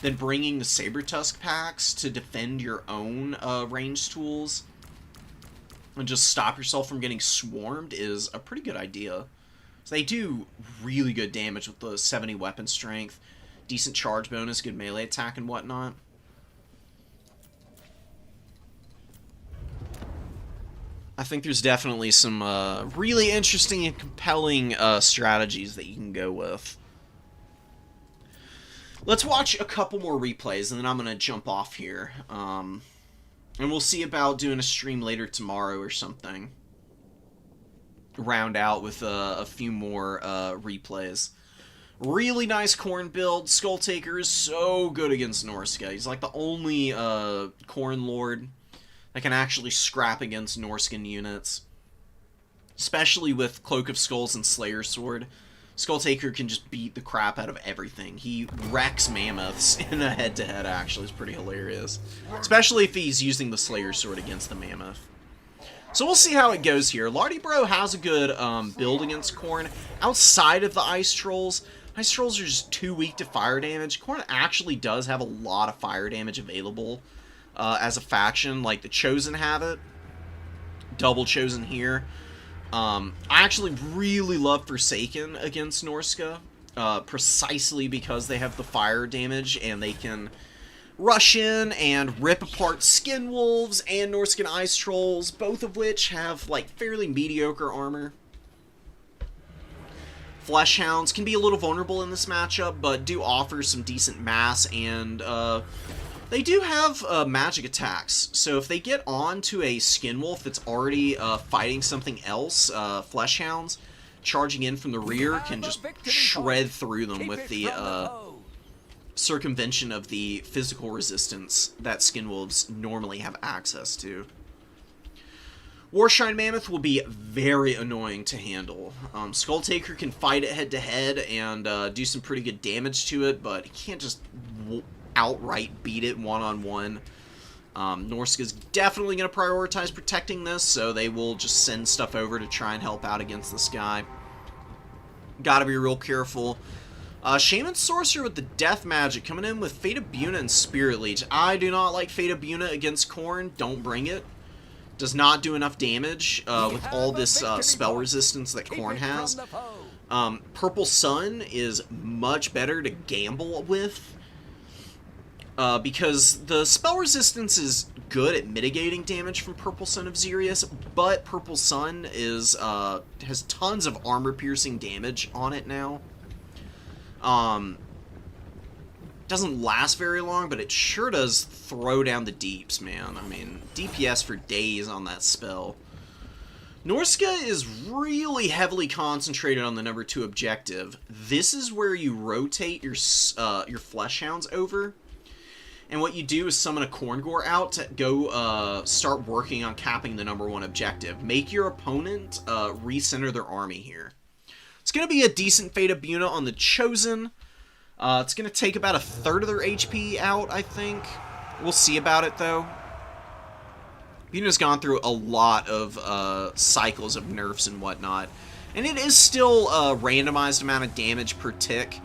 A: then bringing the Saber Tusk packs to defend your own ranged tools and just stop yourself from getting swarmed is a pretty good idea. So they do really good damage with the 70 weapon strength, decent charge bonus, good melee attack and whatnot. I think there's definitely some really interesting and compelling strategies that you can go with. Let's watch a couple more replays, and then I'm going to jump off here. And we'll see about doing a stream later tomorrow or something. Round out with a few more replays. Really nice Khorne build. Skull Taker is so good against Norsca. He's like the only Khorne Lord that can actually scrap against Norscan units. Especially with Cloak of Skulls and Slayer Sword. Skull Taker can just beat the crap out of everything. He wrecks mammoths in a head-to-head, actually. It's pretty hilarious. Especially if he's using the Slayer Sword against the mammoth. So we'll see how it goes here. Lardy Bro has a good build against Khorne. Outside of the Ice Trolls, Ice Trolls are just too weak to fire damage. Khorne actually does have a lot of fire damage available as a faction. Like the Chosen have it. Double Chosen here. I actually really love Forsaken against Norsca. Precisely because they have the fire damage and they can rush in and rip apart Skin Wolves and Norscan Ice Trolls, both of which have, like, fairly mediocre armor. Flesh Hounds can be a little vulnerable in this matchup, but do offer some decent mass, and they do have magic attacks. So if they get onto a Skin Wolf that's already fighting something else, Flesh Hounds, charging in from the rear can just shred through them with the circumvention of the physical resistance that Skin Wolves normally have access to. Warshrine Mammoth will be very annoying to handle. Skull Taker can fight it head-to-head and do some pretty good damage to it, but he can't just outright beat it one-on-one. Norsca's definitely going to prioritize protecting this, so they will just send stuff over to try and help out against this guy. Gotta be real careful. Shaman Sorcerer with the Death Magic coming in with Fate of Buna and Spirit Leech. I do not like Fate of Buna against Khorne. Don't bring it. Does not do enough damage with all this spell resistance that Khorne has. Purple Sun is much better to gamble with because the spell resistance is good at mitigating damage from Purple Sun of Xerius, but Purple Sun is has tons of armor-piercing damage on it now. Doesn't last very long, but it sure does throw down the deeps, man. I mean, DPS for days on that spell. Norsca is really heavily concentrated on the number 2 objective. This is where you rotate your Flesh Hounds over. And what you do is summon a Khorngor out to go start working on capping the number 1 objective. Make your opponent recenter their army here. It's going to be a decent Fate of Buna on the Chosen. It's going to take about 1/3 of their HP out, I think. We'll see about it, though. Buna's gone through a lot of cycles of nerfs and whatnot. And it is still a randomized amount of damage per tick.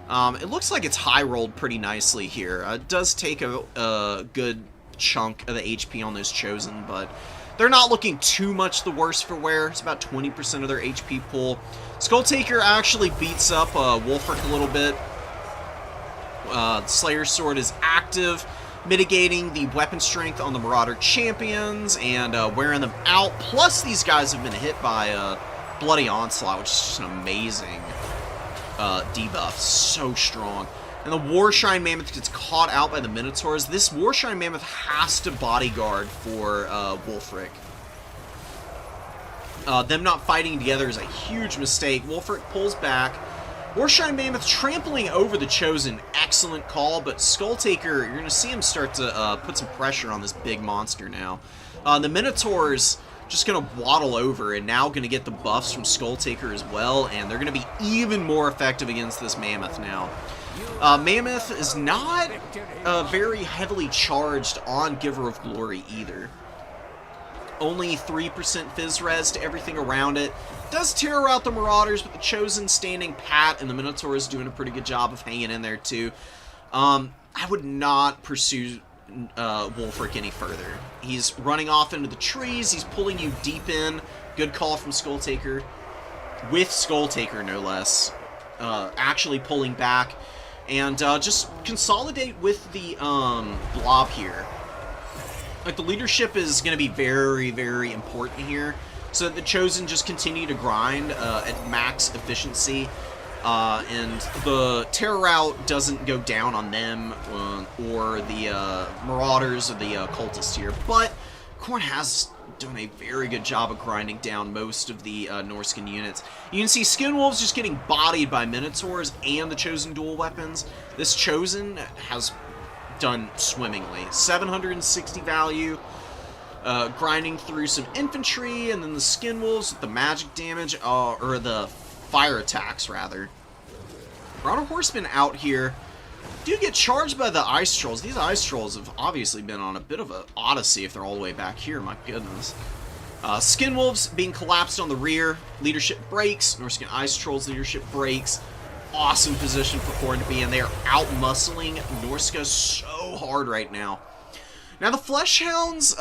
A: It looks like it's high-rolled pretty nicely here. It does take a good chunk of the HP on those Chosen, but they're not looking too much the worse for wear. It's about 20% of their HP pool. Skull Taker actually beats up Wulfric a little bit. Slayer Sword is active, mitigating the weapon strength on the Marauder champions and wearing them out. Plus, these guys have been hit by Bloody Onslaught, which is just an amazing debuff. So strong. And the Warshrine Mammoth gets caught out by the Minotaurs. This Warshrine Mammoth has to bodyguard for Wulfric. Them not fighting together is a huge mistake. Wulfric pulls back. Warshrine Mammoth trampling over the Chosen. Excellent call, but Skull Taker, you're going to see him start to put some pressure on this big monster now. The Minotaurs just going to waddle over and now going to get the buffs from Skull Taker as well, and they're going to be even more effective against this Mammoth now. Mammoth is not very heavily charged on Giver of Glory either. Only 3% Fizz Res to everything around it. Does tear out the Marauders, but the Chosen standing pat, and the Minotaur is doing a pretty good job of hanging in there too. I would not pursue Wulfric any further. He's running off into the trees. He's pulling you deep in. Good call from Skull Taker. With Skull Taker, no less. Actually pulling back. And just consolidate with the blob here. Like, the leadership is going to be very, very important here, so that the Chosen just continue to grind at max efficiency, and the Terror Route doesn't go down on them, or the Marauders or the Cultists here. But Khorne has done a very good job of grinding down most of the Norscan units. You can see Skinwolves just getting bodied by Minotaurs and the Chosen dual weapons. This Chosen has done swimmingly. 760 value, grinding through some infantry, and then the Skinwolves with the magic damage, or the fire attacks, rather. Marauder Horsemen out here do get charged by the Ice Trolls. These Ice Trolls have obviously been on a bit of an odyssey if they're all the way back here, my goodness. Skinwolves being collapsed on the rear. Leadership breaks. Norscan Ice Trolls leadership breaks. Awesome position for Khorne to be in. They are out-muscling Norsca so hard right now. Now, the Fleshhounds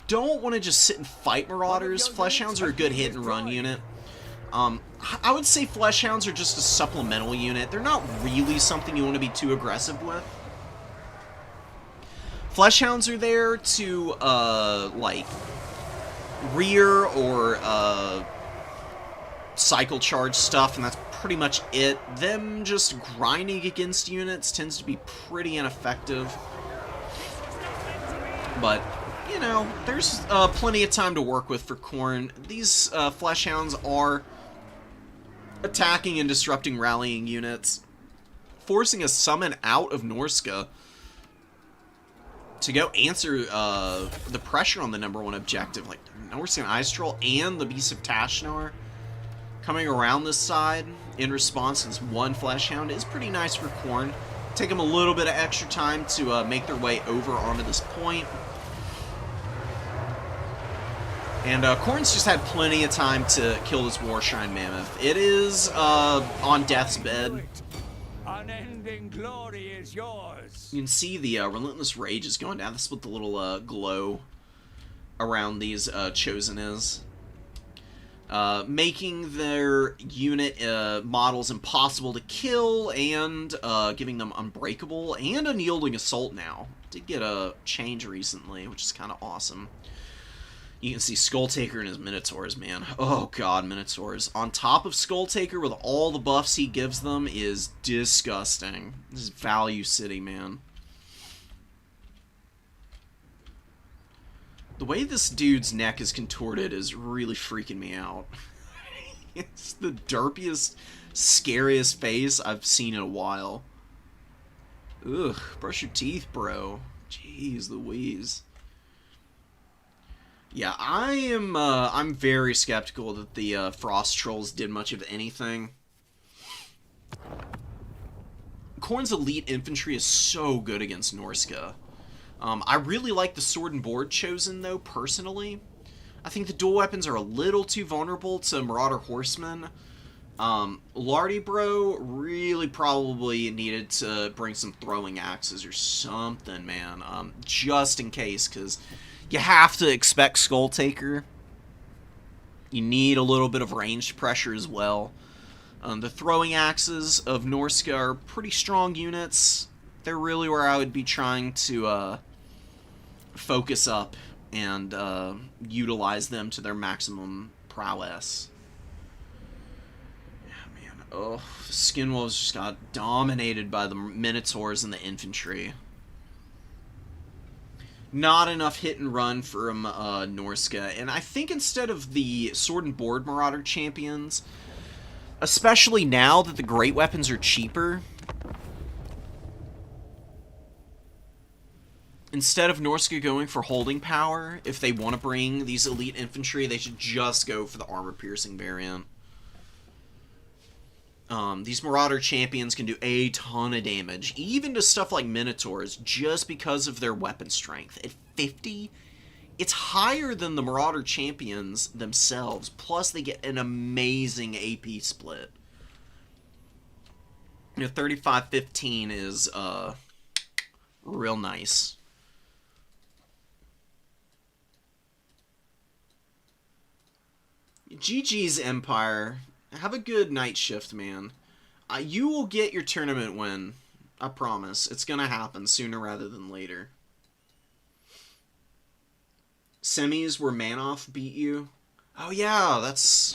A: don't want to just sit and fight Marauders. Fleshhounds are a good hit-and-run unit. I would say Fleshhounds are just a supplemental unit. They're not really something you want to be too aggressive with. Fleshhounds are there to, like, rear or, cycle charge stuff, and that's pretty much it. Them just grinding against units tends to be pretty ineffective. But, you know, there's plenty of time to work with for Khorne. These Fleshhounds are attacking and disrupting rallying units, forcing a summon out of Norsca to go answer the pressure on the #1 objective. Like, Norscan Ice Troll and the Beast of Tashnar coming around this side in response to this one Fleshhound is pretty nice for Khorne. Take them a little bit of extra time to make their way over onto this point. And Khorne's just had plenty of time to kill this Warshrine Mammoth. It is on death's bed.
B: Unending glory is yours.
A: You can see the Relentless Rage is going down. That's what the little glow around these Chosen is. Making their unit models impossible to kill, and giving them Unbreakable and Unyielding Assault now. Did get a change recently, which is kind of awesome. You can see Skulltaker and his Minotaurs, man. Oh god, Minotaurs. On top of Skulltaker with all the buffs he gives them is disgusting. This is Value City, man. The way this dude's neck is contorted is really freaking me out. It's the derpiest, scariest face I've seen in a while. Ugh, brush your teeth, bro. Jeez Louise. Yeah, I'm very skeptical that the Frost Trolls did much of anything. Khorne's elite infantry is so good against Norsca. I really like the Sword and Board Chosen, though, personally. I think the dual weapons are a little too vulnerable to Marauder Horsemen. Lardy Bro really probably needed to bring some throwing axes or something, man. Just in case, because you have to expect Skulltaker. You need a little bit of ranged pressure as well. The throwing axes of Norsca are pretty strong units. They're really where I would be trying to focus up and utilize them to their maximum prowess. Yeah, man. Oh, the Skinwolves just got dominated by the Minotaurs and the infantry. Not enough hit and run from Norsca. And I think instead of the Sword and Board Marauder champions, especially now that the great weapons are cheaper, instead of Norsca going for holding power, if they want to bring these elite infantry, they should just go for the armor-piercing variant. These Marauder champions can do a ton of damage, even to stuff like Minotaurs, just because of their weapon strength. At 50, it's higher than the Marauder champions themselves, plus they get an amazing AP split. You know, 35-15 is real nice. GG's Empire. Have a good night shift, man. You will get your tournament win. I promise. It's gonna happen sooner rather than later. Semis where Manoff beat you. Oh yeah,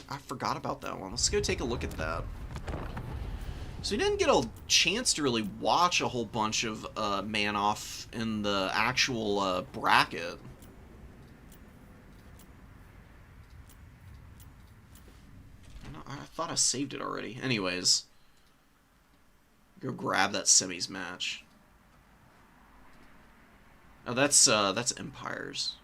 A: I forgot about that one. Let's go take a look at that. So we didn't get a chance to really watch a whole bunch of Manoff in the actual bracket. I thought I saved it already. Anyways, go grab that semis match. Oh, that's Empires.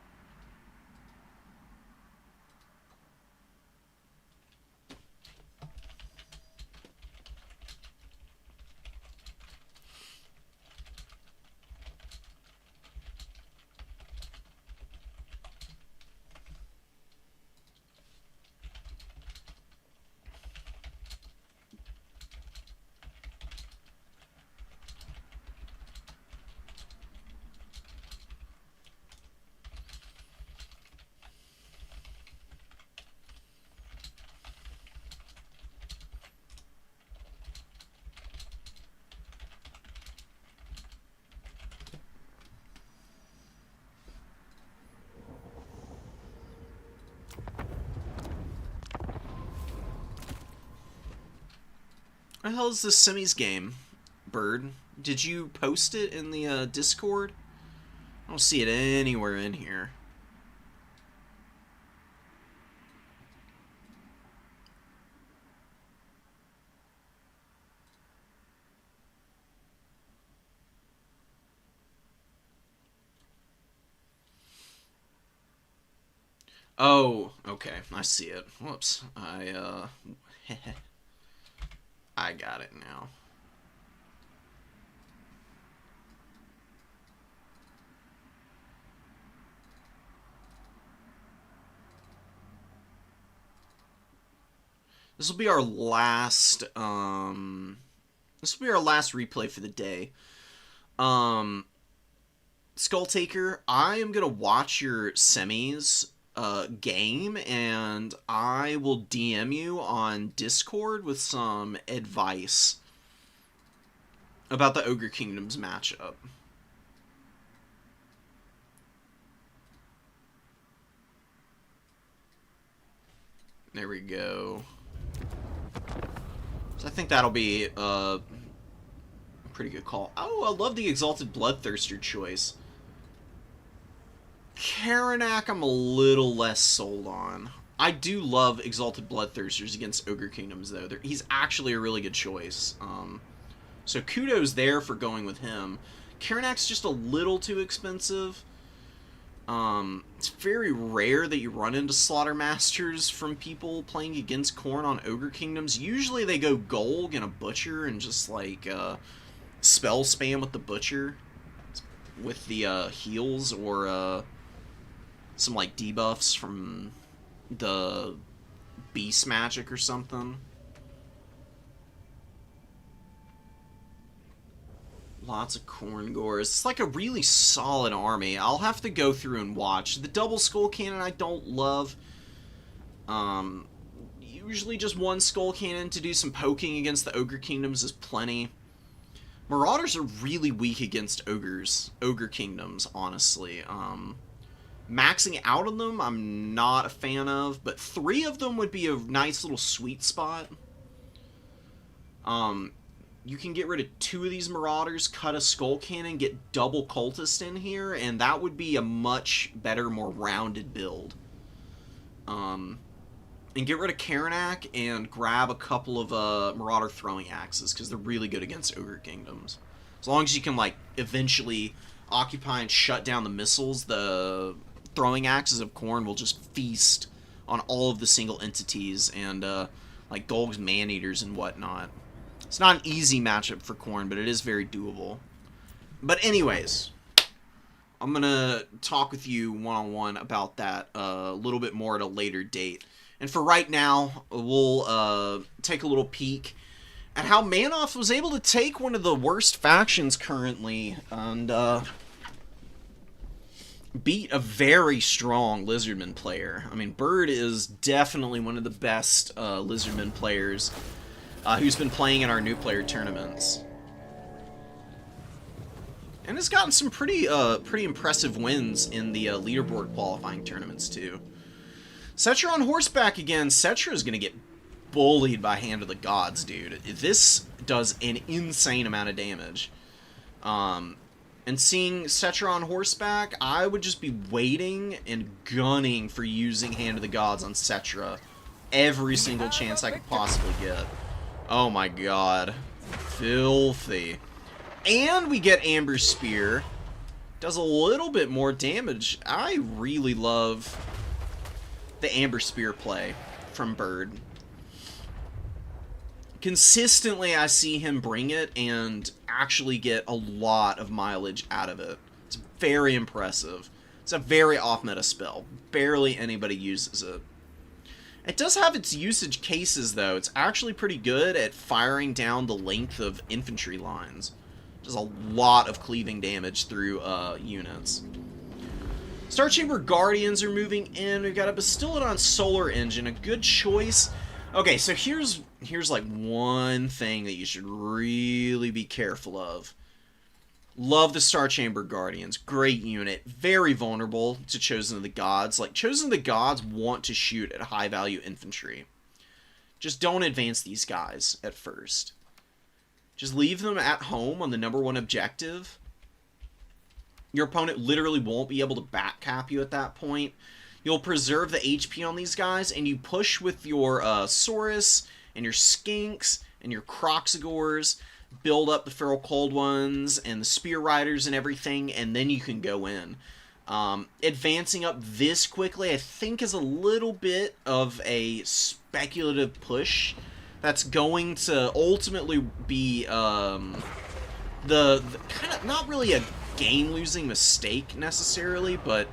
A: What the hell is this semis game, Bird? Did you post it in the Discord? I don't see it anywhere in here. Oh, okay, I see it. Whoops, I got it now. This will be our last, this will be our last replay for the day. Skull Taker, I am gonna watch your semis game, and I will DM you on Discord with some advice about the Ogre Kingdoms matchup. There we go. So I think that'll be a pretty good call. Oh, I love the Exalted Bloodthirster choice. Karanak, I'm a little less sold on. I do love Exalted Bloodthirsters against Ogre Kingdoms, though. He's actually a really good choice. So kudos there for going with him. Karanak's just a little too expensive. It's very rare that you run into Slaughter Masters from people playing against Khorne on Ogre Kingdoms. Usually they go Golg and a Butcher and just, like, spell spam with the Butcher with the heals or some, like, debuffs from the Beast Magic or something. Lots of Khorne Gores. It's like a really solid army. I'll have to go through and watch. The double Skull Cannon I don't love. Usually just one Skull Cannon to do some poking against the Ogre Kingdoms is plenty. Marauders are really weak against Ogre Kingdoms, honestly. Maxing out on them, I'm not a fan of, but 3 of them would be a nice little sweet spot. You can get rid of 2 of these Marauders, cut a Skull Cannon, get double Cultist in here, and that would be a much better, more rounded build. And get rid of Karanak and grab a couple of Marauder Throwing Axes, because they're really good against Ogre Kingdoms. As long as you can, like, eventually occupy and shut down the missiles, the Throwing Axes of Khorne will just feast on all of the single entities and, like, Golg's Man-Eaters and whatnot. It's not an easy matchup for Khorne, but it is very doable. But anyways, I'm going to talk with you one-on-one about that a little bit more at a later date. And for right now, we'll take a little peek at how Manoff was able to take one of the worst factions currently and beat a very strong Lizardman player. I mean, Bird is definitely one of the best Lizardman players who's been playing in our new player tournaments. And has gotten some pretty impressive wins in the leaderboard qualifying tournaments, too. Cetra on horseback again. Cetra is going to get bullied by Hand of the Gods, dude. This does an insane amount of damage. And seeing Cetra on horseback, I would just be waiting and gunning for using Hand of the Gods on Cetra every single chance I could possibly get. Oh my god. Filthy. And we get Amber Spear. Does a little bit more damage. I really love the Amber Spear play from Bird. Consistently, I see him bring it and actually get a lot of mileage out of it. It's very impressive. It's a very off-meta spell. Barely anybody uses it. It does have its usage cases, though. It's actually pretty good at firing down the length of infantry lines. Does a lot of cleaving damage through units. Star Chamber Guardians are moving in. We've got a Bastiladon Solar Engine, a good choice. Okay, so here's like one thing that you should really be careful of. Love the Star Chamber Guardians. Great unit. Very vulnerable to Chosen of the Gods. Like, Chosen of the Gods want to shoot at high-value infantry. Just don't advance these guys at first. Just leave them at home on the #1 objective. Your opponent literally won't be able to backcap you at that point. You'll preserve the HP on these guys, and you push with your Saurus and your Skinks and your Croxagores, build up the Feral Cold Ones and the Spear Riders and everything, and then you can go in. Advancing up this quickly, I think, is a little bit of a speculative push that's going to ultimately be the kind of, not really a game-losing mistake necessarily, but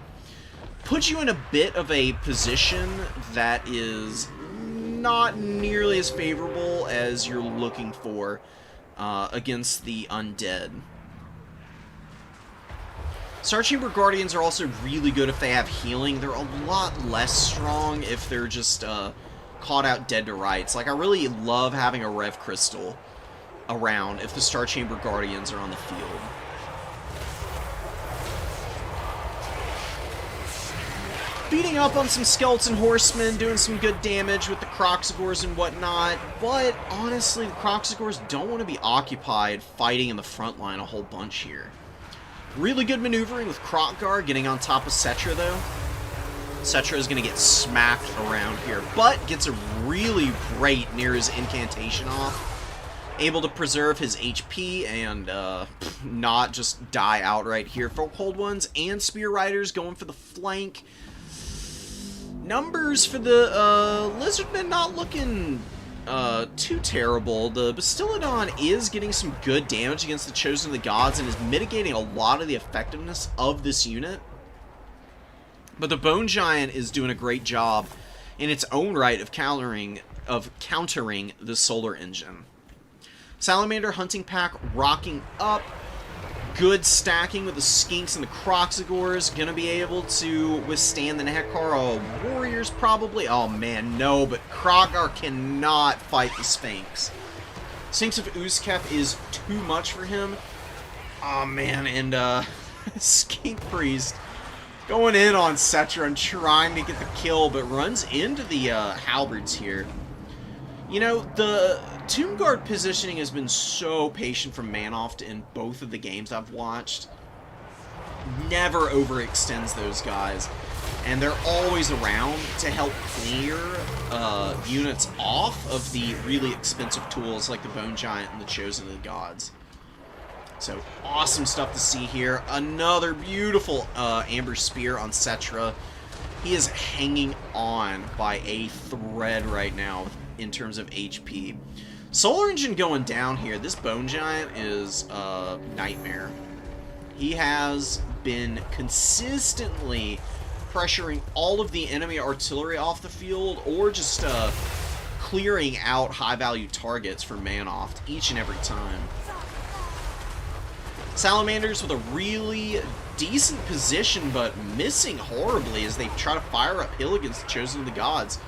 A: put you in a bit of a position that is not nearly as favorable as you're looking for against the undead. Star Chamber Guardians are also really good if they have healing. They're a lot less strong if they're just caught out dead to rights. Like, I really love having a Rev Crystal around if the Star Chamber Guardians are on the field. Beating up on some Skeleton Horsemen, doing some good damage with the Croxagores and whatnot, but honestly, the Croxagores don't want to be occupied fighting in the front line a whole bunch here. Really good maneuvering with Krokgar getting on top of Cetra, though. Cetra is going to get smacked around here, but gets a really great near his incantation off. Able to preserve his HP and not just die outright here. For Cold Ones and Spear Riders going for the flank. Numbers for the Lizardmen not looking too terrible. The Bastiladon is getting some good damage against the Chosen of the Gods and is mitigating a lot of the effectiveness of this unit. But the Bone Giant is doing a great job in its own right of countering the Solar Engine. Salamander Hunting Pack rocking up. Good stacking with the Skinks and the Croxagores. Gonna be able to withstand the Nekaro Warriors, probably. Oh, man, no, but Krokgar cannot fight the Sphinx. Sphinx of Uzkep is too much for him. Oh, man, and Skink Priest going in on Cetra and trying to get the kill, but runs into the halberds here. You know, the Tomb Guard positioning has been so patient from Manoft in both of the games I've watched. Never overextends those guys. And they're always around to help clear units off of the really expensive tools like the Bone Giant and the Chosen of the Gods. So, awesome stuff to see here. Another beautiful Amber Spear on Cetra. He is hanging on by a thread right now in terms of HP. Solar Engine going down here. This Bone Giant is a nightmare. He has been consistently pressuring all of the enemy artillery off the field, or just clearing out high-value targets for Manoft each and every time. Salamanders with a really decent position, but missing horribly as they try to fire uphill against the Chosen of the Gods.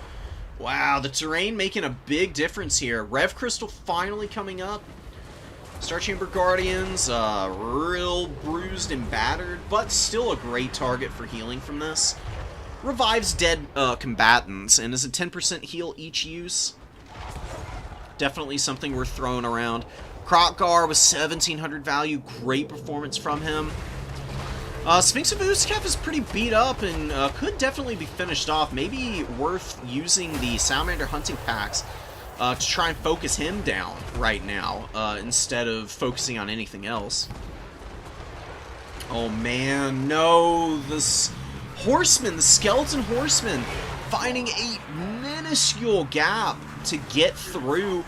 A: Wow, the terrain making a big difference here. Rev Crystal finally coming up. Star Chamber Guardians, real bruised and battered, but still a great target for healing from this. Revives dead combatants and is a 10% heal each use. Definitely something worth throwing around. Krokgar with 1700 value, great performance from him. Sphinx of Uskef is pretty beat up and could definitely be finished off. Maybe worth using the Salamander hunting packs to try and focus him down right now instead of focusing on anything else. Oh man, no, this Horseman, the Skeleton Horseman, finding a minuscule gap to get through.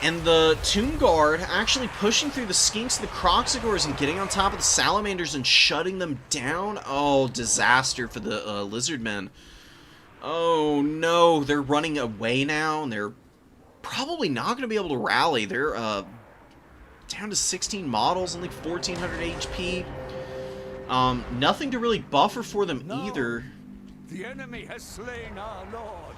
A: And the Tomb Guard actually pushing through the Skinks and the Croxagores and getting on top of the Salamanders and shutting them down. Oh, disaster for the Lizardmen. Oh no, they're running away now, and they're probably not going to be able to rally. They're down to 16 models, only 1400 HP. Nothing to really buffer for them either.
B: The enemy has slain our lord.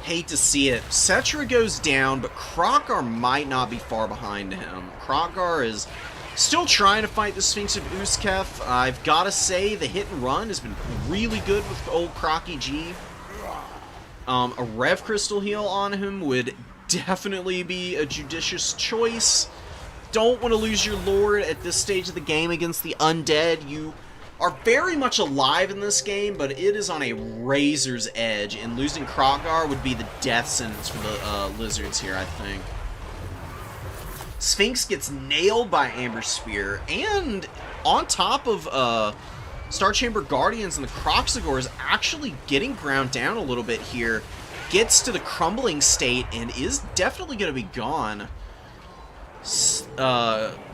A: Hate to see it. Cetra goes down, but Krokgar might not be far behind him. Krokgar is still trying to fight the Sphinx of Uskef. I've got to say, the hit and run has been really good with old Crocky G. A Rev Crystal heal on him would definitely be a judicious choice. Don't want to lose your lord at this stage of the game against the undead. You are very much alive in this game, but it is on a razor's edge, and losing Krokgar would be the death sentence for the lizards here, I think. Sphinx gets nailed by Amber Spear, and on top of Star Chamber Guardians and the Croxagores actually getting ground down a little bit here, gets to the crumbling state and is definitely going to be gone.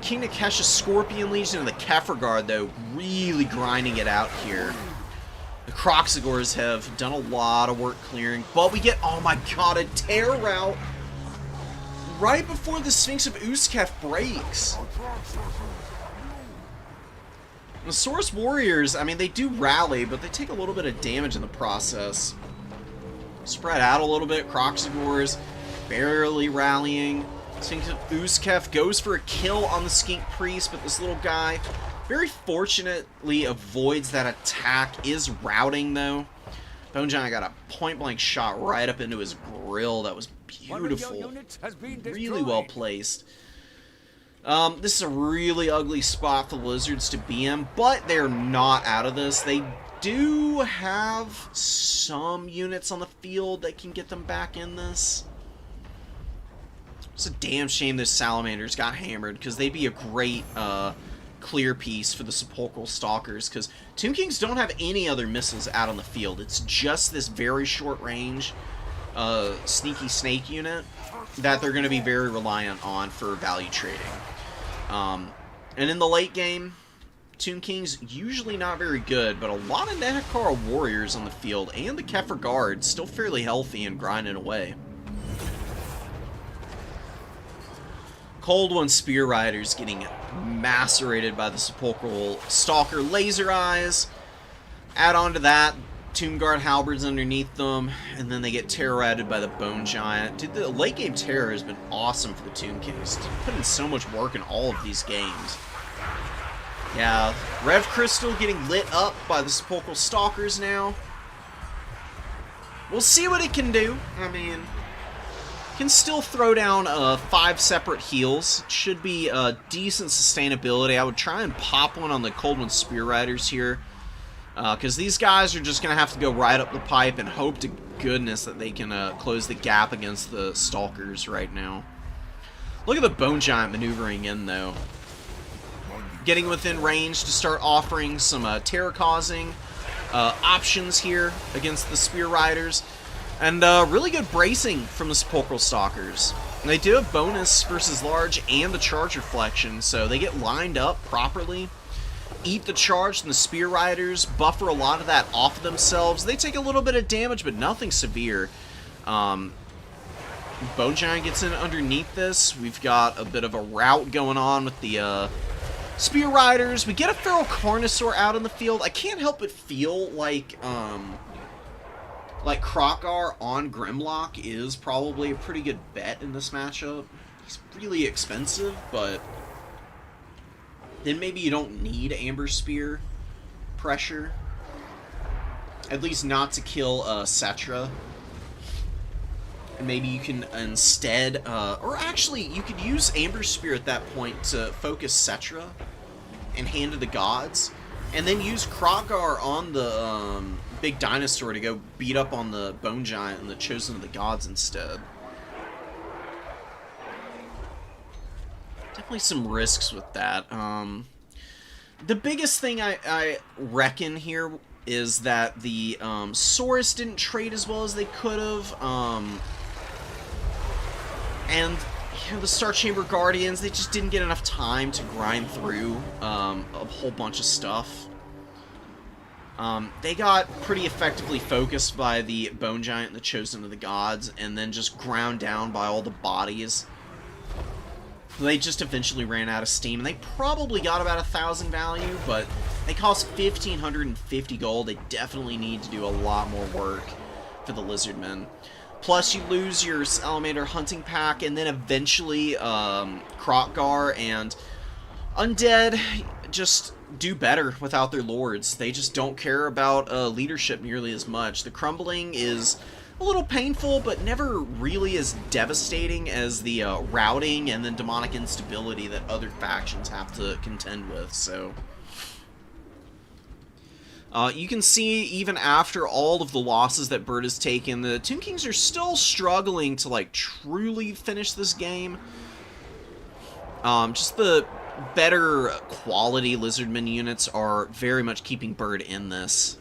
A: King Nikesh's Scorpion Legion and the Kefir Guard, though, really grinding it out here. The Croxagores have done a lot of work clearing, but we get, oh my god, a tear route right before the Sphinx of Uskef breaks. The Saurus Warriors, I mean, they do rally, but they take a little bit of damage in the process. Spread out a little bit, Croxagores barely rallying. Sphinx of Uskef goes for a kill on the Skink Priest, but this little guy very fortunately avoids that attack. Is routing, though. Bone Giant got a point-blank shot right up into his grill. That was beautiful. Really well placed. This is a really ugly spot for the Lizards to be in, but they're not out of this. They do have some units on the field that can get them back in this. It's a damn shame those Salamanders got hammered, because they'd be a great clear piece for the Sepulchral Stalkers, because Tomb Kings don't have any other missiles out on the field. It's just this very short range sneaky snake unit that they're going to be very reliant on for value trading. And in the late game, Tomb Kings usually not very good, but a lot of Nehekara Warriors on the field, and the Kefir Guard still fairly healthy and grinding away. Cold One Spear Riders getting macerated by the Sepulchral Stalker Laser Eyes. Add on to that, Tomb Guard Halberds underneath them, and then they get terrorized by the Bone Giant. Dude, the late game terror has been awesome for the Tomb Kings. Put in so much work in all of these games. Yeah, Rev Crystal getting lit up by the Sepulchral Stalkers now. We'll see what it can do. I mean, can still throw down 5 separate heals. Should be decent sustainability. I would try and pop one on the Cold One Spear Riders here, because these guys are just going to have to go right up the pipe and hope to goodness that they can close the gap against the Stalkers right now. Look at the Bone Giant maneuvering in, though. Getting within range to start offering some terror-causing options here against the Spear Riders. And really good bracing from the Sepulchral Stalkers. And they do have bonus versus large and the charge reflection, so they get lined up properly. Eat the charge from the Spear Riders, buffer a lot of that off of themselves. They take a little bit of damage, but nothing severe. Bone Giant gets in underneath this. We've got a bit of a rout going on with the Spear Riders. We get a Feral Carnosaur out in the field. I can't help but feel like Krokgar on Grimlock is probably a pretty good bet in this matchup. He's really expensive, but then maybe you don't need Amber Spear pressure. At least not to kill Cetra. And maybe you can instead, or actually, you could use Amber Spear at that point to focus Cetra and Hand of the Gods, and then use Krogar on the big dinosaur to go beat up on the Bone Giant and the Chosen of the Gods instead. Definitely some risks with that. The biggest thing I reckon here is that the Saurus didn't trade as well as they could have. And you know, the Star Chamber Guardians, they just didn't get enough time to grind through a whole bunch of stuff. They got pretty effectively focused by the Bone Giant and the Chosen of the Gods, and then just ground down by all the bodies. They just eventually ran out of steam, and they probably got about 1,000 value, but they cost 1,550 gold. They definitely need to do a lot more work for the Lizardmen. Plus, you lose your Salamander hunting pack, and then eventually Krogar and Undead just do better without their lords. They just don't care about leadership nearly as much. The crumbling is a little painful, but never really as devastating as the routing and then demonic instability that other factions have to contend with. So you can see, even after all of the losses that Bird has taken, the Tomb Kings are still struggling to, like, truly finish this game. Just the better quality Lizardman units are very much keeping Bird in this.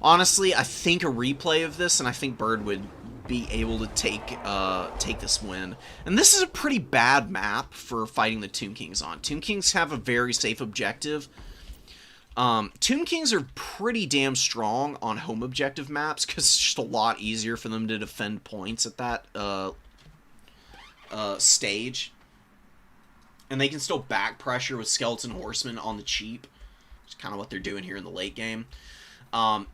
A: Honestly, I think a replay of this, and I think Bird would be able to take this win. And this is a pretty bad map for fighting the Tomb Kings on. Tomb Kings have a very safe objective. Tomb Kings are pretty damn strong on home objective maps, because it's just a lot easier for them to defend points at that stage. And they can still back pressure with Skeleton Horsemen on the cheap, which is kind of what they're doing here in the late game.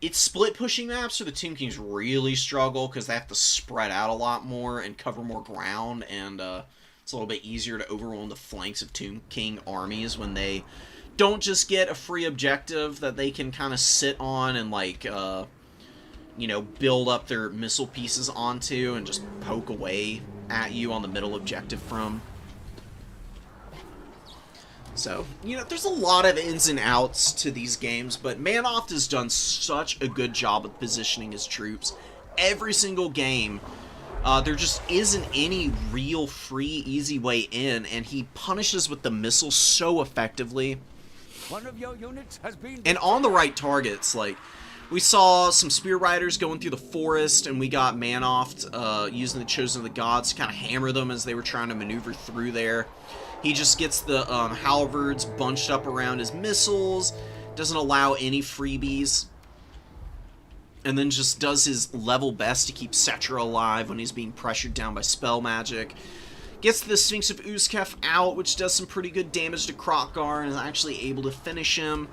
A: It's split pushing maps, so the Tomb Kings really struggle because they have to spread out a lot more and cover more ground, and it's a little bit easier to overwhelm the flanks of Tomb King armies when they don't just get a free objective that they can kind of sit on and, like, you know, build up their missile pieces onto and just poke away at you on the middle objective from. So, you know, there's a lot of ins and outs to these games, but Manoff has done such a good job of positioning his troops. Every single game, there just isn't any real free, easy way in, and he punishes with the missiles so effectively.
B: One of your units has been
A: and on the right targets. Like, we saw some Spear Riders going through the forest, and we got Manoff using the Chosen of the Gods to kind of hammer them as they were trying to maneuver through there. He just gets the halberds bunched up around his missiles, doesn't allow any freebies, and then just does his level best to keep Cetra alive when he's being pressured down by spell magic. Gets the Sphinx of Uzkef out, which does some pretty good damage to Krogar, and is actually able to finish him.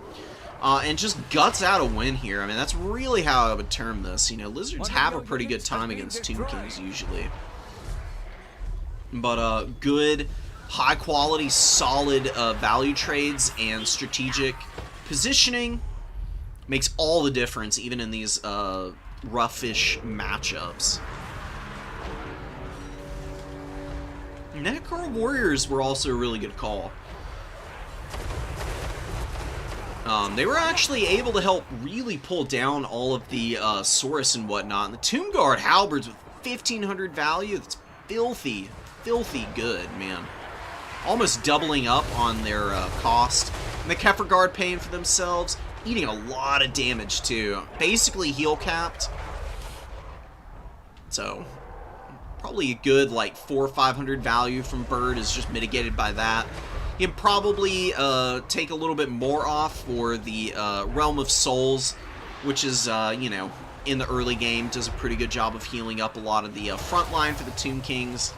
A: And just guts out a win here. I mean, that's really how I would term this. You know, Lizards have a pretty good time against Tomb Kings usually. But good, high-quality, solid value trades and strategic positioning makes all the difference, even in these roughish matchups. Necro Warriors were also a really good call. They were actually able to help really pull down all of the Saurus and whatnot. And the Tomb Guard Halberds with 1,500 value, that's filthy, filthy good, man. Almost doubling up on their cost. And the Kefir Guard paying for themselves, eating a lot of damage too. Basically heal capped. So, probably a good, like, 400 or 500 value from Bird is just mitigated by that. You can probably take a little bit more off for the Realm of Souls, which is, you know, in the early game, does a pretty good job of healing up a lot of the front line for the Tomb Kings.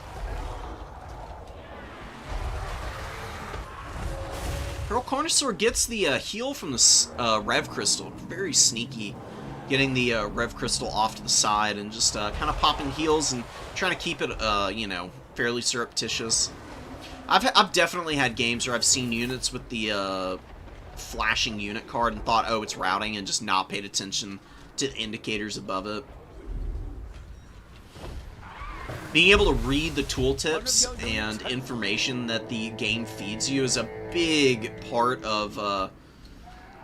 A: Pearl Carnosaur gets the heal from the Rev Crystal. Very sneaky. getting the Rev Crystal off to the side and just kind of popping heals and trying to keep it, you know, fairly surreptitious. I've definitely had games where I've seen units with the flashing unit card and thought, oh, it's routing, and just not paid attention to the indicators above it. Being able to read the tooltips and information that the game feeds you is a big part of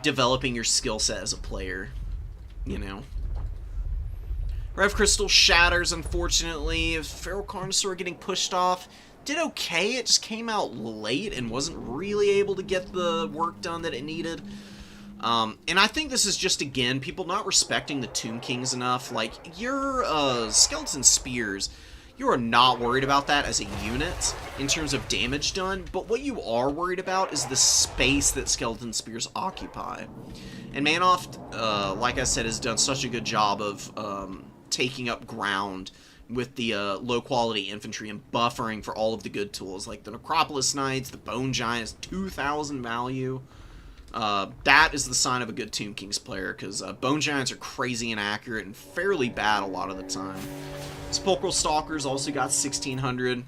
A: developing your skill set as a player, you know. Rev Crystal shatters, unfortunately. Feral Carnosaur getting pushed off. Did okay, it just came out late and wasn't really able to get the work done that it needed. And I think this is just, again, people not respecting the Tomb Kings enough. Like, your Skeleton Spears, you are not worried about that as a unit in terms of damage done, but what you are worried about is the space that Skeleton Spears occupy. And Manoff, like I said, has done such a good job of taking up ground with the low-quality infantry and buffering for all of the good tools, like the Necropolis Knights, the Bone Giants, 2,000 value. That is the sign of a good Tomb Kings player, because Bone Giants are crazy inaccurate and fairly bad a lot of the time. Sepulchral Stalkers also got 1,600. And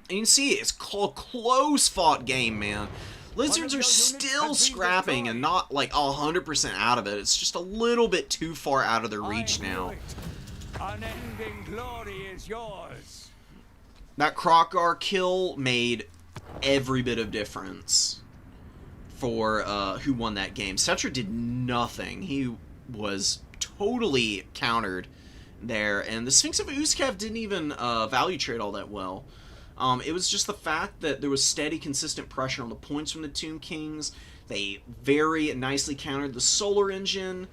A: you can see it's a close-fought game, man. Lizards are still scrapping and not, like, 100% out of it. It's just a little bit too far out of their reach now.
B: Unending glory is yours.
A: That Krokgar kill made every bit of difference for who won that game. Cetra did nothing. He was totally countered there, and the Sphinx of Uzkev didn't even value trade all that well. It was just the fact that there was steady, consistent pressure on the points from the Tomb Kings. They very nicely countered the Solar Engine.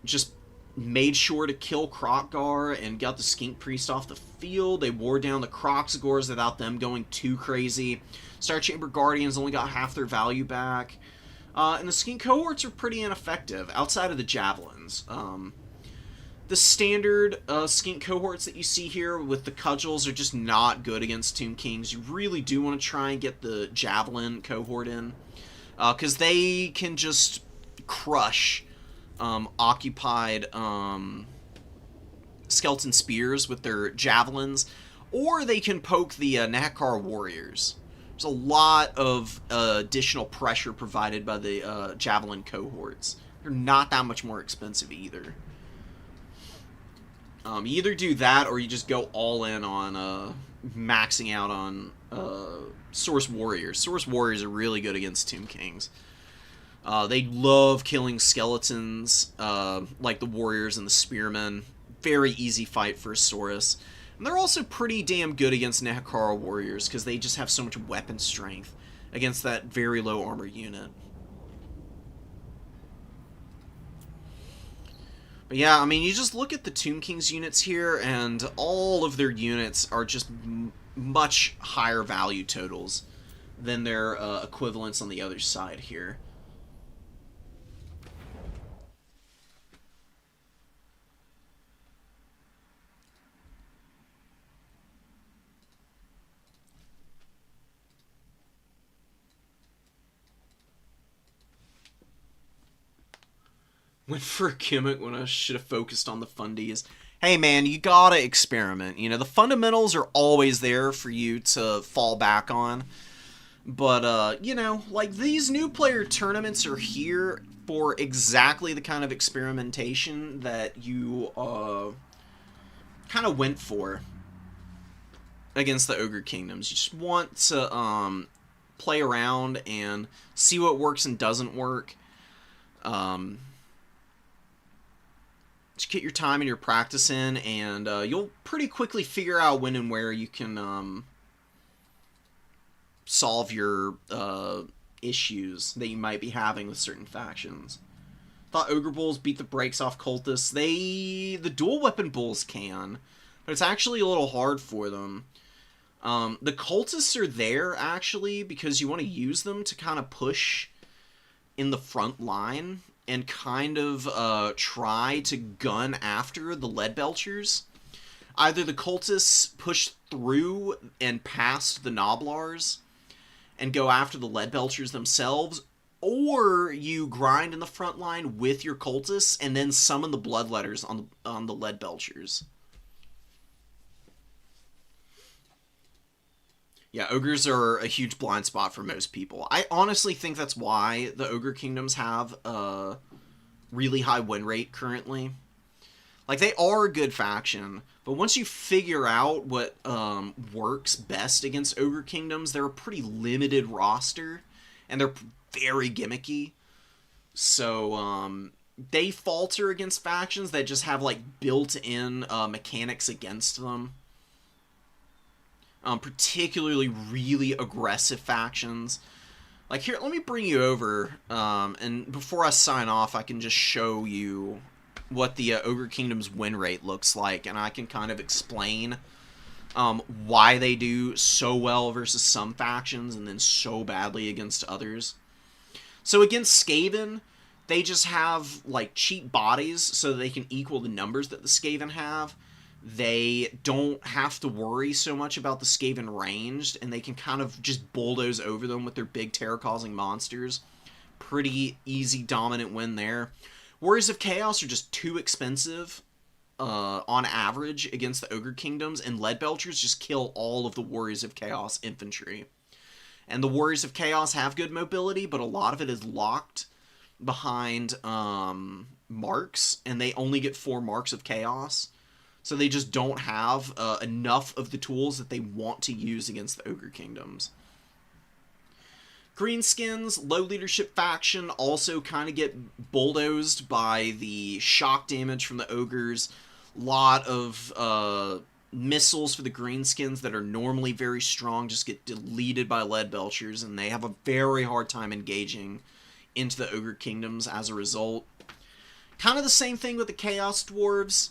A: Just made sure to kill Krokgar and got the Skink Priest off the field. They wore down the Kroxigors without them going too crazy. Star Chamber Guardians only got half their value back. And the Skink cohorts are pretty ineffective, outside of the Javelins. The standard Skink cohorts that you see here with the Cudgels are just not good against Tomb Kings. You really do want to try and get the Javelin cohort in, because they can just crush occupied Skeleton Spears with their Javelins, or they can poke the Nahakar Warriors. There's a lot of additional pressure provided by the Javelin cohorts. They're not that much more expensive either. You either do that, or you just go all in on maxing out on Source Warriors. Source Warriors are really good against Tomb Kings. They love killing skeletons, like the Warriors and the Spearmen. Very easy fight for a Saurus. And they're also pretty damn good against Nahakara Warriors, because they just have so much weapon strength against that very low armor unit. But yeah, I mean, you just look at the Tomb Kings units here, and all of their units are just much higher value totals than their equivalents on the other side here. Went for a gimmick when I should have focused on the fundies. Hey man, you gotta experiment. You know, the fundamentals are always there for you to fall back on. But, you know, like, these new player tournaments are here for exactly the kind of experimentation that you, kind of went for against the Ogre Kingdoms. You just want to, play around and see what works and doesn't work. Just get your time and your practice in, and you'll pretty quickly figure out when and where you can solve your issues that you might be having with certain factions. Thought Ogre Bulls beat the brakes off Cultists. The dual weapon Bulls can, but it's actually a little hard for them. The Cultists are there, actually, because you want to use them to kind of push in the front line and kind of try to gun after the Lead Belchers. Either the Cultists push through and past the Noblars and go after the Lead Belchers themselves, or you grind in the front line with your cultists and then summon the bloodletters on the lead belchers. Yeah, ogres are a huge blind spot for most people. I honestly think that's why the ogre kingdoms have a really high win rate currently. Like, they are a good faction, but once you figure out what works best against ogre kingdoms, they're a pretty limited roster, and they're very gimmicky. So they falter against factions that just have like built-in mechanics against them. Particularly really aggressive factions. Like, here, let me bring you over, and before I sign off, I can just show you what the Ogre Kingdom's win rate looks like, and I can kind of explain why they do so well versus some factions and then so badly against others. So against Skaven, they just have, like, cheap bodies so that they can equal the numbers that the Skaven have. They don't have to worry so much about the Skaven ranged, and they can kind of just bulldoze over them with their big terror-causing monsters. Pretty easy dominant win there. Warriors of Chaos are just too expensive on average against the Ogre Kingdoms, and Lead Belchers just kill all of the Warriors of Chaos infantry. And the Warriors of Chaos have good mobility, but a lot of it is locked behind marks, and they only get 4 marks of Chaos. So they just don't have enough of the tools that they want to use against the Ogre Kingdoms. Greenskins, low leadership faction, also kind of get bulldozed by the shock damage from the Ogres. Lot of missiles for the Greenskins that are normally very strong just get deleted by Lead Belchers, and they have a very hard time engaging into the Ogre Kingdoms as a result. Kind of the same thing with the Chaos Dwarves.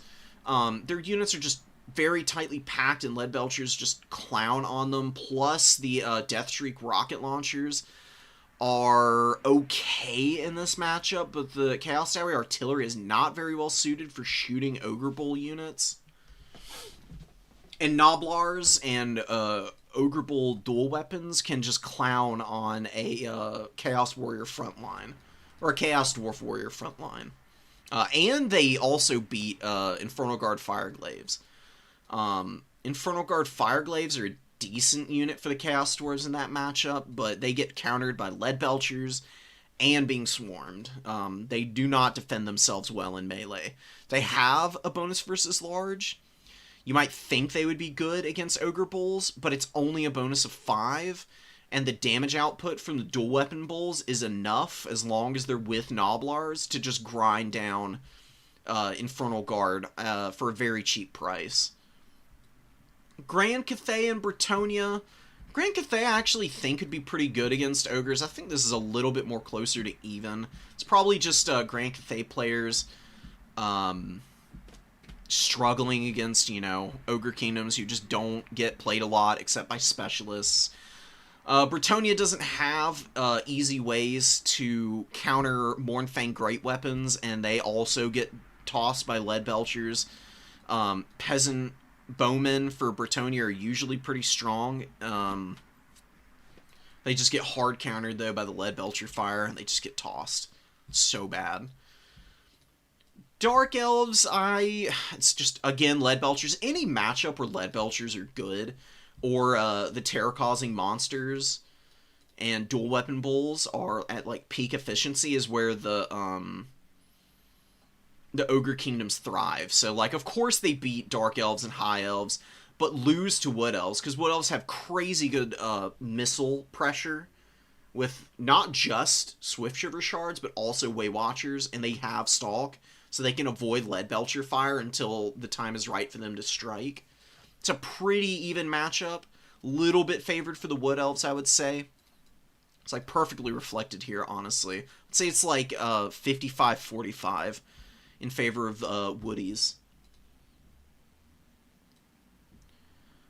A: Their units are just very tightly packed, and Lead Belchers just clown on them. Plus, the Deathstreak rocket launchers are okay in this matchup, but the Chaos Tower artillery is not very well suited for shooting Ogre Bull units. And Noblars and Ogre Bull dual weapons can just clown on a Chaos Warrior frontline, or a Chaos Dwarf Warrior frontline. And they also beat Infernal Guard Fireglaves. Infernal Guard Fireglaves are a decent unit for the Chaos Dwarves in that matchup, but they get countered by Lead Belchers and being swarmed. They do not defend themselves well in melee. They have a bonus versus large. You might think they would be good against Ogre Bulls, but it's only a bonus of 5, and the damage output from the dual weapon bulls is enough, as long as they're with Noblars, to just grind down Infernal Guard for a very cheap price. Grand Cathay and Bretonnia. Grand Cathay I actually think could be pretty good against Ogres. I think this is a little bit more closer to even. It's probably just Grand Cathay players struggling against, you know, Ogre Kingdoms who just don't get played a lot except by specialists. Bretonnia doesn't have easy ways to counter Mournfang Great Weapons, and they also get tossed by Lead Belchers. Peasant Bowmen for Bretonnia are usually pretty strong. They just get hard countered, though, by the Lead Belcher fire, and they just get tossed. It's so bad. Dark Elves, it's just, again, Lead Belchers. Any matchup where Lead Belchers are good, or the terror-causing monsters and dual weapon bulls are at, like, peak efficiency is where the Ogre Kingdoms thrive. So, like, of course they beat Dark Elves and High Elves, but lose to Wood Elves, because Wood Elves have crazy good missile pressure with not just Swift Shiver Shards, but also Way Watchers, and they have Stalk, so they can avoid Lead Belcher fire until the time is right for them to strike. It's a pretty even matchup. Little bit favored for the Wood Elves, I would say. It's like perfectly reflected here, honestly. I'd say it's like 55-45 in favor of Woodies.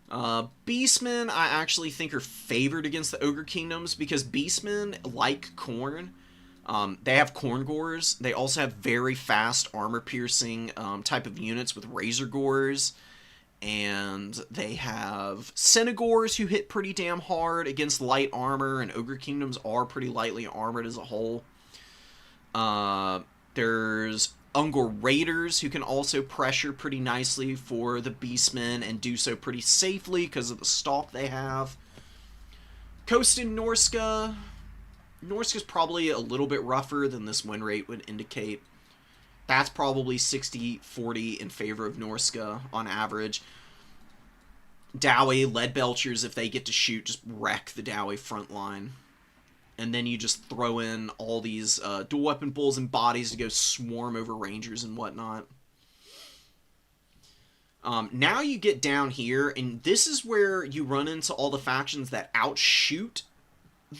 A: Beastmen, I actually think are favored against the Ogre Kingdoms because Beastmen, like Khorne, they have Khorne Gores. They also have very fast armor-piercing type of units with Razor Gores and they have Senegors who hit pretty damn hard against light armor, and Ogre Kingdoms are pretty lightly armored as a whole. There's Ungor Raiders who can also pressure pretty nicely for the Beastmen and do so pretty safely because of the stalk they have. Coastin Norska. Norska's probably a little bit rougher than this win rate would indicate. That's probably 60-40 in favor of Norska on average. Dowie, Lead Belchers, if they get to shoot, just wreck the Dowie front line. And then you just throw in all these dual weapon bulls and bodies to go swarm over rangers and whatnot. Now you get down here, and this is where you run into all the factions that outshoot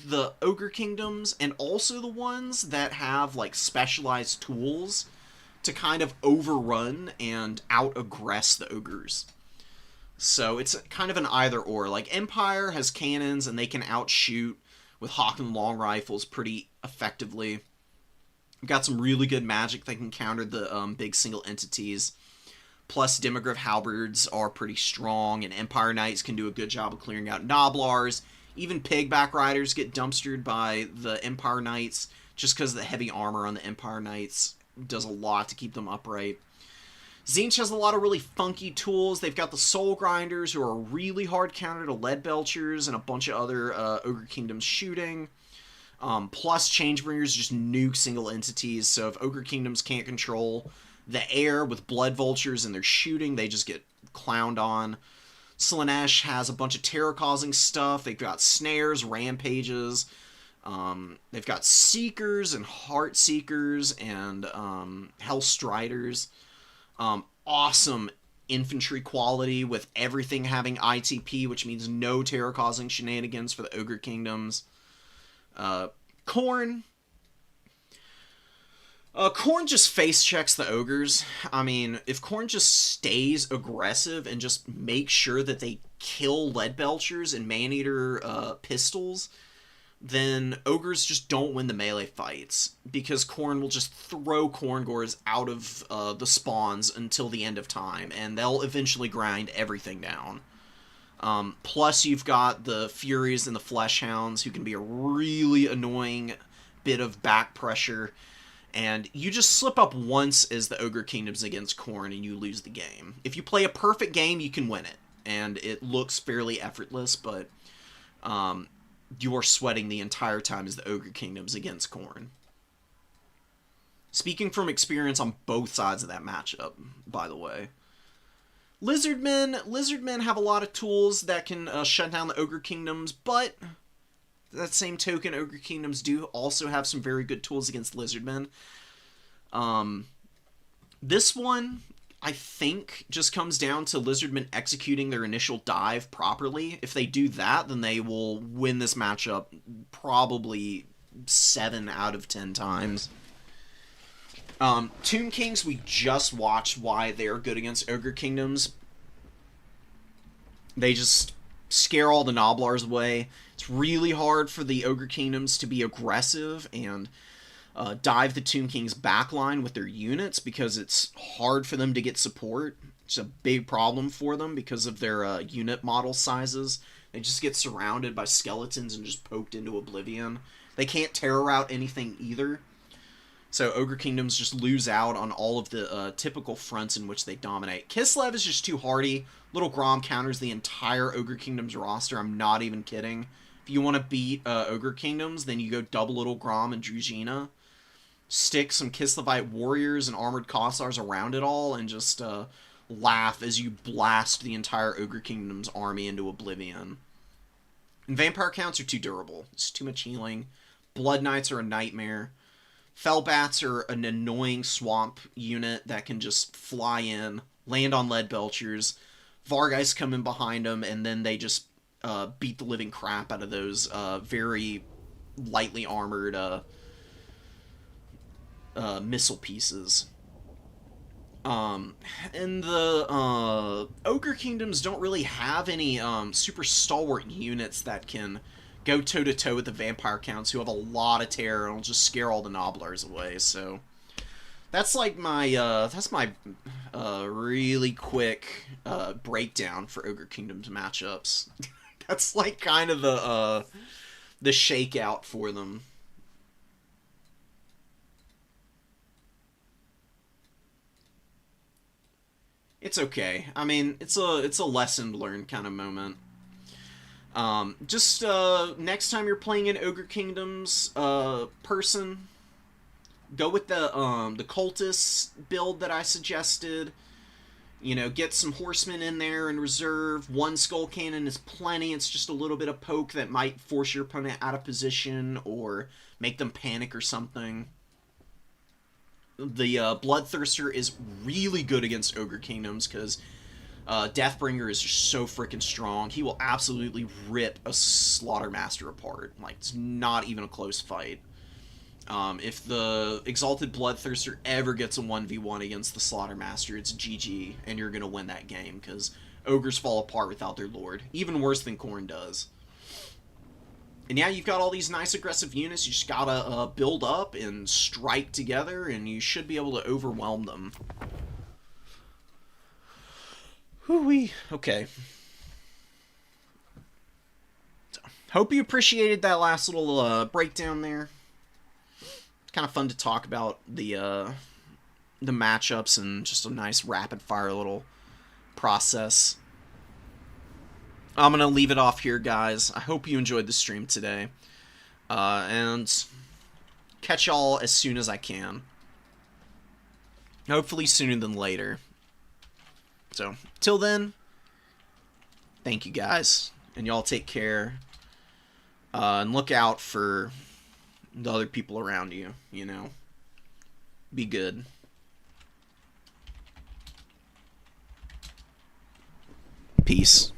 A: the Ogre Kingdoms, and also the ones that have like specialized tools to kind of overrun and out-aggress the Ogres. So it's kind of an either-or. Like, Empire has cannons, and they can outshoot with Hawk and Long Rifles pretty effectively. We've got some really good magic that can counter the big single entities. Plus, Demogryph Halberds are pretty strong, and Empire Knights can do a good job of clearing out Noblars. Even Pigback Riders get dumpstered by the Empire Knights, just because the heavy armor on the Empire Knights does a lot to keep them upright. Tzeentch has a lot of really funky tools. They've got the Soul Grinders, who are a really hard counter to Lead Belchers and a bunch of other Ogre Kingdoms shooting. Plus, Changebringers just nuke single entities, so if Ogre Kingdoms can't control the air with Blood Vultures and their shooting, they just get clowned on. Slaanesh has a bunch of terror-causing stuff. They've got snares, rampages. They've got Seekers and Heart Seekers and Hell Striders. Awesome infantry quality with everything having ITP, which means no terror-causing shenanigans for the Ogre Kingdoms. Khorne. Khorne just face checks the Ogres. I mean, if Khorne just stays aggressive and just makes sure that they kill Lead Belchers and Maneater pistols, then Ogres just don't win the melee fights, because Khorne will just throw Khorngors out of the spawns until the end of time, and they'll eventually grind everything down. Plus, you've got the Furies and the Fleshhounds, who can be a really annoying bit of back pressure, and you just slip up once as the Ogre Kingdoms against Khorne, and you lose the game. If you play a perfect game, you can win it, and it looks fairly effortless, but you're sweating the entire time as the Ogre Kingdoms against Khorne. Speaking from experience on both sides of that matchup, by the way. Lizardmen have a lot of tools that can shut down the Ogre Kingdoms, but that same token, Ogre Kingdoms do also have some very good tools against Lizardmen. This one, I think, just comes down to Lizardmen executing their initial dive properly. If they do that, then they will win this matchup probably 7 out of 10 times. Tomb Kings, we just watched why they're good against Ogre Kingdoms. They just scare all the Noblars away. It's really hard for the Ogre Kingdoms to be aggressive and dive the Tomb King's backline with their units, because it's hard for them to get support. It's a big problem for them because of their unit model sizes. They just get surrounded by skeletons and just poked into oblivion. They can't terror out anything either. So Ogre Kingdoms just lose out on all of the typical fronts in which they dominate. Kislev is just too hardy. Little Grom counters the entire Ogre Kingdoms roster. I'm not even kidding. If you want to beat Ogre Kingdoms, then you go double Little Grom and Druzhina. Stick some Kislevite warriors and armored Kossars around it all, and just laugh as you blast the entire Ogre Kingdom's army into oblivion. And Vampire Counts are too durable. It's too much healing. Blood Knights are a nightmare. Fellbats are an annoying swamp unit that can just fly in, land on Lead Belchers. Vargeist come in behind them, and then they just beat the living crap out of those very lightly armored missile pieces. And the Ogre Kingdoms don't really have any super stalwart units that can go toe-to-toe with the Vampire Counts, who have a lot of terror and will just scare all the Noblars away. So That's like my really quick breakdown for Ogre Kingdom's matchups. That's like kind of the shakeout for them. It's okay. I mean, it's a lesson learned kind of moment. Just next time you're playing in Ogre Kingdoms, person, go with the cultist build that I suggested. You know, get some horsemen in there in reserve. One skull cannon is plenty. It's just a little bit of poke that might force your opponent out of position or make them panic or something. The Bloodthirster is really good against Ogre Kingdoms because Deathbringer is just so freaking strong. He will absolutely rip a Slaughtermaster apart. Like, it's not even a close fight. If the Exalted Bloodthirster ever gets a 1v1 against the Slaughtermaster, it's GG, and you're going to win that game, because Ogres fall apart without their Lord. Even worse than Khorne does. And yeah, you've got all these nice aggressive units. You just gotta build up and strike together, and you should be able to overwhelm them. Whoo-wee. Okay. So, hope you appreciated that last little breakdown there. It's kind of fun to talk about the matchups and just a nice rapid-fire little process. I'm going to leave it off here, guys. I hope you enjoyed the stream today. And catch y'all as soon as I can. Hopefully sooner than later. So, till then, thank you, guys. And y'all take care. And look out for the other people around you, you know. Be good. Peace.